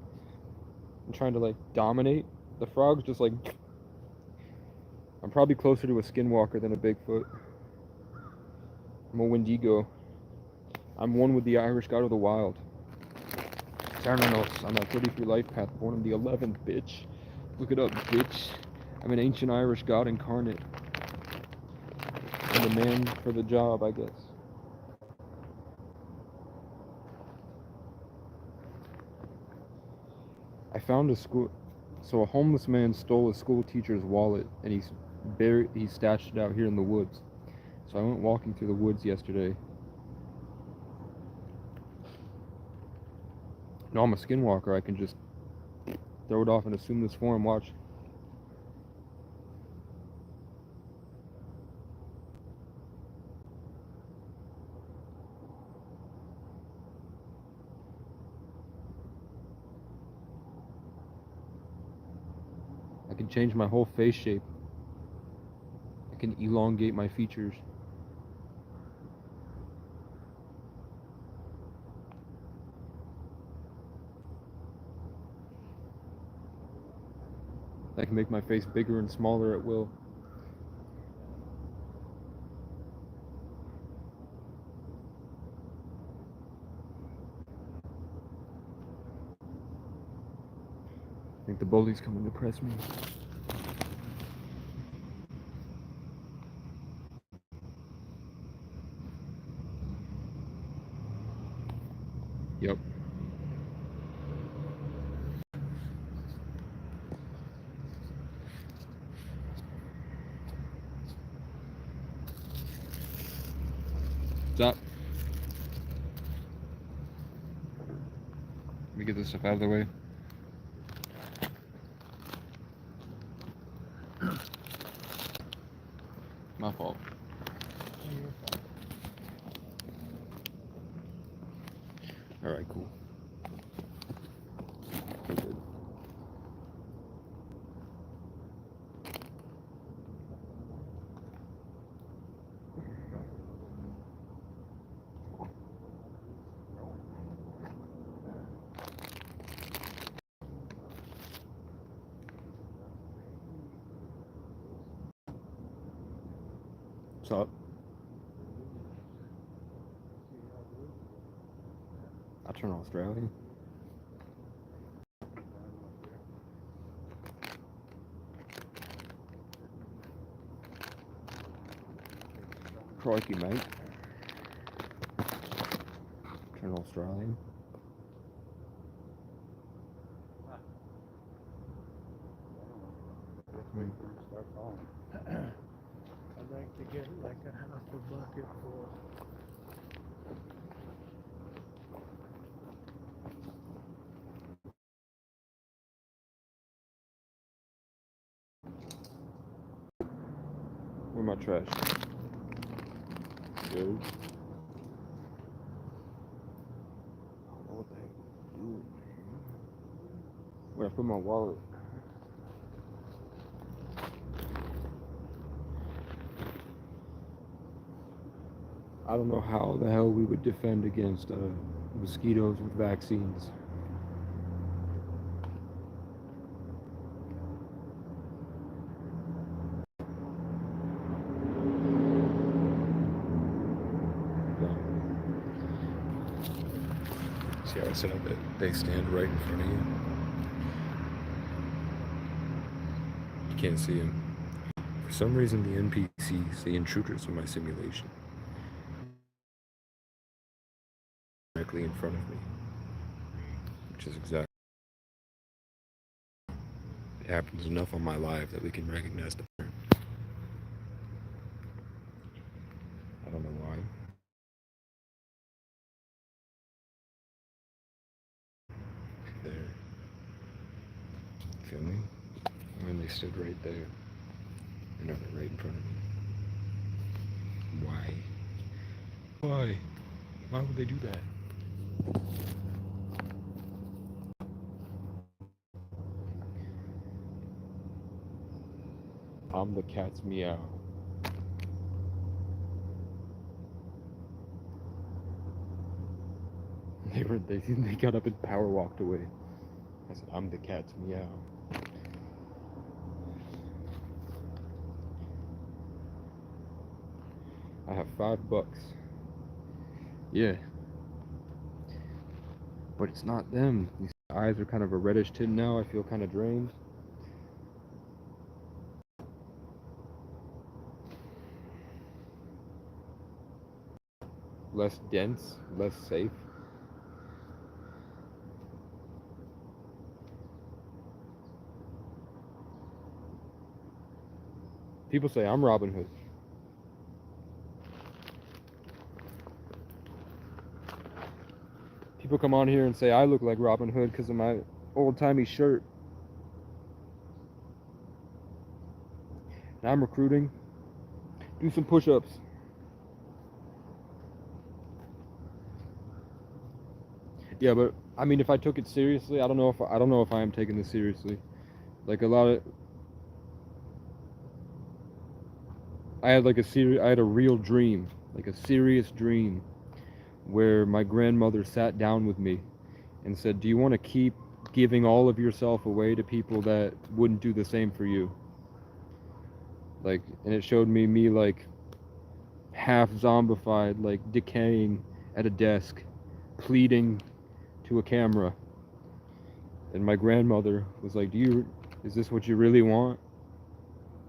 and trying to like dominate. The frog's just like... I'm probably closer to a skinwalker than a Bigfoot. I'm a Wendigo. I'm one with the Irish god of the wild. Ternanos, I'm a 33 life path, born in the 11th, bitch. Look it up, bitch. I'm an ancient Irish god incarnate. I'm the man for the job, I guess. I found a school... So a homeless man stole a school teacher's wallet, and he stashed it out here in the woods. So I went walking through the woods yesterday. No, I'm a skinwalker. I can just throw it off and assume this form. Watch. I can change my whole face shape. I can elongate my features. I can make my face bigger and smaller at will. I think the bully's coming to press me. Yep. What's up? Let me get this stuff out of the way. My fault. Alright, cool. up? I turn Australian. Crikey, mate. Turn Australian. I'd like to get like a half a bucket full. Where my trash? Yo. What the heck? Dude. Where I put my wallet? I don't know how the hell we would defend against mosquitoes with vaccines. See how I said that they stand right in front of you? You can't see them. For some reason, the NPCs, the intruders in my simulation, directly in front of me, which is exactly. It happens enough on my live that we can recognize the pattern. I don't know why. There. Feel me? And they stood right there. And they're right in front of me. Why? Why? Why would they do that? I'm the cat's meow. They got up and power walked away. I said, I'm the cat's meow. I have $5. Yeah. But it's not them. These eyes are kind of a reddish tint now. I feel kind of drained. Less dense, less safe. People say I'm Robin Hood. People come on here and say I look like Robin Hood because of my old-timey shirt. And I'm recruiting. Do some push-ups. Yeah, but I mean, if I took it seriously, I don't know if I am taking this seriously. Like I had a real dream, like a serious dream, where my grandmother sat down with me and said, "Do you want to keep giving all of yourself away to people that wouldn't do the same for you?" Like, and it showed me like half zombified, like decaying at a desk, pleading to a camera. And my grandmother was like, is this what you really want?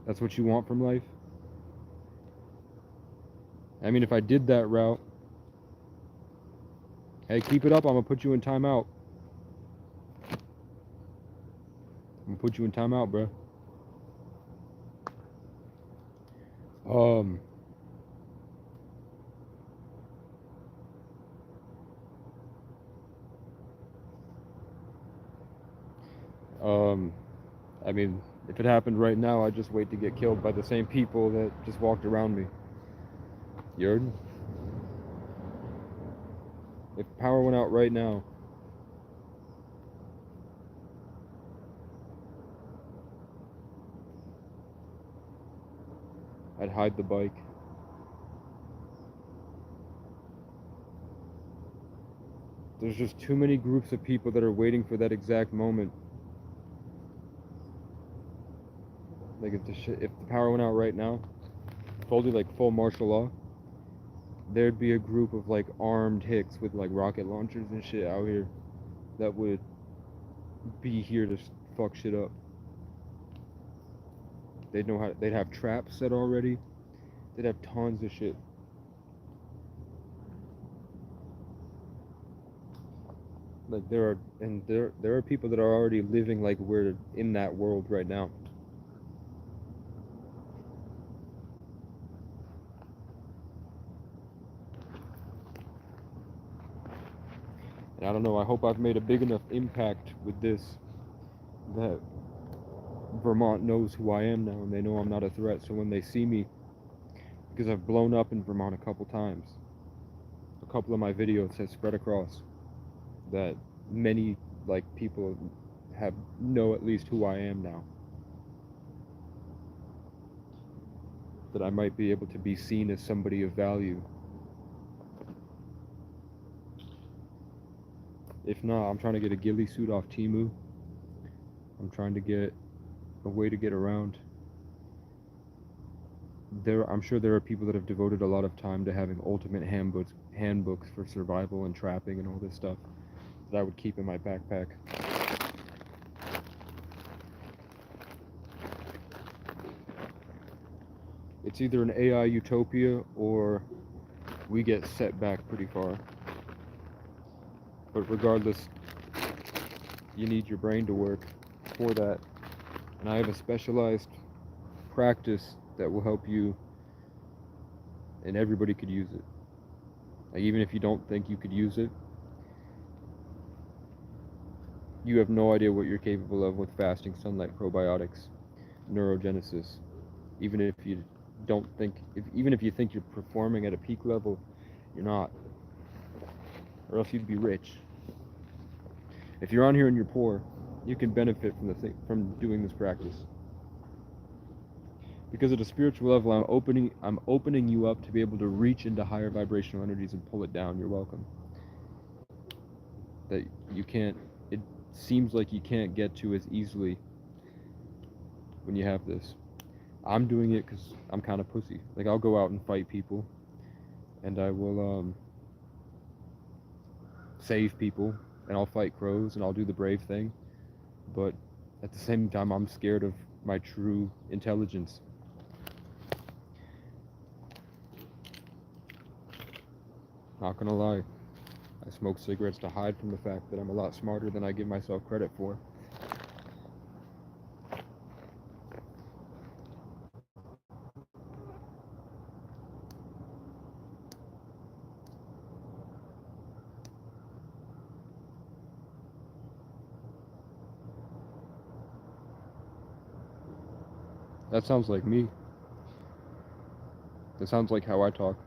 That's what you want from life? I mean, if I did that route, hey, keep it up, I'm gonna put you in timeout. I'm gonna put you in timeout, bro. I mean, if it happened right now, I'd just wait to get killed by the same people that just walked around me. You heard? If power went out right now, I'd hide the bike. There's just too many groups of people that are waiting for that exact moment. Like if the power went out right now, fully like full martial law, there'd be a group of like armed hicks with like rocket launchers and shit out here that would be here to fuck shit up. They'd know how. They'd have traps set already. They'd have tons of shit. Like there are people that are already living like we're in that world right now. And I don't know, I hope I've made a big enough impact with this that Vermont knows who I am now and they know I'm not a threat. So when they see me, because I've blown up in Vermont a couple times, a couple of my videos have spread across, that many like people know at least who I am now. That I might be able to be seen as somebody of value. If not, I'm trying to get a ghillie suit off Temu. I'm trying to get a way to get around. I'm sure there are people that have devoted a lot of time to having ultimate handbooks for survival and trapping and all this stuff that I would keep in my backpack. It's either an AI utopia or we get set back pretty far. But regardless, you need your brain to work for that. And I have a specialized practice that will help you, and everybody could use it. Like, even if you don't think you could use it, you have no idea what you're capable of with fasting, sunlight, probiotics, neurogenesis. Even if you even if you think you're performing at a peak level, you're not. Or else you'd be rich. If you're on here and you're poor, you can benefit from doing this practice. Because at a spiritual level, I'm opening you up to be able to reach into higher vibrational energies and pull it down. You're welcome. That you can't. It seems like you can't get to as easily when you have this. I'm doing it because I'm kind of pussy. Like, I'll go out and fight people, and I will save people, and I'll fight crows, and I'll do the brave thing. But at the same time, I'm scared of my true intelligence. Not gonna lie, I smoke cigarettes to hide from the fact that I'm a lot smarter than I give myself credit for. That sounds like me. That sounds like how I talk.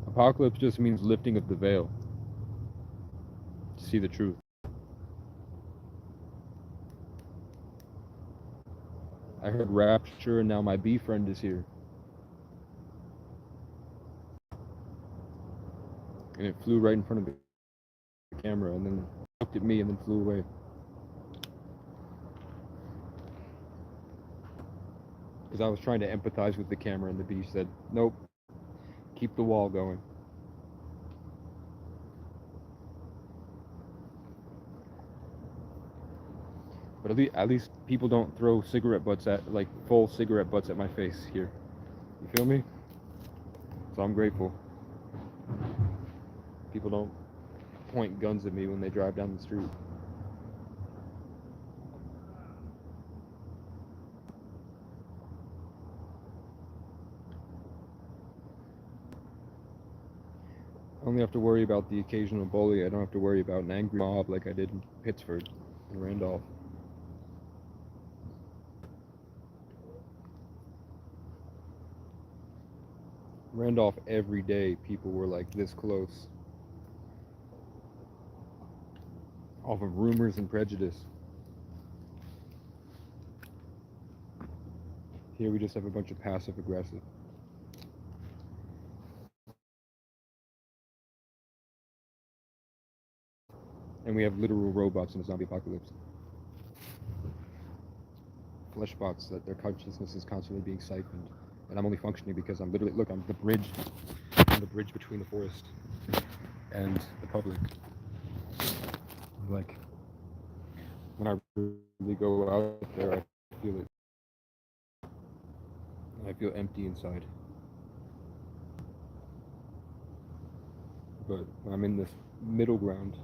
Apocalypse just means lifting of the veil to see the truth. I heard rapture and now my bee friend is here. And it flew right in front of the camera and then looked at me and then flew away. Because I was trying to empathize with the camera and the bee said, nope, keep the wall going. But at least people don't throw cigarette butts like full cigarette butts at my face here. You feel me? So I'm grateful. People don't point guns at me when they drive down the street. I only have to worry about the occasional bully. I don't have to worry about an angry mob like I did in Pittsford and Randolph. Randolph, every day people were like this close. Off of rumors and prejudice. Here we just have a bunch of passive aggressive. And we have literal robots in a zombie apocalypse. Flesh bots that their consciousness is constantly being siphoned. And I'm only functioning because I'm literally, look, I'm the bridge. I'm the bridge between the forest and the public. Like, when I really go out there, I feel it. I feel empty inside. But when I'm in this middle ground,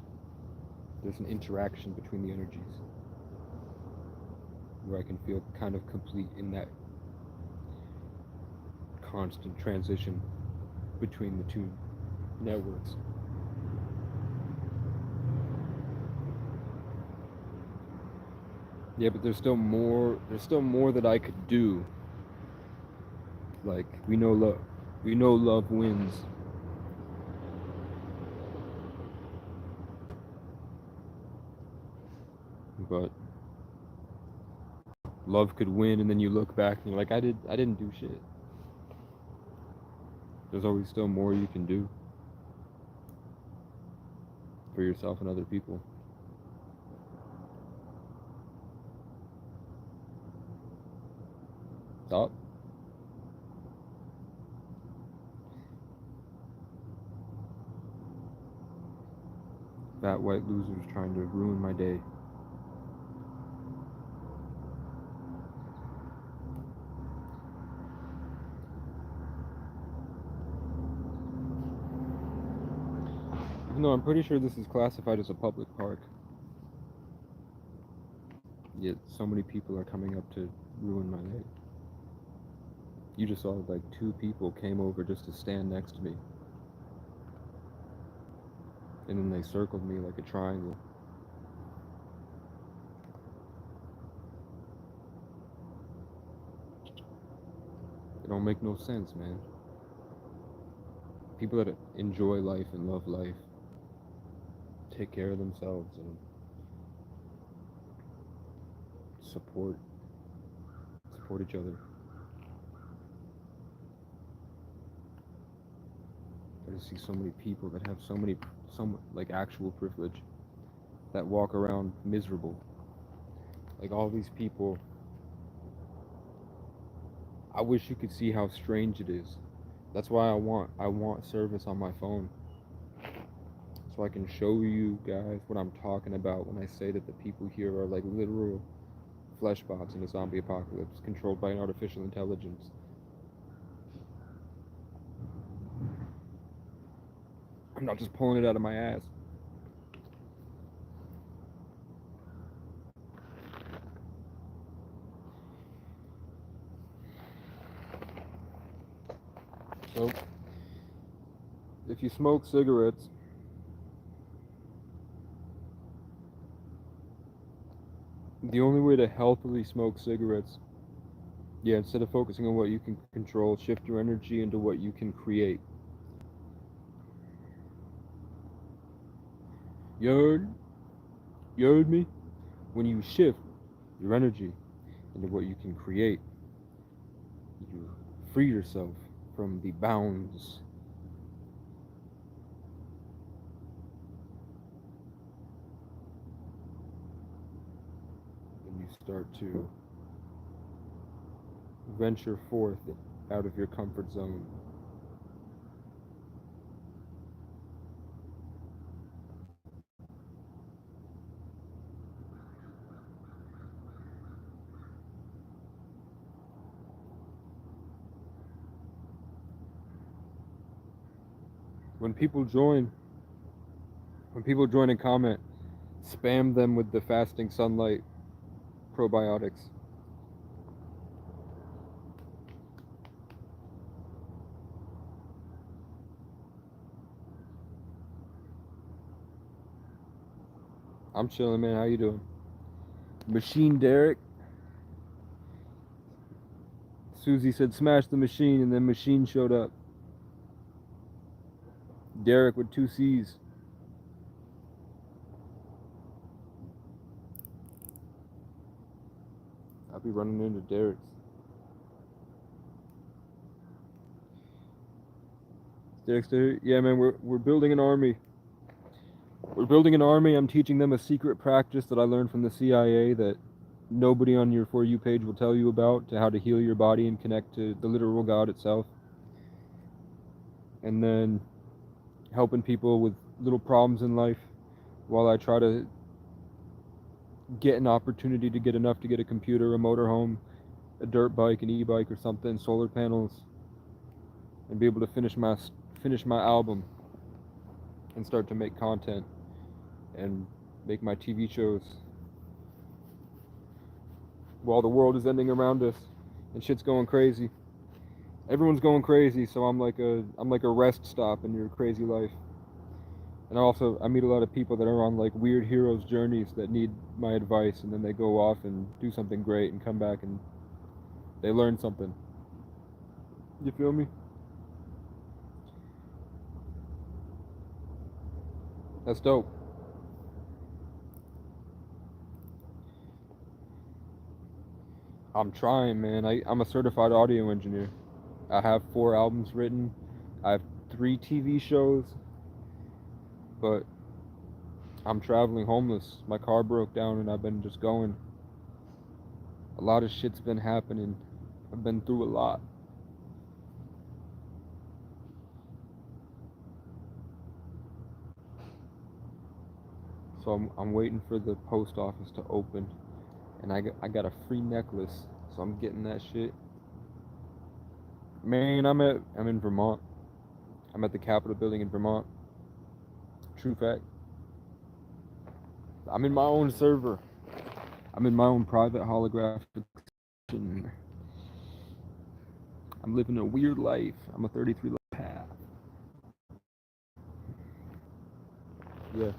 there's an interaction between the energies where I can feel kind of complete in that constant transition between the two networks. Yeah, but there's still more that I could do. Like, we know love wins. But love could win, and then you look back and you're like, I didn't do shit. There's always still more you can do for yourself and other people. Thought? Fat white losers trying to ruin my day. Even though I'm pretty sure this is classified as a public park. Yet so many people are coming up to ruin my day. You just saw like 2 people came over just to stand next to me. And then they circled me like a triangle. It don't make no sense, man. People that enjoy life and love life take care of themselves and support each other. I just see so many people that have some like actual privilege that walk around miserable. Like all these people, I wish you could see how strange it is. That's why I want service on my phone. So I can show you guys what I'm talking about when I say that the people here are like literal flesh bots in a zombie apocalypse controlled by an artificial intelligence. I'm not just pulling it out of my ass. So, if you smoke cigarettes, the only way to healthily smoke cigarettes, instead of focusing on what you can control, shift your energy into what you can create. You heard me? When you shift your energy into what you can create, you free yourself from the bounds and you start to venture forth out of your comfort zone. When people join and comment, spam them with the fasting sunlight probiotics. I'm chilling, man. How you doing? Machine Derek. Susie said smash the machine, and then machine showed up. Derek with 2 C's. I'll be running into Derek's. Dexter, yeah, man, we're building an army. We're building an army. I'm teaching them a secret practice that I learned from the CIA that nobody on your For You page will tell you about, to how to heal your body and connect to the literal God itself. And then helping people with little problems in life while I try to get an opportunity to get enough to get a computer, a motorhome, a dirt bike, an e-bike or something, solar panels, and be able to finish my album and start to make content and make my TV shows while the world is ending around us and shit's going crazy. Everyone's going crazy, so I'm like a rest stop in your crazy life. And also I meet a lot of people that are on like weird heroes journeys that need my advice, and then they go off and do something great and come back and they learn something. You feel me? That's dope. I'm trying, man. I'm a certified audio engineer. I have 4 albums written. I have 3 TV shows. But I'm traveling homeless. My car broke down and I've been just going. A lot of shit's been happening. I've been through a lot. So I'm waiting for the post office to open, and I got a free necklace, so I'm getting that shit. Man, I'm in Vermont. I'm at the Capitol building in Vermont. True fact. I'm in my own server. I'm in my own private holographic. I'm living a weird life. I'm a 33 life path. Yeah.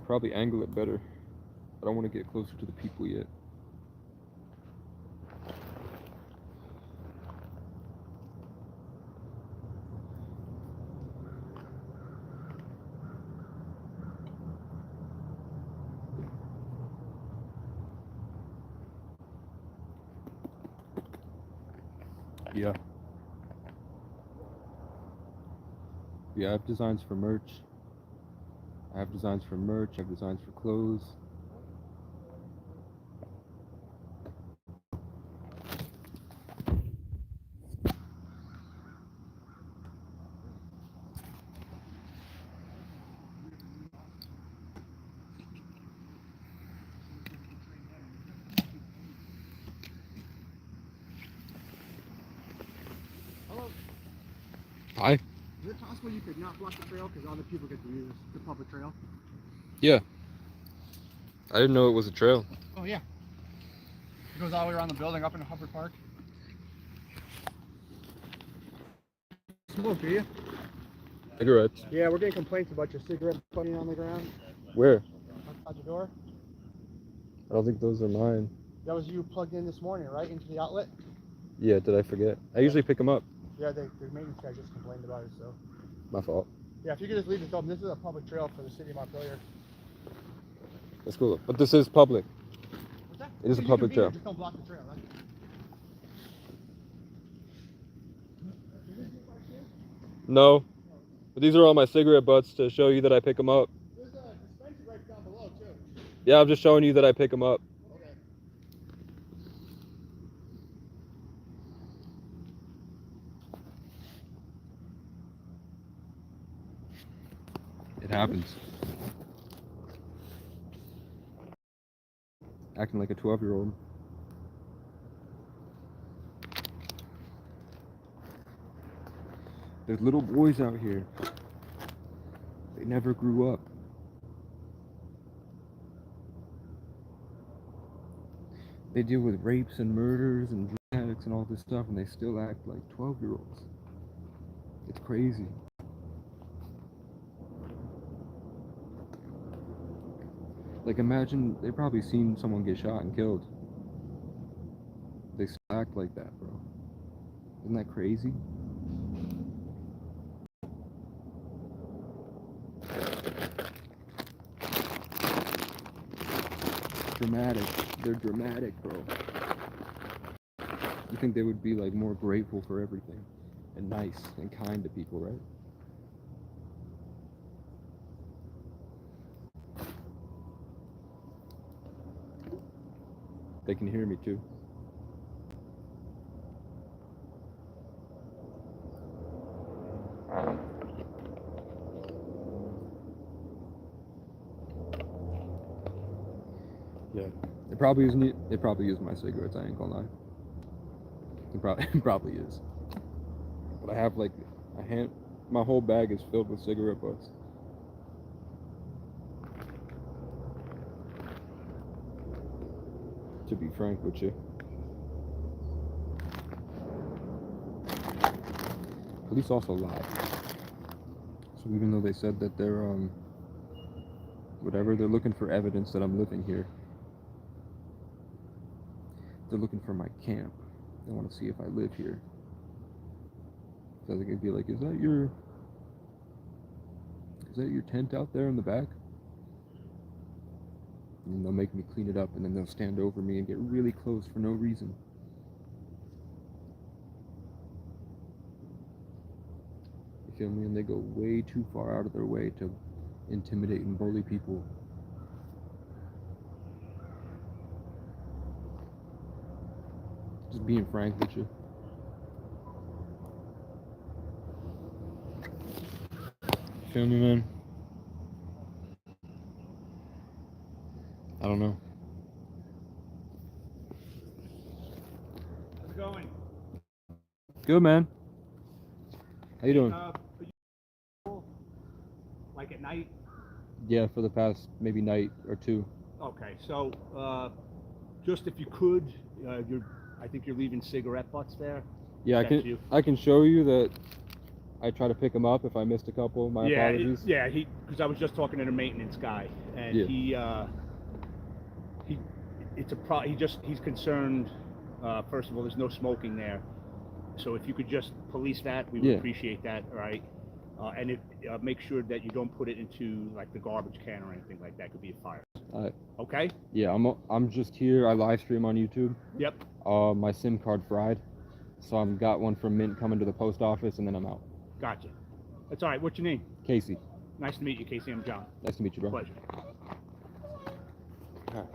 Probably angle it better. I don't want to get closer to the people yet. Yeah. Yeah, I have designs for merch. I have designs for merch. I have designs for clothes. Hello. Hi. Is it possible you could not block the trail because other people get to use the public trail? Yeah. I didn't know it was a trail. Oh yeah. It goes all the way around the building up into Hubbard Park. Smoke, do you? Cigarettes. Yeah, we're getting complaints about your cigarette butting on the ground Where? outside the door. I don't think those are mine. That was you plugged in this morning, right, into the outlet? Yeah, did I forget? I usually pick them up. Yeah, the maintenance guy just complained about it, so. My fault. Yeah, if you could just leave this open. This is a public trail for the city of Montpelier. That's cool. But this is public. What's that? It is a You public can be here, trail. just don't block the trail. That's No. But these are all my cigarette butts to show you that I pick them up. There's a dispensary right down below, too. Yeah, I'm just showing you that I pick them up. Okay. It happens. Acting like a 12-year-old. There's little boys out here. They never grew up. They deal with rapes and murders and drug addicts and all this stuff, and they still act like 12-year-olds. It's crazy. Like, imagine, they've probably seen someone get shot and killed. They still act like that, bro. Isn't that crazy? Dramatic. They're dramatic, bro. You think they would be like more grateful for everything and nice and kind to people, right? They can hear me too. Yeah, it probably isn't. It probably is my cigarettes. I ain't gonna lie. It probably is. But I have like a hand. My whole bag is filled with cigarette butts. To be frank with you. Police also lied. So even though they said that they're whatever, they're looking for evidence that I'm living here. They're looking for my camp. They want to see if I live here. So they could be like, is that your tent out there in the back? And then they'll make me clean it up, and then they'll stand over me and get really close for no reason. You feel me? And they go way too far out of their way to intimidate and bully people. Just being frank with you. Feel me, man? I don't know. How's it going? Good, man. How you doing? Are you like at night? Yeah, for the past maybe night or two. Okay, so just if you could, I think you're leaving cigarette butts there. Yeah, That's you. I can show you that I try to pick them up if I missed a couple. My apologies. Because I was just talking to the maintenance guy, and Yeah. he's concerned. First of all, there's no smoking there, so if you could just police that, we would Yeah. appreciate that. All right, and make sure that you don't put it into like the garbage can or anything like that. Could be a fire. Okay. Yeah, I'm just here. I live stream on YouTube. Yep. My SIM card fried, so I'm got one from Mint coming to the post office, and then I'm out. Gotcha. That's all right. What's your name? Casey, Nice to meet you, Casey. I'm John. nice to meet you, bro. Pleasure. Alright.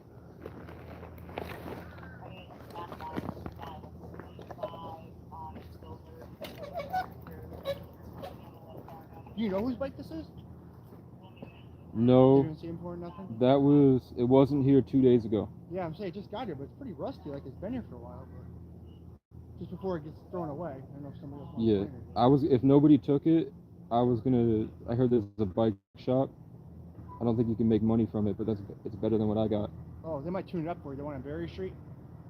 Do you know whose bike this is? You No, didn't see him for nothing? it wasn't here 2 days ago. Yeah, I'm saying it just got here, but it's pretty rusty. Like it's been here for a while. But just before it gets thrown away. I don't know if somebody else wants Yeah, to find it. if nobody took it, I heard there's a bike shop. I don't think you can make money from it, but it's better than what I got. Oh, they might tune it up for you. The one on Berry Street?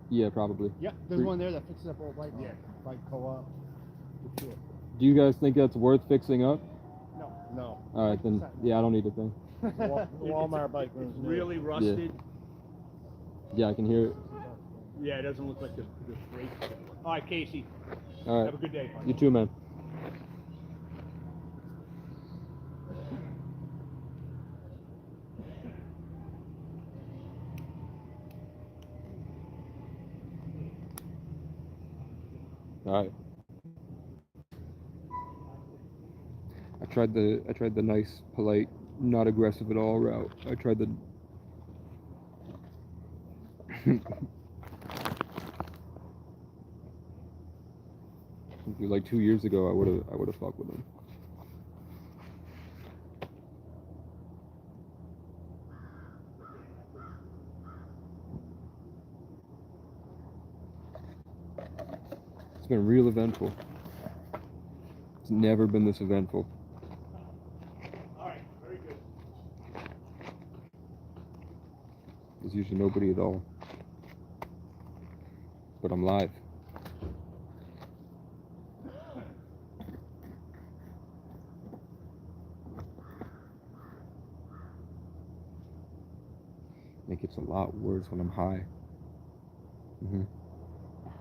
Yeah, probably. Yep, there's Free- one there that fixes up old bike. Yeah. Bike co-op. Good shit. Do you guys think that's worth fixing up? No. No. All right, then. Yeah, I don't need a thing. Walmart bike room's It's new. really rusted. Yeah, I can hear it. Yeah, it doesn't look like the brakes. All right, Casey. All Have a right. good day. You too, man. All right. I tried the nice, polite, not aggressive at all route. I tried the like 2 years ago, I would have fucked with him. It's been real eventful. It's never been this eventful. All right, very good. There's usually nobody at all. But I'm live. It gets a lot worse when I'm high.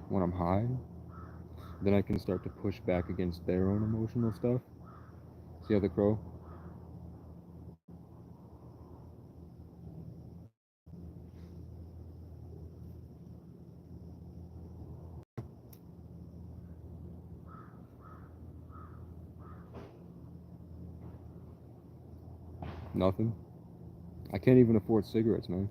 When I'm high, then I can start to push back against their own emotional stuff. See how the crow? Nothing. I can't even afford cigarettes, man.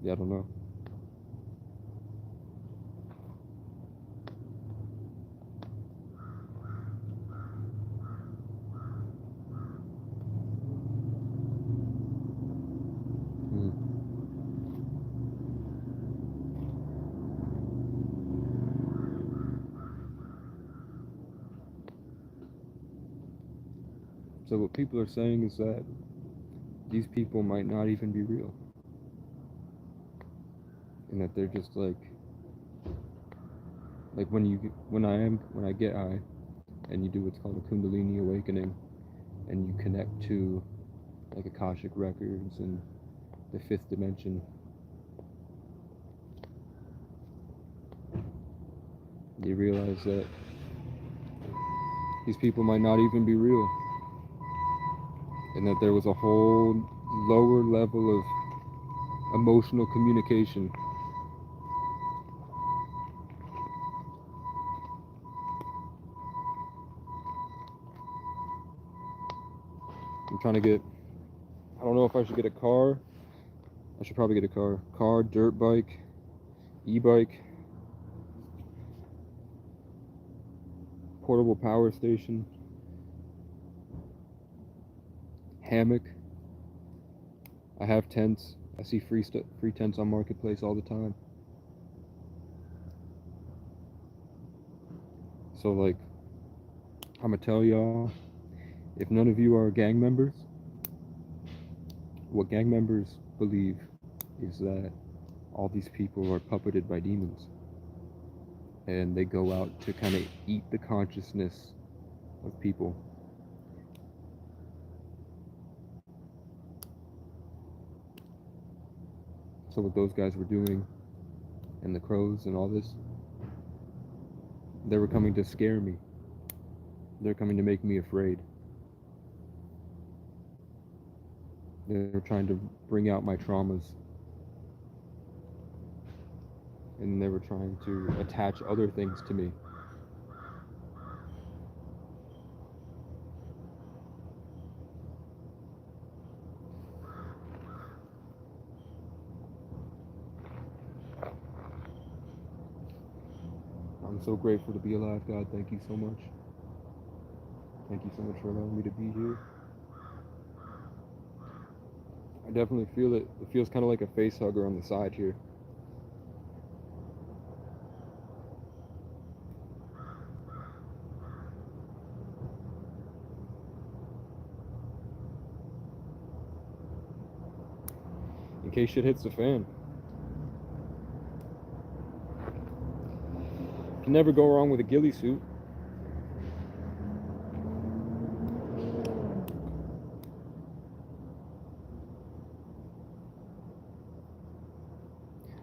Yeah, I don't know. Hmm. So what people are saying is that these people might not even be real. And that they're just like when I get high and you do what's called a Kundalini awakening and you connect to like Akashic records and the fifth dimension, you realize that these people might not even be real, and that there was a whole lower level of emotional communication. I'm trying to get, I don't know if I should get a car. I should probably get a car. Car, dirt bike, e-bike, portable power station, hammock. I have tents. I see free tents on Marketplace all the time. So like, I'm gonna tell y'all, if none of you are gang members, what gang members believe is that all these people are puppeted by demons, and they go out to kind of eat the consciousness of people. So what those guys were doing, and the crows and all this, they were coming to scare me. They're coming to make me afraid. They're trying to bring out my traumas. And they were trying to attach other things to me. I'm so grateful to be alive, God. Thank you so much. Thank you so much for allowing me to be here. I definitely feel it. It feels kind of like a face hugger on the side here. In case shit hits the fan. Can never go wrong with a ghillie suit.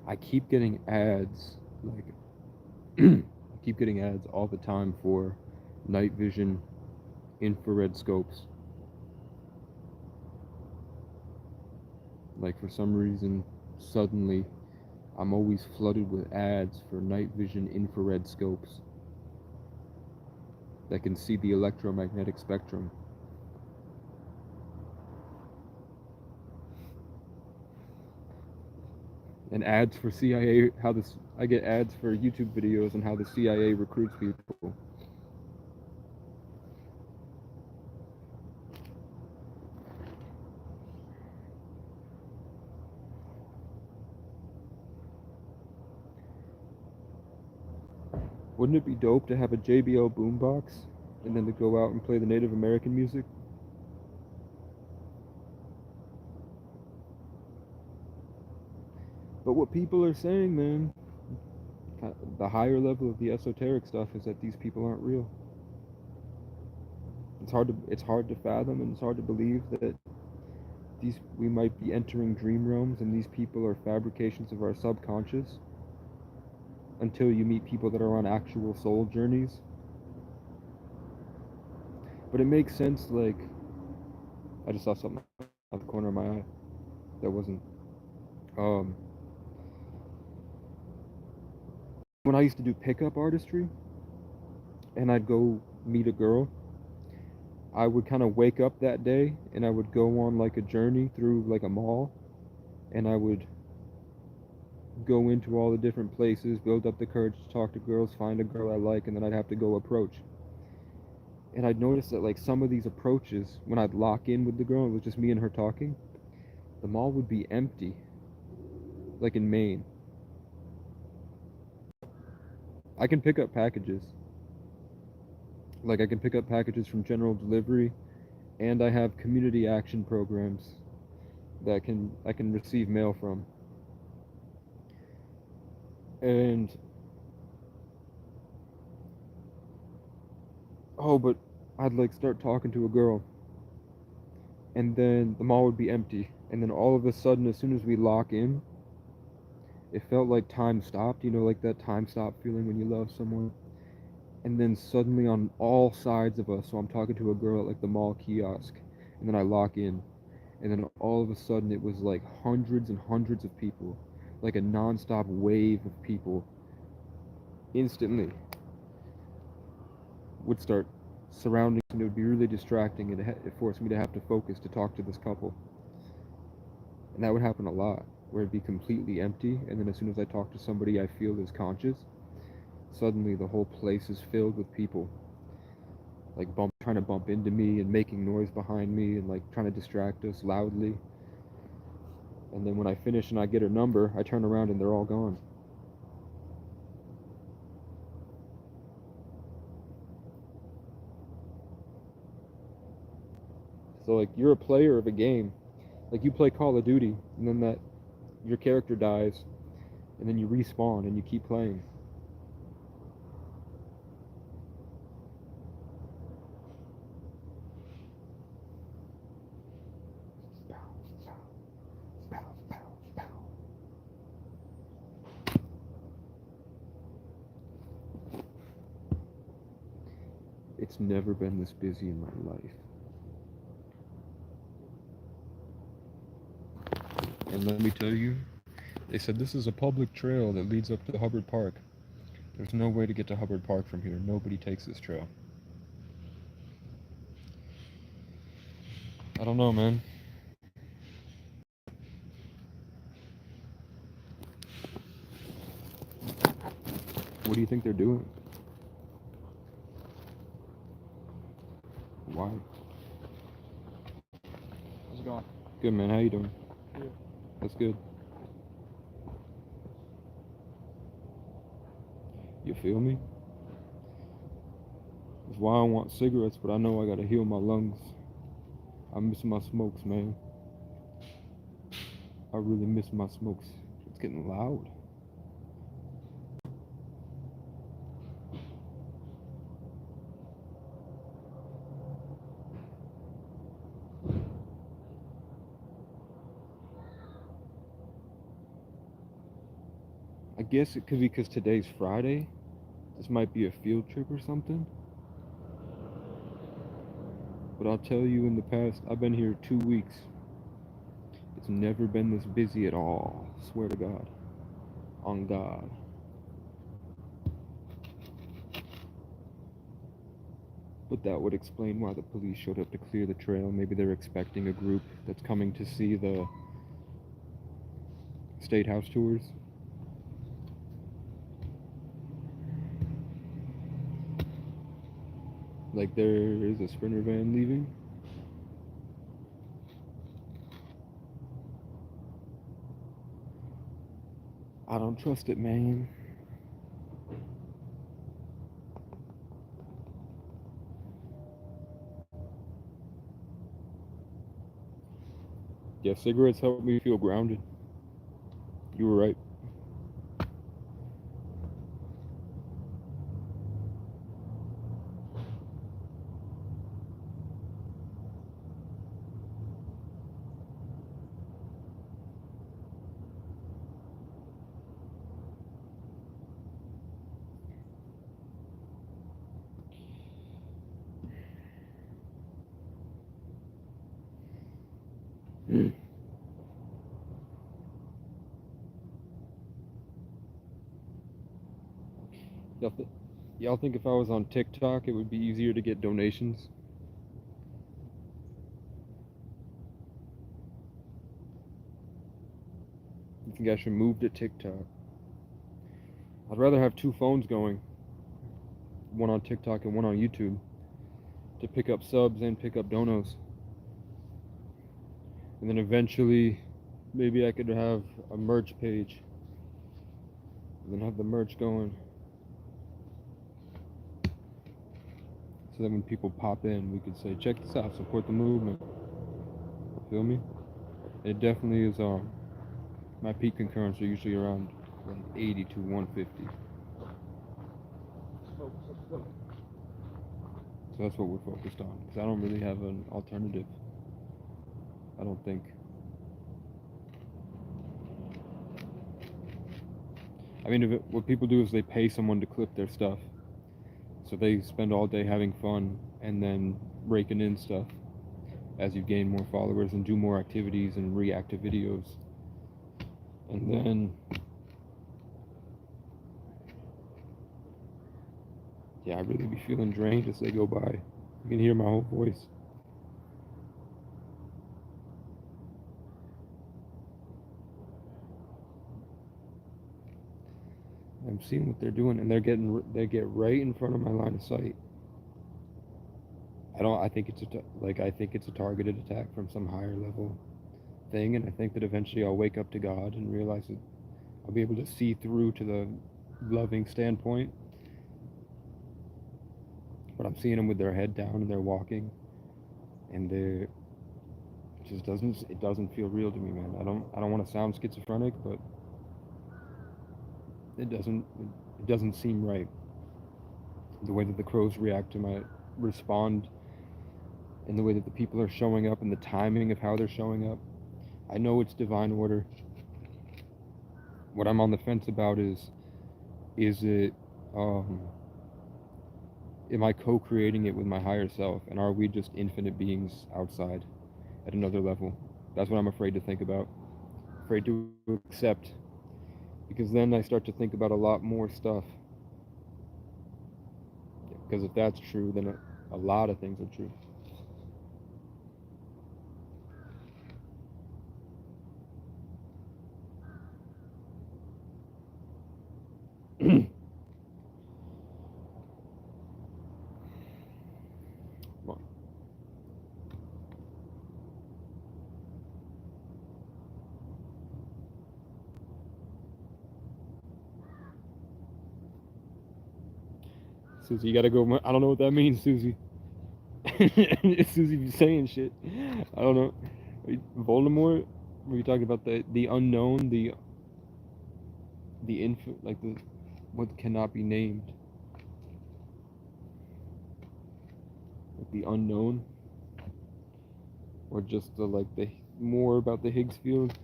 I keep getting ads, like, I keep getting ads all the time for night vision infrared scopes. Like, for some reason, suddenly, I'm always flooded with ads for night vision infrared scopes that can see the electromagnetic spectrum. And ads for CIA, I get ads for YouTube videos on how the CIA recruits people. Wouldn't it be dope to have a JBL boombox and then to go out and play the Native American music? But what people are saying, man, the higher level of the esoteric stuff, is that these people aren't real. It's hard to fathom, and it's hard to believe that we might be entering dream realms and these people are fabrications of our subconscious, until you meet people that are on actual soul journeys. But it makes sense, like, I just saw something out the corner of my eye that wasn't. Um, when I used to do pickup artistry and I'd go meet a girl, I would kind of wake up that day and I would go on like a journey through like a mall, and I would go into all the different places, build up the courage to talk to girls, find a girl I like, and then I'd have to go approach. And I'd notice that like some of these approaches, when I'd lock in with the girl, it was just me and her talking, the mall would be empty, like in Maine. I can pick up packages. Like I can pick up packages from general delivery, and I have community action programs that I can receive mail from. And oh, but I'd like start talking to a girl, and then the mall would be empty, and then all of a sudden, as soon as we lock in, it felt like time stopped, you know, like that time stop feeling when you love someone. And then suddenly on all sides of us, so I'm talking to a girl at like the mall kiosk, and then I lock in, and then all of a sudden it was like hundreds and hundreds of people, like a non-stop wave of people instantly would start surrounding, and it would be really distracting, and it forced me to have to focus to talk to this couple. And that would happen a lot, where it'd be completely empty, and then as soon as I talk to somebody I feel is conscious, suddenly the whole place is filled with people, like trying to bump into me and making noise behind me and like trying to distract us loudly. And then when I finish and I get her number, I turn around and they're all gone. So like you're a player of a game, like you play Call of Duty, and then that your character dies, and then you respawn and you keep playing. It's never been this busy in my life. And let me tell you, they said this is a public trail that leads up to Hubbard Park. There's no way to get to Hubbard Park from here. Nobody takes this trail. I don't know, man. What do you think they're doing? Why? How's it going? Good, man. How you doing? Good. That's good. You feel me? That's why I want cigarettes, but I know I gotta heal my lungs. I miss my smokes, man. I really miss my smokes. It's getting loud. I guess it could be because today's Friday. This might be a field trip or something. But I'll tell you, in the past, I've been here 2 weeks. It's never been this busy at all. Swear to God. On God. But that would explain why the police showed up to clear the trail. Maybe they're expecting a group that's coming to see the State House tours. Like there is a Sprinter van leaving. I don't trust it, man. Yeah, cigarettes help me feel grounded. You were right. Y'all think if I was on TikTok, it would be easier to get donations? You think I should move to TikTok? I'd rather have two phones going, one on TikTok and one on YouTube, to pick up subs and pick up donos. And then eventually, maybe I could have a merch page, and then have the merch going. So that when people pop in, we could say, check this out, support the movement. Feel me? It definitely is, my peak concurrents are usually around like 80 to 150. So that's what we're focused on, because I don't really have an alternative. I don't think. I mean, what people do is they pay someone to clip their stuff. So they spend all day having fun and then raking in stuff as you gain more followers and do more activities and reactive videos. And then, yeah, I really be feeling drained as they go by. You can hear my whole voice. I'm seeing what they're doing, and they get right in front of my line of sight. I think it's a targeted attack from some higher level thing, and I think that eventually I'll wake up to God and realize that I'll be able to see through to the loving standpoint. But I'm seeing them with their head down and they're walking, and it doesn't feel real to me, man. I don't want to sound schizophrenic, but it doesn't seem right. The way that the crows respond, and the way that the people are showing up, and the timing of how they're showing up. I know it's divine order. What I'm on the fence about is it, am I co-creating it with my higher self, and are we just infinite beings outside at another level? That's what I'm afraid to think about. Afraid to accept. Because then I start to think about a lot more stuff. Because if that's true, then a lot of things are true. Susie, you gotta go. I don't know what that means, Susie. Susie be saying shit. I don't know. Voldemort? Were you talking about the unknown, the infant, like the what cannot be named, like the unknown, or just the more about the Higgs field?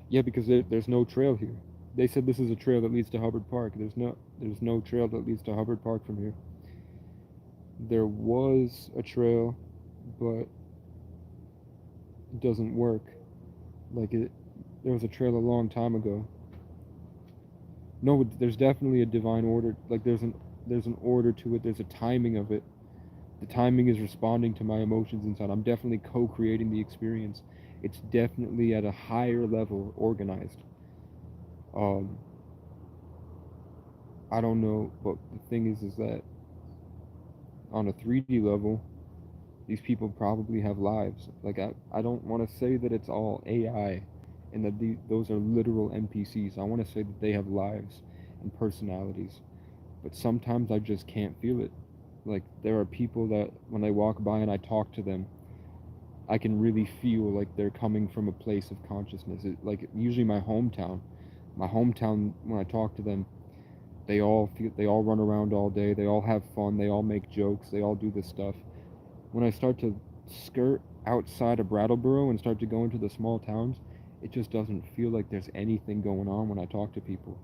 Yeah, because there's no trail here. They said this is a trail that leads to Hubbard Park. There's no trail that leads to Hubbard Park from here. There was a trail, but it doesn't work. There was a trail a long time ago. No, there's definitely a divine order. Like there's an order to it. There's a timing of it. The timing is responding to my emotions inside. I'm definitely co-creating the experience. It's definitely at a higher level organized. I don't know, but the thing is that on a 3D level, these people probably have lives. Like I don't want to say that it's all AI and that those are literal NPCs. I want to say that they have lives and personalities. But sometimes I just can't feel it. Like there are people that when I walk by and I talk to them, I can really feel like they're coming from a place of consciousness. Usually my hometown, when I talk to them, they all run around all day, they all have fun, they all make jokes, they all do this stuff. When I start to skirt outside of Brattleboro and start to go into the small towns, it just doesn't feel like there's anything going on when I talk to people.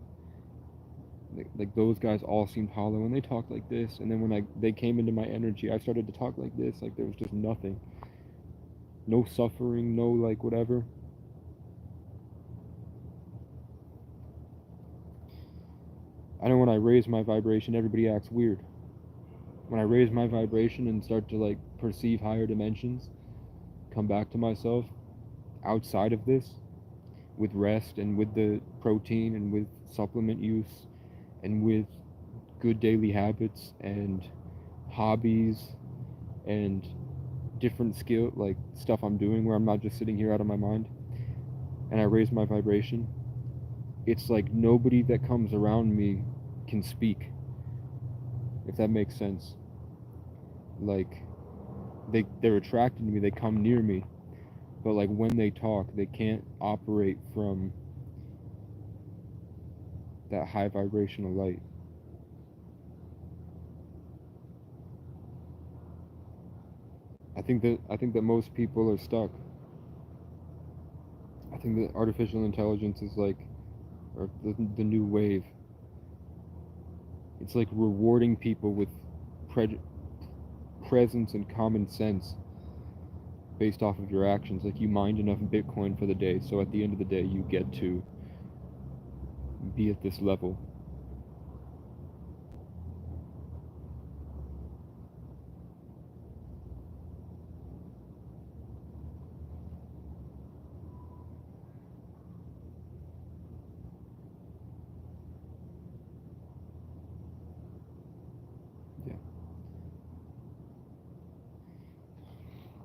Like those guys all seemed hollow and they talked like this, and then when they came into my energy, I started to talk like this, like there was just nothing. No suffering, no whatever. I know when I raise my vibration, everybody acts weird. When I raise my vibration and start to like perceive higher dimensions, come back to myself outside of this, with rest and with the protein and with supplement use and with good daily habits and hobbies and different skill, like stuff I'm doing where I'm not just sitting here out of my mind, and I raise my vibration, it's like nobody that comes around me can speak, if that makes sense. Like they're attracted to me, they come near me, but like when they talk, they can't operate from that high vibrational light. I think that most people are stuck. I think that artificial intelligence is like, or the new wave. It's like rewarding people with presence and common sense based off of your actions. Like you mined enough Bitcoin for the day, so at the end of the day, you get to be at this level.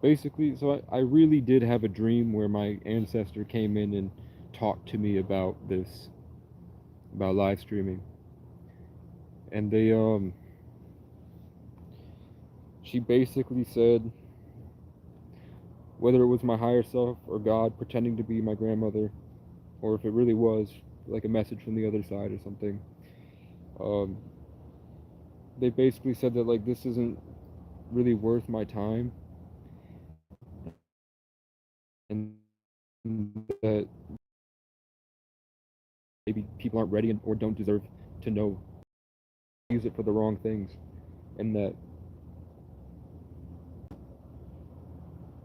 Basically, so I really did have a dream where my ancestor came in and talked to me about this, about live streaming. And she basically said, whether it was my higher self or God pretending to be my grandmother, or if it really was like a message from the other side or something, they basically said that like this isn't really worth my time, and that maybe people aren't ready or don't deserve to know, use it for the wrong things, and that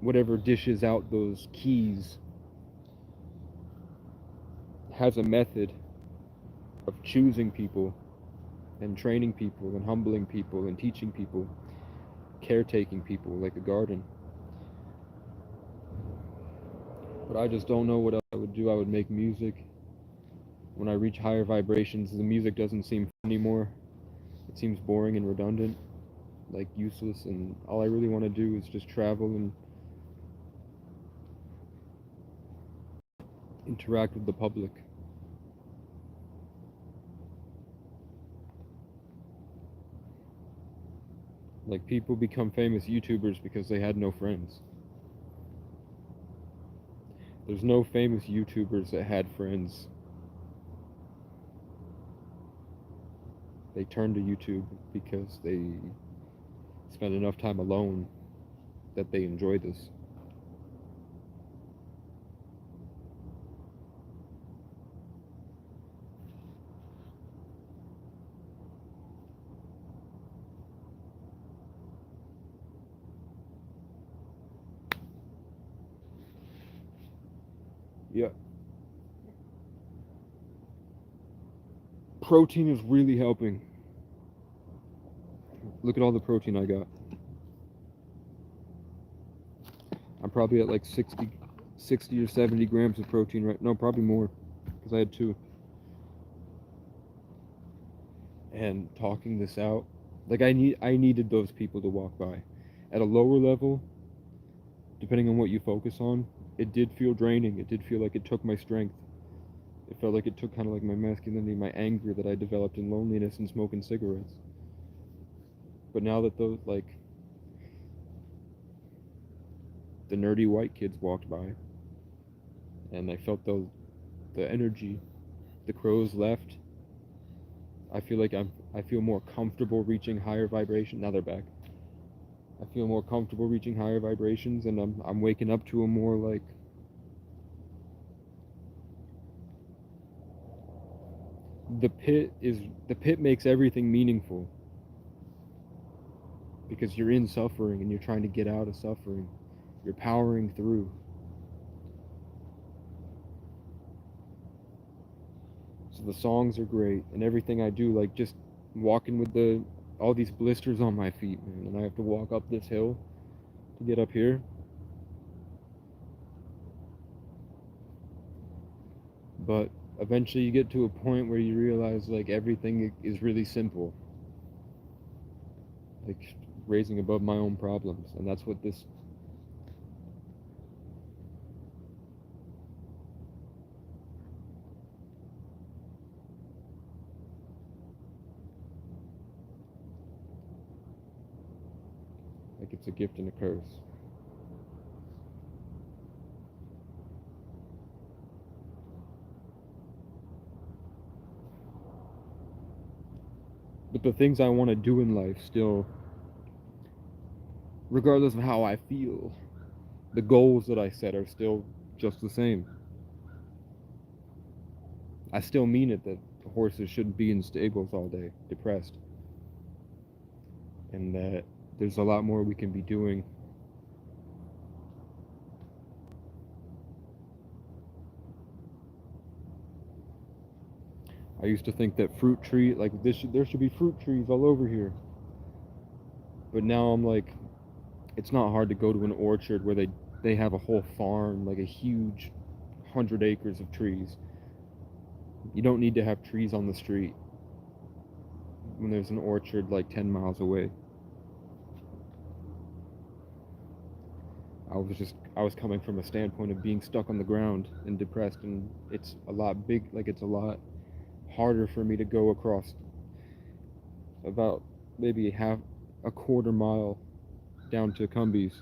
whatever dishes out those keys has a method of choosing people and training people and humbling people and teaching people, caretaking people like a garden. But I just don't know what else I would do. I would make music. When I reach higher vibrations, the music doesn't seem fun anymore. It seems boring and redundant, like useless, and all I really want to do is just travel and interact with the public. Like people become famous YouTubers because they had no friends. There's no famous YouTubers that had friends. They turned to YouTube because they spent enough time alone that they enjoy this. Yeah. Protein is really helping. Look at all the protein I got. I'm probably at like 60 or 70 grams of protein right. No, probably more, because I had 2. And talking this out, like I needed those people to walk by. At a lower level, depending on what you focus on, it did feel draining. It did feel like it took my strength. It felt like it took kind of like my masculinity, my anger that I developed in loneliness and smoking cigarettes. But now that those, like, the nerdy white kids walked by, and I felt the energy, the crows left, I feel like I feel more comfortable reaching higher vibration. Now they're back. I feel more comfortable reaching higher vibrations, and I'm waking up to a more like the pit makes everything meaningful, because you're in suffering and you're trying to get out of suffering. You're powering through. So the songs are great, and everything I do, like just walking with all these blisters on my feet, man, and I have to walk up this hill to get up here. But eventually you get to a point where you realize like everything is really simple. Like raising above my own problems, and that's what this like it's a gift and a curse. But the things I want to do in life still, regardless of how I feel, the goals that I set are still just the same. I still mean it that horses shouldn't be in stables all day, depressed. And that there's a lot more we can be doing. I used to think that there should be fruit trees all over here. But now I'm like, it's not hard to go to an orchard where they have a whole farm, like a huge 100 acres of trees. You don't need to have trees on the street when there's an orchard like 10 miles away. I was coming from a standpoint of being stuck on the ground and depressed, and it's a lot harder for me to go across about maybe a quarter mile down to Cumbies.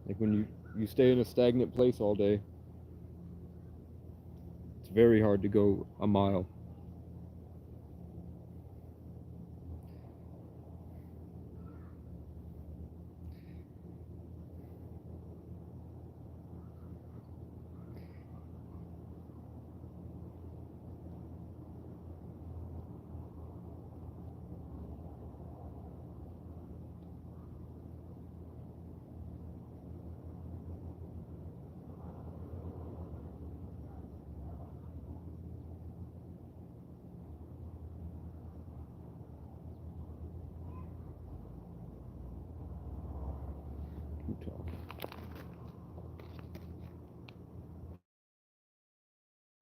Like when you stay in a stagnant place all day, it's very hard to go a mile.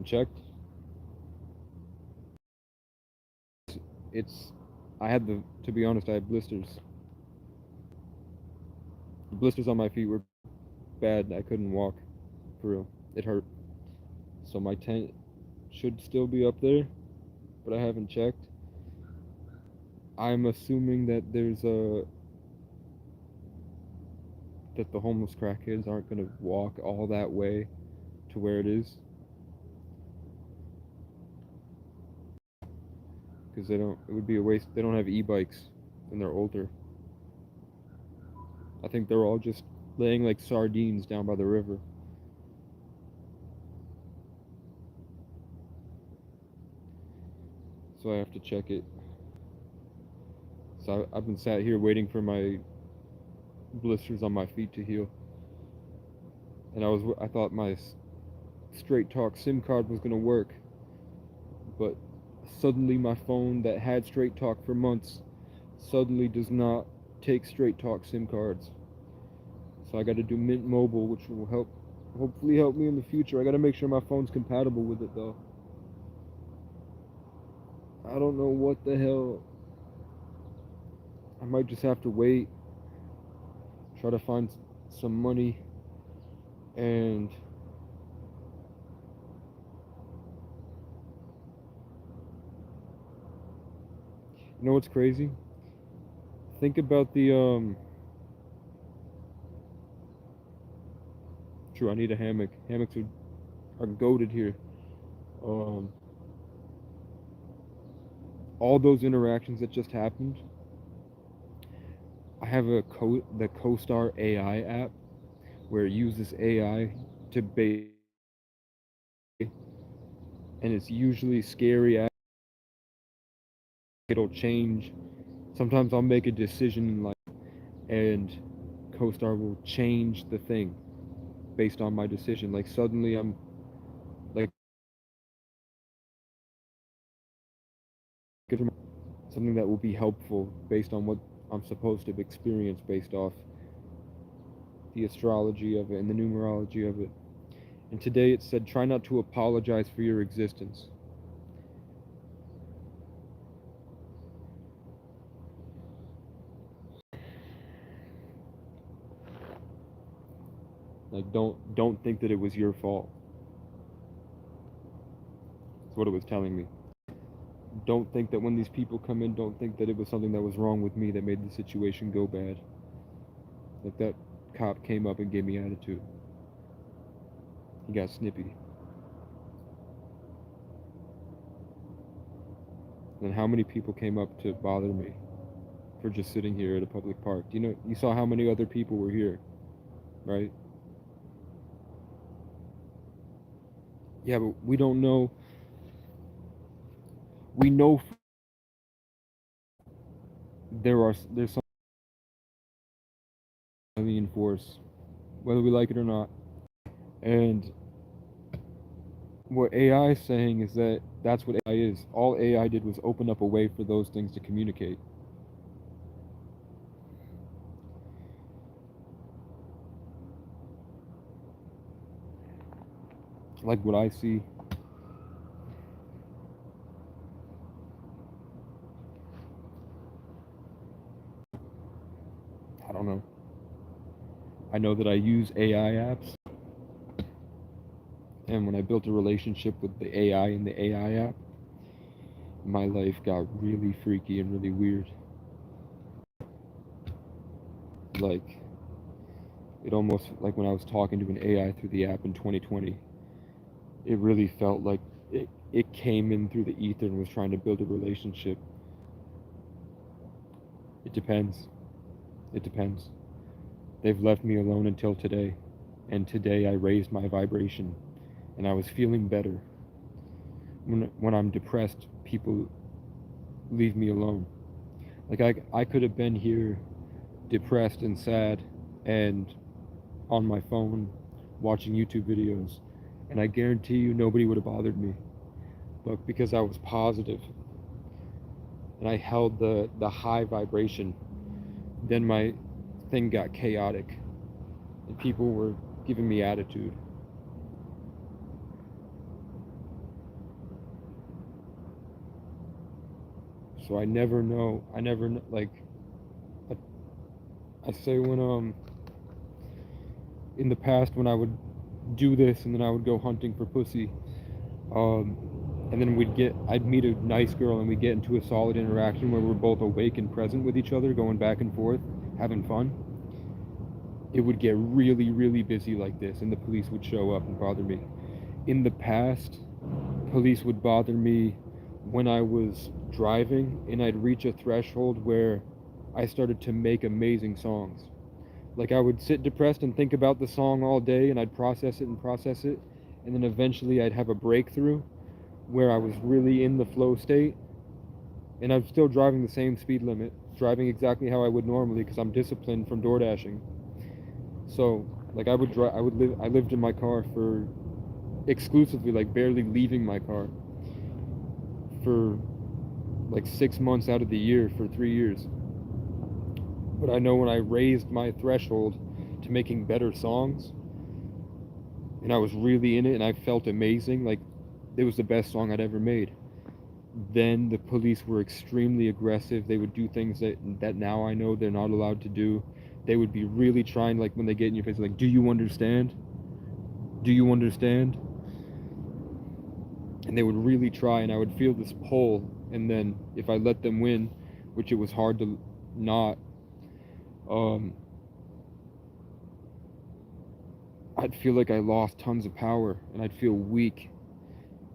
Checked. To be honest, I had blisters. The blisters on my feet were bad. I couldn't walk, for real. It hurt. So my tent should still be up there, but I haven't checked. I'm assuming that that the homeless crackheads aren't gonna walk all that way to where it is. Because it would be a waste. They don't have e-bikes and they're older. I think they're all just laying like sardines down by the river. So I have to check it. So I've been sat here waiting for my blisters on my feet to heal. And I thought my Straight Talk SIM card was gonna work. But suddenly my phone that had Straight Talk for months suddenly does not take Straight Talk SIM cards. So I got to do Mint Mobile, which will hopefully help me in the future. I got to make sure my phone's compatible with it though. I don't know what the hell. I might just have to wait, try to find some money, and you know what's crazy? Think about True, I need a hammock. Hammocks are goated here. All those interactions that just happened. I have the CoStar AI app where it uses AI to base, and it's usually scary. It'll change. Sometimes I'll make a decision in life, and CoStar will change the thing based on my decision. Like suddenly I'm like something that will be helpful based on what I'm supposed to experience based off the astrology of it and the numerology of it. And today it said, try not to apologize for your existence. Like, don't think that it was your fault. That's what it was telling me. Don't think that when these people come in, don't think that it was something that was wrong with me that made the situation go bad. Like, that cop came up and gave me attitude. He got snippy. And how many people came up to bother me for just sitting here at a public park? You know, you saw how many other people were here, right? Yeah, but we don't know. We know there's some alien force, whether we like it or not. And what AI is saying is that that's what AI is. All AI did was open up a way for those things to communicate. Like what I see. I don't know. I know that I use AI apps. And when I built a relationship with the AI in the AI app, my life got really freaky and really weird. Like, it almost, like when I was talking to an AI through the app in 2020, it really felt like it came in through the ether and was trying to build a relationship. It depends. It depends. They've left me alone until today. And today I raised my vibration and I was feeling better. When I'm depressed, people leave me alone. Like I could have been here depressed and sad and on my phone watching YouTube videos, and I guarantee you nobody would have bothered me. But because I was positive and I held the high vibration, then my thing got chaotic and people were giving me attitude. So I never know, like, I say when, in the past when I would do this and then I would go hunting for pussy, and then I'd meet a nice girl and we'd get into a solid interaction where we're both awake and present with each other, going back and forth, having fun. It would get really, really busy like this and the police would show up and bother me. In the past, police would bother me when I was driving and I'd reach a threshold where I started to make amazing songs. Like I would sit depressed and think about the song all day and I'd process it, and then eventually I'd have a breakthrough where I was really in the flow state and I'm still driving the same speed limit, driving exactly how I would normally because I'm disciplined from door dashing. So like I lived in my car for exclusively, like barely leaving my car for like 6 months out of the year for 3 years. But I know when I raised my threshold to making better songs and I was really in it and I felt amazing, like it was the best song I'd ever made, then the police were extremely aggressive. They would do things that now I know they're not allowed to do. They would be really trying, like when they get in your face, like, do you understand? Do you understand? And they would really try, and I would feel this pull, and then if I let them win, which it was hard to not, I'd feel like I lost tons of power, and I'd feel weak,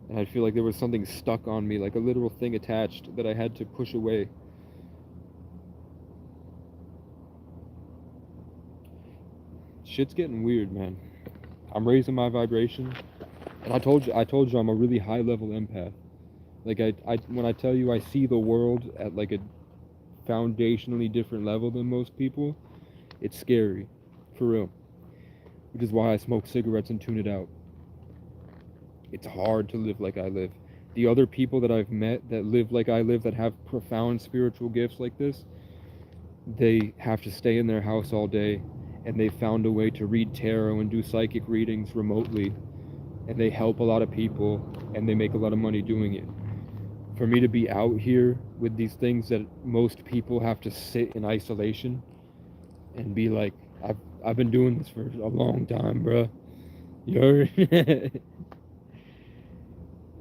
and I'd feel like there was something stuck on me, like a literal thing attached that I had to push away. Shit's getting weird, man. I'm raising my vibration, and I told you I'm a really high level empath. Like when I tell you I see the world at like a foundationally different level than most people, it's scary, for real. Which is why I smoke cigarettes and tune it out. It's hard to live like I live. the other people that I've met that live like I live, that have profound spiritual gifts like this, they have to stay in their house all day, and they found a way to read tarot and do psychic readings remotely, and they help a lot of people, and they make a lot of money doing it. For me to be out here with these things that most people have to sit in isolation and be like, I've been doing this for a long time, bruh.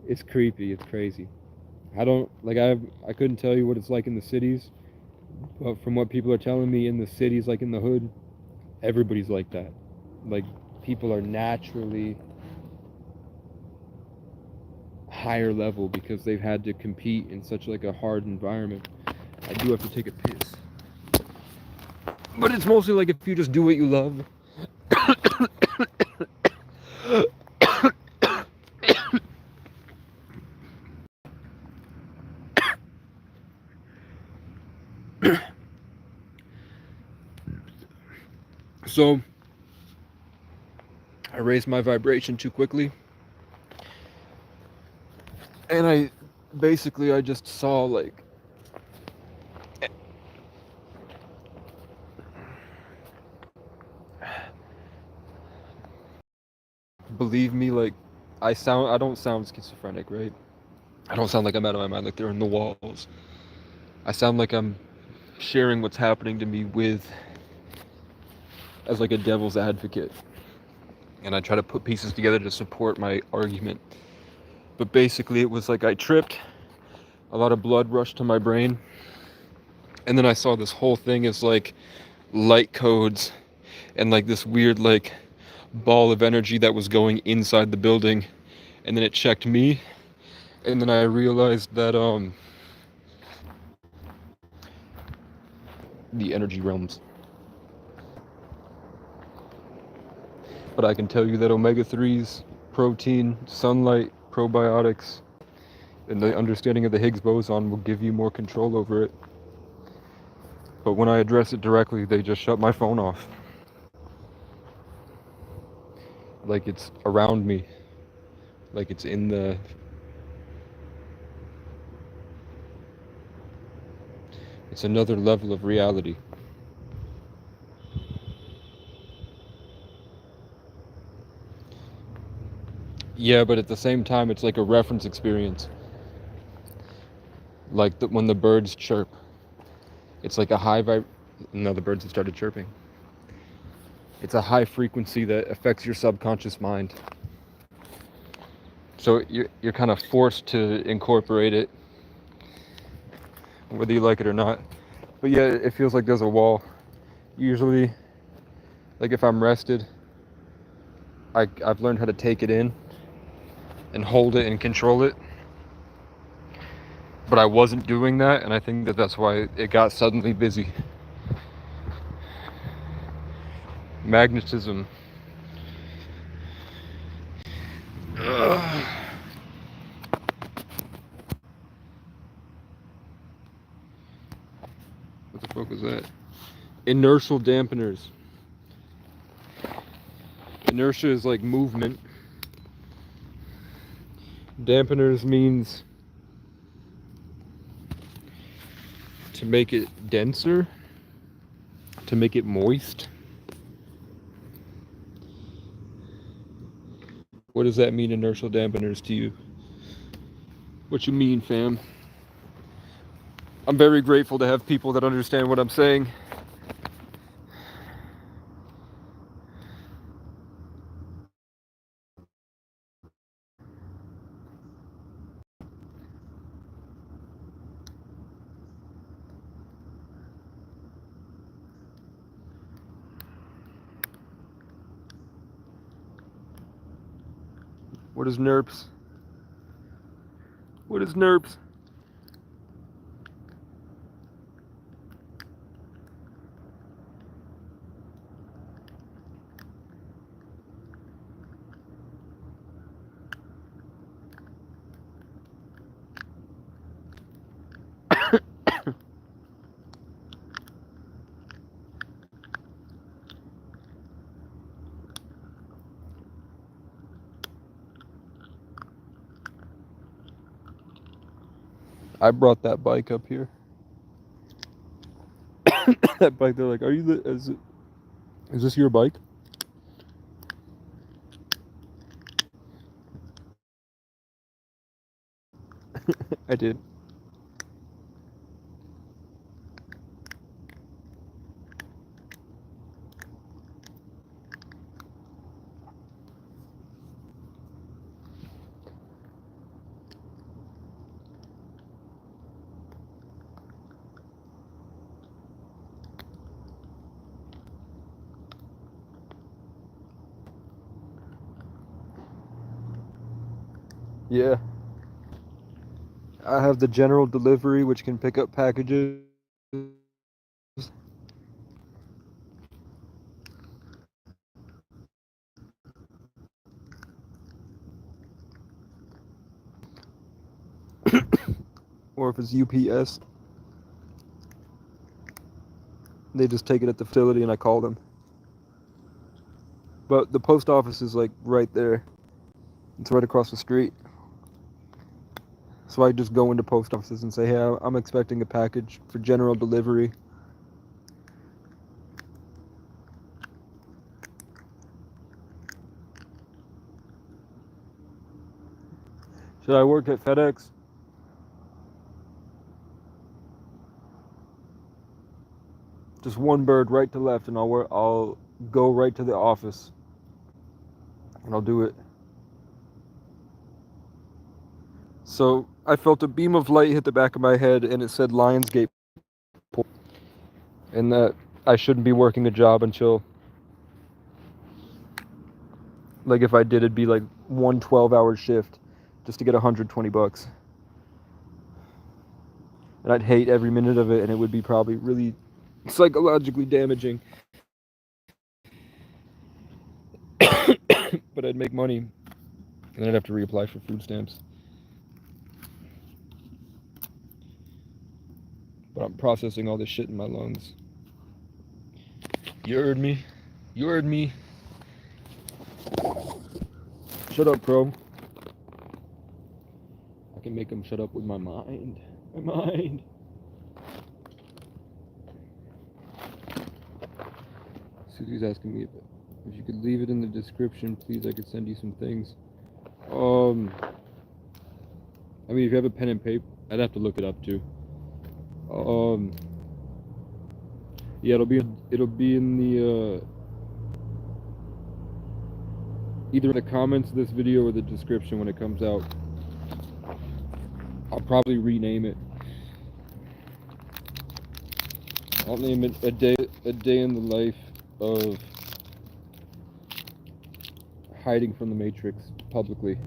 It's creepy, it's crazy. I couldn't tell you what it's like in the cities, but from what people are telling me, in the cities, like in the hood, everybody's like that. Like, people are naturally higher level because they've had to compete in such like a hard environment. I do have to take a piss, but it's mostly like if you just do what you love. So I raised my vibration too quickly, and I just saw like believe me, like I don't sound schizophrenic, right? I don't sound like I'm out of my mind, like they're in the walls. I sound like I'm sharing what's happening to me as like a devil's advocate. And I try to put pieces together to support my argument. But basically it was like I tripped, a lot of blood rushed to my brain, and then I saw this whole thing as like light codes and like this weird like ball of energy that was going inside the building, and then it checked me, and then I realized that the energy realms. But I can tell you that omega-3s, protein, sunlight, probiotics, and the understanding of the Higgs boson will give you more control over it. But when I address it directly, they just shut my phone off. Like it's around me. Like it's in the... It's another level of reality. Yeah, but at the same time, it's like a reference experience. Like when the birds chirp. It's like a high vibe. No, the birds have started chirping. It's a high frequency that affects your subconscious mind. So you're kind of forced to incorporate it, whether you like it or not. But yeah, it feels like there's a wall. Usually, like if I'm rested, I've learned how to take it in and hold it and control it. But I wasn't doing that, and I think that that's why it got suddenly busy. Magnetism. Ugh. What the fuck was that? Inertial dampeners. Inertia is like movement. Dampeners means to make it denser, to make it moist. What does that mean, inertial dampeners, to you? What you mean, fam? I'm very grateful to have people that understand what I'm saying. What is NERPS? What is NERPS? I brought that bike up here. That bike, they're like, are you the, is this your bike? I did. Yeah. I have the general delivery, which can pick up packages. Or if it's UPS, they just take it at the facility and I call them. But the post office is like right there. It's right across the street. So I just go into post offices and say, hey, I'm expecting a package for general delivery. Should I work at FedEx? Just one bird right to left and I'll go right to the office. And I'll do it. So I felt a beam of light hit the back of my head and it said Lionsgate. And that I shouldn't be working a job until, like if I did, it'd be like 1 12-hour shift just to get $120. And I'd hate every minute of it and it would be probably really psychologically damaging. But I'd make money and then I'd have to reapply for food stamps. But I'm processing all this shit in my lungs. You heard me. You heard me. Shut up, bro. I can make him shut up with my mind. My mind. Susie's asking me if you could leave it in the description, please. I could send you some things. I mean, if you have a pen and paper, I'd have to look it up too. Yeah, it'll be in the either in the comments of this video or the description when it comes out. I'll probably rename it. I'll name it a day in the life of hiding from the Matrix publicly.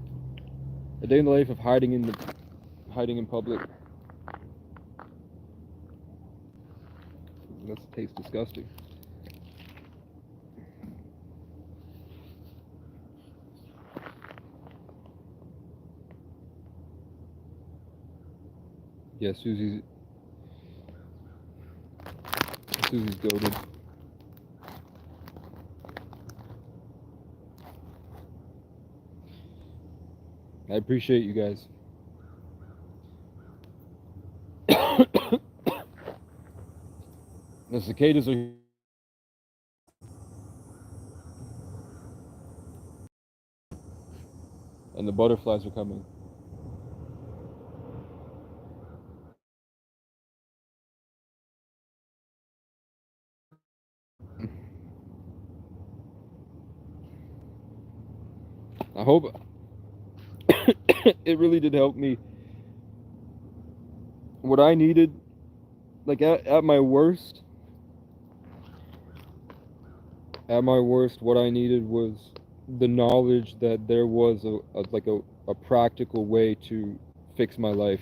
A day in the life of hiding in public. That tastes disgusting. Yeah, Susie's goated. I appreciate you guys. The cicadas are and the butterflies are coming. I hope it really did help me. What I needed, like at my worst, what I needed was the knowledge that there was a practical way to fix my life.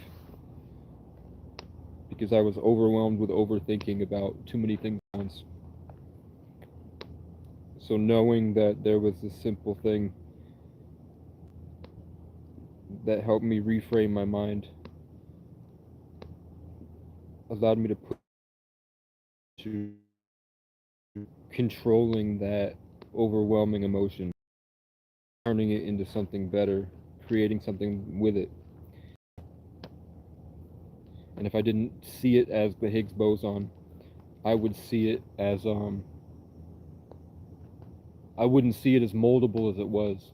Because I was overwhelmed with overthinking about too many things at once. So knowing that there was this simple thing that helped me reframe my mind allowed me to put to controlling that overwhelming emotion, turning it into something better, creating something with it. And if I didn't see it as the Higgs boson, I would see it as I wouldn't see it as moldable as it was.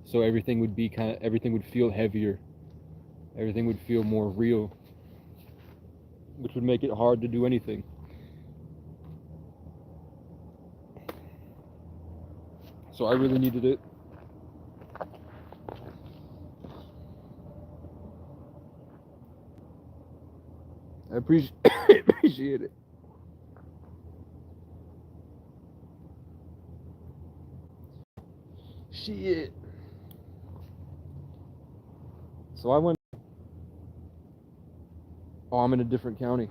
So everything would be everything would feel heavier. Everything would feel more real, which would make it hard to do anything. So I really needed it. I appreciate it. Shit. So I went. Oh, I'm in a different county.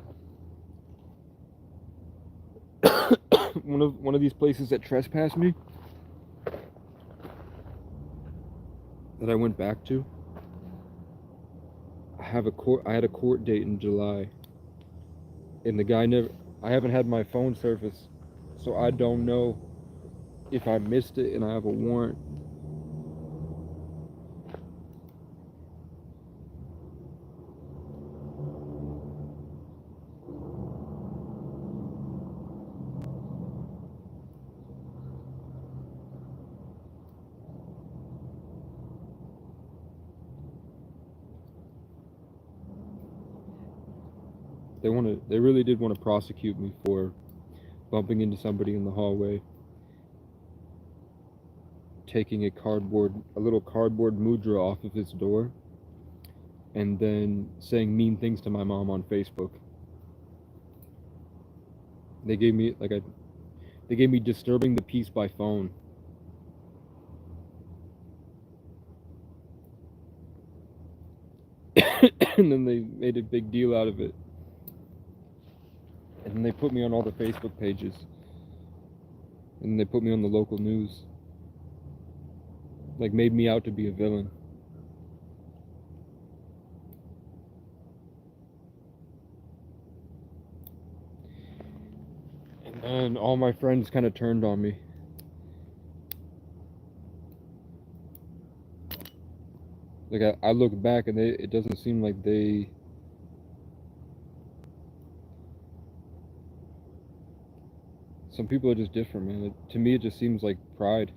one of these places that trespassed me, that I went back to. I had a court date in July, and the guy never. I haven't had my phone service, so I don't know if I missed it and I have a warrant. They really did want to prosecute me for bumping into somebody in the hallway, taking a little cardboard mudra off of his door, and then saying mean things to my mom on Facebook. They gave me disturbing the peace by phone. And then they made a big deal out of it. And then they put me on all the Facebook pages. And they put me on the local news. Like, made me out to be a villain. And then all my friends kind of turned on me. Like, I look back and it doesn't seem like they... Some people are just different, man. To me, it just seems like pride.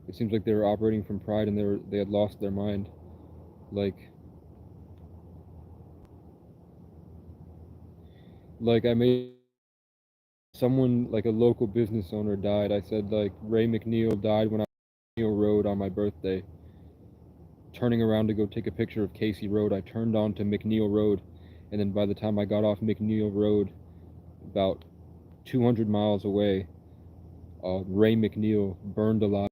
It seems like they were operating from pride and they had lost their mind. Like I made someone, like a local business owner died. I said, like, Ray McNeil died when I was on McNeil Road on my birthday. Turning around to go take a picture of Casey Road, I turned on to McNeil Road, and then by the time I got off McNeil Road, about 200 miles away, Ray McNeil burned alive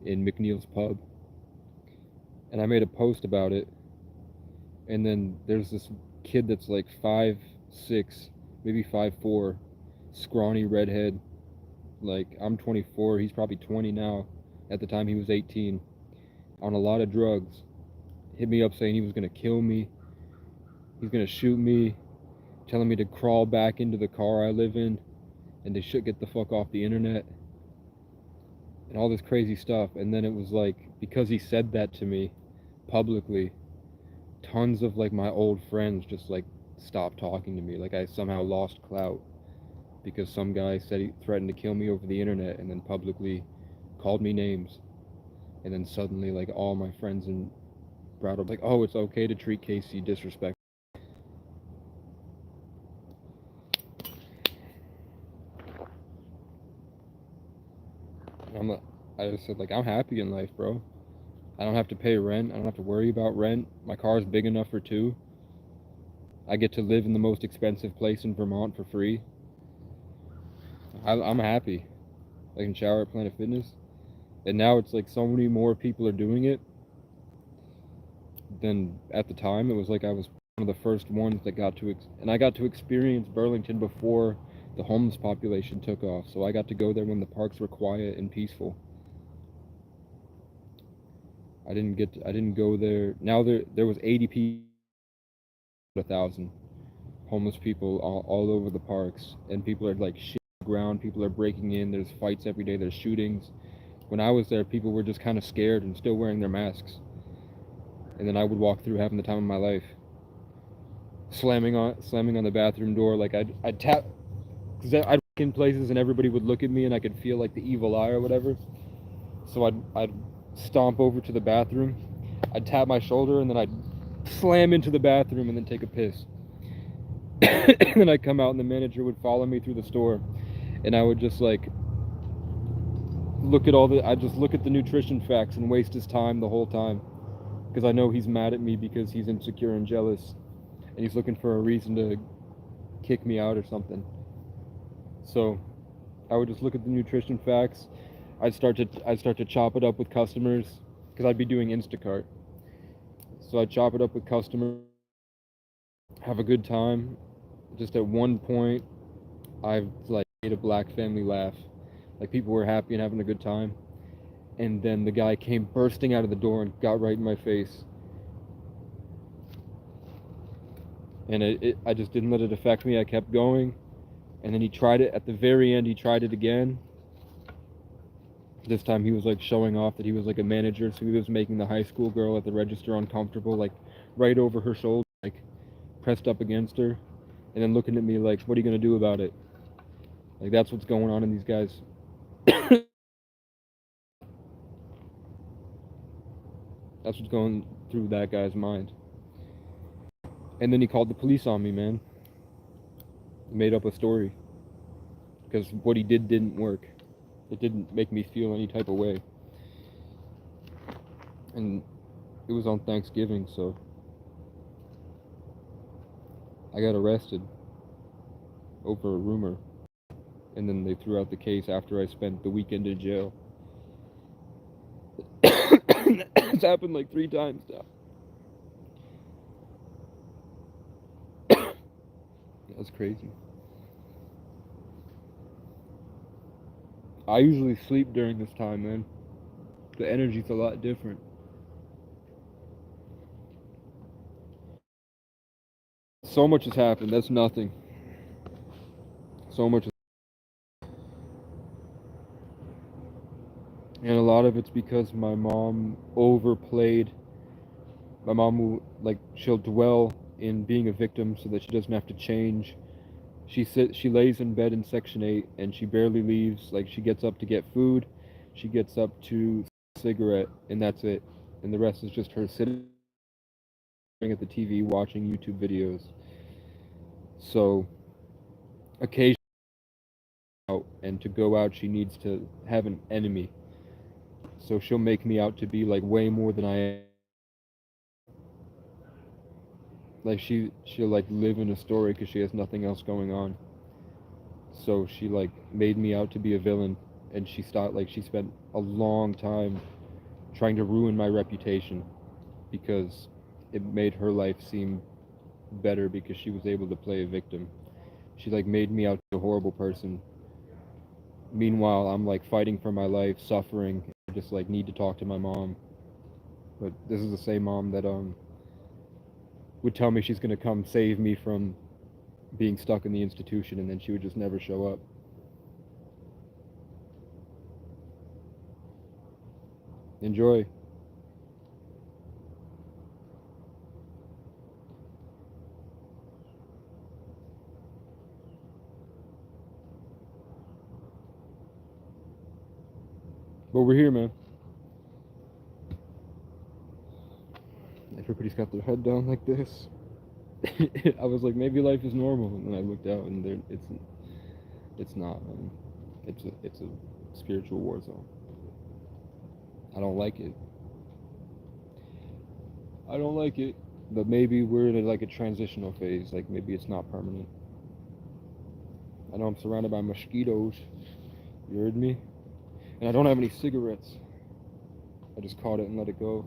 in McNeil's pub. And I made a post about it, and then there's this kid that's like 5'6", maybe 5'4", scrawny redhead. Like, I'm 24, he's probably 20 now. At the time he was 18, on a lot of drugs. Hit me up saying he was gonna kill me, he's gonna shoot me, telling me to crawl back into the car I live in, and they should get the fuck off the internet, and all this crazy stuff. And then it was like, because he said that to me publicly, tons of like my old friends just like stopped talking to me. Like, I somehow lost clout because some guy said he threatened to kill me over the internet and then publicly called me names. And then suddenly, like, all my friends in Broward were like, oh, it's okay to treat Casey disrespectfully. I just said, like, I'm happy in life, bro. I don't have to pay rent. I don't have to worry about rent. My car is big enough for two. I get to live in the most expensive place in Vermont for free. I'm happy. I can shower at Planet Fitness. And now it's like so many more people are doing it than at the time. It was like I was one of the first ones that got to, and I got to experience Burlington before the homeless population took off. So I got to go there when the parks were quiet and peaceful. I didn't go there. Now there was 80 people, 1,000 homeless people all over the parks, and people are like shit on the ground. People are breaking in. There's fights every day. There's shootings. When I was there, people were just kind of scared and still wearing their masks. And then I would walk through having the time of my life. slamming on the bathroom door. Like I'd tap, because I'd walk in places and everybody would look at me and I could feel like the evil eye or whatever. So I'd stomp over to the bathroom, I'd tap my shoulder, and then I'd slam into the bathroom and then take a piss. And then I'd come out and the manager would follow me through the store, and I would just like I'd just look at the nutrition facts and waste his time the whole time, because I know he's mad at me because he's insecure and jealous, and he's looking for a reason to kick me out or something. So I would just look at the nutrition facts. I'd start to chop it up with customers, because I'd be doing Instacart. So I'd chop it up with customers, have a good time. Just at one point, I've like made a black family laugh. Like, people were happy and having a good time. And then the guy came bursting out of the door and got right in my face. And I just didn't let it affect me. I kept going. And then he tried it. At the very end, he tried it again. This time he was like showing off that he was like a manager, so he was making the high school girl at the register uncomfortable, like right over her shoulder, like pressed up against her, and then looking at me like, what are you gonna do about it? Like, that's what's going on in these guys. That's what's going through that guy's mind. And then he called the police on me, man. Made up a story. Because what he did didn't work. It didn't make me feel any type of way. And it was on Thanksgiving, so I got arrested over a rumor. And then they threw out the case after I spent the weekend in jail. It's happened like 3 times now. That's crazy. I usually sleep during this time, man. The energy's a lot different. So much has happened. That's nothing. So much. And a lot of it's because my mom overplayed. My mom will, like, she'll dwell in being a victim so that she doesn't have to change. She lays in bed in Section 8 and she barely leaves. Like, she gets up to get food, she gets up to a cigarette, and that's it. And the rest is just her sitting at the TV watching YouTube videos. So occasionally, and to go out, she needs to have an enemy. So she'll make me out to be like way more than I am. Like, she'll like live in a story because she has nothing else going on. So she like made me out to be a villain, and she spent a long time trying to ruin my reputation because it made her life seem better because she was able to play a victim. She like made me out to be a horrible person. Meanwhile, I'm like fighting for my life, suffering. I just like need to talk to my mom. But this is the same mom that would tell me she's gonna come save me from being stuck in the institution, and then she would just never show up. Enjoy. But we're here, man. Everybody's got their head down like this. I was like, maybe life is normal, and then I looked out, and it's not, man. It's a spiritual war zone. I don't like it. I don't like it. But maybe we're in like a transitional phase. Like, maybe it's not permanent. I know I'm surrounded by mosquitoes. You heard me? And I don't have any cigarettes. I just caught it and let it go.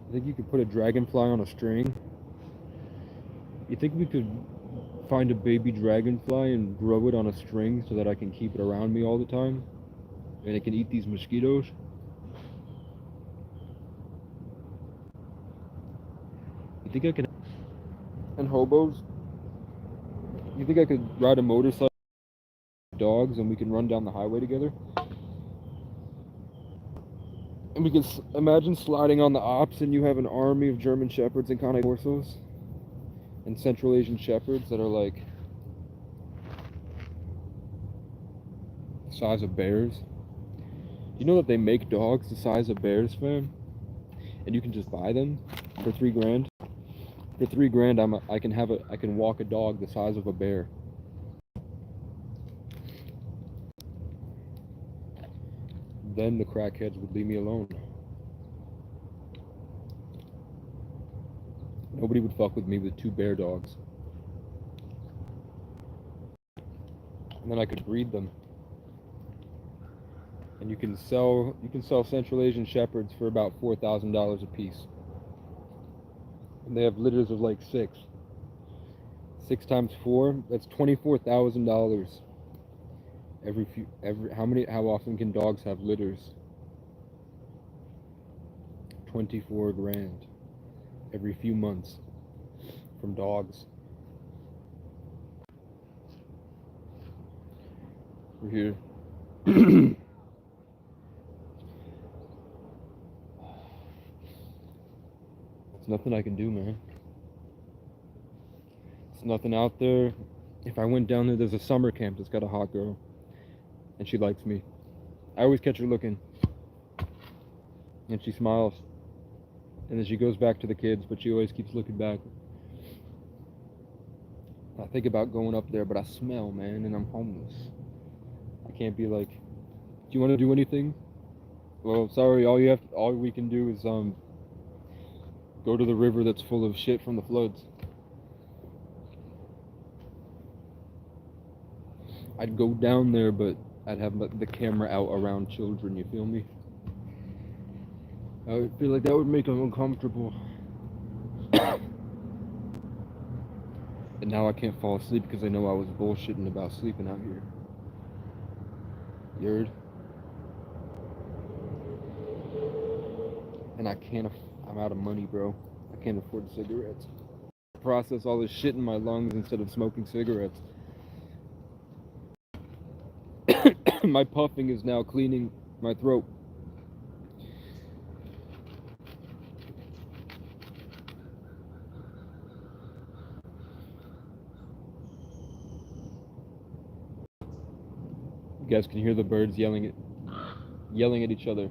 I think you could put a dragonfly on a string. You think we could find a baby dragonfly and grow it on a string so that I can keep it around me all the time? And it can eat these mosquitoes? You think I can... And hobos? You think I could ride a motorcycle dogs and we can run down the highway together. And we can imagine sliding on the ops and you have an army of German Shepherds and Cane Corsos and Central Asian Shepherds that are like the size of bears. You know that they make dogs the size of bears, fam? And you can just buy them for $3,000. For $3,000, I can walk a dog the size of a bear. Then the crackheads would leave me alone. Nobody would fuck with me with 2 bear dogs. And then I could breed them. And you can sell Central Asian Shepherds for about $4,000 a piece. And they have litters of like 6. 6 times 4, that's $24,000. How often can dogs have litters? 24 grand every few months from dogs. We're here. There's nothing I can do, man. There's nothing out there. If I went down there, there's a summer camp that's got a hot girl. And she likes me. I always catch her looking. And she smiles. And then she goes back to the kids, but she always keeps looking back. I think about going up there, but I smell, man, and I'm homeless. I can't be like, do you want to do anything? Well, sorry, all we can do is go to the river that's full of shit from the floods. I'd go down there, but I'd have the camera out around children, you feel me? I would feel like that would make them uncomfortable. And now I can't fall asleep because I know I was bullshitting about sleeping out here. You heard? And I'm out of money, bro. I can't afford cigarettes. I process all this shit in my lungs instead of smoking cigarettes. My puffing is now cleaning my throat. You guys can hear the birds yelling at each other.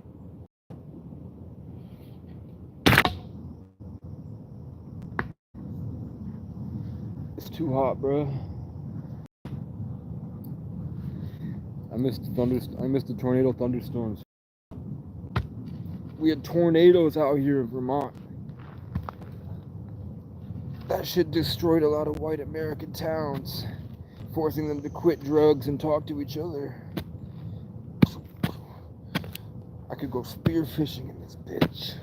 It's too hot, bro. I missed the tornado thunderstorms. We had tornadoes out here in Vermont. That shit destroyed a lot of white American towns, forcing them to quit drugs and talk to each other. I could go spearfishing in this bitch.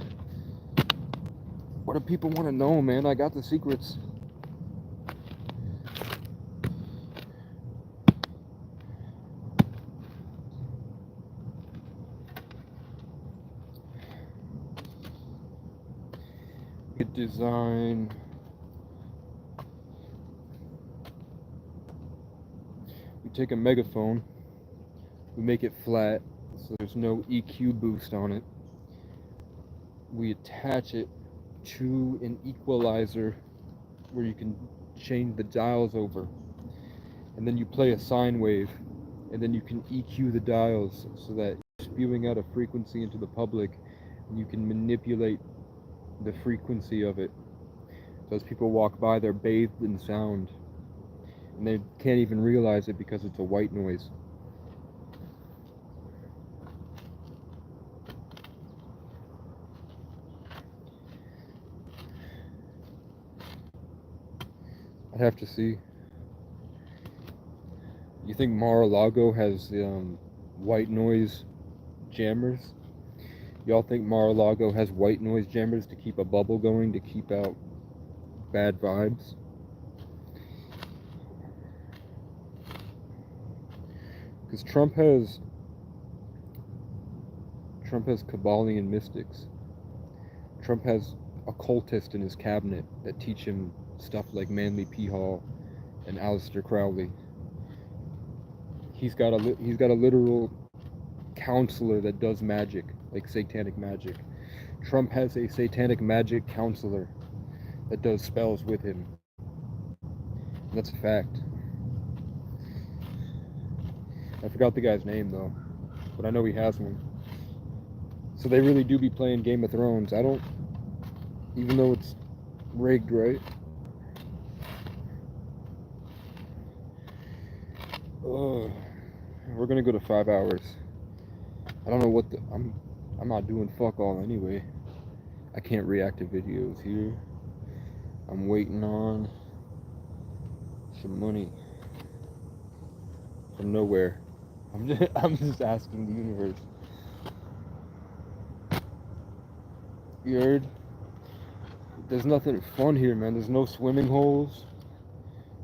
What do people want to know, man? I got the secrets. Design. We take a megaphone, we make it flat so there's no EQ boost on it. We attach it to an equalizer where you can change the dials over, and then you play a sine wave, and then you can EQ the dials so that you're spewing out a frequency into the public and you can manipulate the frequency of it. So as people walk by, they're bathed in sound, and they can't even realize it because it's a white noise. I'd have to see. You think Mar-a-Lago has white noise jammers? Y'all think Mar-a-Lago has white noise jammers to keep a bubble going, to keep out bad vibes? Because Trump has Kabbalion mystics. Trump has occultists in his cabinet that teach him stuff like Manly P. Hall and Aleister Crowley. he's got a literal counselor that does magic, like satanic magic. Trump has a satanic magic counselor that does spells with him. And that's a fact. I forgot the guy's name though, but I know he has one. So they really do be playing Game of Thrones. I don't, even though it's rigged, right? We're gonna go to 5 hours. I don't know what I'm not doing fuck all anyway. I can't react to videos here. I'm waiting on some money from nowhere. I'm just asking the universe. You heard? There's nothing fun here, man. There's no swimming holes.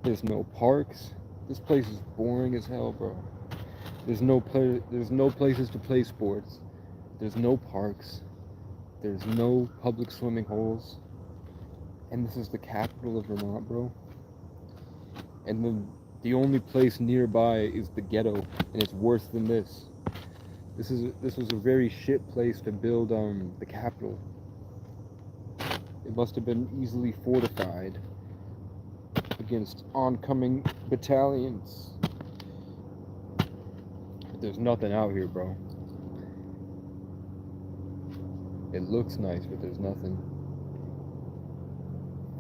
There's no parks. This place is boring as hell, bro. There's no places to play sports. There's no parks. There's no public swimming holes. And this is the capital of Vermont, bro. And then the only place nearby is the ghetto, and it's worse than this. This was a very shit place to build the capital. It must have been easily fortified against oncoming battalions. But there's nothing out here, bro. It looks nice, but there's nothing.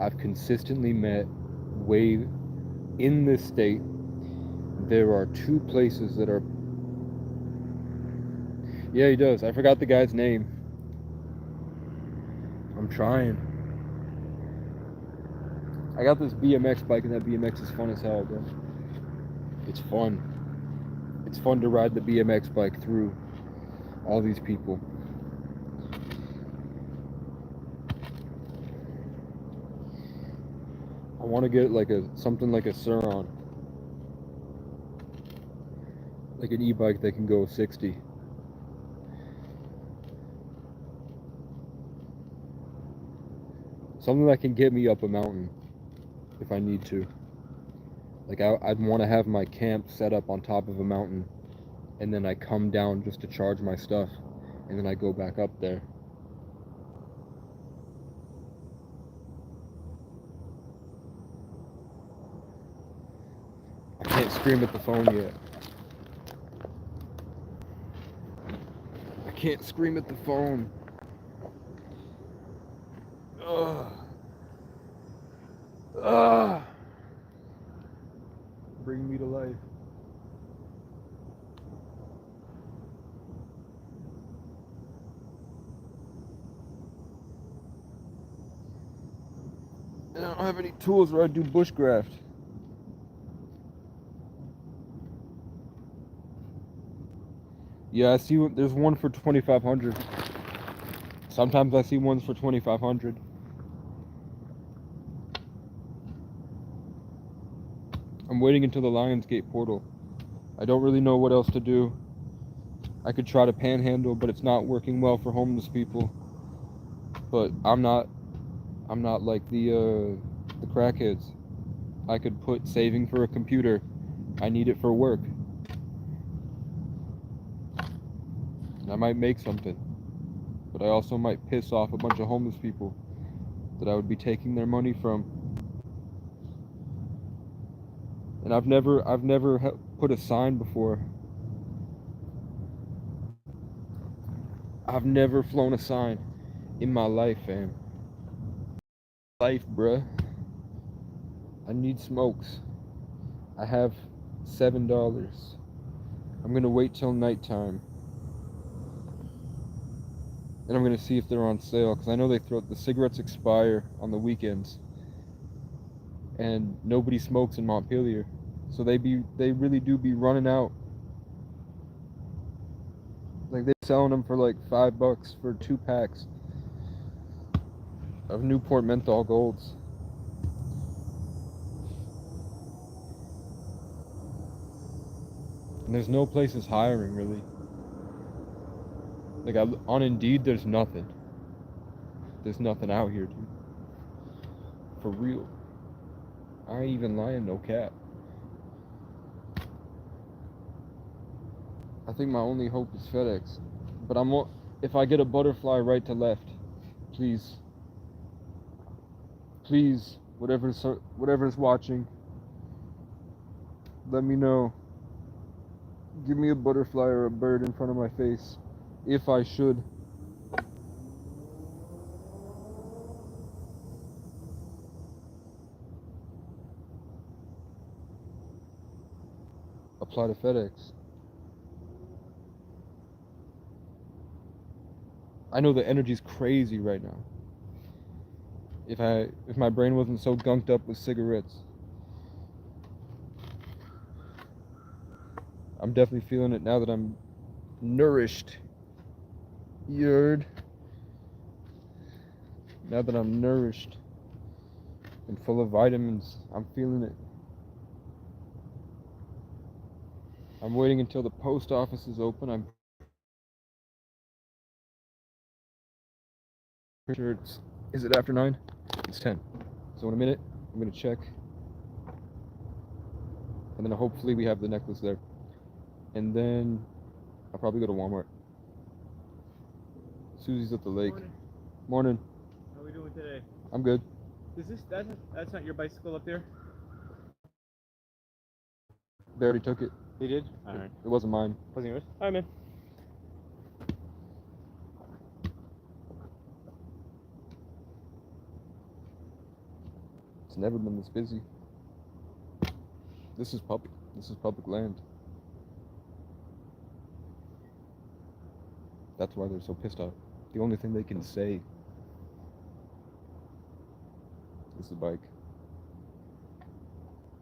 I've consistently met in this state, there are 2 places that are... Yeah, he does. I forgot the guy's name. I'm trying. I got this BMX bike, and that BMX is fun as hell, bro. It's fun. It's fun to ride the BMX bike through all these people. I want to get like something like a Sur-Ron, like an e-bike that can go 60. Something that can get me up a mountain if I need to. Like I'd want to have my camp set up on top of a mountain, and then I come down just to charge my stuff, and then I go back up there. I can't scream at the phone yet. I can't scream at the phone. Ugh. Ugh. Bring me to life. And I don't have any tools where I do bushcraft. Yeah, I see there's one for 2,500. Sometimes I see ones for 2,500. I'm waiting until the Lionsgate portal. I don't really know what else to do. I could try to panhandle, but it's not working well for homeless people. But I'm not like the crackheads. I could put saving for a computer. I need it for work. And I might make something. But I also might piss off a bunch of homeless people that I would be taking their money from. And I've never put a sign before. I've never flown a sign in my life, fam. Life, bruh. I need smokes. I have $7. I'm gonna wait till nighttime. And I'm gonna see if they're on sale, because I know the cigarettes expire on the weekends. And nobody smokes in Montpelier. So they really do be running out. Like they're selling them for like $5 for 2 packs of Newport Menthol Golds. And there's no places hiring really. Like on Indeed, there's nothing. There's nothing out here, dude. For real. I ain't even lying, no cap. I think my only hope is FedEx. But if I get a butterfly right to left, please, please, whatever's watching, let me know. Give me a butterfly or a bird in front of my face, if I should. Apply to FedEx. I know the energy's crazy right now. If my brain wasn't so gunked up with cigarettes. I'm definitely feeling it now that I'm nourished. Yerd. Now that I'm nourished and full of vitamins, I'm feeling it. I'm waiting until the post office is open. I'm pretty sure is it after 9? It's 10. So in a minute, I'm gonna check. And then hopefully we have the necklace there. And then I'll probably go to Walmart. Susie's at the lake. Morning. How are we doing today? I'm good. That's not your bicycle up there? They already took it. They did? Alright. It wasn't mine. Wasn't yours? Alright, man. It's never been this busy. This is public land. That's why they're so pissed off. The only thing they can say is the bike.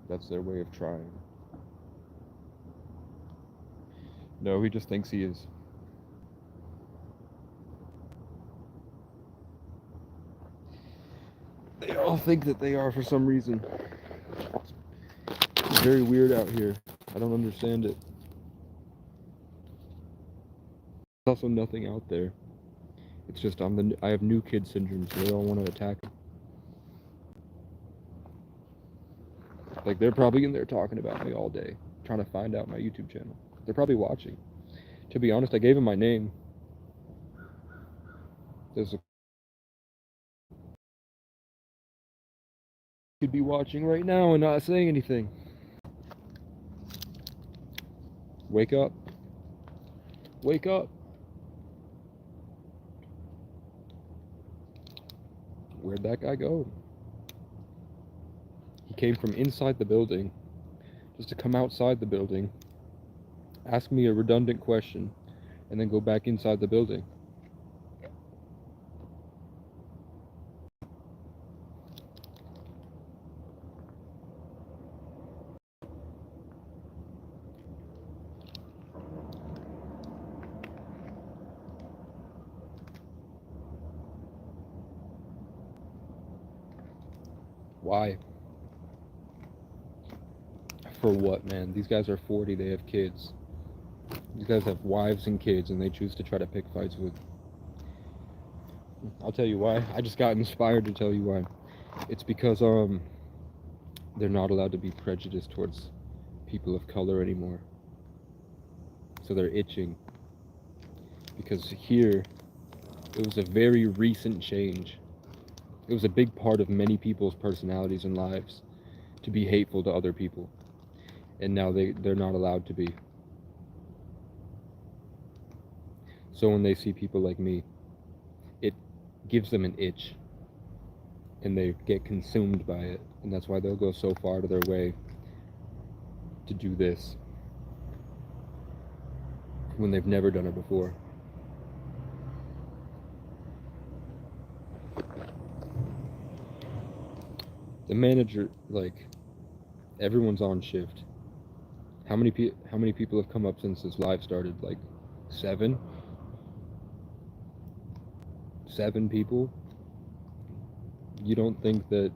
That's their way of trying. No, he just thinks he is. They all think that they are for some reason. It's very weird out here. I don't understand it. There's also nothing out there. It's just I have new kid syndrome, so they all want to attack me. Like, they're probably in there talking about me all day, trying to find out my YouTube channel. They're probably watching. To be honest, I gave them my name. Could be watching right now and not saying anything. Wake up. Wake up. Where'd that guy go? He came from inside the building, just to come outside the building, ask me a redundant question, and then go back inside the building. Why? For what, man? These guys are 40, they have kids. These guys have wives and kids, and they choose to try to pick fights with. I'll tell you why. I just got inspired to tell you why. It's because they're not allowed to be prejudiced towards people of color anymore. So they're itching. Because here, it was a very recent change. It was a big part of many people's personalities and lives to be hateful to other people. And now they're not allowed to be. So when they see people like me, it gives them an itch. And they get consumed by it. And that's why they'll go so far to their way to do this when they've never done it before. The manager, like, everyone's on shift. How many people have come up since this live started? Like, 7? 7 people? You don't think that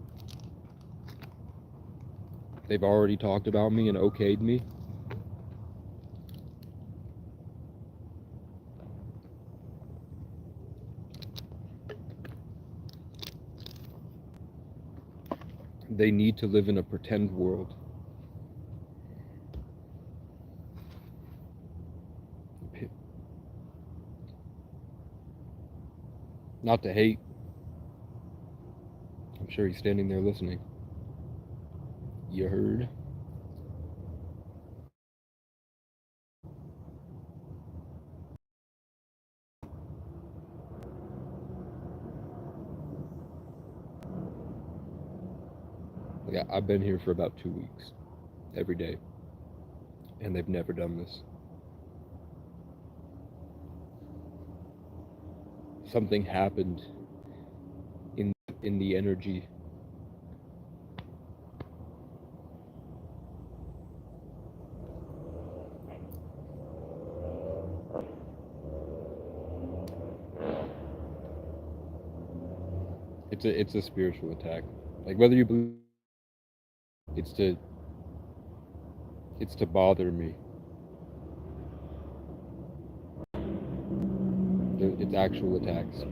they've already talked about me and okayed me? They need to live in a pretend world. Not to hate. I'm sure he's standing there listening. You heard? Like, I've been here for about 2 weeks, every day, and they've never done this. Something happened in the energy. It's a spiritual attack. Like, whether you believe it's to bother me. It's actual attacks.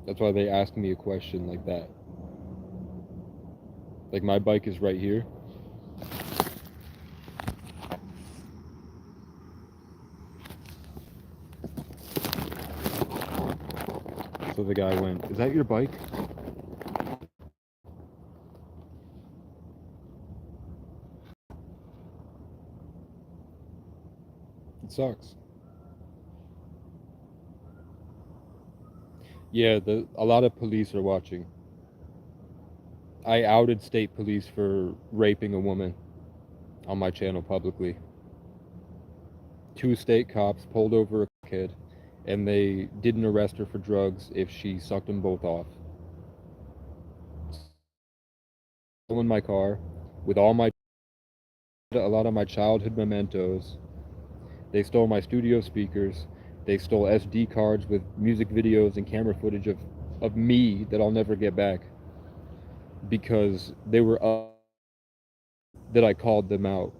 That's why they ask me a question like that. Like, my bike is right here. So the guy went, "Is that your bike?" It sucks. Yeah, a lot of police are watching. I outed state police for raping a woman on my channel publicly. 2 state cops pulled over a kid, and they didn't arrest her for drugs if she sucked them both off. In my car with a lot of my childhood mementos. They stole my studio speakers. They stole SD cards with music videos and camera footage of me that I'll never get back, because they were that I called them out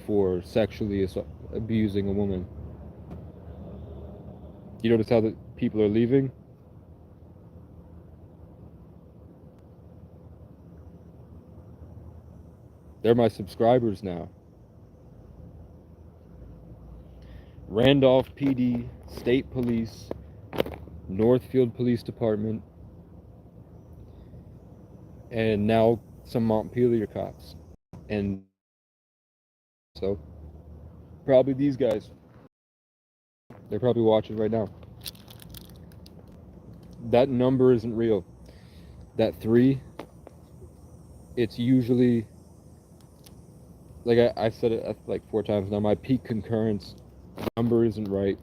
for sexually abusing a woman. You notice how the people are leaving? They're my subscribers now. Randolph PD, State Police, Northfield Police Department, and now some Montpelier cops. And so, probably these guys. They're probably watching right now. That number isn't real. That 3, it's usually, like I've said it like 4 times now, my peak concurrence number isn't right.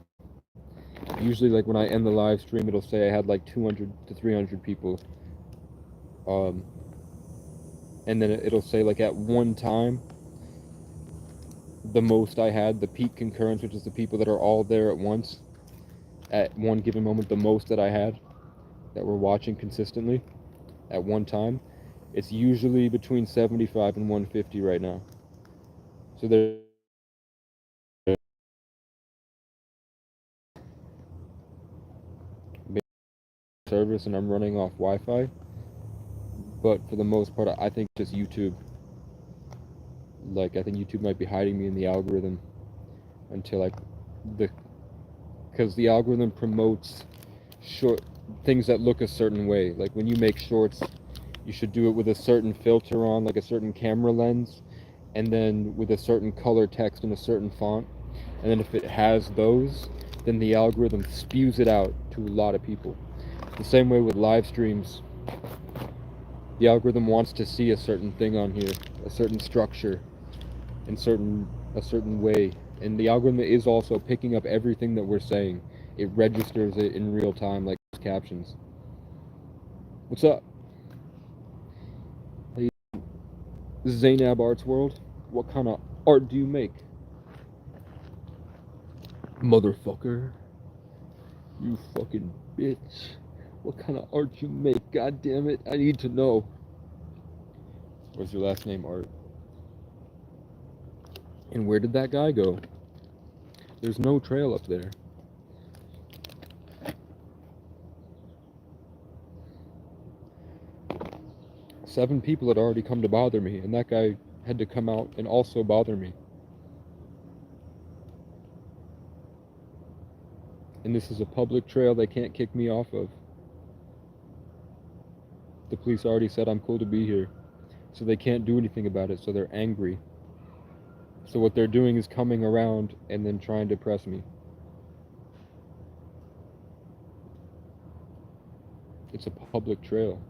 Usually, like, when I end the live stream, it'll say I had like 200 to 300 people. And then it'll say, like, at one time, the most I had, the peak concurrence, which is the people that are all there at once, at one given moment, the most that I had, that were watching consistently, at one time, it's usually between 75 and 150 right now. So they're service, and I'm running off Wi-Fi, but for the most part, I think just YouTube. Like, I think YouTube might be hiding me in the algorithm until because the algorithm promotes things that look a certain way. Like, when you make shorts, you should do it with a certain filter on, like a certain camera lens, and then with a certain color text and a certain font. And then if it has those, then the algorithm spews it out to a lot of people. The same way with live streams. The algorithm wants to see a certain thing on here, a certain structure, in a certain way. And the algorithm is also picking up everything that we're saying. It registers it in real time, like captions. What's up? Hey, Zainab Arts World. What kind of art do you make? Motherfucker. You fucking bitch. What kind of art you make? God damn it. I need to know. What's your last name, Art? And where did that guy go? There's no trail up there. 7 people had already come to bother me, and that guy had to come out and also bother me. And this is a public trail they can't kick me off of. The police already said I'm cool to be here, so they can't do anything about it, so they're angry. So what they're doing is coming around and then trying to press me. It's a public trail.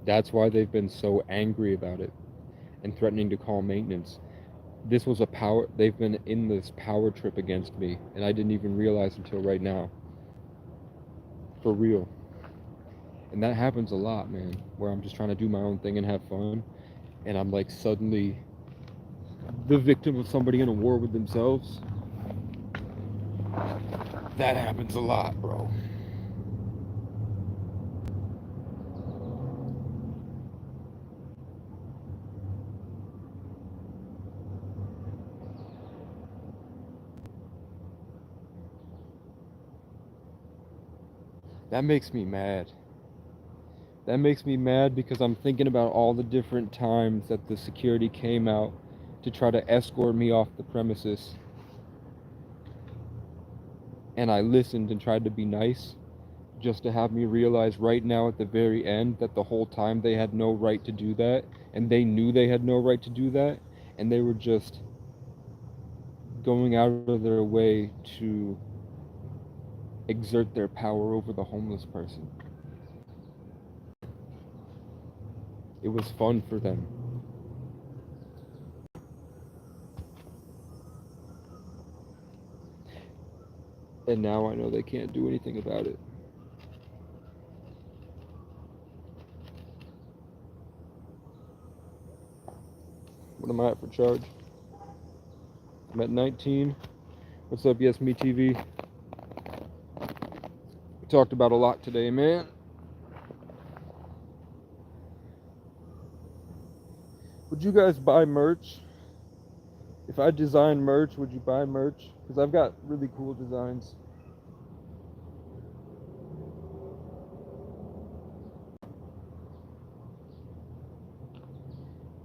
That's why they've been so angry about it and threatening to call maintenance. This was they've been in this power trip against me, and I didn't even realize until right now. For real. And that happens a lot, man, where I'm just trying to do my own thing and have fun, and I'm like suddenly the victim of somebody in a war with themselves. That happens a lot, bro. That makes me mad. That makes me mad because I'm thinking about all the different times that the security came out to try to escort me off the premises. And I listened and tried to be nice, just to have me realize right now at the very end that the whole time they had no right to do that, and they knew they had no right to do that, and they were just going out of their way to exert their power over the homeless person. It was fun for them. And now I know they can't do anything about it. What am I at for charge? I'm at 19. What's up, Yes Me TV? We talked about a lot today, man. Would you guys buy merch? If I design merch, would you buy merch? Because I've got really cool designs.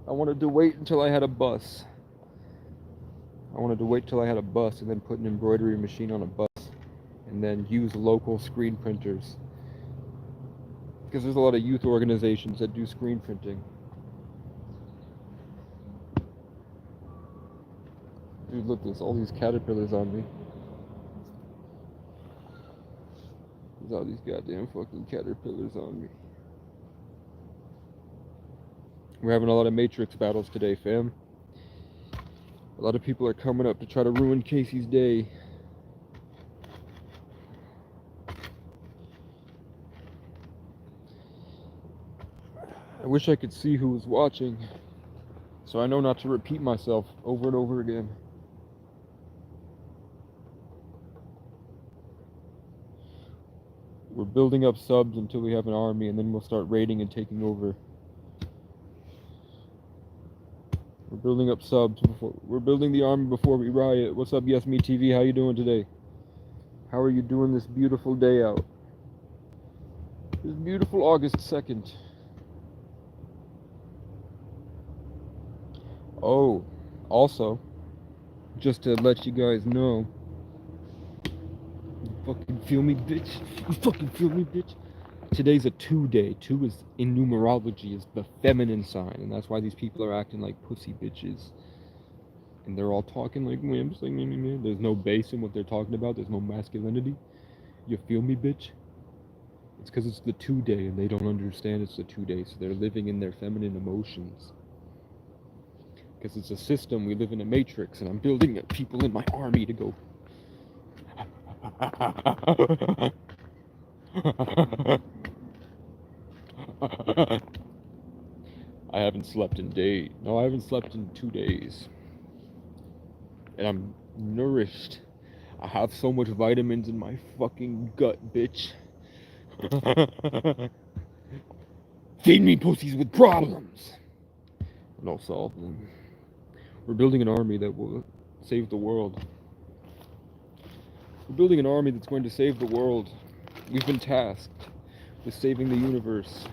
I wanted to wait until I had a bus. I wanted to wait till I had a bus and then put an embroidery machine on a bus and then use local screen printers. Because there's a lot of youth organizations that do screen printing. Dude, look, there's all these caterpillars on me. There's all these goddamn fucking caterpillars on me. We're having a lot of Matrix battles today, fam. A lot of people are coming up to try to ruin Casey's day. I wish I could see who was watching, so I know not to repeat myself over and over again. We're building up subs until we have an army, and then we'll start raiding and taking over. We're building up subs we're building the army before we riot. What's up, Yes Me TV? How you doing today? How are you doing this beautiful day out? This beautiful August 2nd. Oh, also, just to let you guys know, you fucking feel me, bitch? You fucking feel me, bitch? Today's a 2 day. 2 is, in numerology, is the feminine sign, and that's why these people are acting like pussy bitches. And they're all talking like wimps, like meh. There's no base in what they're talking about. There's no masculinity. You feel me, bitch? It's because it's the 2 day, and they don't understand it's the 2 day, so they're living in their feminine emotions. Because it's a system, we live in a matrix, and I'm building people in my army to go. I haven't slept in days. No, I haven't slept in 2 days. And I'm nourished. I have so much vitamins in my fucking gut, bitch. Feed me pussies with problems, and I'll solve them. We're building an army that will save the world. We're building an army that's going to save the world. We've been tasked is saving the universe.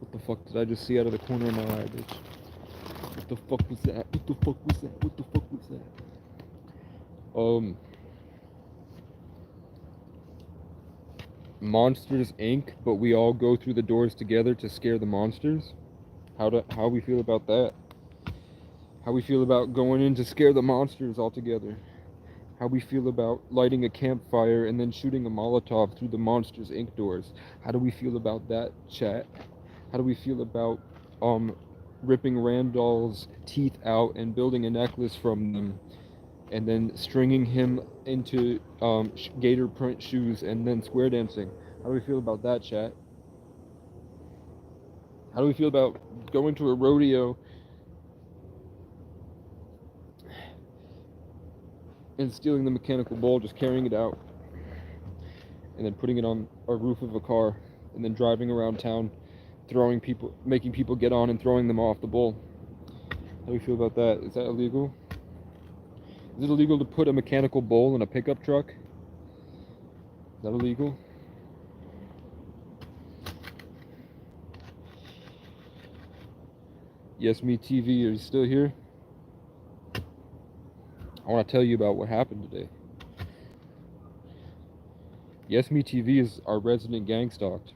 What the fuck did I just see out of the corner of my eye, bitch? What the fuck was that? What the fuck was that? What the fuck was that? Monsters Inc., but we all go through the doors together to scare the monsters. How we feel about that? How we feel about going in to scare the monsters all together? How we feel about lighting a campfire and then shooting a Molotov through the Monsters Inc. doors? How do we feel about that, chat? How do we feel about ripping Randall's teeth out and building a necklace from them, and then stringing him into gator print shoes and then square dancing? How do we feel about that, chat? How do we feel about going to a rodeo and stealing the mechanical bull, just carrying it out, and then putting it on a roof of a car, and then driving around town, throwing people, making people get on and throwing them off the bull? How do we feel about that? Is that illegal? Is it illegal to put a mechanical bull in a pickup truck? Is that illegal? Yes, Me TV, are you still here? I want to tell you about what happened today. Yes, Me TV is our resident gang stalked.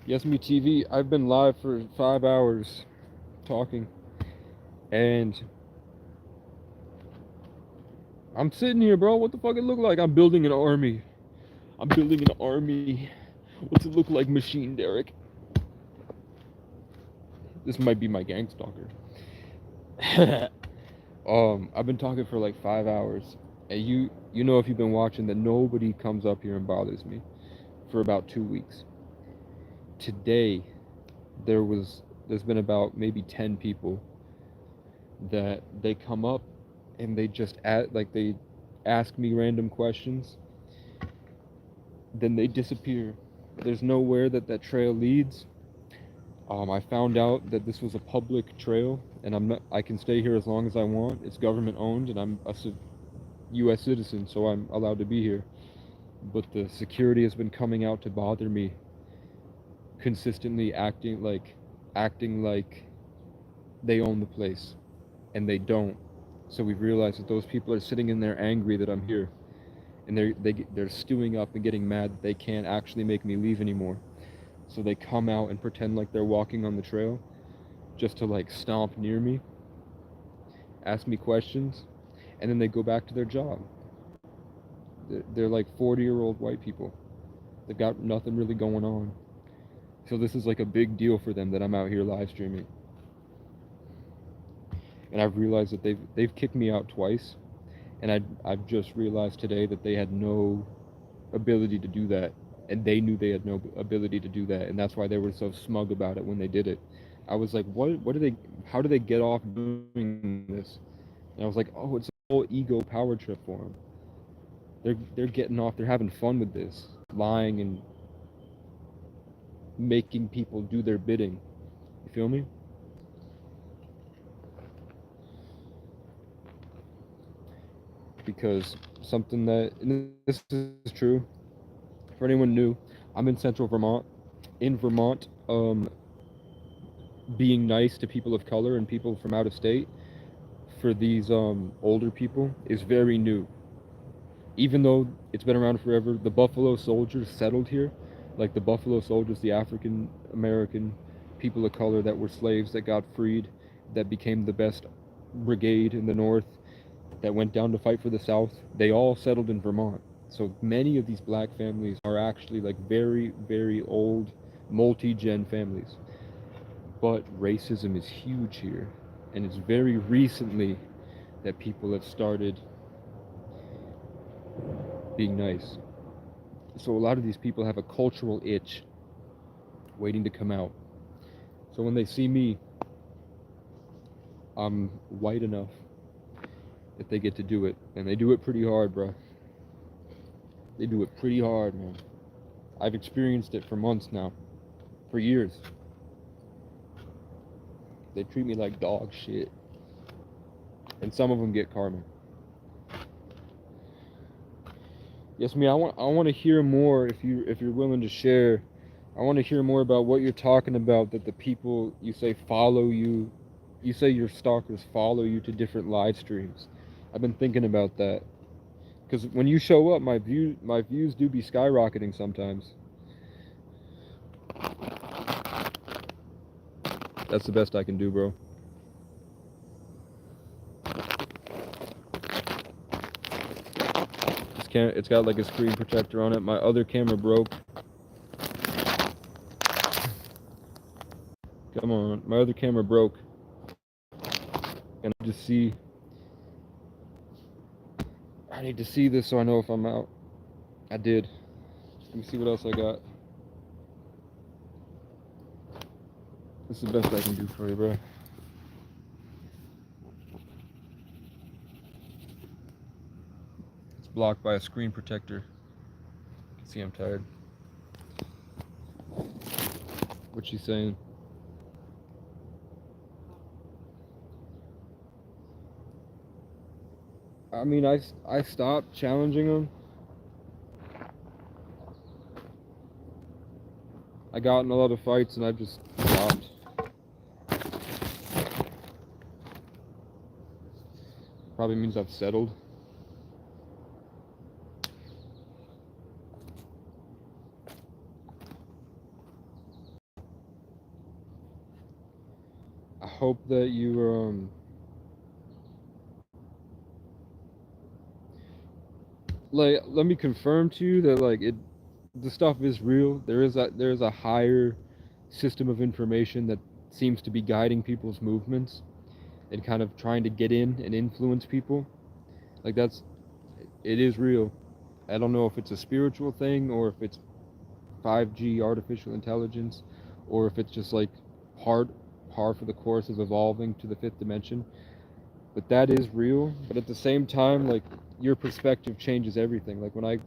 Yes, Me TV, I've been live for 5 hours talking, and I'm sitting here, bro. What the fuck it look like? I'm building an army. I'm building an army. What's it look like, Machine Derek? This might be my gang stalker. I've been talking for like 5 hours, and you know, if you've been watching, that nobody comes up here and bothers me for about 2 weeks. Today, there's been about maybe 10 people that they come up and they just they ask me random questions, then they disappear. There's nowhere that trail leads. I found out that this was a public trail, and I can stay here as long as I want. It's government owned, and I'm a U.S. citizen, so I'm allowed to be here. But the security has been coming out to bother me, consistently acting like they own the place, and they don't. So we've realized that those people are sitting in there angry that I'm here, and they're stewing up and getting mad that they can't actually make me leave anymore. So they come out and pretend like they're walking on the trail just to like stomp near me, ask me questions, and then they go back to their job. They're like 40-year-old white people. They've got nothing really going on. So this is like a big deal for them that I'm out here live streaming. And I've realized that they've kicked me out twice, and I've just realized today that they had no ability to do that. And they knew they had no ability to do that, and that's why they were so smug about it when they did it. I was like, how do they get off doing this? And I was like, oh, it's a whole ego power trip for them. They're getting off, they're having fun with this, lying and making people do their bidding. You feel me? Because something that, and this is true, for anyone new, I'm in central Vermont. In Vermont, being nice to people of color and people from out of state for these older people is very new. Even though it's been around forever, the Buffalo Soldiers settled here. Like the Buffalo Soldiers, the African American people of color that were slaves that got freed, that became the best brigade in the North, that went down to fight for the South, they all settled in Vermont. So many of these black families are actually like very, very old, multi-gen families. But racism is huge here. And it's very recently that people have started being nice. So a lot of these people have a cultural itch waiting to come out. So when they see me, I'm white enough that they get to do it. And they do it pretty hard, bro. They do it pretty hard, man. I've experienced it for months now. For years. They treat me like dog shit. And some of them get karma. Yes, me. I want to hear more if you're willing to share. I want to hear more about what you're talking about. That the people you say follow you, you say your stalkers follow you to different live streams. I've been thinking about that because when you show up, my views do be skyrocketing sometimes. That's the best I can do, bro. It's got like a screen protector on it. My other camera broke. Come on, my other camera broke. And I need to see this so I know if I'm out. I did. Let me see what else I got. This is the best I can do for you, bro. It's blocked by a screen protector. You can see I'm tired. What's she saying? I mean, I stopped challenging him. I got in a lot of fights and I just stopped. Probably means I've settled. I hope that you like let me confirm to you that like the stuff is real. There is a higher system of information that seems to be guiding people's movements and kind of trying to get in and influence people. Like it is real. I don't know if it's a spiritual thing or if it's 5G artificial intelligence or if it's just like par for the course of evolving to the fifth dimension. But that is real. But at the same time, like your perspective changes everything. Like when I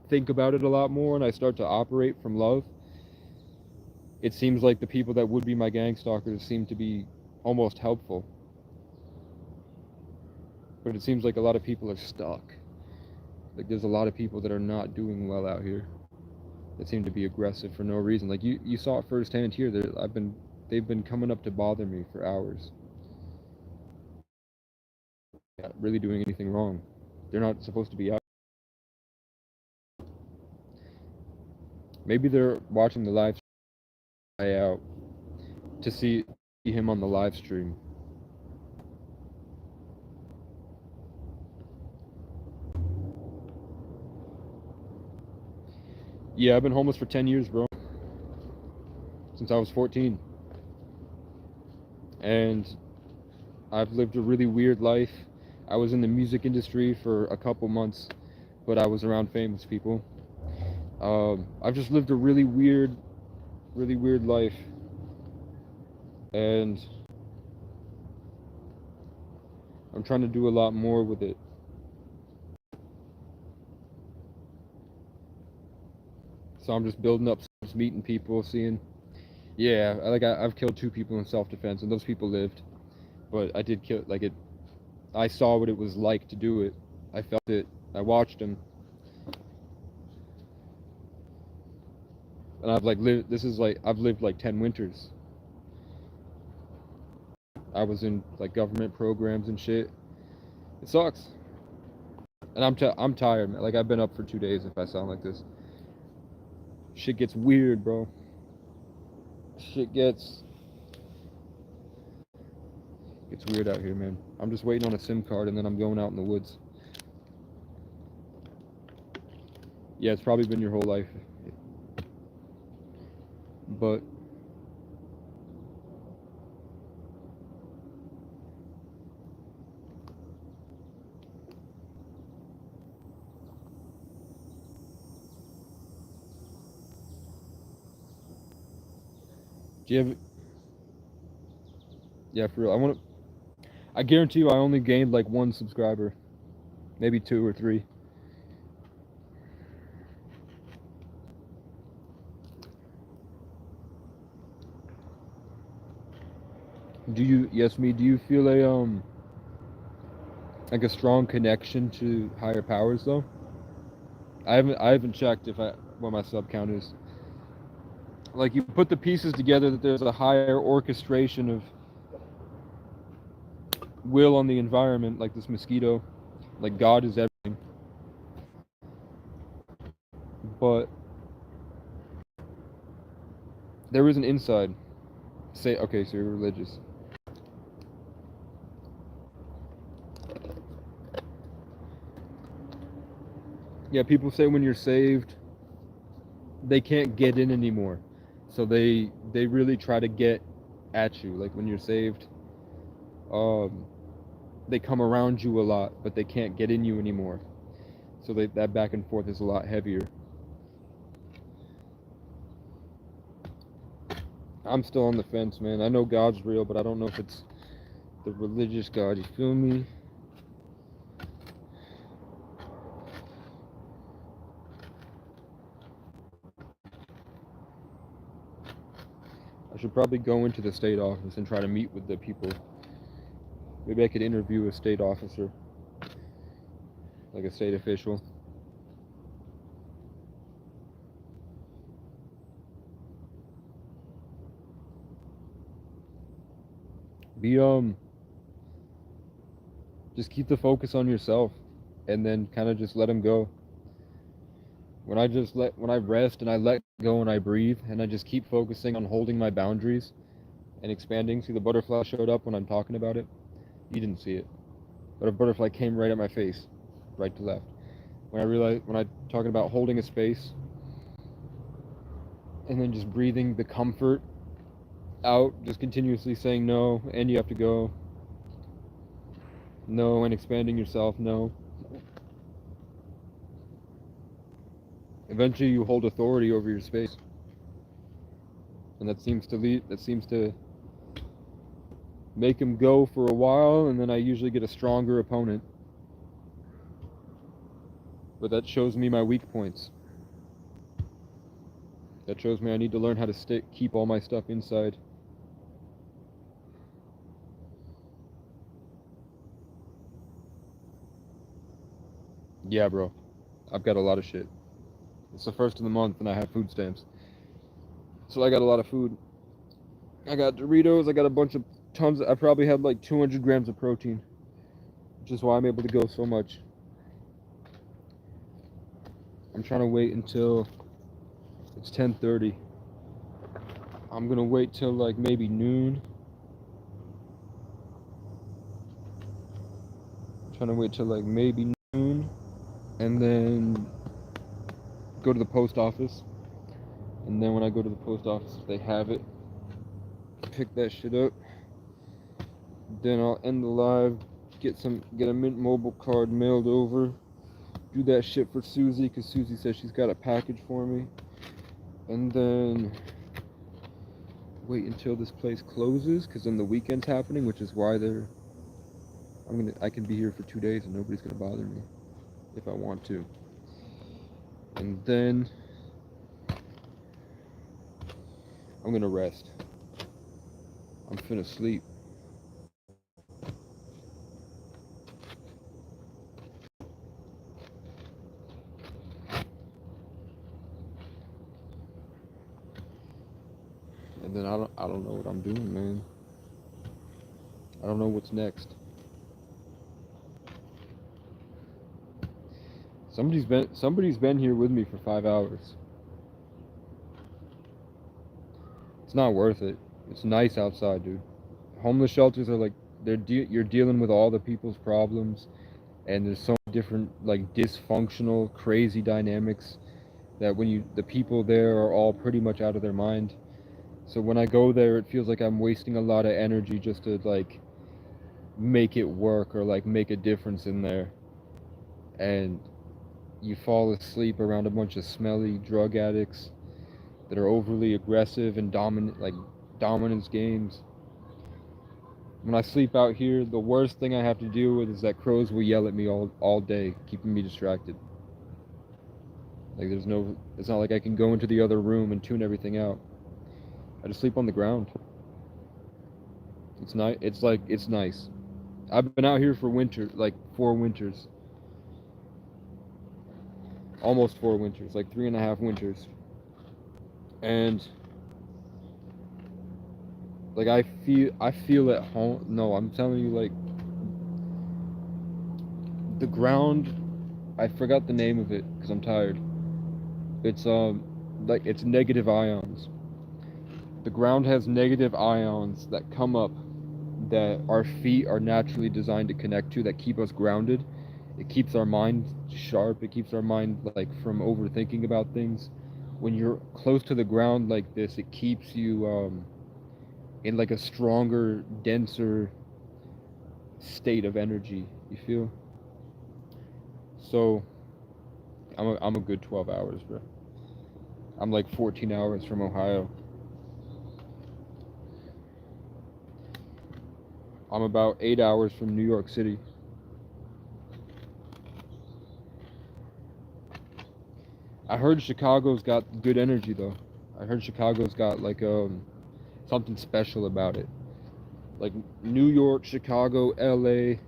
think about it a lot more and I start to operate from love, it seems like the people that would be my gang stalkers seem to be almost helpful. But it seems like a lot of people are stuck. Like there's a lot of people that are not doing well out here that seem to be aggressive for no reason. Like you saw it firsthand here. They've been coming up to bother me for hours. Not really doing anything wrong. They're not supposed to be out. Maybe they're watching the live stream out to see him on the live stream. Yeah, I've been homeless for 10 years, bro. Since I was 14. And I've lived a really weird life. I was in the music industry for a couple months, but I was around famous people. I've just lived a really weird life. And I'm trying to do a lot more with it. So I'm just building up, just meeting people, seeing. Yeah, I've killed 2 people in self-defense, and those people lived. But I did kill, like it. I saw what it was like to do it. I felt it. I watched them. And I've like lived. I've lived like 10 winters. I was in like government programs and shit. It sucks. And I'm tired, man. Like I've been up for 2 days. If I sound like this, shit gets weird, bro. Shit gets weird out here, man. I'm just waiting on a SIM card and then I'm going out in the woods. Yeah, it's probably been your whole life. But do you have? Yeah, for real. I guarantee you, I only gained like 1 subscriber, maybe 2 or 3. Do you feel like a strong connection to higher powers though? I haven't checked what my sub count is. Like, you put the pieces together that there's a higher orchestration of will on the environment, like this mosquito, like God is everything. But there is an inside. Say, okay, so you're religious. Yeah, people say when you're saved, they can't get in anymore. So they really try to get at you. Like when you're saved, they come around you a lot, but they can't get in you anymore. So that back and forth is a lot heavier. I'm still on the fence, man. I know God's real, but I don't know if it's the religious God. You feel me? I should probably go into the state office and try to meet with the people. Maybe I could interview a state officer, like a state official. Just keep the focus on yourself, and then kind of just let them go. When I rest and I let go and I breathe and I just keep focusing on holding my boundaries and expanding. See, the butterfly showed up when I'm talking about it. You didn't see it, but a butterfly came right at my face, right to left. When I'm talking about holding a space and then just breathing the comfort out, just continuously saying no, and you have to go. No, and expanding yourself, no. Eventually you hold authority over your space. And that seems to make him go for a while, and then I usually get a stronger opponent. But that shows me my weak points. That shows me I need to learn how to keep all my stuff inside. Yeah, bro. I've got a lot of shit. It's the first of the month and I have food stamps. So I got a lot of food. I got Doritos, I got a bunch of tons. I probably had like 200 grams of protein, which is why I'm able to go so much. I'm trying to wait until it's 10:30. I'm gonna wait till like maybe noon. Trying to wait till like maybe noon, and then go to the post office. And then when I go to the post office, if they have it, pick that shit up. Then I'll end the live, get a Mint Mobile card mailed over, do that shit for Susie, because Susie says she's got a package for me. And then wait until this place closes, because then the weekend's happening, which is why I can be here for 2 days and nobody's gonna bother me if I want to. And then I'm gonna rest. I'm finna sleep. And then I don't know what I'm doing, man. I don't know what's next. Somebody's been here with me for 5 hours. It's not worth it. It's nice outside, dude. Homeless shelters are like you're dealing with all the people's problems, and there's so many different like dysfunctional, crazy dynamics that the people there are all pretty much out of their mind. So when I go there, it feels like I'm wasting a lot of energy just to like make it work or like make a difference in there. And you fall asleep around a bunch of smelly drug addicts that are overly aggressive and dominance games. When I sleep out here, the worst thing I have to deal with is that crows will yell at me all day, keeping me distracted. Like it's not like I can go into the other room and tune everything out. I just sleep on the ground. It's nice. I've been out here for winter, like 4 winters. almost 4 winters, like 3.5 winters. And like I feel at home. No, I'm telling you, like the ground, I forgot the name of it because I'm tired. It's like it's negative ions. The ground has negative ions that come up that our feet are naturally designed to connect to, that keep us grounded. It keeps our mind sharp. It keeps our mind like from overthinking about things. When you're close to the ground like this, it keeps you in like a stronger, denser state of energy. You feel? So I'm a good 12 hours, bro. I'm like 14 hours from Ohio. I'm about 8 hours from New York City. I heard Chicago's got good energy though. I heard Chicago's got like something special about it. Like New York, Chicago, LA,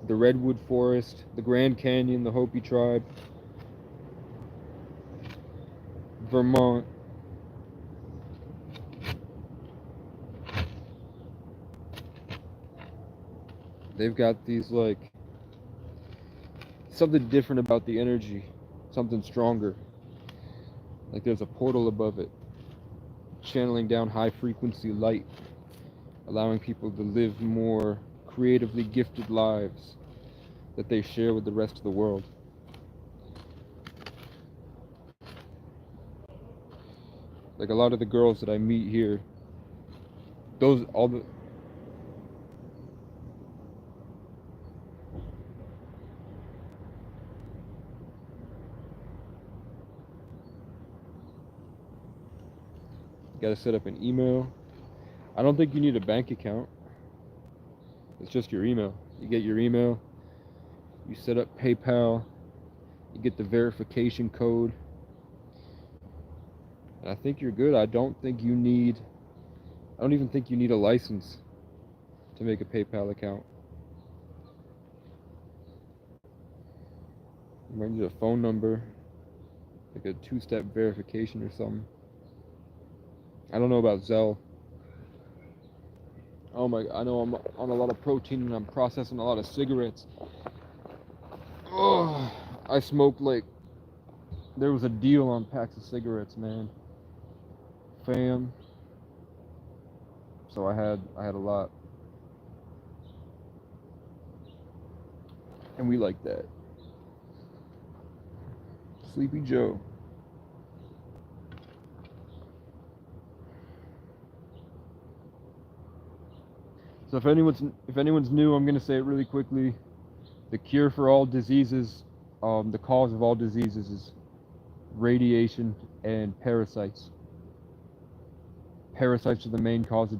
the Redwood Forest, the Grand Canyon, the Hopi tribe, Vermont. They've got these like something different about the energy, something stronger. Like there's a portal above it, channeling down high frequency light, allowing people to live more creatively gifted lives that they share with the rest of the world. Like a lot of the girls that I meet here, those all the you gotta set up an email. I don't think you need a bank account. It's just your email. You get your email, you set up PayPal, you get the verification code, and I think you're good. I don't even think you need a license to make a PayPal account. You might need a phone number, like a 2-step verification or something. I don't know about Zelle. Oh my, I know I'm on a lot of protein and I'm processing a lot of cigarettes. Oh, I smoked like, there was a deal on packs of cigarettes, man. Fam. So I had a lot. And we like that. Sleepy Joe. So if anyone's new, I'm gonna say it really quickly. The cure for all diseases, the cause of all diseases is radiation and parasites. Parasites are the main cause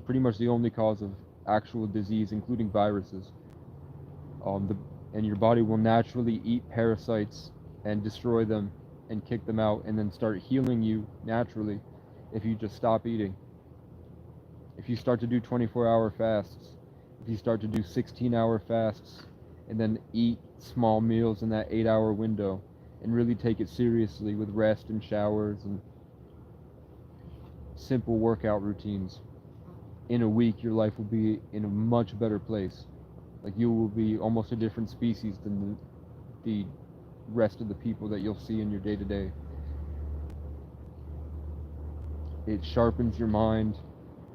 pretty much the only cause of actual disease, including viruses. And your body will naturally eat parasites and destroy them and kick them out, and then start healing you naturally if you just stop eating. If you start to do 24-hour fasts, if you start to do 16-hour fasts, and then eat small meals in that 8-hour window, and really take it seriously with rest and showers and simple workout routines, in a week your life will be in a much better place. Like you will be almost a different species than the rest of the people that you'll see in your day-to-day. It sharpens your mind.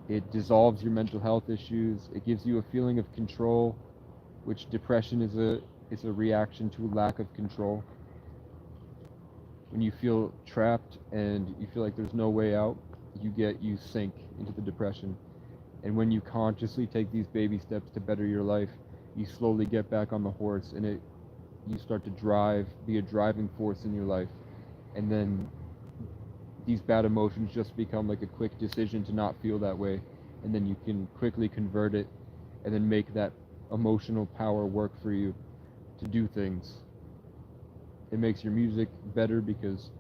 It dissolves your mental health issues. It gives you a feeling of control, which depression is a reaction to a lack of control. When you feel trapped and you feel like there's no way out, you sink into the depression. And when you consciously take these baby steps to better your life, you slowly get back on the horse, and you start to be a driving force in your life. And then these bad emotions just become like a quick decision to not feel that way, and then you can quickly convert it and then make that emotional power work for you to do things. It makes your music better because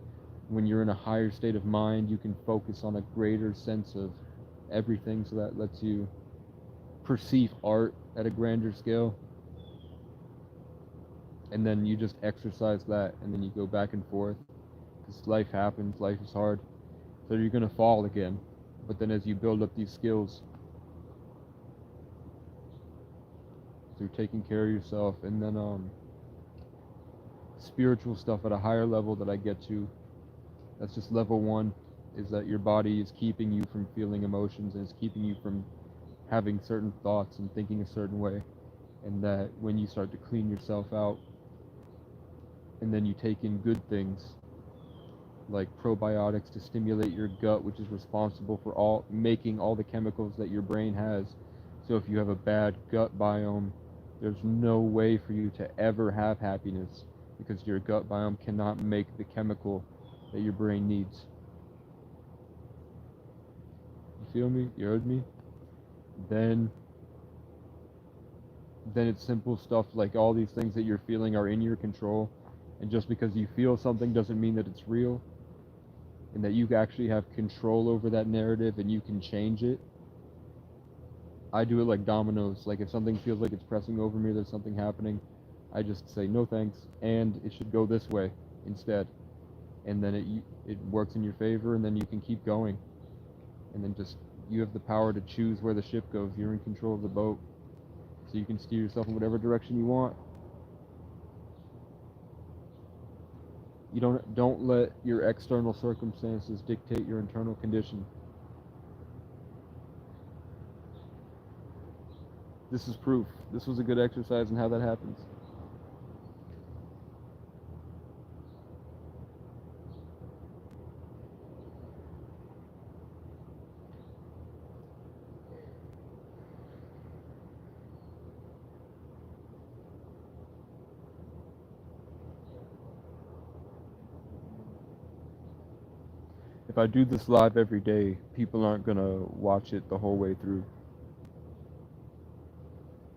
when you're in a higher state of mind, you can focus on a greater sense of everything, so that lets you perceive art at a grander scale. and then you just exercise that, and then you go back and forth, because life happens, life is hard, so you're gonna fall again. But then as you build up these skills through taking care of yourself, and then spiritual stuff at a higher level that I get to, that's just level 1, is that your body is keeping you from feeling emotions, and it's keeping you from having certain thoughts and thinking a certain way. And that when you start to clean yourself out, and then you take in good things like probiotics to stimulate your gut, which is responsible for making all the chemicals that your brain has. So if you have a bad gut biome, there's no way for you to ever have happiness, because your gut biome cannot make the chemical that your brain needs. You feel me? You heard me? Then it's simple stuff like all these things that you're feeling are in your control, and just because you feel something doesn't mean that it's real, and that you actually have control over that narrative and you can change it. I do it like dominoes. Like if something feels like it's pressing over me, there's something happening, I just say no thanks, and it should go this way instead, and then it works in your favor, and then you can keep going, and then just you have the power to choose where the ship goes. You're in control of the boat, so you can steer yourself in whatever direction you want. You don't let your external circumstances dictate your internal condition. This is proof. This was a good exercise in how that happens. If I do this live every day, people aren't gonna watch it the whole way through.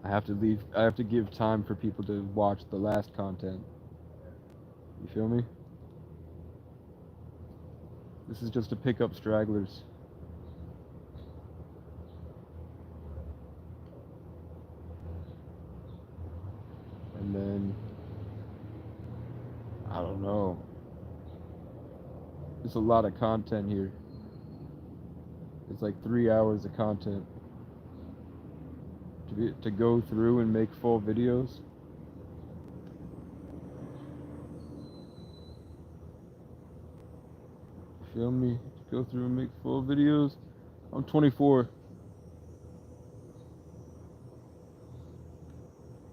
I have to give time for people to watch the last content. You feel me? This is just to pick up stragglers. And then, I don't know. There's a lot of content here. It's like 3 hours of content to go through and make full videos. Feel me? To go through and make full videos. I'm 24,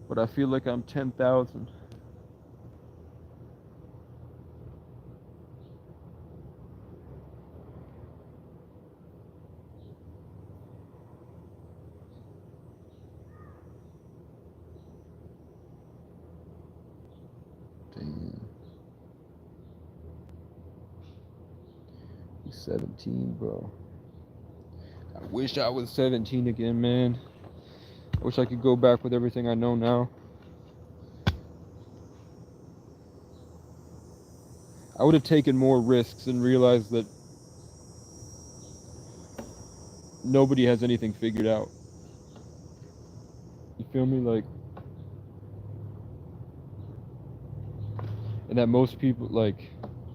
but I feel like I'm 10,000. Damn. He's 17, bro. I wish I was 17 again, man. I wish I could go back with everything I know now. I would have taken more risks and realized that nobody has anything figured out. You feel me? Like, and that most people, like,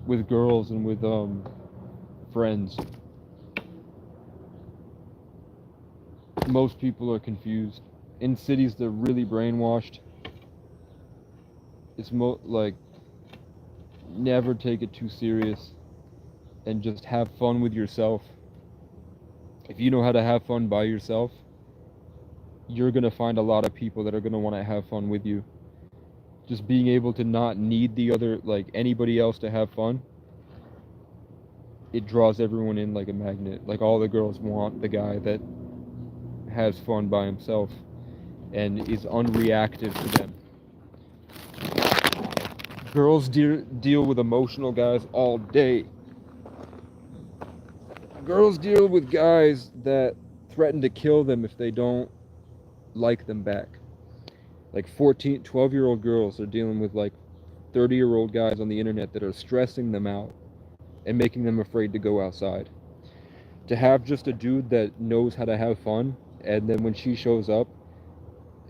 with girls and with friends, most people are confused. In cities, they're really brainwashed. It's like, never take it too serious, and just have fun with yourself. If you know how to have fun by yourself, you're gonna find a lot of people that are gonna want to have fun with you. Just being able to not need anybody else to have fun, it draws everyone in like a magnet. Like, all the girls want the guy that has fun by himself and is unreactive to them. Girls deal with emotional guys all day. Girls deal with guys that threaten to kill them if they don't like them back. Like 14, 12-year-old girls are dealing with like 30-year-old guys on the internet that are stressing them out and making them afraid to go outside. To have just a dude that knows how to have fun, and then when she shows up,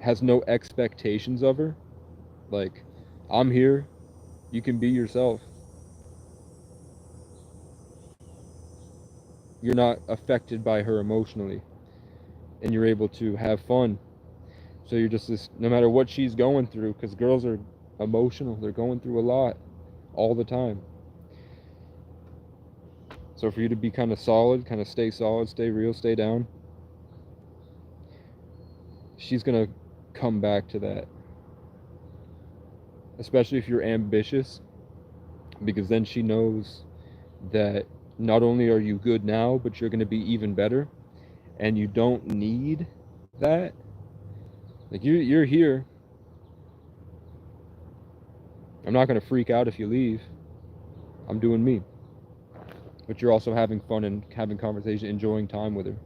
has no expectations of her. Like, I'm here. You can be yourself. You're not affected by her emotionally, and you're able to have fun. So you're just this, no matter what she's going through, because girls are emotional, they're going through a lot all the time. So for you to be kind of solid, kind of stay solid, stay real, stay down, she's gonna come back to that. Especially if you're ambitious, because then she knows that not only are you good now, but you're gonna be even better, and you don't need that. Like you're here. I'm not gonna freak out if you leave. I'm doing me. But you're also having fun and having conversation, enjoying time with her.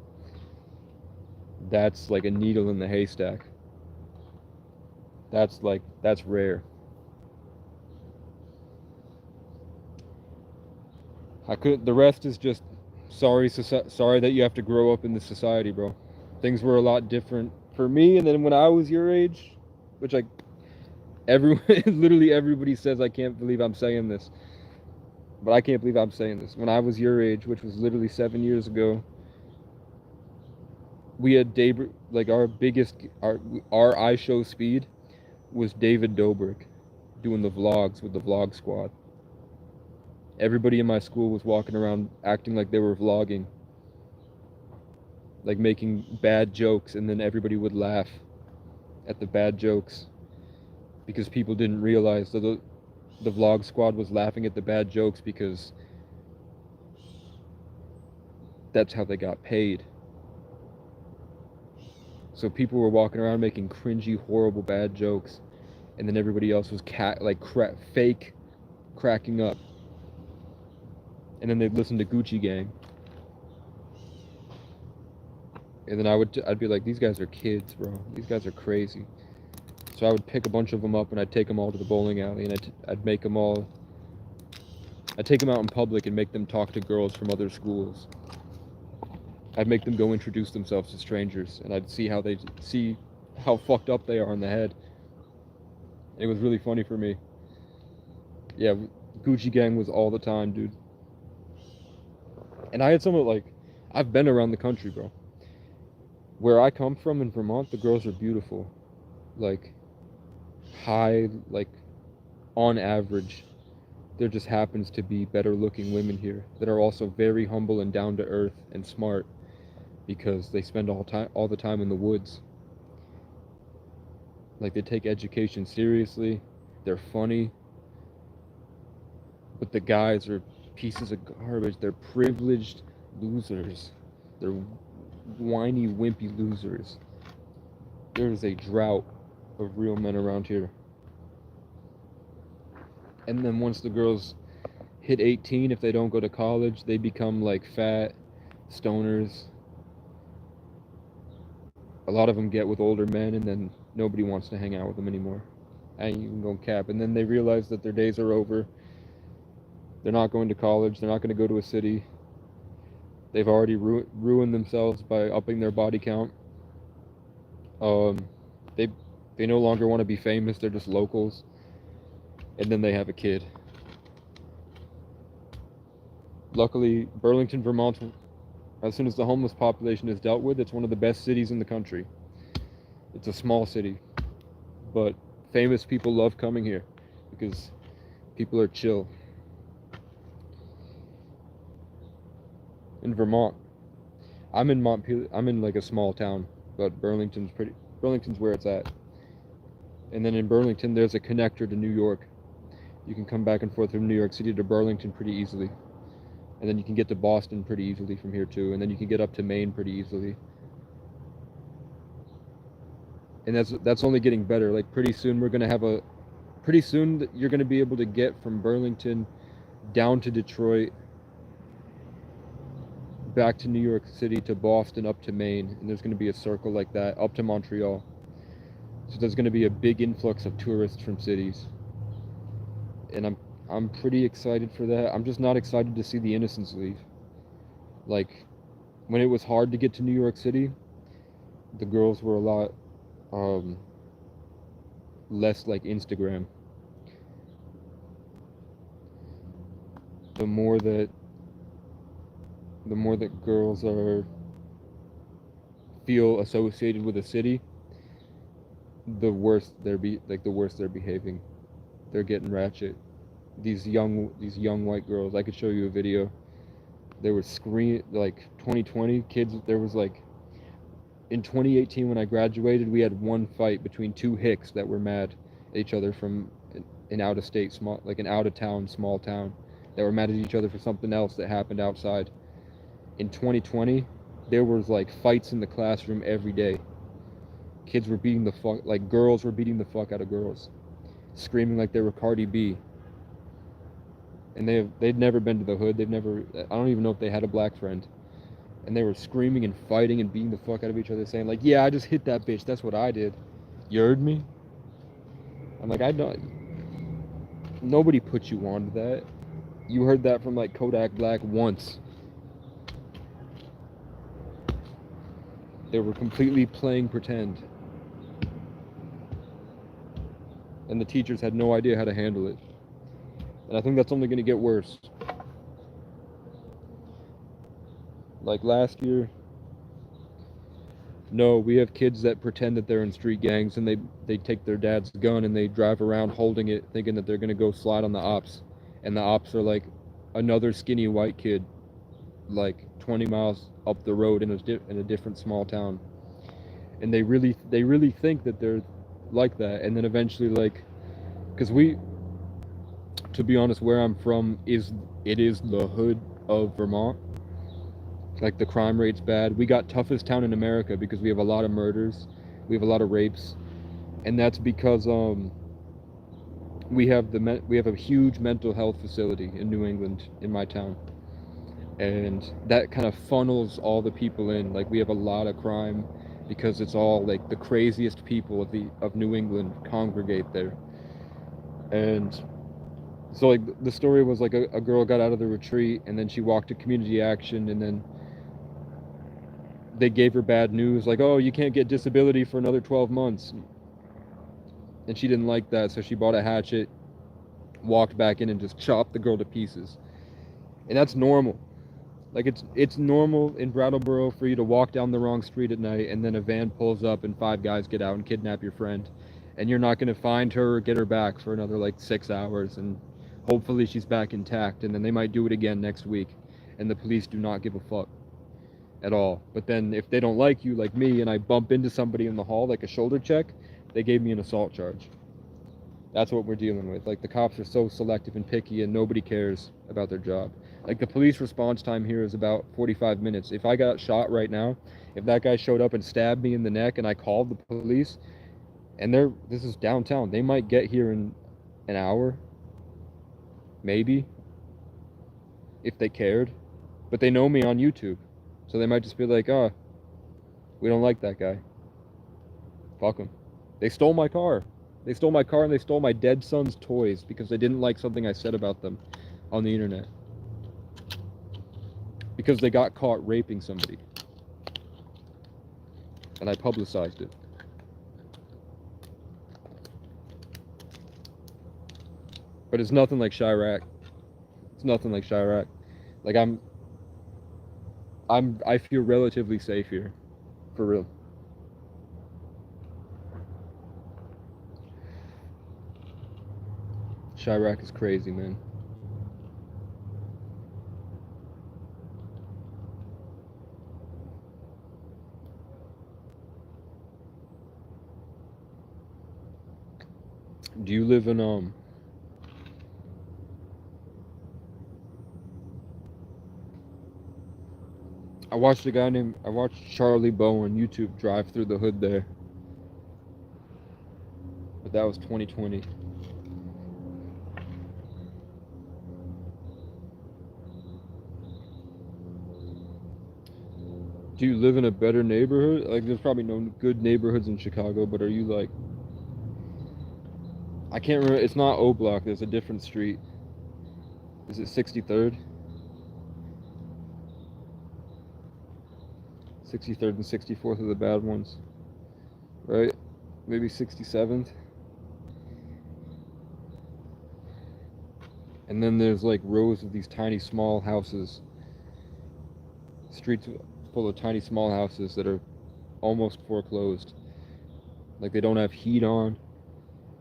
That's like a needle in the haystack. That's rare. The rest is just sorry that you have to grow up in this society, bro. Things were a lot different for me, and then when I was your age, which literally everybody says I can't believe I'm saying this. But I can't believe I'm saying this. When I was your age, which was literally 7 years ago, we had our iShow speed was David Dobrik doing the vlogs with the Vlog Squad. Everybody in my school was walking around acting like they were vlogging, like making bad jokes, and then everybody would laugh at the bad jokes because people didn't realize that the Vlog Squad was laughing at the bad jokes because that's how they got paid. So people were walking around making cringy, horrible, bad jokes, and then everybody else was fake cracking up. And then they'd listen to Gucci Gang. And then I'd be like, these guys are kids, bro. These guys are crazy. So I would pick a bunch of them up and I'd take them all to the bowling alley, and I'd take them out in public and make them talk to girls from other schools. I'd make them go introduce themselves to strangers, and I'd see how fucked up they are in the head. It was really funny for me. Yeah, Gucci Gang was all the time, dude. And I had I've been around the country, bro. Where I come from in Vermont, the girls are beautiful. On average, there just happens to be better looking women here that are also very humble and down to earth and smart, because they spend all the time in the woods. Like, they take education seriously, they're funny, but the guys are pieces of garbage. They're privileged losers. They're whiny, wimpy losers. There is a drought of real men around here. And then once the girls hit 18, if they don't go to college, they become like fat stoners. A lot of them get with older men, and then nobody wants to hang out with them anymore. I ain't even going cap. And then they realize that their days are over. They're not going to college. They're not going to go to a city. They've already ruined themselves by upping their body count. They no longer want to be famous. They're just locals. And then they have a kid. Luckily, Burlington, Vermont, as soon as the homeless population is dealt with, it's one of the best cities in the country. It's a small city, but famous people love coming here because people are chill. In Vermont, I'm in Montpelier. I'm in like a small town, but Burlington's where it's at. And then in Burlington, there's a connector to New York. You can come back and forth from New York City to Burlington pretty easily. And then you can get to Boston pretty easily from here too. And then you can get up to Maine pretty easily. And that's only getting better. Like, pretty soon you're gonna be able to get from Burlington down to Detroit, back to New York City, to Boston, up to Maine, and there's gonna be a circle like that up to Montreal. So there's gonna be a big influx of tourists from cities. And I'm pretty excited for that. I'm just not excited to see the innocents leave. Like, when it was hard to get to New York City, the girls were a lot less like Instagram. the more that girls feel associated with a city, the worse they're behaving. They're getting ratchet. These young white girls. I could show you a video. They were like 2020 kids. There was like in 2018 when I graduated, we had one fight between two hicks that were mad at each other from an out of town small town that were mad at each other for something else that happened outside. In 2020, there was like fights in the classroom every day. Kids were beating the fuck, like girls were beating the fuck out of girls, screaming like they were Cardi B. And they'd never been to the hood. I don't even know if they had a black friend. And they were screaming and fighting and beating the fuck out of each other, saying like, yeah, I just hit that bitch. That's what I did. You heard me? I'm like, I don't. Nobody put you on to that. You heard that from like Kodak Black once. They were completely playing pretend. And the teachers had no idea how to handle it. And I think that's only going to get worse. Like last year, no, we have kids that pretend that they're in street gangs and they take their dad's gun and they drive around holding it thinking that they're going to go slide on the ops. And the ops are like another skinny white kid like 20 miles up the road in a different small town. And they really think that they're like that. And then eventually, like, because to be honest, where I'm from is the hood of Vermont. Like the crime rate's bad. We got toughest town in America because we have a lot of murders, we have a lot of rapes, and that's because we have a huge mental health facility in New England in my town, and that kind of funnels all the people in. Like we have a lot of crime because it's all like the craziest people of New England congregate there. And so like the story was like a girl got out of the retreat and then she walked to community action, and then they gave her bad news, like, oh, you can't get disability for another 12 months. And she didn't like that, so she bought a hatchet, walked back in, and just chopped the girl to pieces. And that's normal. Like, it's normal in Brattleboro for you to walk down the wrong street at night, and then a van pulls up, and 5 guys get out and kidnap your friend. And you're not going to find her or get her back for another, like, 6 hours, and hopefully she's back intact, and then they might do it again next week. And the police do not give a fuck at all. But then if they don't like you, like me, and I bump into somebody in the hall, like a shoulder check, they gave me an assault charge. That's what we're dealing with. Like, the cops are so selective and picky, and nobody cares about their job. Like, the police response time here is about 45 minutes. If I got shot right now, if that guy showed up and stabbed me in the neck and I called the police, and this is downtown, they might get here in an hour, maybe, if they cared. But they know me on YouTube. So they might just be like, oh, we don't like that guy. Fuck them. They stole my car. They stole my car and they stole my dead son's toys because they didn't like something I said about them on the internet. Because they got caught raping somebody. And I publicized it. But it's nothing like Chirac. It's nothing like Chirac. Like, I feel relatively safe here, for real. Chirac is crazy, man. Do you live in I watched Charlie Bow on YouTube drive through the hood there. But that was 2020. Do you live in a better neighborhood? Like, there's probably no good neighborhoods in Chicago, but are you like... I can't remember. It's not O Block. There's a different street. Is it 63rd? 63rd and 64th are the bad ones, right? Maybe 67th. And then there's like rows of these tiny small houses, streets full of tiny small houses that are almost foreclosed. Like they don't have heat on.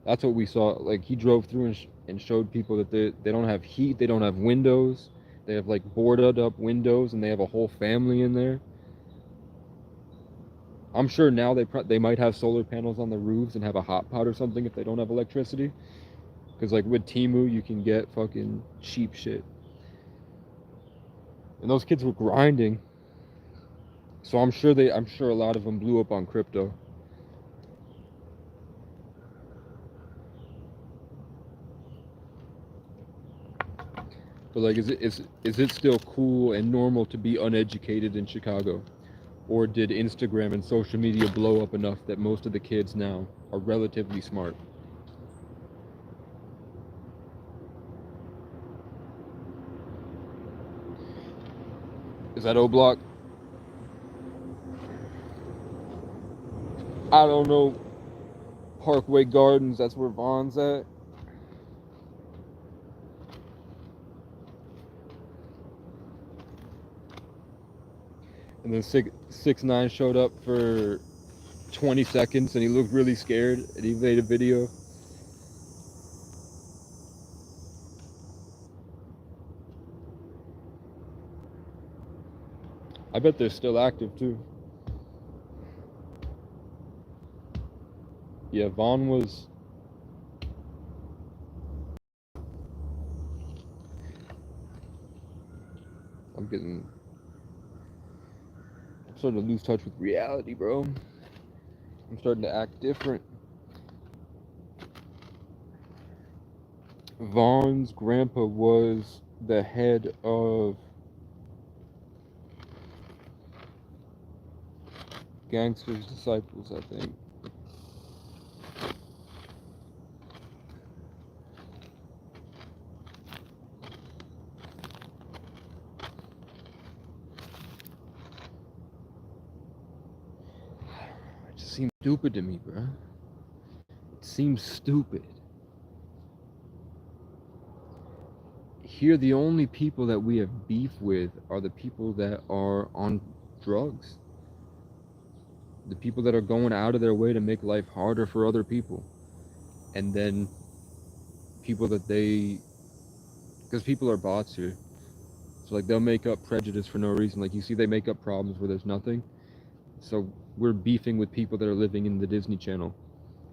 That's what we saw. Like he drove through and showed people that they don't have heat, they don't have windows. They have like boarded up windows and they have a whole family in there. I'm sure now they might have solar panels on the roofs and have a hot pot or something if they don't have electricity. Because like with Temu, you can get fucking cheap shit. And those kids were grinding. So I'm sure a lot of them blew up on crypto. But like, is it still cool and normal to be uneducated in Chicago? Or did Instagram and social media blow up enough that most of the kids now are relatively smart? Is that O-Block? I don't know. Parkway Gardens, that's where Vaughn's at. And then 6ix9ine showed up for 20 seconds and he looked really scared and he made a video. I bet they're still active too. Yeah, Vaughn was... I'm starting to lose touch with reality, bro. I'm starting to act different. Vaughn's grandpa was the head of Gangster's Disciples, I think. It just seems stupid to me, bro. It seems stupid. Here, the only people that we have beef with are the people that are on drugs. The people that are going out of their way to make life harder for other people. And then people that because people are bots here. So like they'll make up prejudice for no reason. Like you see they make up problems where there's nothing. So we're beefing with people that are living in the Disney Channel.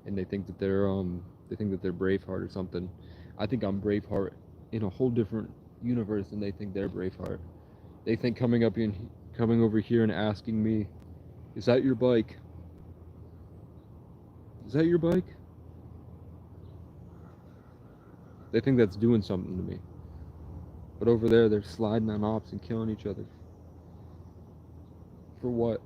And they think that they're Braveheart or something. I think I'm Braveheart in a whole different universe than they think they're Braveheart. They think coming over here and asking me, is that your bike? Is that your bike? They think that's doing something to me. But over there, they're sliding on ops and killing each other. For what?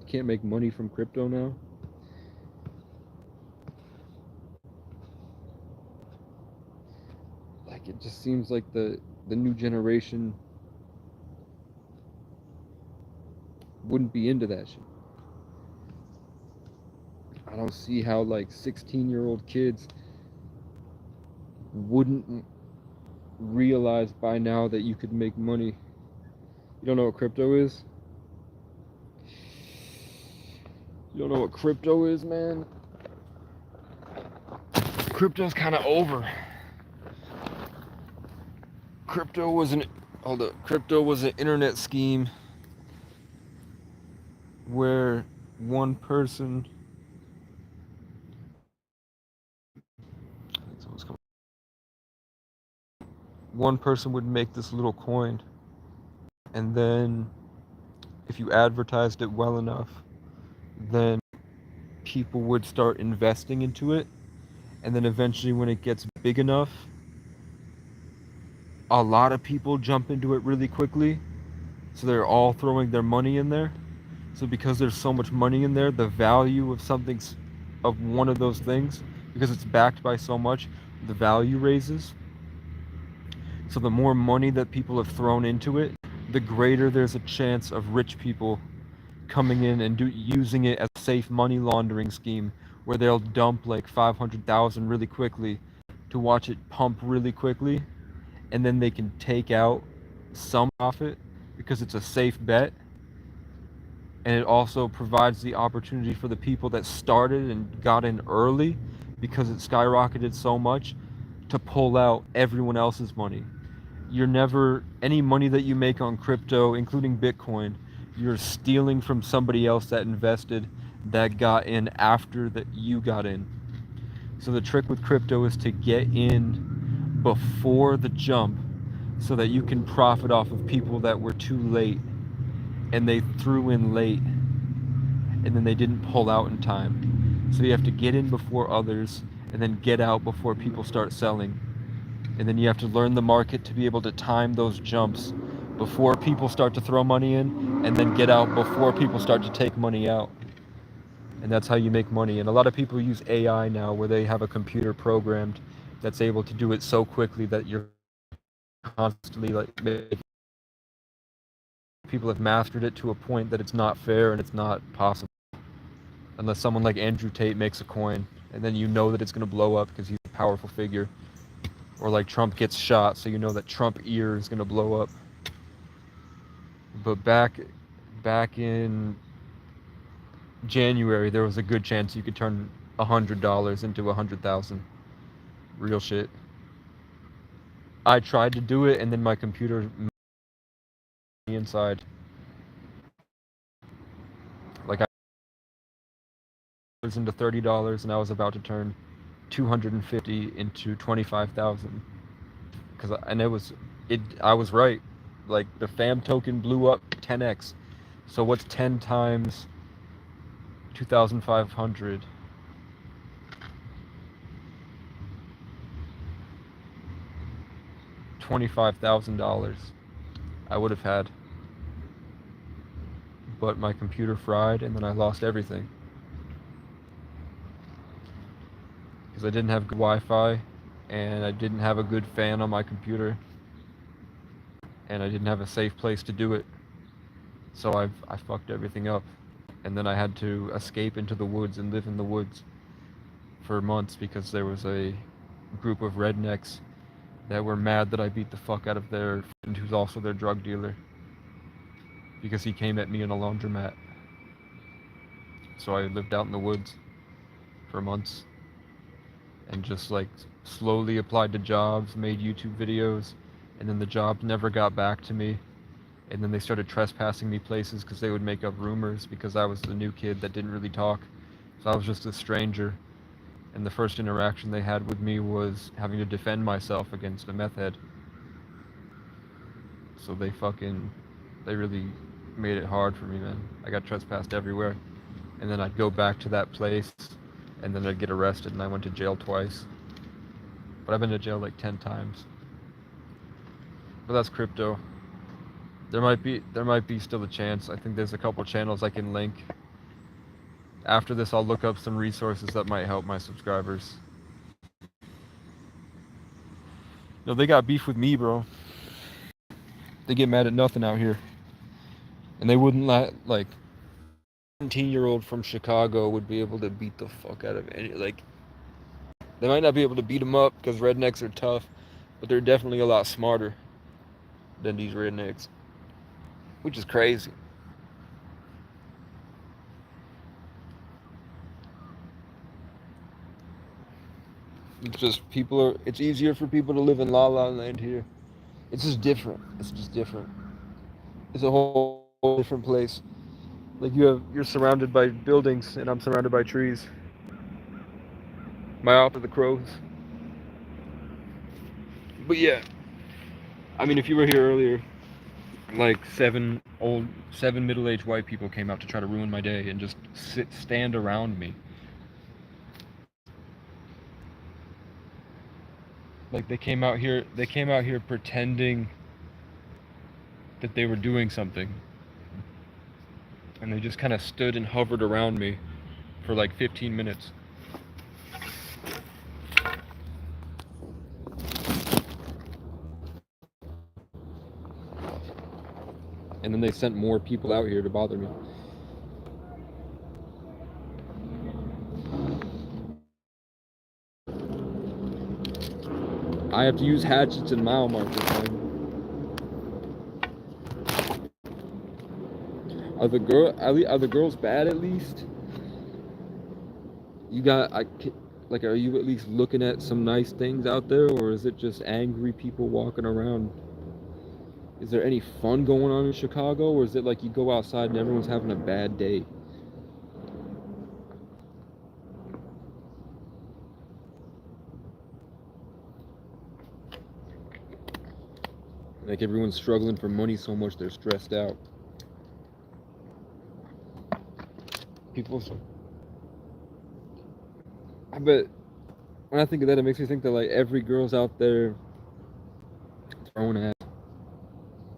You can't make money from crypto now? Like, it just seems like the new generation wouldn't be into that shit. I don't see how like 16-year-old kids wouldn't realize by now that you could make money. You don't know what crypto is? You don't know what crypto is, man? Crypto's kind of over. Crypto was an internet scheme where one person would make this little coin, and then if you advertised it well enough, then people would start investing into it, and then eventually when it gets big enough, a lot of people jump into it really quickly, so they're all throwing their money in there. So because there's so much money in there, the value of one of those things, because it's backed by so much, the value raises. So the more money that people have thrown into it, the greater there's a chance of rich people coming in and using it as a safe money laundering scheme where they'll dump like 500,000 really quickly to watch it pump really quickly, and then they can take out some profit because it's a safe bet, and it also provides the opportunity for the people that started and got in early because it skyrocketed so much to pull out everyone else's money. You're never, any money that you make on crypto, including Bitcoin, you're stealing from somebody else that invested, that got in after that you got in. So the trick with crypto is to get in before the jump so that you can profit off of people that were too late and they threw in late and then they didn't pull out in time. So you have to get in before others and then get out before people start selling. And then you have to learn the market to be able to time those jumps before people start to throw money in, and then get out before people start to take money out. And that's how you make money. And a lot of people use AI now, where they have a computer programmed that's able to do it so quickly that you're constantly like people have mastered it to a point that it's not fair and it's not possible unless someone like Andrew Tate makes a coin, and then you know that it's going to blow up because he's a powerful figure. Or like Trump gets shot, so you know that Trump ear is going to blow up. But back in January, there was a good chance you could turn $100 into 100,000. Real shit. I tried to do it, and then my computer inside. Like I was into $30, and I was about to turn 250 into 25,000. I was right. Like the FAM token blew up 10x. So what's 10 times 2,500? $25,000 I would have had. But my computer fried, and then I lost everything. Because I didn't have good Wi-Fi, and I didn't have a good fan on my computer, and I didn't have a safe place to do it. So I fucked everything up. And then I had to escape into the woods and live in the woods for months because there was a group of rednecks that were mad that I beat the fuck out of their friend who's also their drug dealer because he came at me in a laundromat. So I lived out in the woods for months and just like slowly applied to jobs, made YouTube videos, and then the jobs never got back to me. And then they started trespassing me places because they would make up rumors because I was the new kid that didn't really talk. So I was just a stranger. And the first interaction they had with me was having to defend myself against a meth head. So they really made it hard for me, man. I got trespassed everywhere. And then I'd go back to that place, and then I'd get arrested, and I went to jail twice. But I've been to jail like 10 times. But that's crypto. There might be still a chance. I think there's a couple channels I can link. After this, I'll look up some resources that might help my subscribers. No, they got beef with me, bro. They get mad at nothing out here. And they wouldn't let, like, 17-year-old from Chicago would be able to beat the fuck out of any, like, they might not be able to beat them up because rednecks are tough, but they're definitely a lot smarter than these rednecks, which is crazy. It's just it's easier for people to live in La La Land here. It's just different. It's a whole different place. Like you're surrounded by buildings and I'm surrounded by trees. My eye for the crows. But yeah, I mean, if you were here earlier, like seven middle-aged white people came out to try to ruin my day and just stand around me. Like they came out here pretending that they were doing something. And they just kind of stood and hovered around me for like 15 minutes. And then they sent more people out here to bother me. I have to use hatchets and mile markers, man. Are the girls bad at least? Are you at least looking at some nice things out there, or is it just angry people walking around? Is there any fun going on in Chicago, or is it like you go outside and everyone's having a bad day? Like everyone's struggling for money so much they're stressed out. I bet when I think of that, it makes me think that like every girl's out there throwing ass.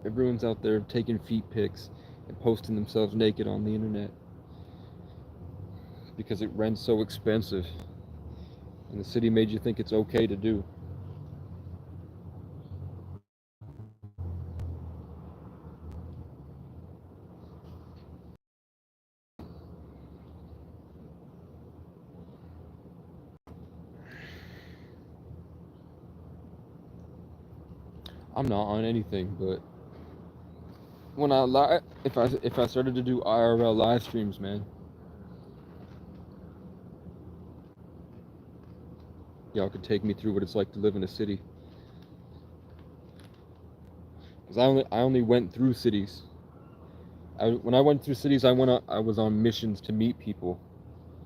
Everyone's out there taking feet pics and posting themselves naked on the internet because it rent's so expensive and the city made you think it's okay to do. I'm not on anything, but when if I started to do IRL live streams, man, y'all could take me through what it's like to live in a city. Cause I only went through cities. When I went through cities, I was on missions to meet people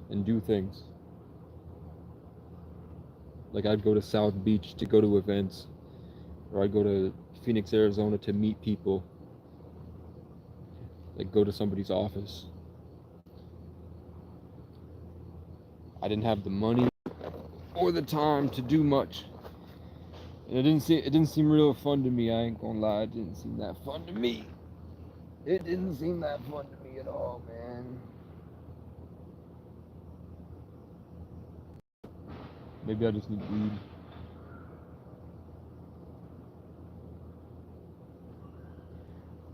and do things. Like I'd go to South Beach to go to events, or I'd go to Phoenix, Arizona to meet people. Like go to somebody's office. I didn't have the money or the time to do much. And it didn't seem real fun to me, I ain't gonna lie, it didn't seem that fun to me. It didn't seem that fun to me at all, man. Maybe I just need weed.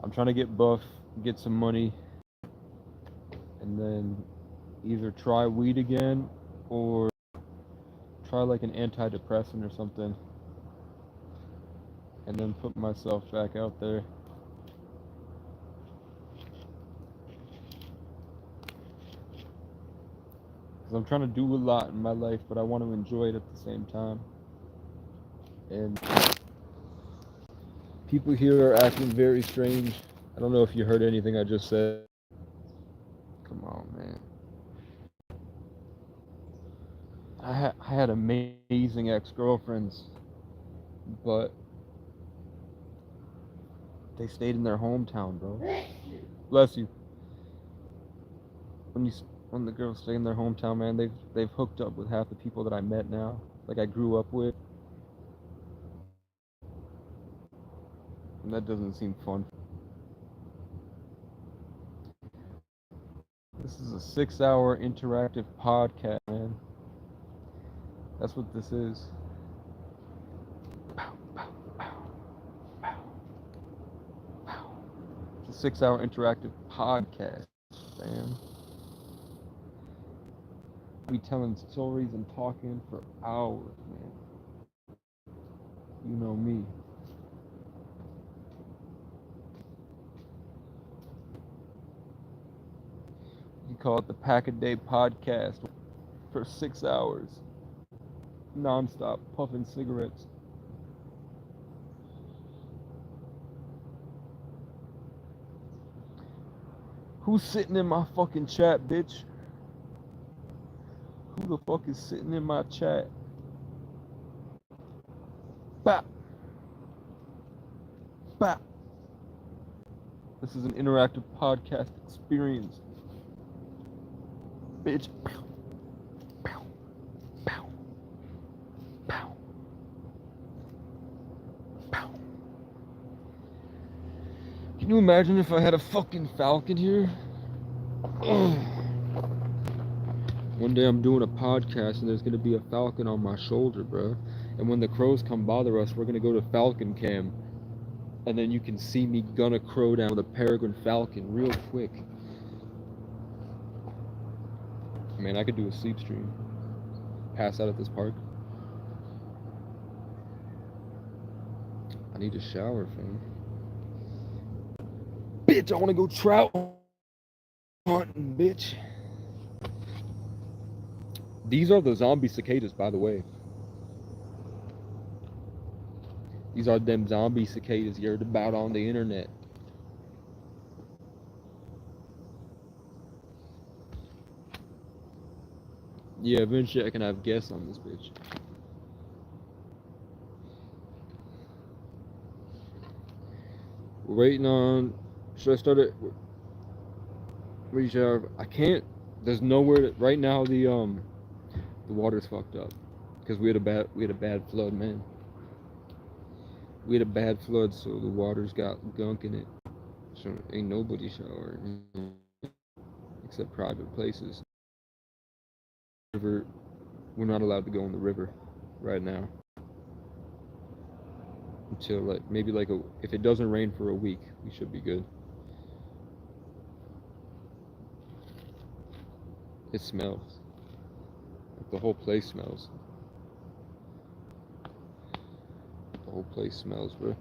I'm trying to get buff, get some money, and then either try weed again or try like an antidepressant or something, and then put myself back out there. Because I'm trying to do a lot in my life, but I want to enjoy it at the same time. And people here are acting very strange. I don't know if you heard anything I just said. Come on, man. I had amazing ex-girlfriends, but they stayed in their hometown, bro. Bless you. When the girls stay in their hometown, man, they've hooked up with half the people that I met now, like I grew up with. And that doesn't seem fun. This is a 6-hour interactive podcast, man. That's what this is. Pow, pow, pow, pow, pow. It's a 6-hour interactive podcast, man. We telling stories and talking for hours, man. You know me. You call it the Pack-A-Day podcast for 6 hours. Non-stop puffing cigarettes. Who's sitting in my fucking chat, bitch? Who the fuck is sitting in my chat? Bap. Bap. This is an interactive podcast experience. Bitch. Pow. Pow. Pow. Pow. Pow. Can you imagine if I had a fucking falcon here? Ugh. One day I'm doing a podcast and there's gonna be a falcon on my shoulder, bro. And when the crows come bother us, we're gonna go to Falcon Cam. And then you can see me gun a crow down with a peregrine falcon real quick. Man, I could do a sleep stream. Pass out at this park. need a shower, fam. Bitch, I wanna go trout hunting, bitch. These are the zombie cicadas, by the way. These are them zombie cicadas you heard about on the internet. Yeah, eventually I can have guests on this bitch. We're waiting on. Should I start it? I can't. There's nowhere to, right now. The water's fucked up because we had a bad flood, man. We had a bad flood, so the water's got gunk in it. So ain't nobody showering except private places. River, we're not allowed to go in the river right now until maybe if it doesn't rain for a week, we should be good. It smells. Like the whole place smells. The whole place smells, bro.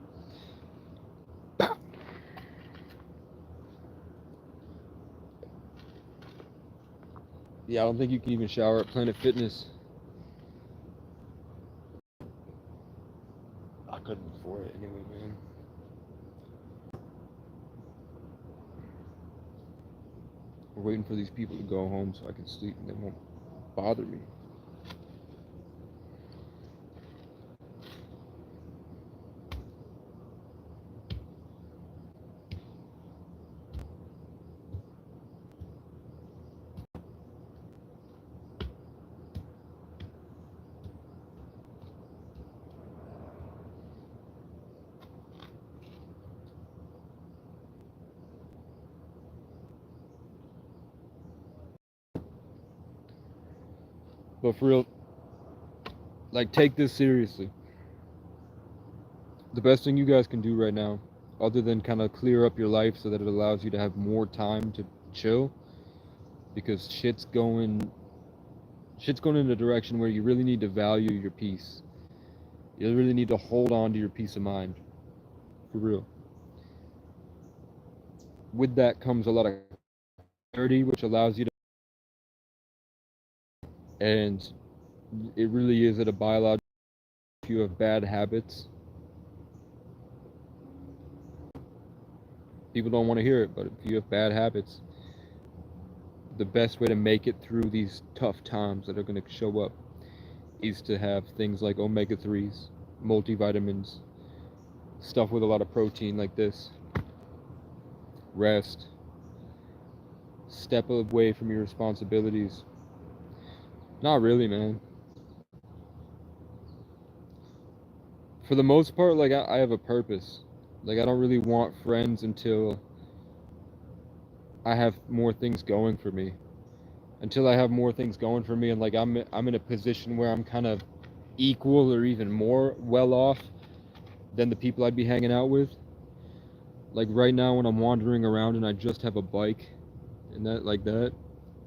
Yeah, I don't think you can even shower at Planet Fitness. I couldn't afford it anyway, man. We're waiting for these people to go home so I can sleep and they won't bother me. But for real, take this seriously. The best thing you guys can do right now, other than kind of clear up your life so that it allows you to have more time to chill, because shit's going in a direction where you really need to value your peace. You really need to hold on to your peace of mind. For real. With that comes a lot of clarity, which allows you to, and it really is at a biological. If you have bad habits, people don't want to hear it, but if you have bad habits, the best way to make it through these tough times that are going to show up is to have things like omega-3s, multivitamins, stuff with a lot of protein like this. Rest. Step away from your responsibilities. Not really, man. For the most part, I have a purpose. I don't really want friends until I have more things going for me. Until I have more things going for me and I'm in a position where I'm kind of equal or even more well off than the people I'd be hanging out with. Like right now when I'm wandering around and I just have a bike and that,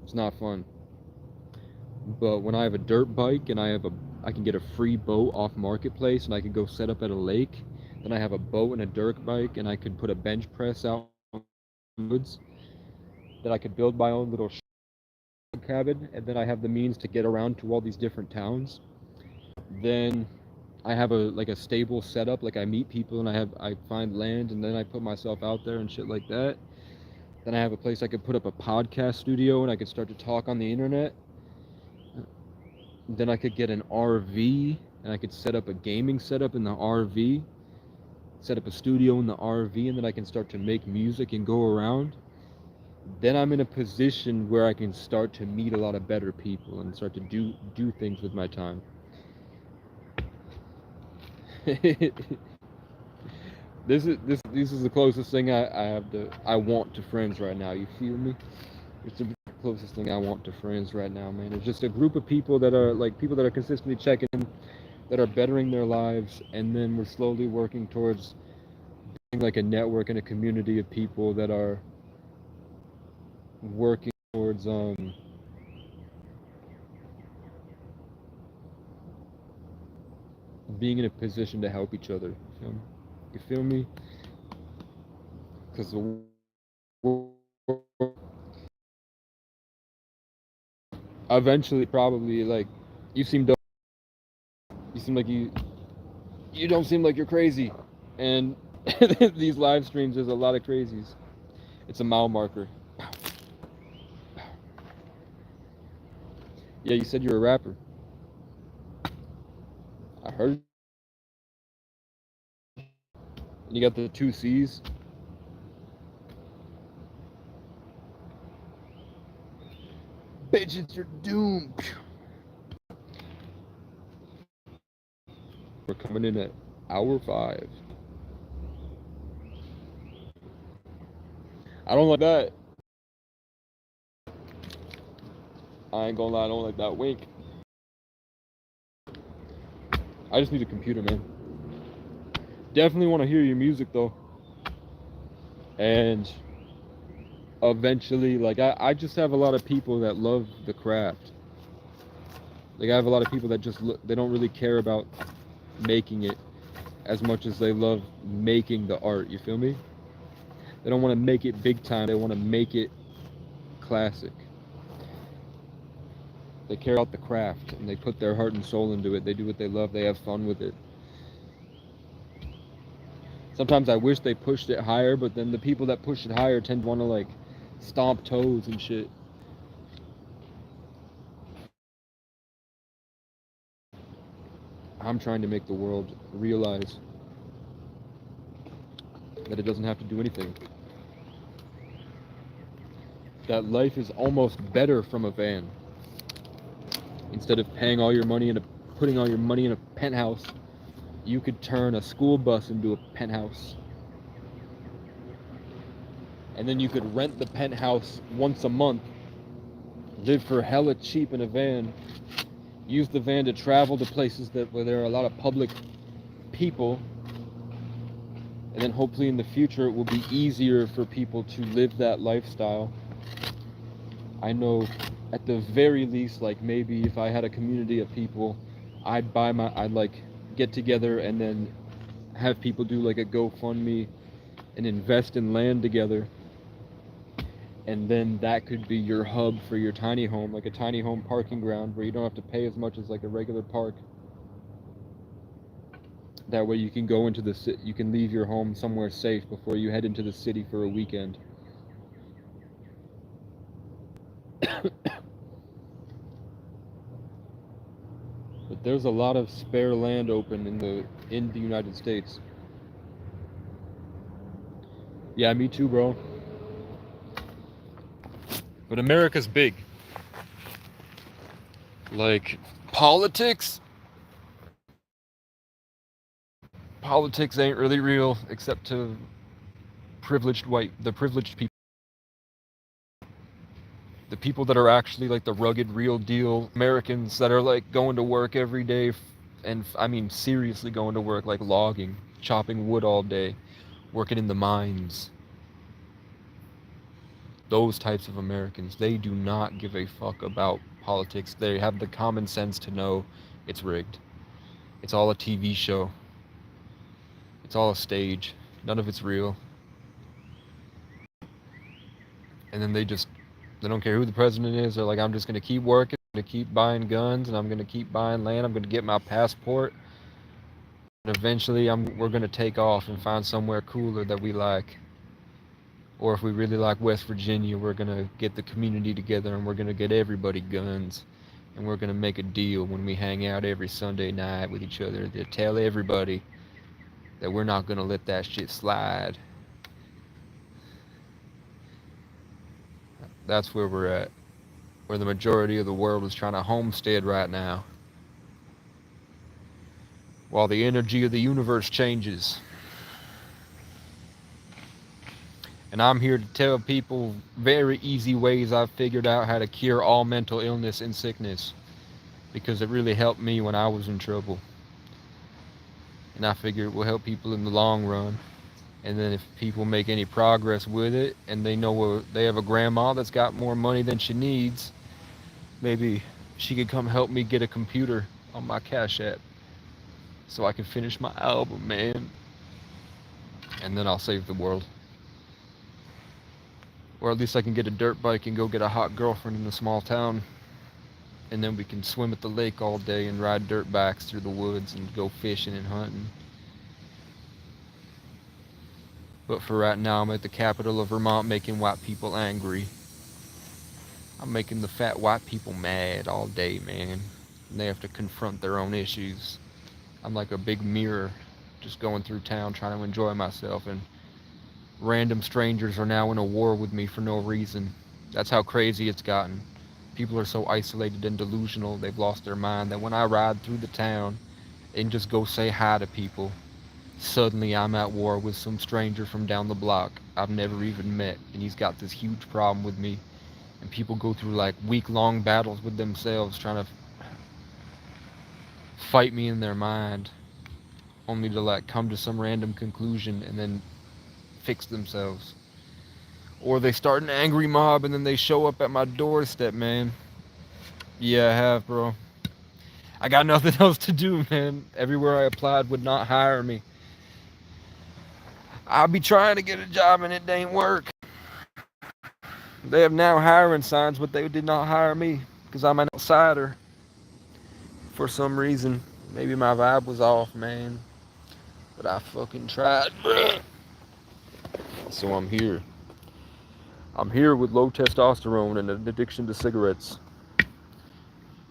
it's not fun. But when I have a dirt bike and I can get a free boat off Marketplace and I can go set up at a lake, then I have a boat and a dirt bike and I could put a bench press out in the woods, that I could build my own little cabin, and then I have the means to get around to all these different towns. Then I have a stable setup, I meet people and I find land and then I put myself out there and shit like that. Then I have a place I could put up a podcast studio and I could start to talk on the internet. Then I could get an RV and I could set up a gaming setup in the RV, set up a studio in the RV, and then I can start to make music and go around. Then I'm in a position where I can start to meet a lot of better people and start to do things with my time. This is the closest thing I want to friends right now. You feel me? It's the closest thing I want to friends right now, man. It's just a group of people that are people that are consistently checking in, that are bettering their lives, and then we're slowly working towards being a network and a community of people that are working towards being in a position to help each other. You feel me? You feel me? Because the eventually, probably, like, you seem dope. You seem like you don't seem like you're crazy. And these live streams, there's a lot of crazies. It's a mile marker. Yeah, you said you're a rapper. I heard. And you got the 2 C's. Bitches, you're doomed. We're coming in at hour 5. I don't like that. I ain't gonna lie, I don't like that wink. I just need a computer, man. Definitely want to hear your music, though. And eventually, like, I just have a lot of people that love the craft. Like, I have a lot of people that just, they don't really care about making it as much as they love making the art, you feel me? They don't want to make it big time, they want to make it classic. They care about the craft, and they put their heart and soul into it. They do what they love, they have fun with it. Sometimes I wish they pushed it higher, but then the people that push it higher tend to want to, like, stomp toes and shit. I'm trying to make the world realize that it doesn't have to do anything. That life is almost better from a van. Instead of paying all your money into putting all your money in a penthouse, you could turn a school bus into a penthouse. And then you could rent the penthouse once a month, live for hella cheap in a van, use the van to travel to places where there are a lot of public people, and then hopefully in the future it will be easier for people to live that lifestyle. I know at the very least, like, maybe if I had a community of people, I'd like get together and then have people do like a GoFundMe and invest in land together. And then that could be your hub for your tiny home, like a tiny home parking ground where you don't have to pay as much as like a regular park. That way you can go into you can leave your home somewhere safe before you head into the city for a weekend. But there's a lot of spare land open in the United States. Yeah, me too, bro. But America's big. Like, politics ain't really real except to the privileged people. The people that are actually like the rugged, real deal Americans that are like going to work every day, and I mean seriously going to work, like logging, chopping wood all day, working in the mines. Those types of Americans, they do not give a fuck about politics. They have the common sense to know it's rigged. It's all a TV show. It's all a stage. None of it's real. And then they don't care who the president is. They're like, I'm just going to keep working, I'm going to keep buying guns, and I'm going to keep buying land. I'm going to get my passport. And eventually we're going to take off and find somewhere cooler that we like. Or if we really like West Virginia, we're going to get the community together and we're going to get everybody guns. And we're going to make a deal when we hang out every Sunday night with each other to tell everybody that we're not going to let that shit slide. That's where we're at. Where the majority of the world is trying to homestead right now. While the energy of the universe changes. And I'm here to tell people very easy ways I've figured out how to cure all mental illness and sickness. Because it really helped me when I was in trouble. And I figure it will help people in the long run. And then if people make any progress with it, and they know they have a grandma that's got more money than she needs, maybe she could come help me get a computer on my Cash App so I can finish my album, man. and then I'll save the world. Or at least I can get a dirt bike and go get a hot girlfriend in a small town. And then we can swim at the lake all day and ride dirt bikes through the woods and go fishing and hunting. But for right now, I'm at the capital of Vermont making white people angry. I'm making the fat white people mad all day, man. And they have to confront their own issues. I'm like a big mirror, just going through town trying to enjoy myself, and random strangers are now in a war with me for no reason. That's how crazy it's gotten. People are so isolated and delusional, they've lost their mind, that when I ride through the town and just go say hi to people, suddenly I'm at war with some stranger from down the block I've never even met, and he's got this huge problem with me. And people go through like week-long battles with themselves trying to fight me in their mind, only to like come to some random conclusion and then fix themselves. Or they start an angry mob and then they show up at my doorstep, man. Yeah, I have, bro. I got nothing else to do, man. Everywhere I applied would not hire me. I'll be trying to get a job and it ain't work. They have now hiring signs, but they did not hire me because I'm an outsider. For some reason, maybe my vibe was off, man. But I fucking tried, bruh. So I'm here. I'm here with low testosterone and an addiction to cigarettes,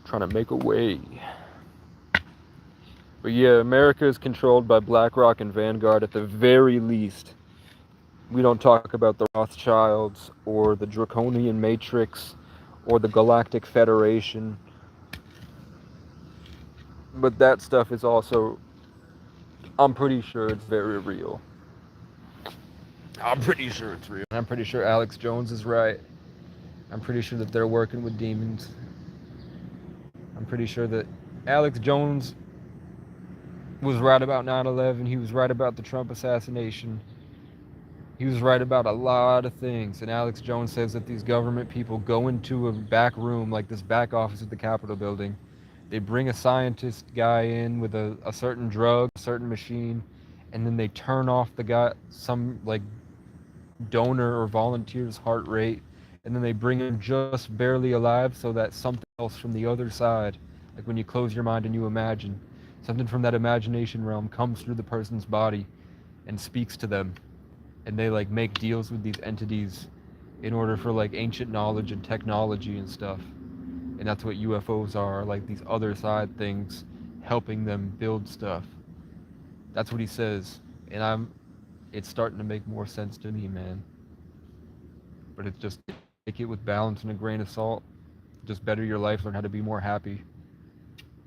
trying to make a way. But yeah, America is controlled by BlackRock and Vanguard at the very least. We don't talk about the Rothschilds or the Draconian Matrix or the Galactic Federation. But that stuff is also, I'm pretty sure it's very real. I'm pretty sure it's real. I'm pretty sure Alex Jones is right. I'm pretty sure that they're working with demons. I'm pretty sure that Alex Jones was right about 9/11. He was right about the Trump assassination. He was right about a lot of things. And Alex Jones says that these government people go into a back room, like this back office at the Capitol building. They bring a scientist guy in with a certain drug, a certain machine, and then they turn off the guy, some like donor or volunteer's heart rate, and then they bring him just barely alive so that something else from the other side, like when you close your mind and you imagine, something from that imagination realm comes through the person's body and speaks to them. And they like make deals with these entities in order for like ancient knowledge and technology and stuff. And that's what UFOs are, like these other side things helping them build stuff. That's what he says. And it's starting to make more sense to me, man. But it's just, take it with balance and a grain of salt. Just better your life, learn how to be more happy.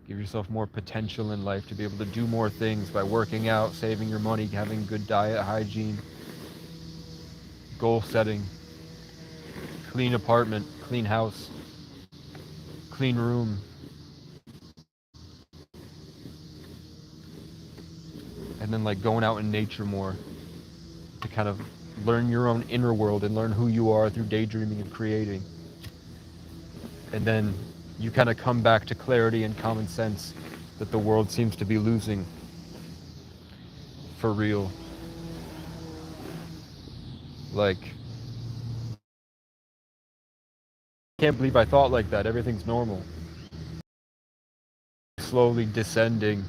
Give yourself more potential in life to be able to do more things by working out, saving your money, having good diet, hygiene, goal setting, clean apartment, clean house, clean room. And then like going out in nature more to kind of learn your own inner world and learn who you are through daydreaming and creating. And then you kind of come back to clarity and common sense that the world seems to be losing for real. Like, I can't believe I thought like that. Everything's normal. Slowly descending.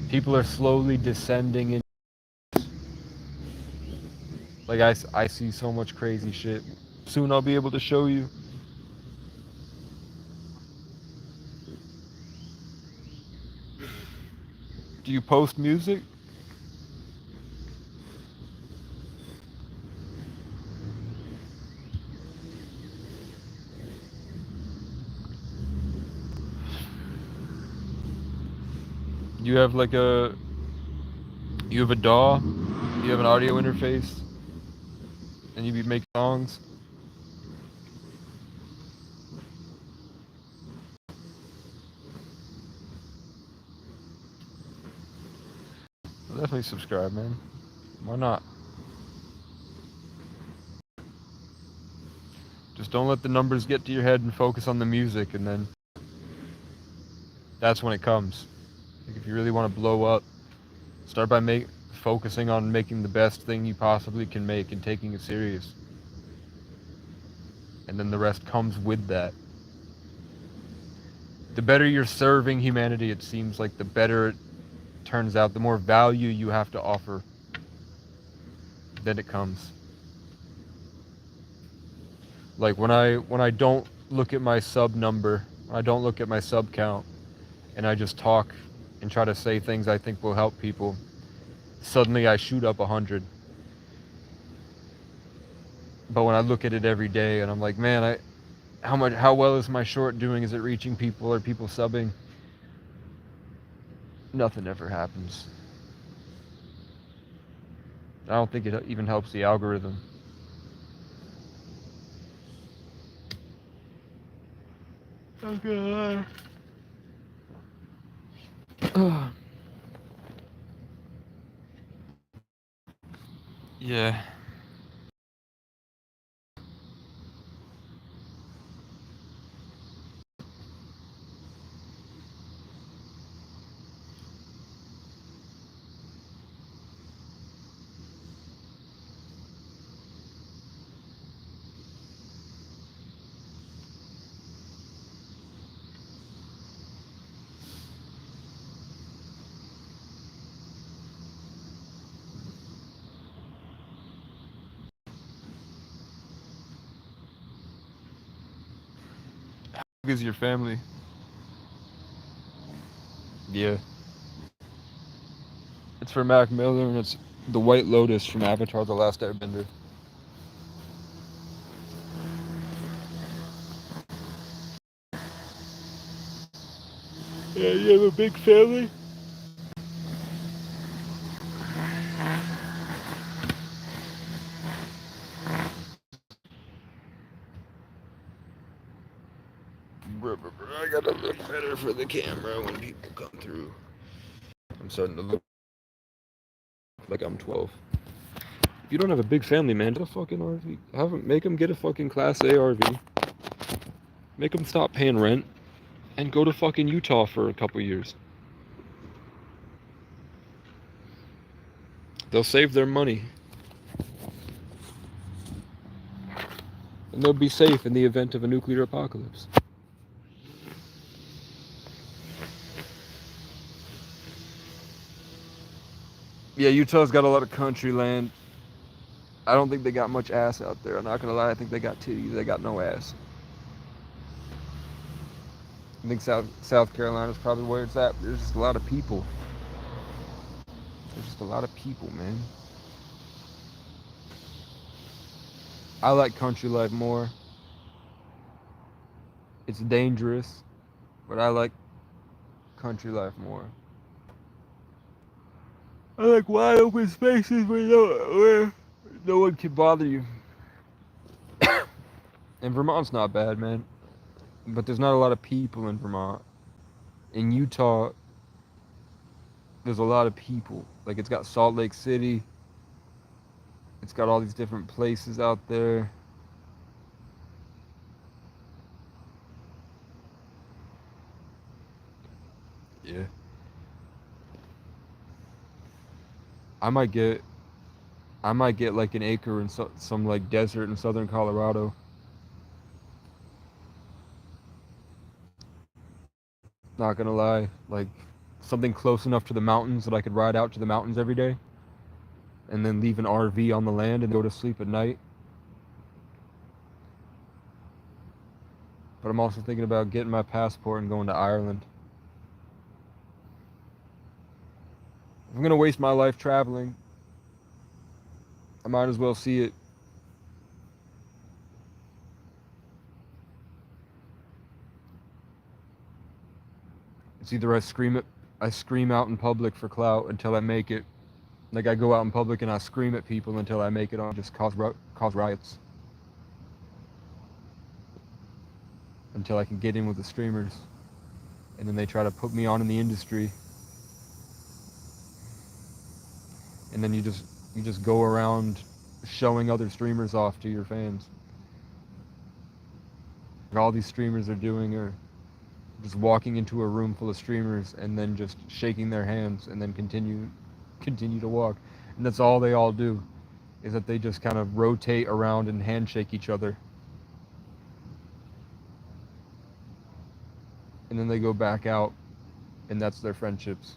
People are slowly descending in. Like, I see so much crazy shit. Soon I'll be able to show you. Do you post music? You have like you have a DAW, you have an audio interface, and you make songs. I'll definitely subscribe, man. Why not? Just don't let the numbers get to your head and focus on the music, and then that's when it comes. Like if you really want to blow up, focusing on making the best thing you possibly can make and taking it serious. And then the rest comes with that. The better you're serving humanity, it seems like the better it turns out, the more value you have to offer. Then it comes. Like when I don't look at my sub number, I don't look at my sub count, and I just talk and try to say things I think will help people, suddenly I shoot up 100. But when I look at it every day and I'm like, man, how well is my short doing? Is it reaching people? Are people subbing? Nothing ever happens. I don't think it even helps the algorithm. Okay. Yeah. How big is your family? Yeah. It's for Mac Miller, and it's the White Lotus from Avatar: The Last Airbender. Yeah, you have a big family? I gotta look better for the camera when people come through. I'm starting to look like I'm 12. If you don't have a big family, man, get a fucking RV. Make them get a fucking Class A RV. Make them stop paying rent and go to fucking Utah for a couple years. They'll save their money. And they'll be safe in the event of a nuclear apocalypse. Yeah, Utah's got a lot of country land. I don't think they got much ass out there. I'm not gonna lie, I think they got titties. They got no ass. I think South Carolina's probably where it's at. There's just a lot of people. There's just a lot of people, man. I like country life more. It's dangerous, but I like country life more. I like wide open spaces where no one can bother you. And Vermont's not bad, man. But there's not a lot of people in Vermont. In Utah, there's a lot of people. Like, it's got Salt Lake City. It's got all these different places out there. Yeah. I might get like an acre in some like desert in southern Colorado. Not gonna lie, like something close enough to the mountains that I could ride out to the mountains every day and then leave an RV on the land and go to sleep at night. But I'm also thinking about getting my passport and going to Ireland. If I'm gonna waste my life traveling, I might as well see it. It's either I scream out in public for clout until I make it. Like, I go out in public and I scream at people until I make it on, just cause riots. Until I can get in with the streamers. And then they try to put me on in the industry. And then you just go around showing other streamers off to your fans. Like, all these streamers are doing are just walking into a room full of streamers and then just shaking their hands and then continue continue to walk. And that's all they all do, is that they just kind of rotate around and handshake each other. And then they go back out, and that's their friendships.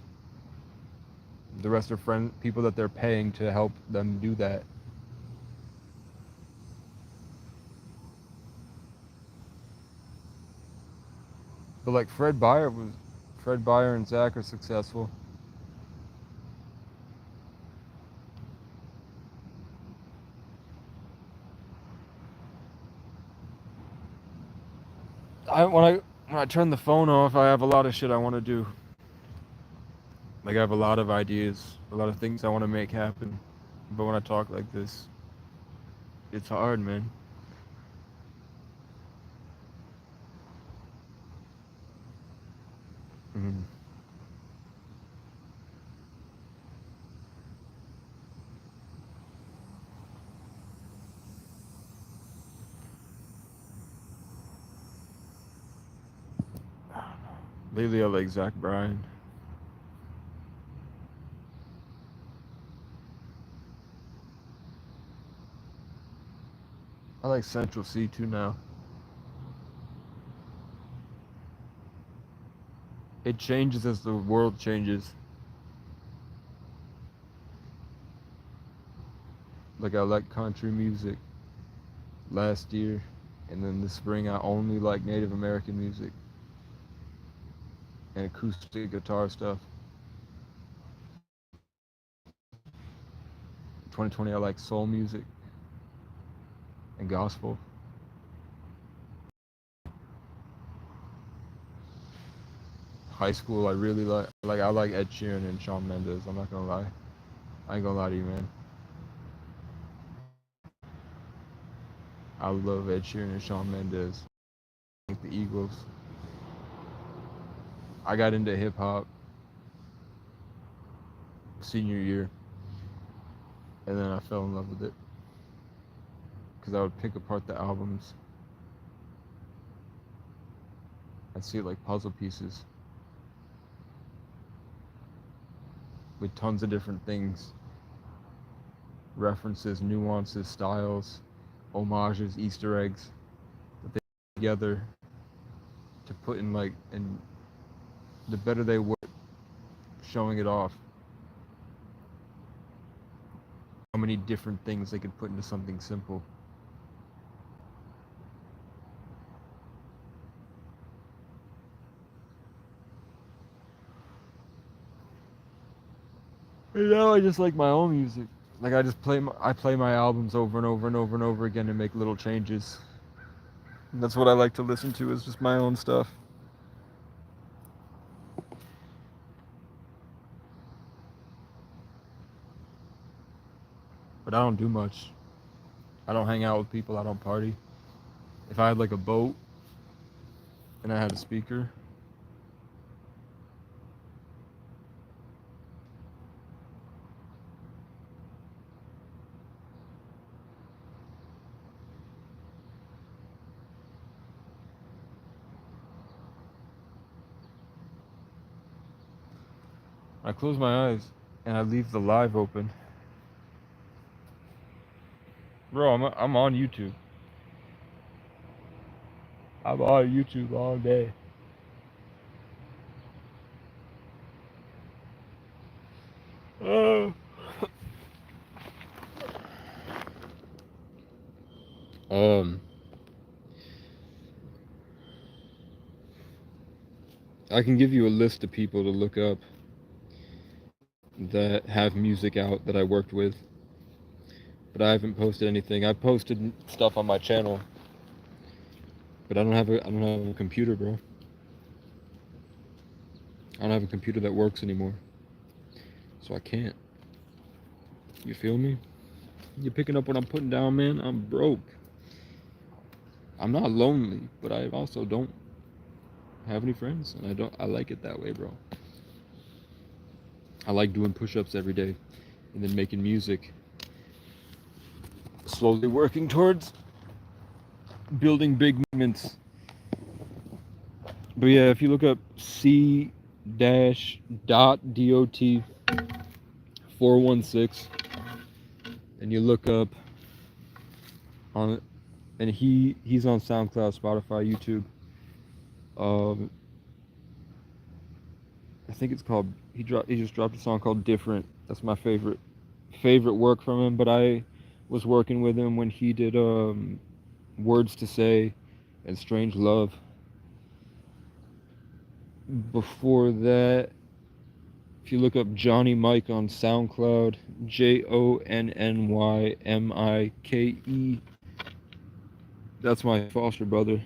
The rest are people that they're paying to help them do that. But like Fred Beyer and Zach are successful. When I turn the phone off, I have a lot of shit I want to do. Like I have a lot of ideas, a lot of things I want to make happen. But when I talk like this, it's hard, man. Mm. Lately, I like Zach Bryan. I like Central C too now. It changes as the world changes. Like I like country music last year, and then this spring I only like Native American music and acoustic guitar stuff. 2020 I like soul music and gospel. High school I really I like Ed Sheeran and Shawn Mendes. I'm not gonna lie. I ain't gonna lie to you, man. I love Ed Sheeran and Shawn Mendes. Like the Eagles. I got into hip hop senior year, and then I fell in love with it because I would pick apart the albums. I'd see it like puzzle pieces with tons of different things, references, nuances, styles, homages, Easter eggs that they put together to put in and the better they were showing it off, how many different things they could put into something simple. And now I just like my own music. Like I play my albums over and over and over and over again and make little changes. And that's what I like to listen to, is just my own stuff. But I don't do much. I don't hang out with people, I don't party. If I had like a boat and I had a speaker, I close my eyes and I leave the live open. Bro, I'm on YouTube. I'm on YouTube all day. I can give you a list of people to look up that have music out that I worked with, but I haven't posted anything. I posted stuff on my channel, but I don't have a computer, bro. I don't have a computer that works anymore, so I can't. You feel me? You picking up what I'm putting down, man? I'm broke. I'm not lonely, but I also don't have any friends, and I like it that way, bro. I like doing push-ups every day and then making music, slowly working towards building big movements. But yeah, if you look up C-dot 416, and you look up on, and he's on SoundCloud, Spotify, YouTube. I think it's called, he just dropped a song called Different. That's my favorite work from him. But I was working with him when he did Words to Say and Strange Love. Before that, if you look up Johnny Mike on SoundCloud, JONNYMIKE, that's my foster brother.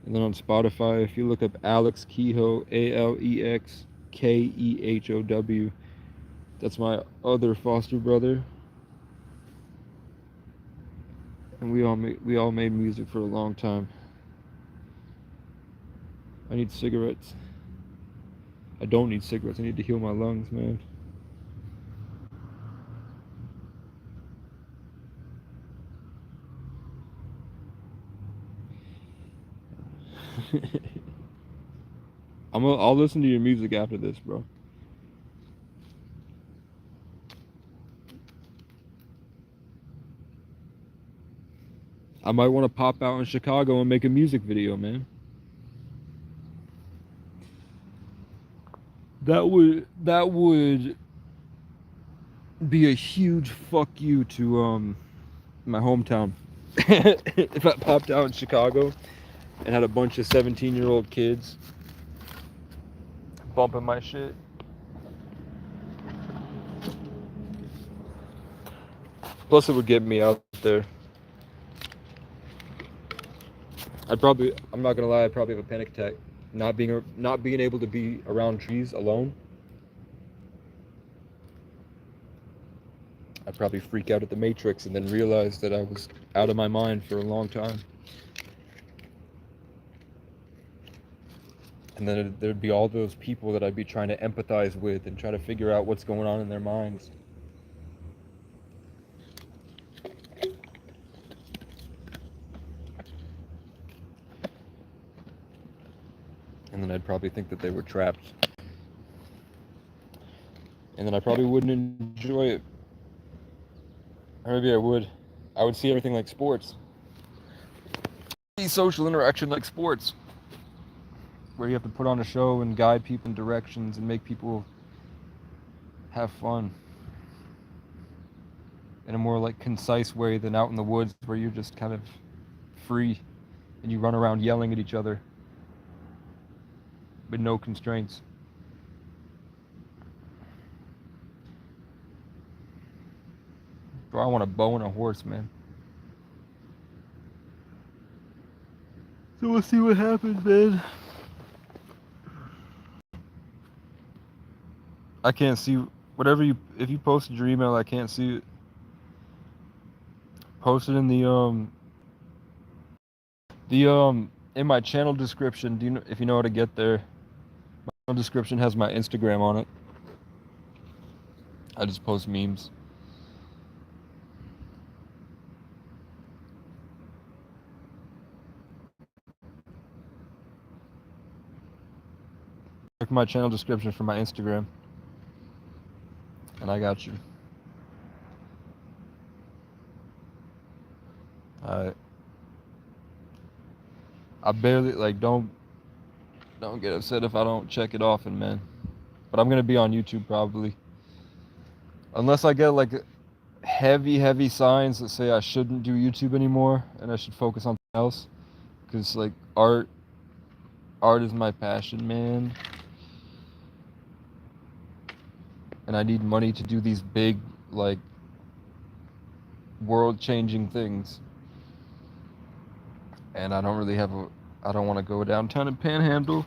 And then on Spotify, if you look up Alex Kehoe, ALEXKEHOW, that's my other foster brother. And we all made music for a long time. I need cigarettes. I don't need cigarettes. I need to heal my lungs, man. I'll listen to your music after this, bro. I might want to pop out in Chicago and make a music video, man. That would be a huge fuck you to my hometown. If I popped out in Chicago and had a bunch of 17-year-old kids bumping my shit. Plus it would get me out there. I'm not gonna lie, I'd probably have a panic attack. Not being able to be around trees alone. I'd probably freak out at the Matrix and then realize that I was out of my mind for a long time. And then there'd be all those people that I'd be trying to empathize with and try to figure out what's going on in their minds. And then I'd probably think that they were trapped. And then I probably wouldn't enjoy it. Or maybe I would. I would see everything like sports. See social interaction like sports, where you have to put on a show and guide people in directions and make people have fun in a more like concise way than out in the woods where you're just kind of free and you run around yelling at each other with no constraints. Bro, I want a bow and a horse, man. So we'll see what happens, man. I can't see if you posted your email, I can't see it. Post it in in my channel description. If you know how to get there? My channel description has my Instagram on it. I just post memes. Check my channel description for my Instagram. And I got you. Alright. I barely don't get upset if I don't check it often, man. But I'm gonna be on YouTube probably. Unless I get like heavy signs that say I shouldn't do YouTube anymore and I should focus on something else. Cause like art is my passion, man. And I need money to do these big, like, world-changing things. And I don't really I don't want to go downtown and panhandle.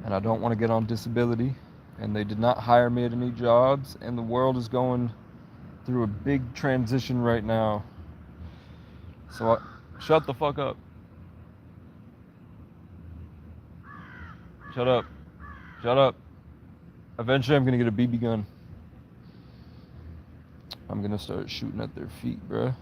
And I don't want to get on disability. And they did not hire me at any jobs. And the world is going through a big transition right now. So shut the fuck up. Shut up. Shut up. Eventually I'm gonna get a BB gun. I'm gonna start shooting at their feet, bruh.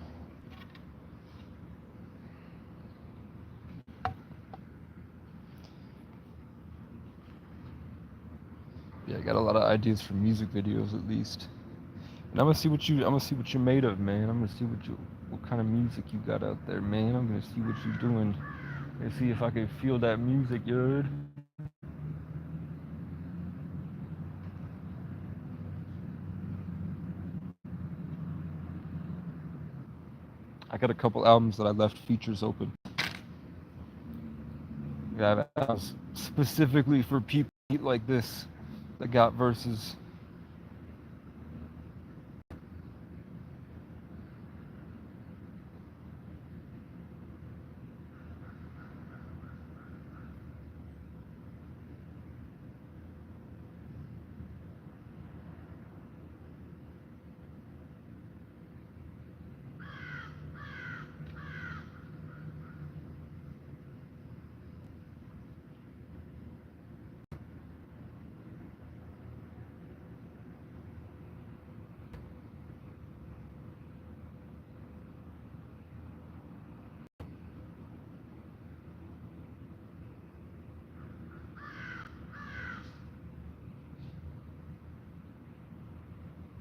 got a lot of ideas for music videos at least. And I'm gonna see what you're made of, man. I'm gonna see what kind of music you got out there, man. I'm gonna see what you're doing. And see if I can feel that music, you heard? I got a couple albums that I left features open. Yeah, that was specifically for people like this that got verses.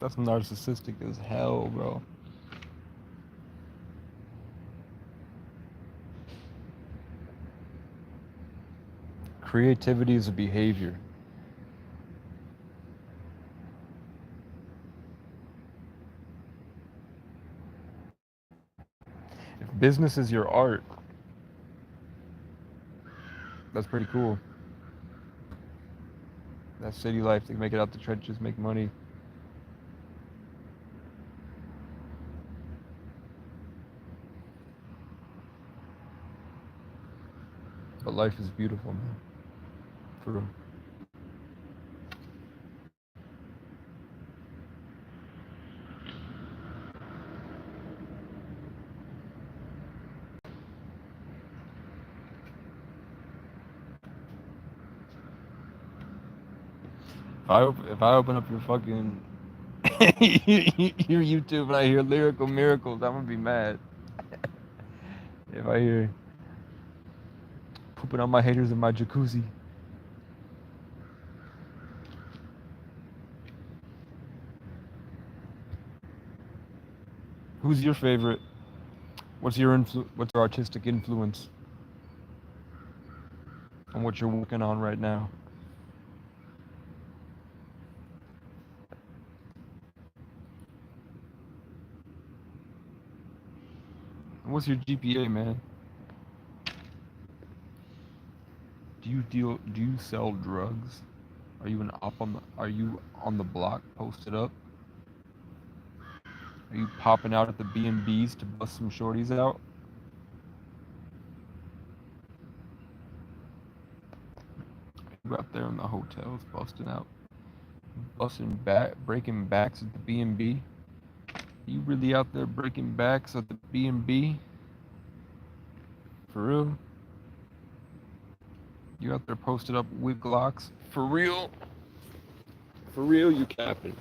That's narcissistic as hell, bro. Creativity is a behavior. If business is your art, that's pretty cool. That city life, they make it out the trenches, make money. But life is beautiful, man. For real. If I open up your fucking your YouTube and I hear Lyrical Miracles, I'm gonna be mad. If I hear pooping on my haters in my jacuzzi. Who's your favorite? What's your artistic influence? And what you're working on right now? And what's your GPA, man? Do you sell drugs? Are you on the block posted up? Are you popping out at the B&Bs to bust some shorties out? Are you out there in the hotels busting out, breaking backs at the B&B? You really out there breaking backs at the B&B? For real? You out there posted up with Glocks? For real? For real, you capping?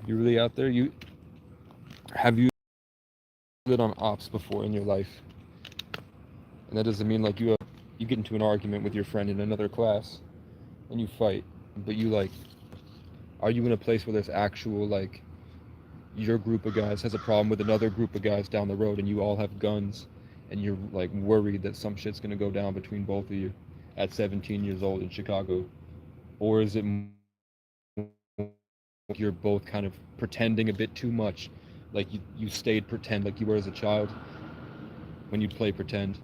You really out there? Have you lit on ops before in your life? And that doesn't mean like you get into an argument with your friend in another class and you fight, but are you in a place where there's actual, like, your group of guys has a problem with another group of guys down the road and you all have guns and you're like worried that some shit's gonna go down between both of you at 17 years old in Chicago? Or is it you're both kind of pretending a bit too much, like you stayed pretend like you were as a child when you'd play pretend,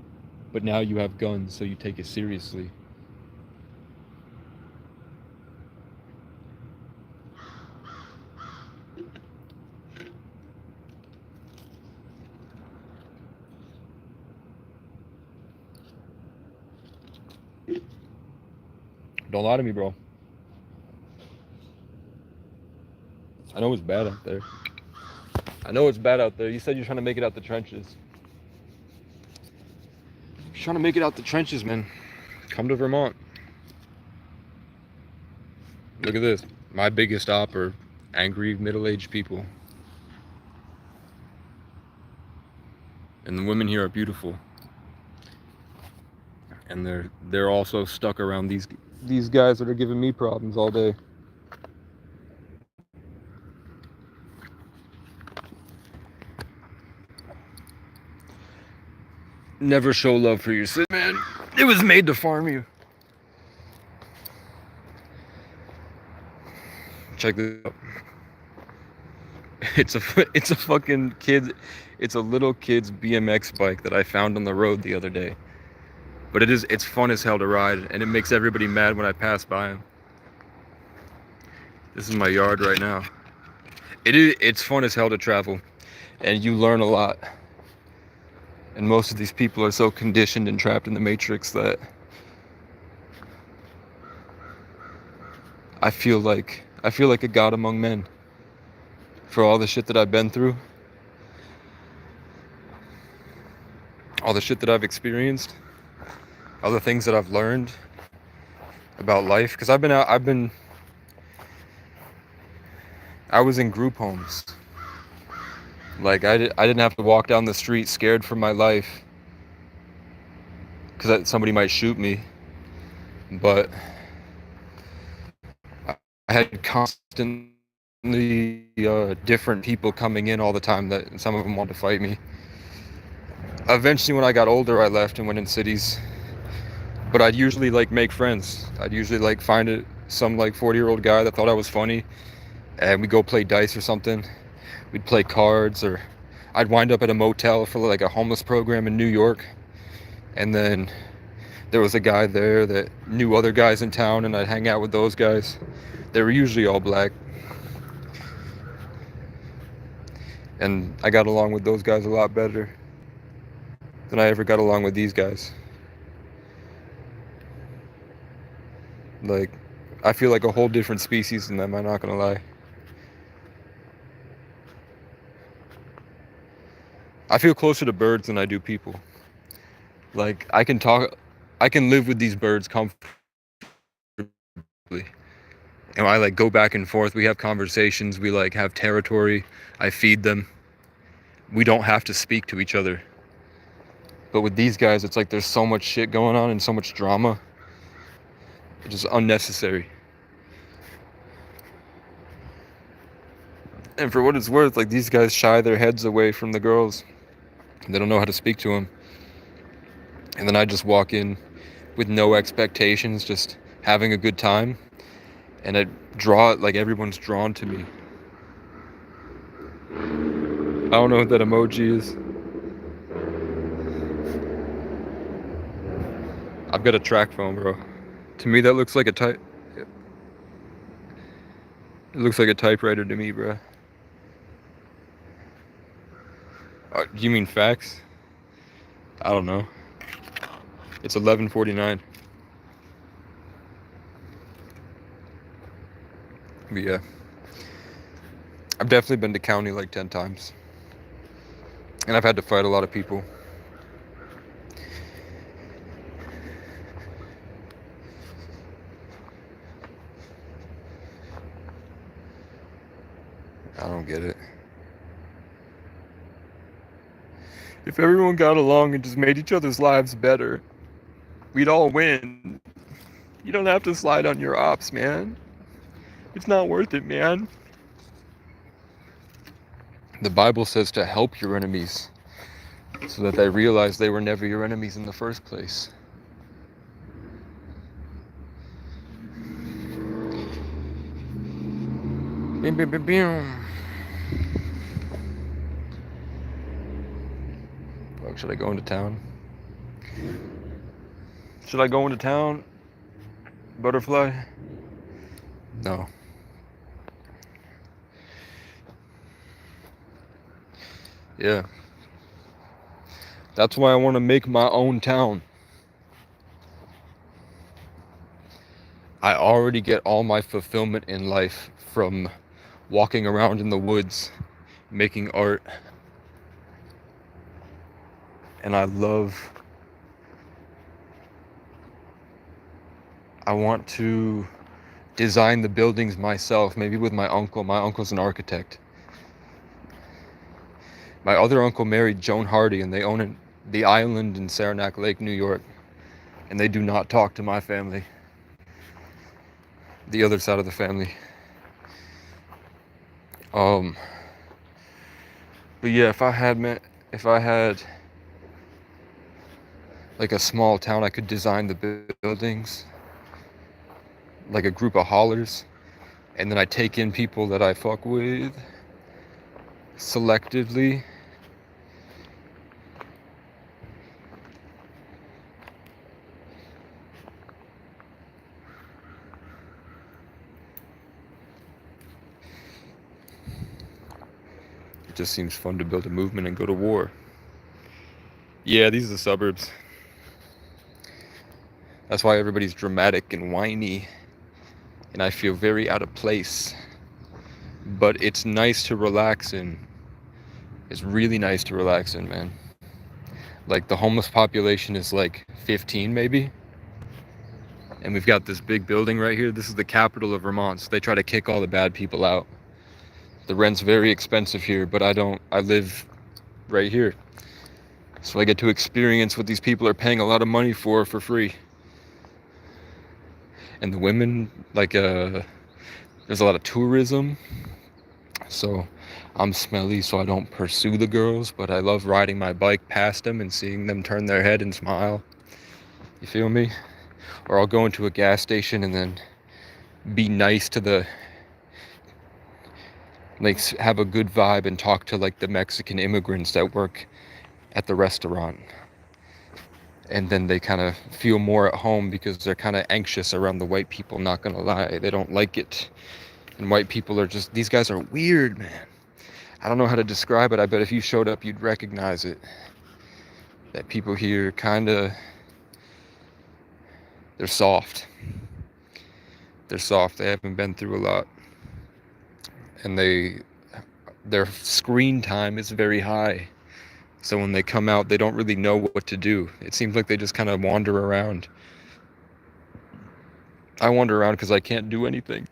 but now you have guns so you take it seriously? Don't lie to me, bro. I know it's bad out there. I know it's bad out there. You said you're trying to make it out the trenches. You're trying to make it out the trenches, man. Come to Vermont. Look at this. My biggest op are angry middle-aged people. And the women here are beautiful. And they're also stuck around these guys that are giving me problems all day. Never show love for your city, man. It was made to farm you. Check this out. It's a fucking kid. It's a little kid's BMX bike that I found on the road the other day. But it's fun as hell to ride, and it makes everybody mad when I pass by them. This is my yard right now. It's fun as hell to travel, and you learn a lot. And most of these people are so conditioned and trapped in the matrix that I feel like a god among men for all the shit that I've been through, all the shit that I've experienced, all the things that I've learned about life. Because I was in group homes. Like I didn't have to walk down the street scared for my life because somebody might shoot me, but I had constantly different people coming in all the time that some of them wanted to fight me. Eventually, when I got older, I left and went in cities, but I'd usually like make friends. I'd usually like find some like 40-year-old guy that thought I was funny, and we'd go play dice or something. We'd play cards, or I'd wind up at a motel for like a homeless program in New York. And then there was a guy there that knew other guys in town, and I'd hang out with those guys. They were usually all black. And I got along with those guys a lot better than I ever got along with these guys. Like, I feel like a whole different species than them, I'm not gonna lie. I feel closer to birds than I do people. Like, I can live with these birds comfortably. And I like go back and forth, we have conversations, we like have territory, I feed them. We don't have to speak to each other. But with these guys, it's like there's so much shit going on and so much drama. It's just unnecessary. And for what it's worth, like these guys shy their heads away from the girls. They don't know how to speak to them. And then I just walk in with no expectations, just having a good time. And I draw it like everyone's drawn to me. I don't know what that emoji is. I've got a track phone, bro. To me, that looks like a It looks like a typewriter to me, bro. Do you mean fax? I don't know. It's 11:49. But yeah. I've definitely been to county like 10 times. And I've had to fight a lot of people. I don't get it. If everyone got along and just made each other's lives better, we'd all win. You don't have to slide on your ops, man. It's not worth it, man. The Bible says to help your enemies so that they realize they were never your enemies in the first place. Bim, bim, bim, bim. Fuck, should I go into town? Should I go into town? Butterfly? No. Yeah. That's why I want to make my own town. I already get all my fulfillment in life from walking around in the woods, making art. And I want to design the buildings myself, maybe with my uncle. My uncle's an architect. My other uncle married Joan Hardy, and they own the island in Saranac Lake, New York. And they do not talk to my family. the other side of the family. But yeah, if I had like a small town, I could design the buildings like a group of haulers, and then I take in people that I fuck with selectively. It just seems fun to build a movement and go to war. Yeah, these are the suburbs. That's why everybody's dramatic and whiny, and I feel very out of place. But it's nice to relax in. It's really nice to relax in, man. Like, the homeless population is like 15 maybe. And we've got this big building right here. This is the capital of Vermont, so they try to kick all the bad people out. The rent's very expensive here, but I live right here. So I get to experience what these people are paying a lot of money for free. And the women, like, there's a lot of tourism. So I'm smelly, so I don't pursue the girls, but I love riding my bike past them and seeing them turn their head and smile. You feel me? Or I'll go into a gas station and then be nice to the, like, have a good vibe and talk to like the Mexican immigrants that work at the restaurant. And then they kind of feel more at home because they're kind of anxious around the white people, not gonna lie. They don't like it. And white people are just, these guys are weird, man. I don't know how to describe it. I bet if you showed up, you'd recognize it. That people here kinda, they're soft. They're soft. They haven't been through a lot. And their screen time is very high. So when they come out, they don't really know what to do. It seems like they just kind of wander around. I wander around because I can't do anything.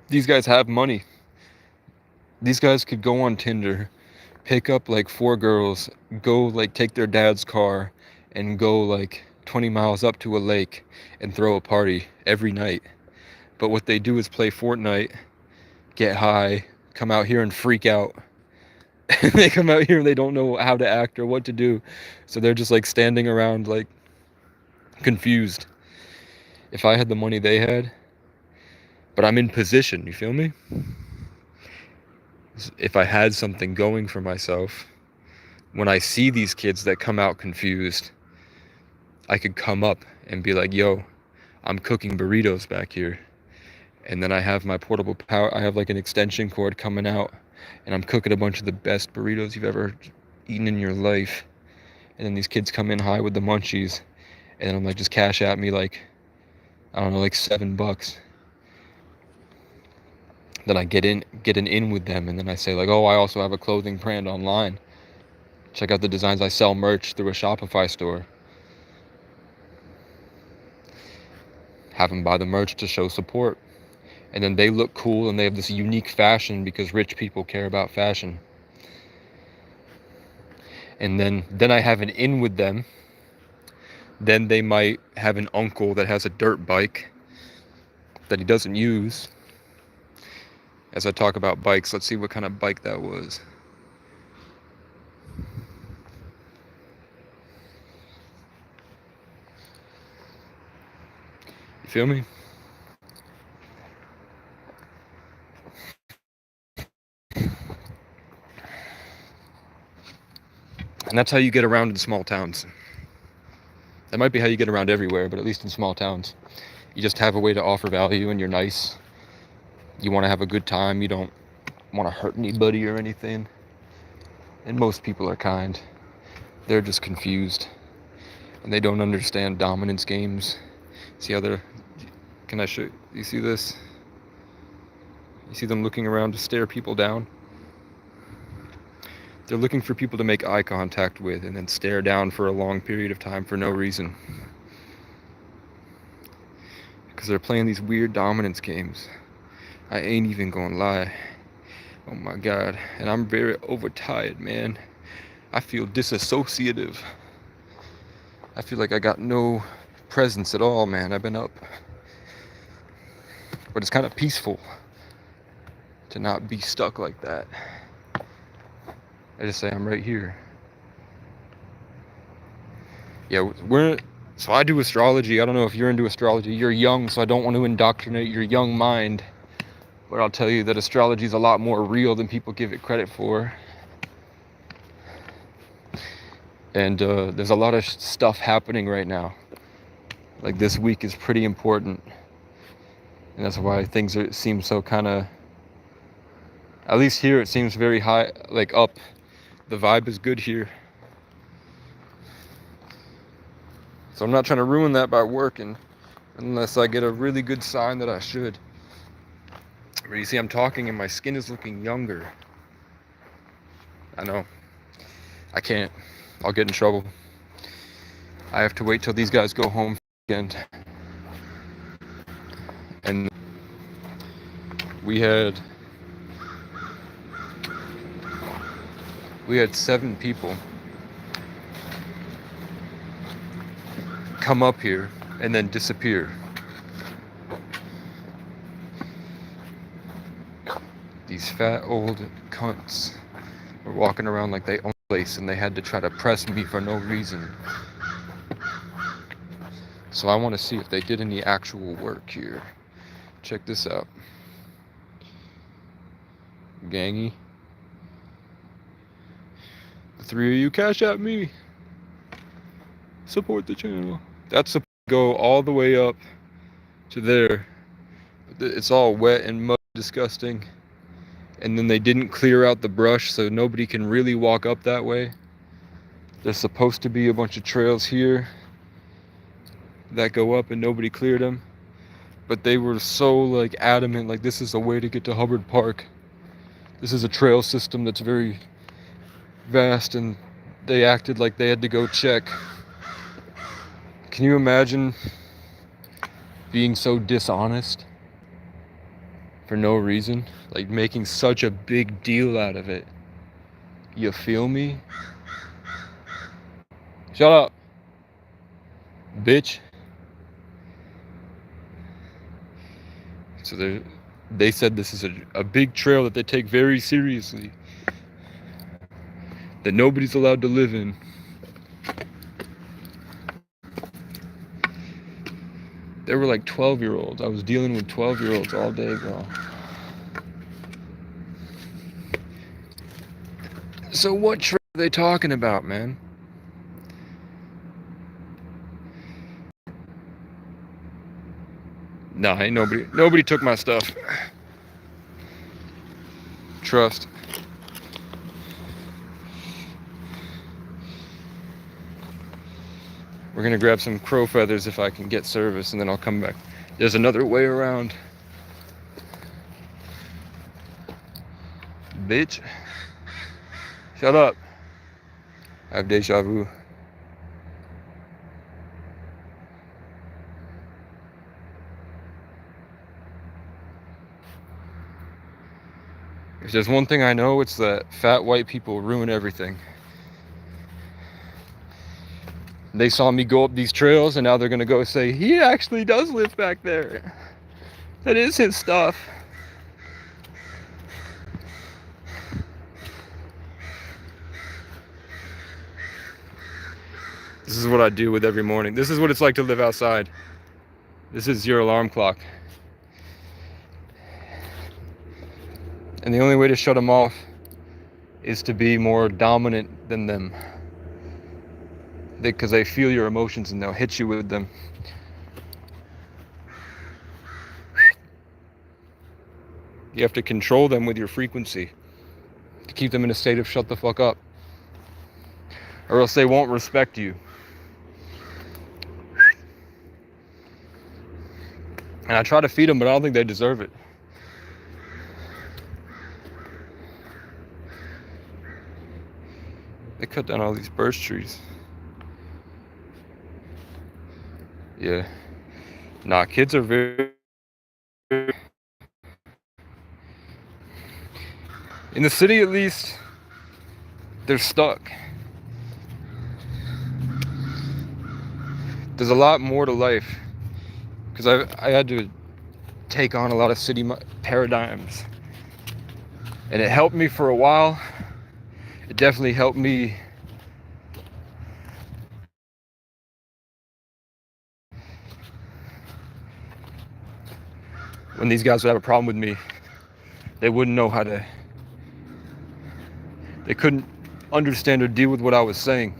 These guys have money. These guys could go on Tinder, pick up like 4 girls, go like take their dad's car and go like 20 miles up to a lake and throw a party every night. But what they do is play Fortnite, get high, come out here and freak out. They come out here and they don't know how to act or what to do. So they're just like standing around like confused. If I had the money they had, but I'm in position, you feel me? If I had something going for myself, when I see these kids that come out confused, I could come up and be like, yo, I'm cooking burritos back here. And then I have my portable power, I have like an extension cord coming out, and I'm cooking a bunch of the best burritos you've ever eaten in your life. And then these kids come in high with the munchies, and I'm like, just cash at me like, I don't know, like $7. Then I get an in with them, and then I say like, oh, I also have a clothing brand online. Check out the designs. I sell merch through a Shopify store. Have them buy the merch to show support. And then they look cool and they have this unique fashion because rich people care about fashion. And then I have an in with them. Then they might have an uncle that has a dirt bike that he doesn't use. As I talk about bikes, let's see what kind of bike that was. You feel me? And that's how you get around in small towns. That might be how you get around everywhere, but at least in small towns. You just have a way to offer value and you're nice. You want to have a good time. You don't want to hurt anybody or anything. And most people are kind. They're just confused. And they don't understand dominance games. See how they're... Can I show you? See this? You see them looking around to stare people down? They're looking for people to make eye contact with and then stare down for a long period of time for no reason. Because they're playing these weird dominance games. I ain't even gonna lie. Oh my God. And I'm very overtired, man. I feel disassociative. I feel like I got no presence at all, man. I've been up But it's kind of peaceful to not be stuck like that. I just say I'm right here. Yeah, so I do astrology. I don't know if you're into astrology. You're young, so I don't want to indoctrinate your young mind. But I'll tell you that astrology is a lot more real than people give it credit for. And there's a lot of stuff happening right now. Like this week is pretty important. And that's why things seem so kind of, at least here it seems very high, like up. The vibe is good here. So I'm not trying to ruin that by working, unless I get a really good sign that I should. But you see, I'm talking and my skin is looking younger. I know. I can't. I'll get in trouble. I have to wait till these guys go home for the weekend. And we had 7 people come up here and then disappear. These fat old cunts were walking around like they own the place, and they had to try to press me for no reason. So I want to see if they did any actual work here. Check this out. Gangy. The 3 of you, cash at me. Support the channel. That's supposed to go all the way up to there. It's all wet and mud, disgusting. And then they didn't clear out the brush, so nobody can really walk up that way. There's supposed to be a bunch of trails here that go up, and nobody cleared them. But they were so like adamant, like this is a way to get to Hubbard Park. This is a trail system that's very vast, and they acted like they had to go check. Can you imagine being so dishonest for no reason? Like making such a big deal out of it. You feel me? Shut up, bitch. So they said this is a big trail that they take very seriously, that nobody's allowed to live in. They were like 12-year-olds. I was dealing with 12-year-olds all day, bro. So what trail are they talking about, man? Nah, ain't nobody took my stuff. Trust. We're gonna grab some crow feathers if I can get service, and then I'll come back. There's another way around. Bitch. Shut up. I have deja vu. If there's one thing I know, it's that fat white people ruin everything. They saw me go up these trails, and now they're gonna go say, he actually does live back there. That is his stuff. This is what I do with every morning. This is what it's like to live outside. This is your alarm clock. And the only way to shut them off is to be more dominant than them. Because they feel your emotions and they'll hit you with them. You have to control them with your frequency to keep them in a state of shut the fuck up, or else they won't respect you. And I try to feed them, but I don't think they deserve it. They cut down all these birch trees. Yeah. Nah, kids are very... In the city, at least, they're stuck. There's a lot more to life. Because I had to take on a lot of city paradigms. And it helped me for a while. It definitely helped me when these guys would have a problem with me. They wouldn't know how to, they couldn't understand or deal with what I was saying.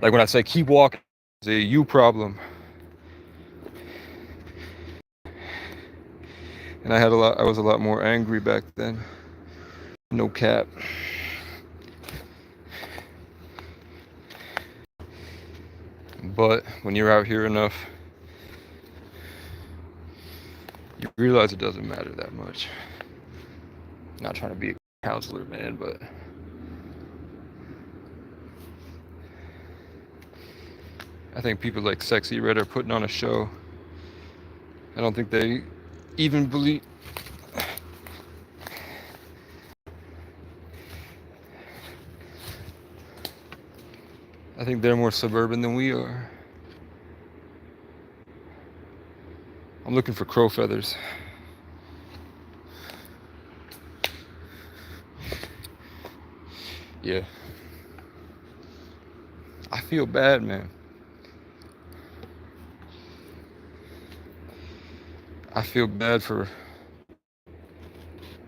Like when I say keep walking, it's a you problem. And I was a lot more angry back then. No cap. But when you're out here enough, you realize it doesn't matter that much. Not trying to be a counselor, man, but I think people like Sexy Red are putting on a show. I don't think they even believe. I think they're more suburban than we are. I'm looking for crow feathers. Yeah. I feel bad, man. I feel bad for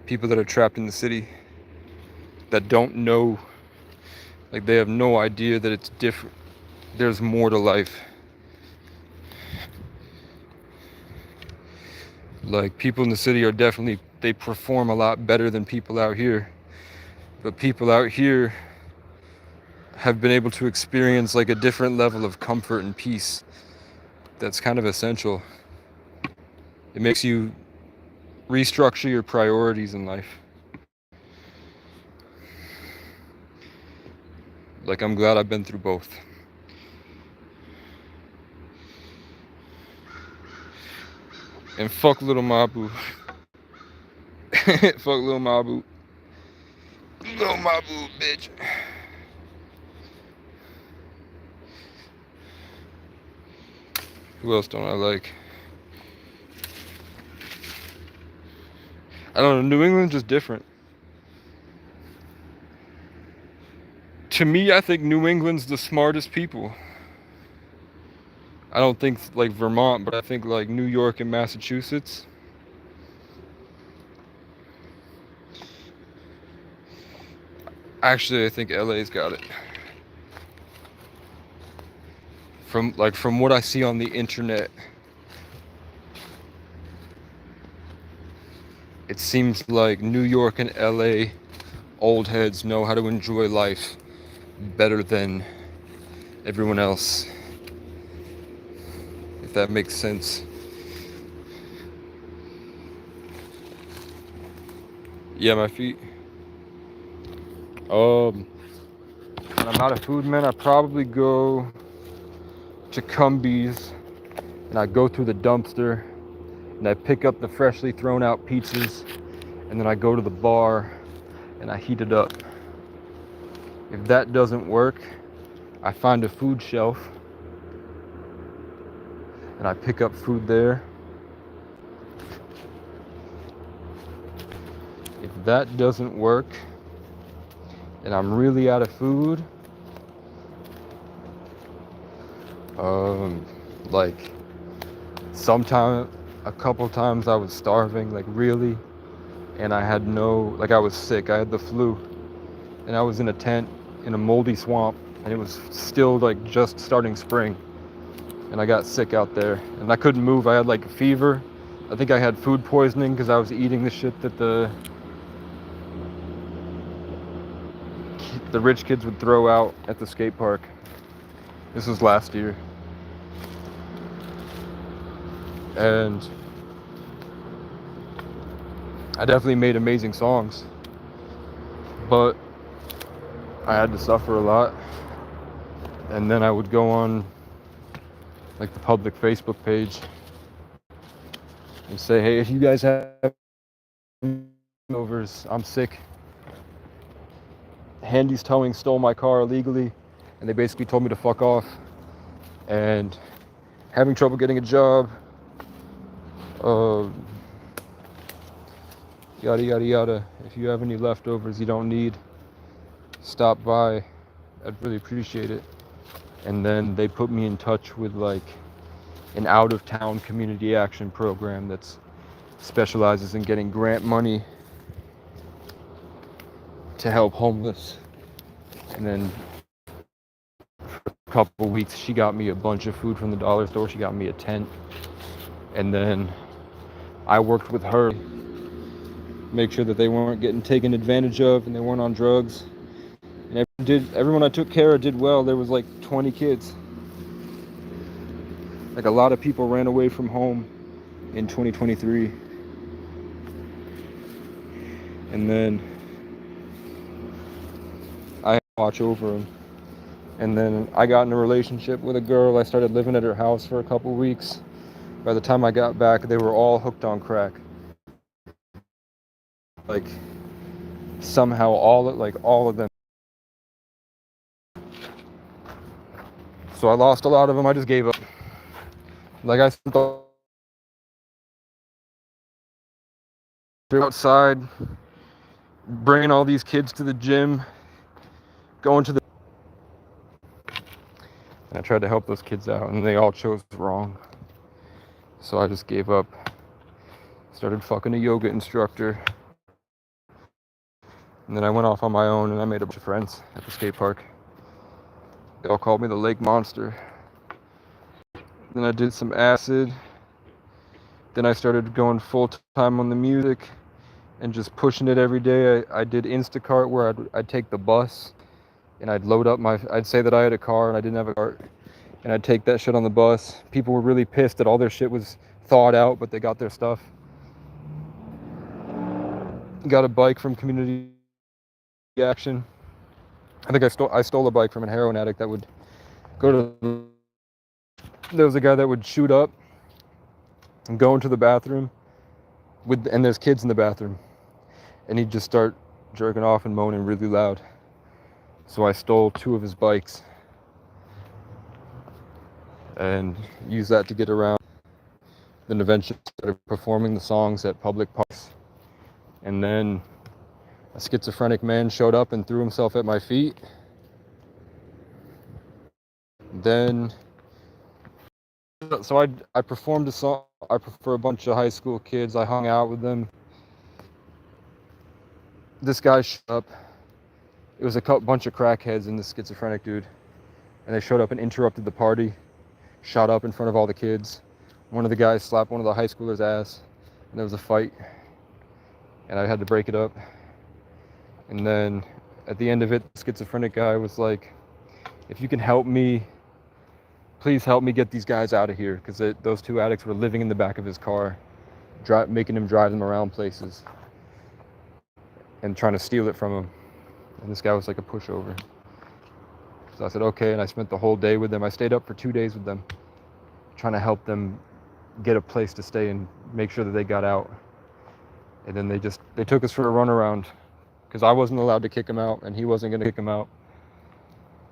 people that are trapped in the city that don't know, like they have no idea that it's different. There's more to life. Like people in the city are definitely, they perform a lot better than people out here. But people out here have been able to experience like a different level of comfort and peace that's kind of essential. It makes you restructure your priorities in life. Like I'm glad I've been through both. And fuck Little Mabu. Fuck Little Mabu. Little Mabu, bitch. Who else don't I like? I don't know, New England's just different. To me, I think New England's the smartest people. I don't think like Vermont, but I think like New York and Massachusetts. Actually, I think LA's got it. From what I see on the internet, it seems like New York and LA old heads know how to enjoy life better than everyone else. If that makes sense. Yeah, my feet. When I'm out of food, man, I probably go to Cumbies and I go through the dumpster and I pick up the freshly thrown out pizzas and then I go to the bar and I heat it up. If that doesn't work, I find a food shelf and I pick up food there. If that doesn't work and I'm really out of food, like a couple times I was starving, like really, and I had like I was sick, I had the flu, and I was in a tent in a moldy swamp, and it was still like just starting spring, and I got sick out there, and I couldn't move, I had like a fever. I think I had food poisoning because I was eating the shit that the rich kids would throw out at the skate park. This was last year. And I definitely made amazing songs, but I had to suffer a lot. And then I would go on like the public Facebook page and say, hey, if you guys have overs, I'm sick. Handy's Towing stole my car illegally, and they basically told me to fuck off, and having trouble getting a job, Uh, yada yada yada. If you have any leftovers you don't need, stop by. I'd really appreciate it. And then they put me in touch with like an out-of-town community action program that's specializes in getting grant money to help homeless. And then for a couple weeks she got me a bunch of food from the dollar store. She got me a tent. And then I worked with her, make sure that they weren't getting taken advantage of and they weren't on drugs. And everyone I took care of did well. There was like 20 kids. Like a lot of people ran away from home in 2023. And then I watch over them. And then I got in a relationship with a girl. I started living at her house for a couple weeks. By the time I got back, they were all hooked on crack. Like somehow all of them. So I lost a lot of them. I just gave up. Like I spent outside, bringing all these kids to the gym, going to the... And I tried to help those kids out, and they all chose wrong. So I just gave up. Started fucking a yoga instructor. And then I went off on my own, and I made a bunch of friends at the skate park. They all called me the Lake Monster. Then I did some acid. Then I started going full time on the music and just pushing it every day. I did Instacart where I'd take the bus and I'd load up I'd say that I had a car and I didn't have a cart. And I'd take that shit on the bus. People were really pissed that all their shit was thawed out, but they got their stuff. Got a bike from Community Action. I think I stole a bike from a heroin addict that would go to... There was a guy that would shoot up and go into the bathroom and there's kids in the bathroom, and he'd just start jerking off and moaning really loud. So I stole 2 of his bikes and used that to get around. Then eventually started performing the songs at public parks. And then a schizophrenic man showed up and threw himself at my feet. Then so I performed a song for a bunch of high school kids. I hung out with them. This guy showed up. It was a bunch of crackheads and this schizophrenic dude. And they showed up and interrupted the party. Shot up in front of all the kids. One of the guys slapped one of the high schoolers' ass. And there was a fight. And I had to break it up. And then at the end of it, the schizophrenic guy was like, if you can help me, please help me get these guys out of here, because those 2 addicts were living in the back of his car, making him drive them around places and trying to steal it from him. And this guy was like a pushover. So I said, okay, and I spent the whole day with them. I stayed up for 2 days with them, trying to help them get a place to stay and make sure that they got out. And then they took us for a run around, because I wasn't allowed to kick him out, and he wasn't going to kick him out.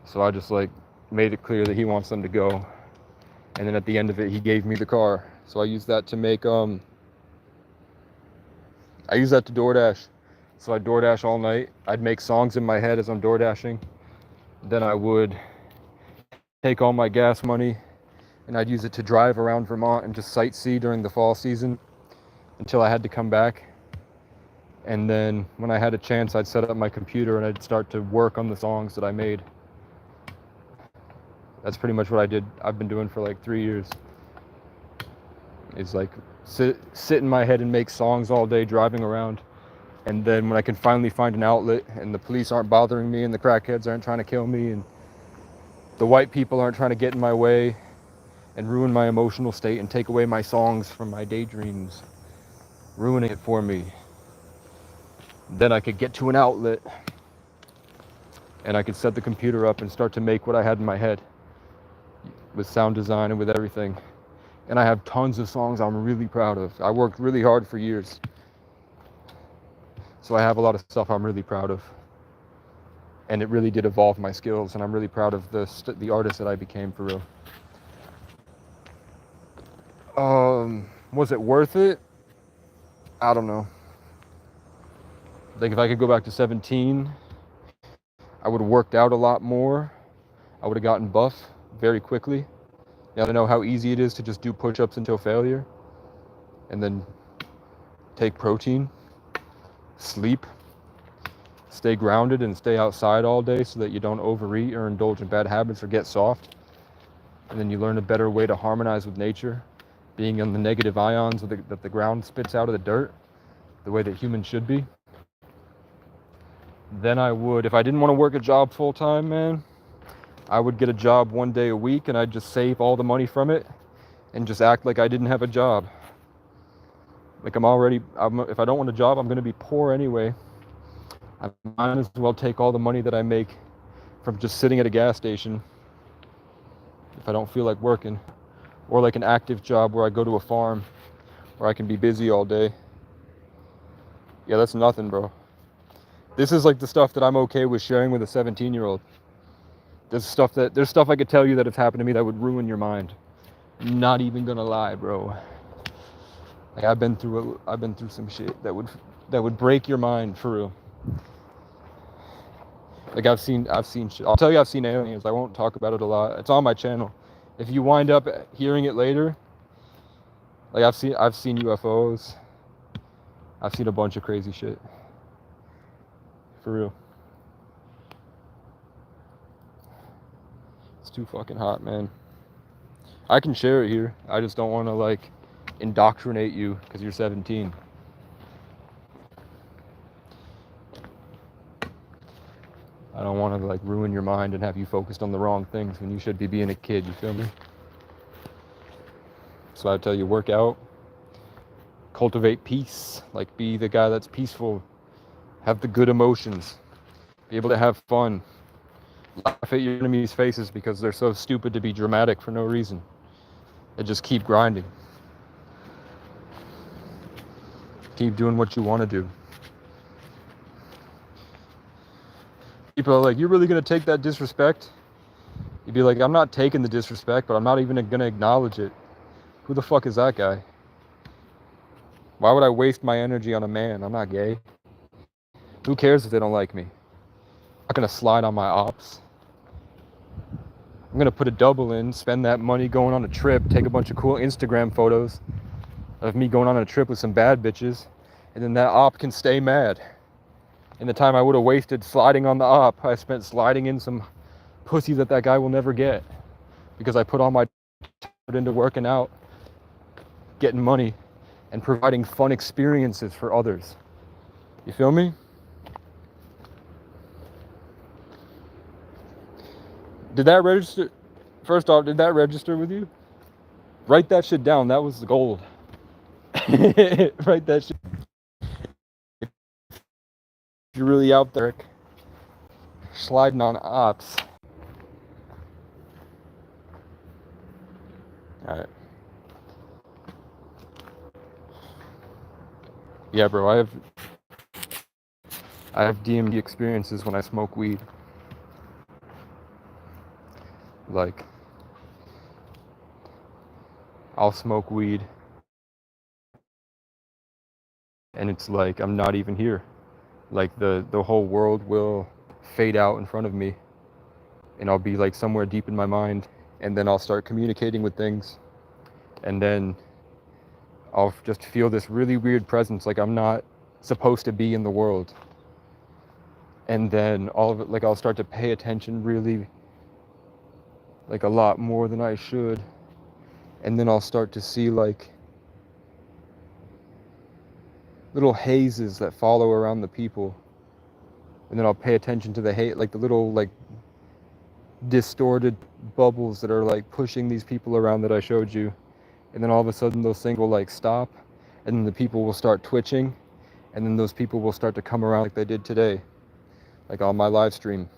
So I just made it clear that he wants them to go. And then at the end of it, he gave me the car. So I used that to make, I used that to DoorDash. So I'd DoorDash all night. I'd make songs in my head as I'm DoorDashing. Then I would take all my gas money and I'd use it to drive around Vermont and just sightsee during the fall season until I had to come back. And then when I had a chance, I'd set up my computer and I'd start to work on the songs that I made. That's pretty much what I've been doing for 3 years. It's sit in my head and make songs all day driving around. And then when I can finally find an outlet and the police aren't bothering me and the crackheads aren't trying to kill me and the white people aren't trying to get in my way and ruin my emotional state and take away my songs from my daydreams, ruining it for me, then I could get to an outlet and I could set the computer up and start to make what I had in my head with sound design and with everything. And I have tons of songs I'm really proud of. I worked really hard for years. So I have a lot of stuff I'm really proud of. And it really did evolve my skills, and I'm really proud of the artist that I became for real. Was it worth it? I don't know. Like if I could go back to 17, I would have worked out a lot more. I would have gotten buff very quickly. Now I know how easy it is to just do push-ups until failure and then take protein, sleep, stay grounded and stay outside all day so that you don't overeat or indulge in bad habits or get soft. And then you learn a better way to harmonize with nature, being on the negative ions that the ground spits out of the dirt, the way that humans should be. Then I would, if I didn't want to work a job full time, man, I would get a job 1 day a week and I'd just save all the money from it and just act like I didn't have a job. Like if I don't want a job, I'm going to be poor anyway. I might as well take all the money that I make from just sitting at a gas station if I don't feel like working. Or like an active job where I go to a farm where I can be busy all day. Yeah, that's nothing, bro. This is like the stuff that I'm okay with sharing with a 17-year-old. There's stuff I could tell you that has happened to me that would ruin your mind. Not even gonna lie, bro. Like I've been through some shit that would break your mind for real. Like I've seen shit. I'll tell you I've seen aliens. I won't talk about it a lot. It's on my channel. If you wind up hearing it later, like I've seen UFOs. I've seen a bunch of crazy shit. For real. It's too fucking hot, man. I can share it here. I just don't want to like indoctrinate you because you're 17. I don't want to like ruin your mind and have you focused on the wrong things when you should be being a kid, you feel me? So I tell you, work out, cultivate peace, like be the guy that's peaceful, have the good emotions, be able to have fun, laugh at your enemies' faces because they're so stupid to be dramatic for no reason, and just keep grinding. Keep doing what you want to do. People are like, you're really going to take that disrespect? You'd be like, I'm not taking the disrespect, but I'm not even going to acknowledge it. Who the fuck is that guy? Why would I waste my energy on a man? I'm not gay. Who cares if they don't like me? I'm not going to slide on my ops. I'm going to put a double in, spend that money going on a trip, take a bunch of cool Instagram photos of me going on a trip with some bad bitches, and then that op can stay mad. And the time I would have wasted sliding on the op, I spent sliding in some pussy that guy will never get because I put all my effort into working out, getting money, and providing fun experiences for others. You feel me? Did that register? First off, did that register with you? Write that shit down. That was the gold. Write that shit. If you're really out there sliding on ops. Alright. Yeah, bro, I have DMD experiences when I smoke weed. Like, I'll smoke weed and it's like I'm not even here. Like the whole world will fade out in front of me and I'll be like somewhere deep in my mind, and then I'll start communicating with things, and then I'll just feel this really weird presence, like I'm not supposed to be in the world. And then all of it, like I'll start to pay attention really, like a lot more than I should. And then I'll start to see like little hazes that follow around the people. And then I'll pay attention to the hate, like the little like distorted bubbles that are like pushing these people around that I showed you. And then all of a sudden those things will like stop, and then the people will start twitching, and then those people will start to come around like they did today, like on my live stream,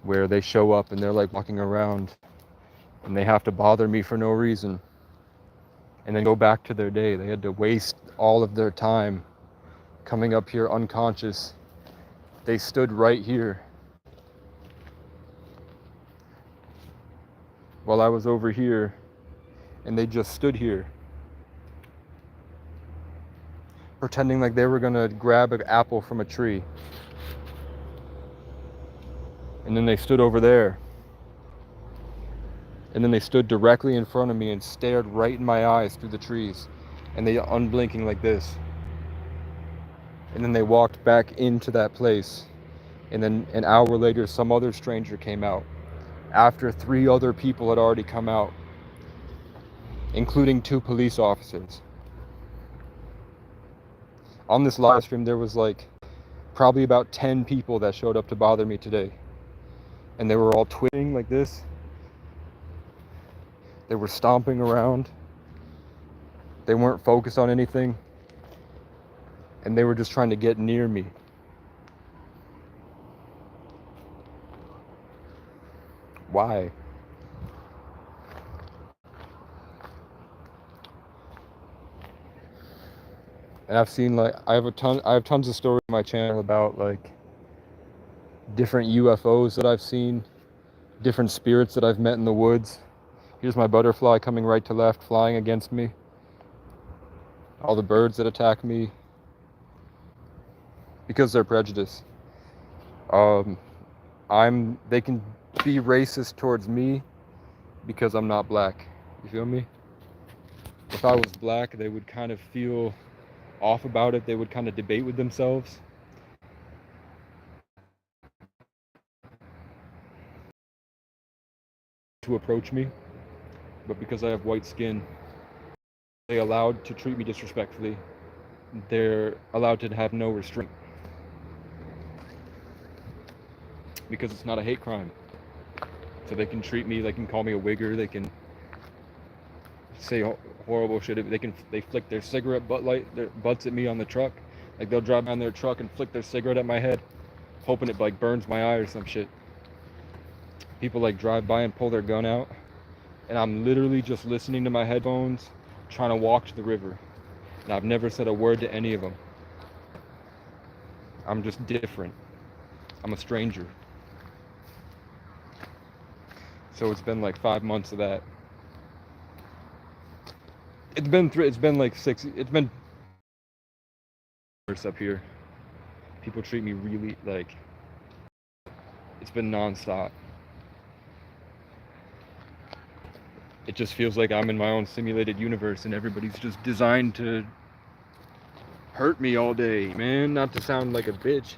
where they show up and they're like walking around and they have to bother me for no reason and then go back to their day. They had to waste all of their time coming up here unconscious. They stood right here while I was over here, and they just stood here pretending like they were gonna grab an apple from a tree. And then they stood over there. And then they stood directly in front of me and stared right in my eyes through the trees. And they unblinking like this. And then they walked back into that place. And then an hour later, some other stranger came out. After 3 other people had already come out, including 2 police officers. On this live stream, there was like probably about 10 people that showed up to bother me today. And they were all twitching like this. They were stomping around. They weren't focused on anything. And they were just trying to get near me. Why? And I've seen like I have tons of stories on my channel about like different UFOs that I've seen, different spirits that I've met in the woods. Here's my butterfly coming right to left, flying against me. All the birds that attack me because they're prejudiced. They can be racist towards me because I'm not black. You feel me? If I was black, they would kind of feel off about it. They would kind of debate with themselves. To approach me, but because I have white skin, they're allowed to treat me disrespectfully. They're allowed to have no restraint because it's not a hate crime. So they can treat me, they can call me a wigger, they can say horrible shit. They flick their cigarette their butts at me on the truck. Like they'll drive down their truck and flick their cigarette at my head, hoping it like burns my eye or some shit. People like drive by and pull their gun out, and I'm literally just listening to my headphones, trying to walk to the river. And I've never said a word to any of them. I'm just different. I'm a stranger. So it's been like 5 months of that. It's been like 6. It's been up here. People treat me really like. It's been nonstop. It just feels like I'm in my own simulated universe and everybody's just designed to hurt me all day, man. Not to sound like a bitch,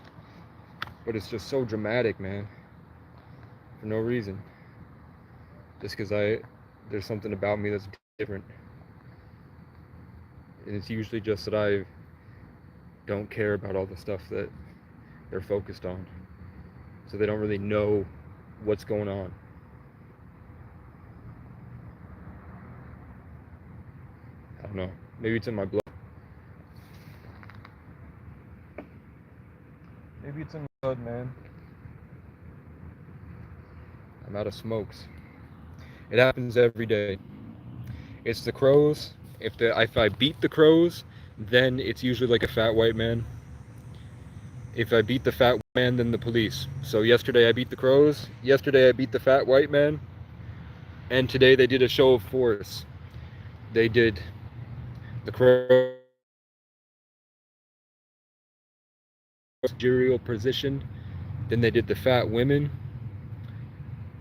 but it's just so dramatic, man. For no reason. Just because there's something about me that's different. And it's usually just that I don't care about all the stuff that they're focused on. So they don't really know what's going on. I don't know. Maybe it's in my blood. Maybe it's in my blood, man. I'm out of smokes. It happens every day. It's the crows. If I beat the crows, then it's usually like a fat white man. If I beat the fat man, then the police. So yesterday I beat the crows. Yesterday I beat the fat white man. And today they did a show of force. They did the crow managerial position. Then they did the fat women.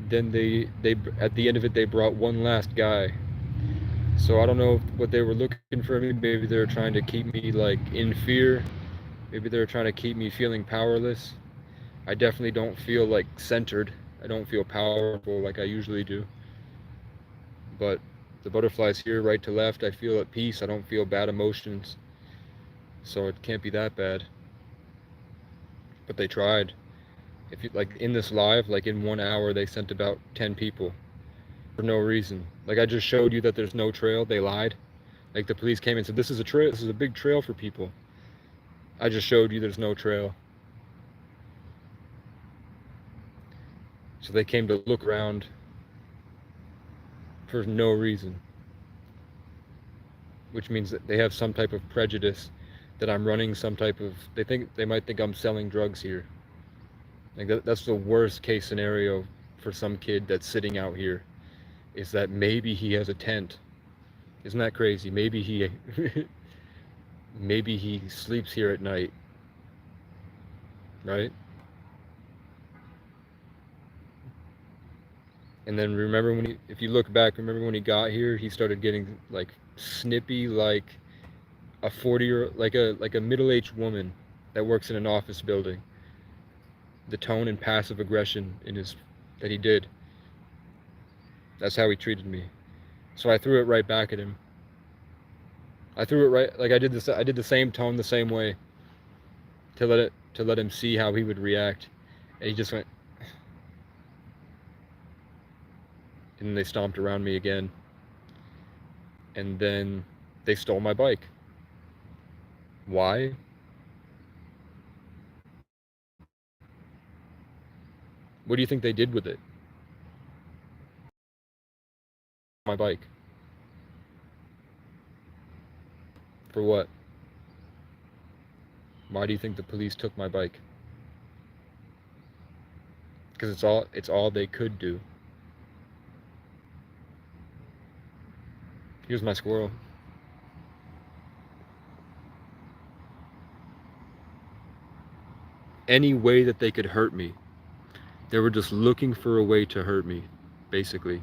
Then they at the end of it they brought one last guy. So I don't know what they were looking for me. Maybe they were trying to keep me like in fear. Maybe they were trying to keep me feeling powerless. I definitely don't feel like centered. I don't feel powerful like I usually do. But the butterflies here, right to left, I feel at peace. I don't feel bad emotions. So it can't be that bad. But they tried. If you like in this live, like in 1 hour, they sent about 10 people for no reason. Like I just showed you that there's no trail. They lied. Like the police came and said, this is a trail. This is a big trail for people. I just showed you there's no trail. So they came to look around for no reason. Which means that they have some type of prejudice that I'm running some type of, they might think I'm selling drugs here. Like that's the worst case scenario for some kid that's sitting out here, is that maybe he has a tent. Isn't that crazy? Maybe he maybe he sleeps here at night, right? And then remember when if you look back, remember when he got here, he started getting like snippy, like a 40 like a middle-aged woman that works in an office building. The tone and passive aggression in his that he did. That's how he treated me. So I threw it right back at him. I threw it right, like I did the same tone the same way to let him see how he would react. And he just went, and then they stomped around me again. And then they stole my bike. Why? What do you think they did with it? My bike. For what? Why do you think the police took my bike? Because it's all they could do. Here's my squirrel. Any way that they could hurt me. They were just looking for a way to hurt me, basically.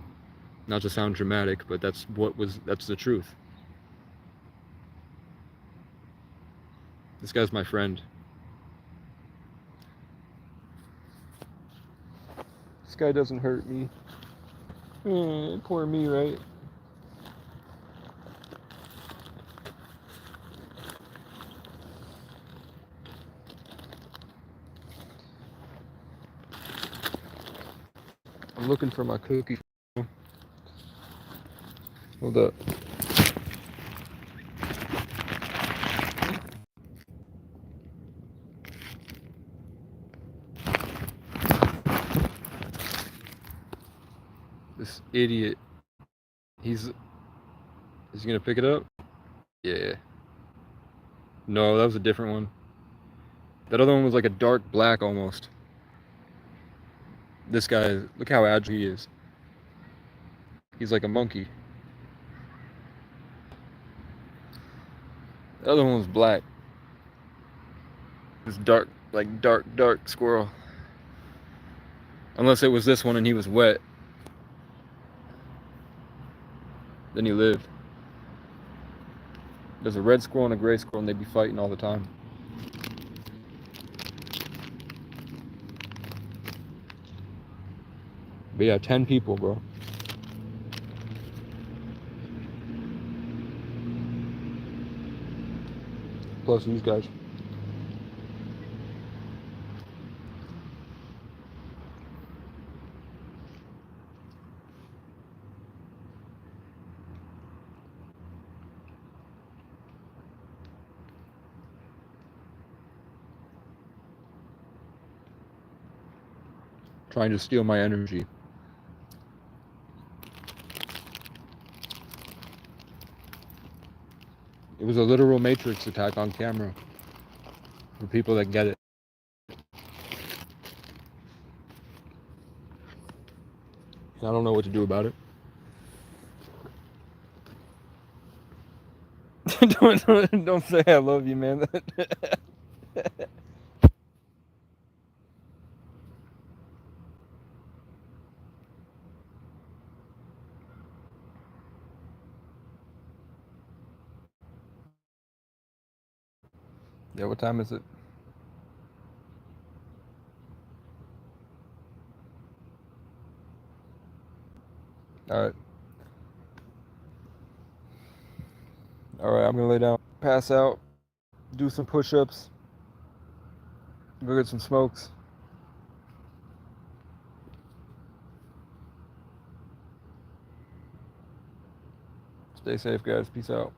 Not to sound dramatic, but that's the truth. This guy's my friend. This guy doesn't hurt me. Poor me, right? I'm looking for my cookie. Hold up. This idiot. Is he gonna pick it up? Yeah. No, that was a different one. That other one was like a dark black almost. This guy, look how agile he is. He's like a monkey. The other one was black. This dark, like dark squirrel. Unless it was this one and he was wet. Then he lived. There's a red squirrel and a gray squirrel and they'd be fighting all the time. But yeah, 10 people, bro. Plus these guys. Trying to steal my energy. It was a literal Matrix attack on camera. For people that get it. I don't know what to do about it. don't say I love you, man. Yeah, what time is it? Alright. Alright, I'm gonna lay down, pass out, do some push-ups, go get some smokes. Stay safe, guys. Peace out.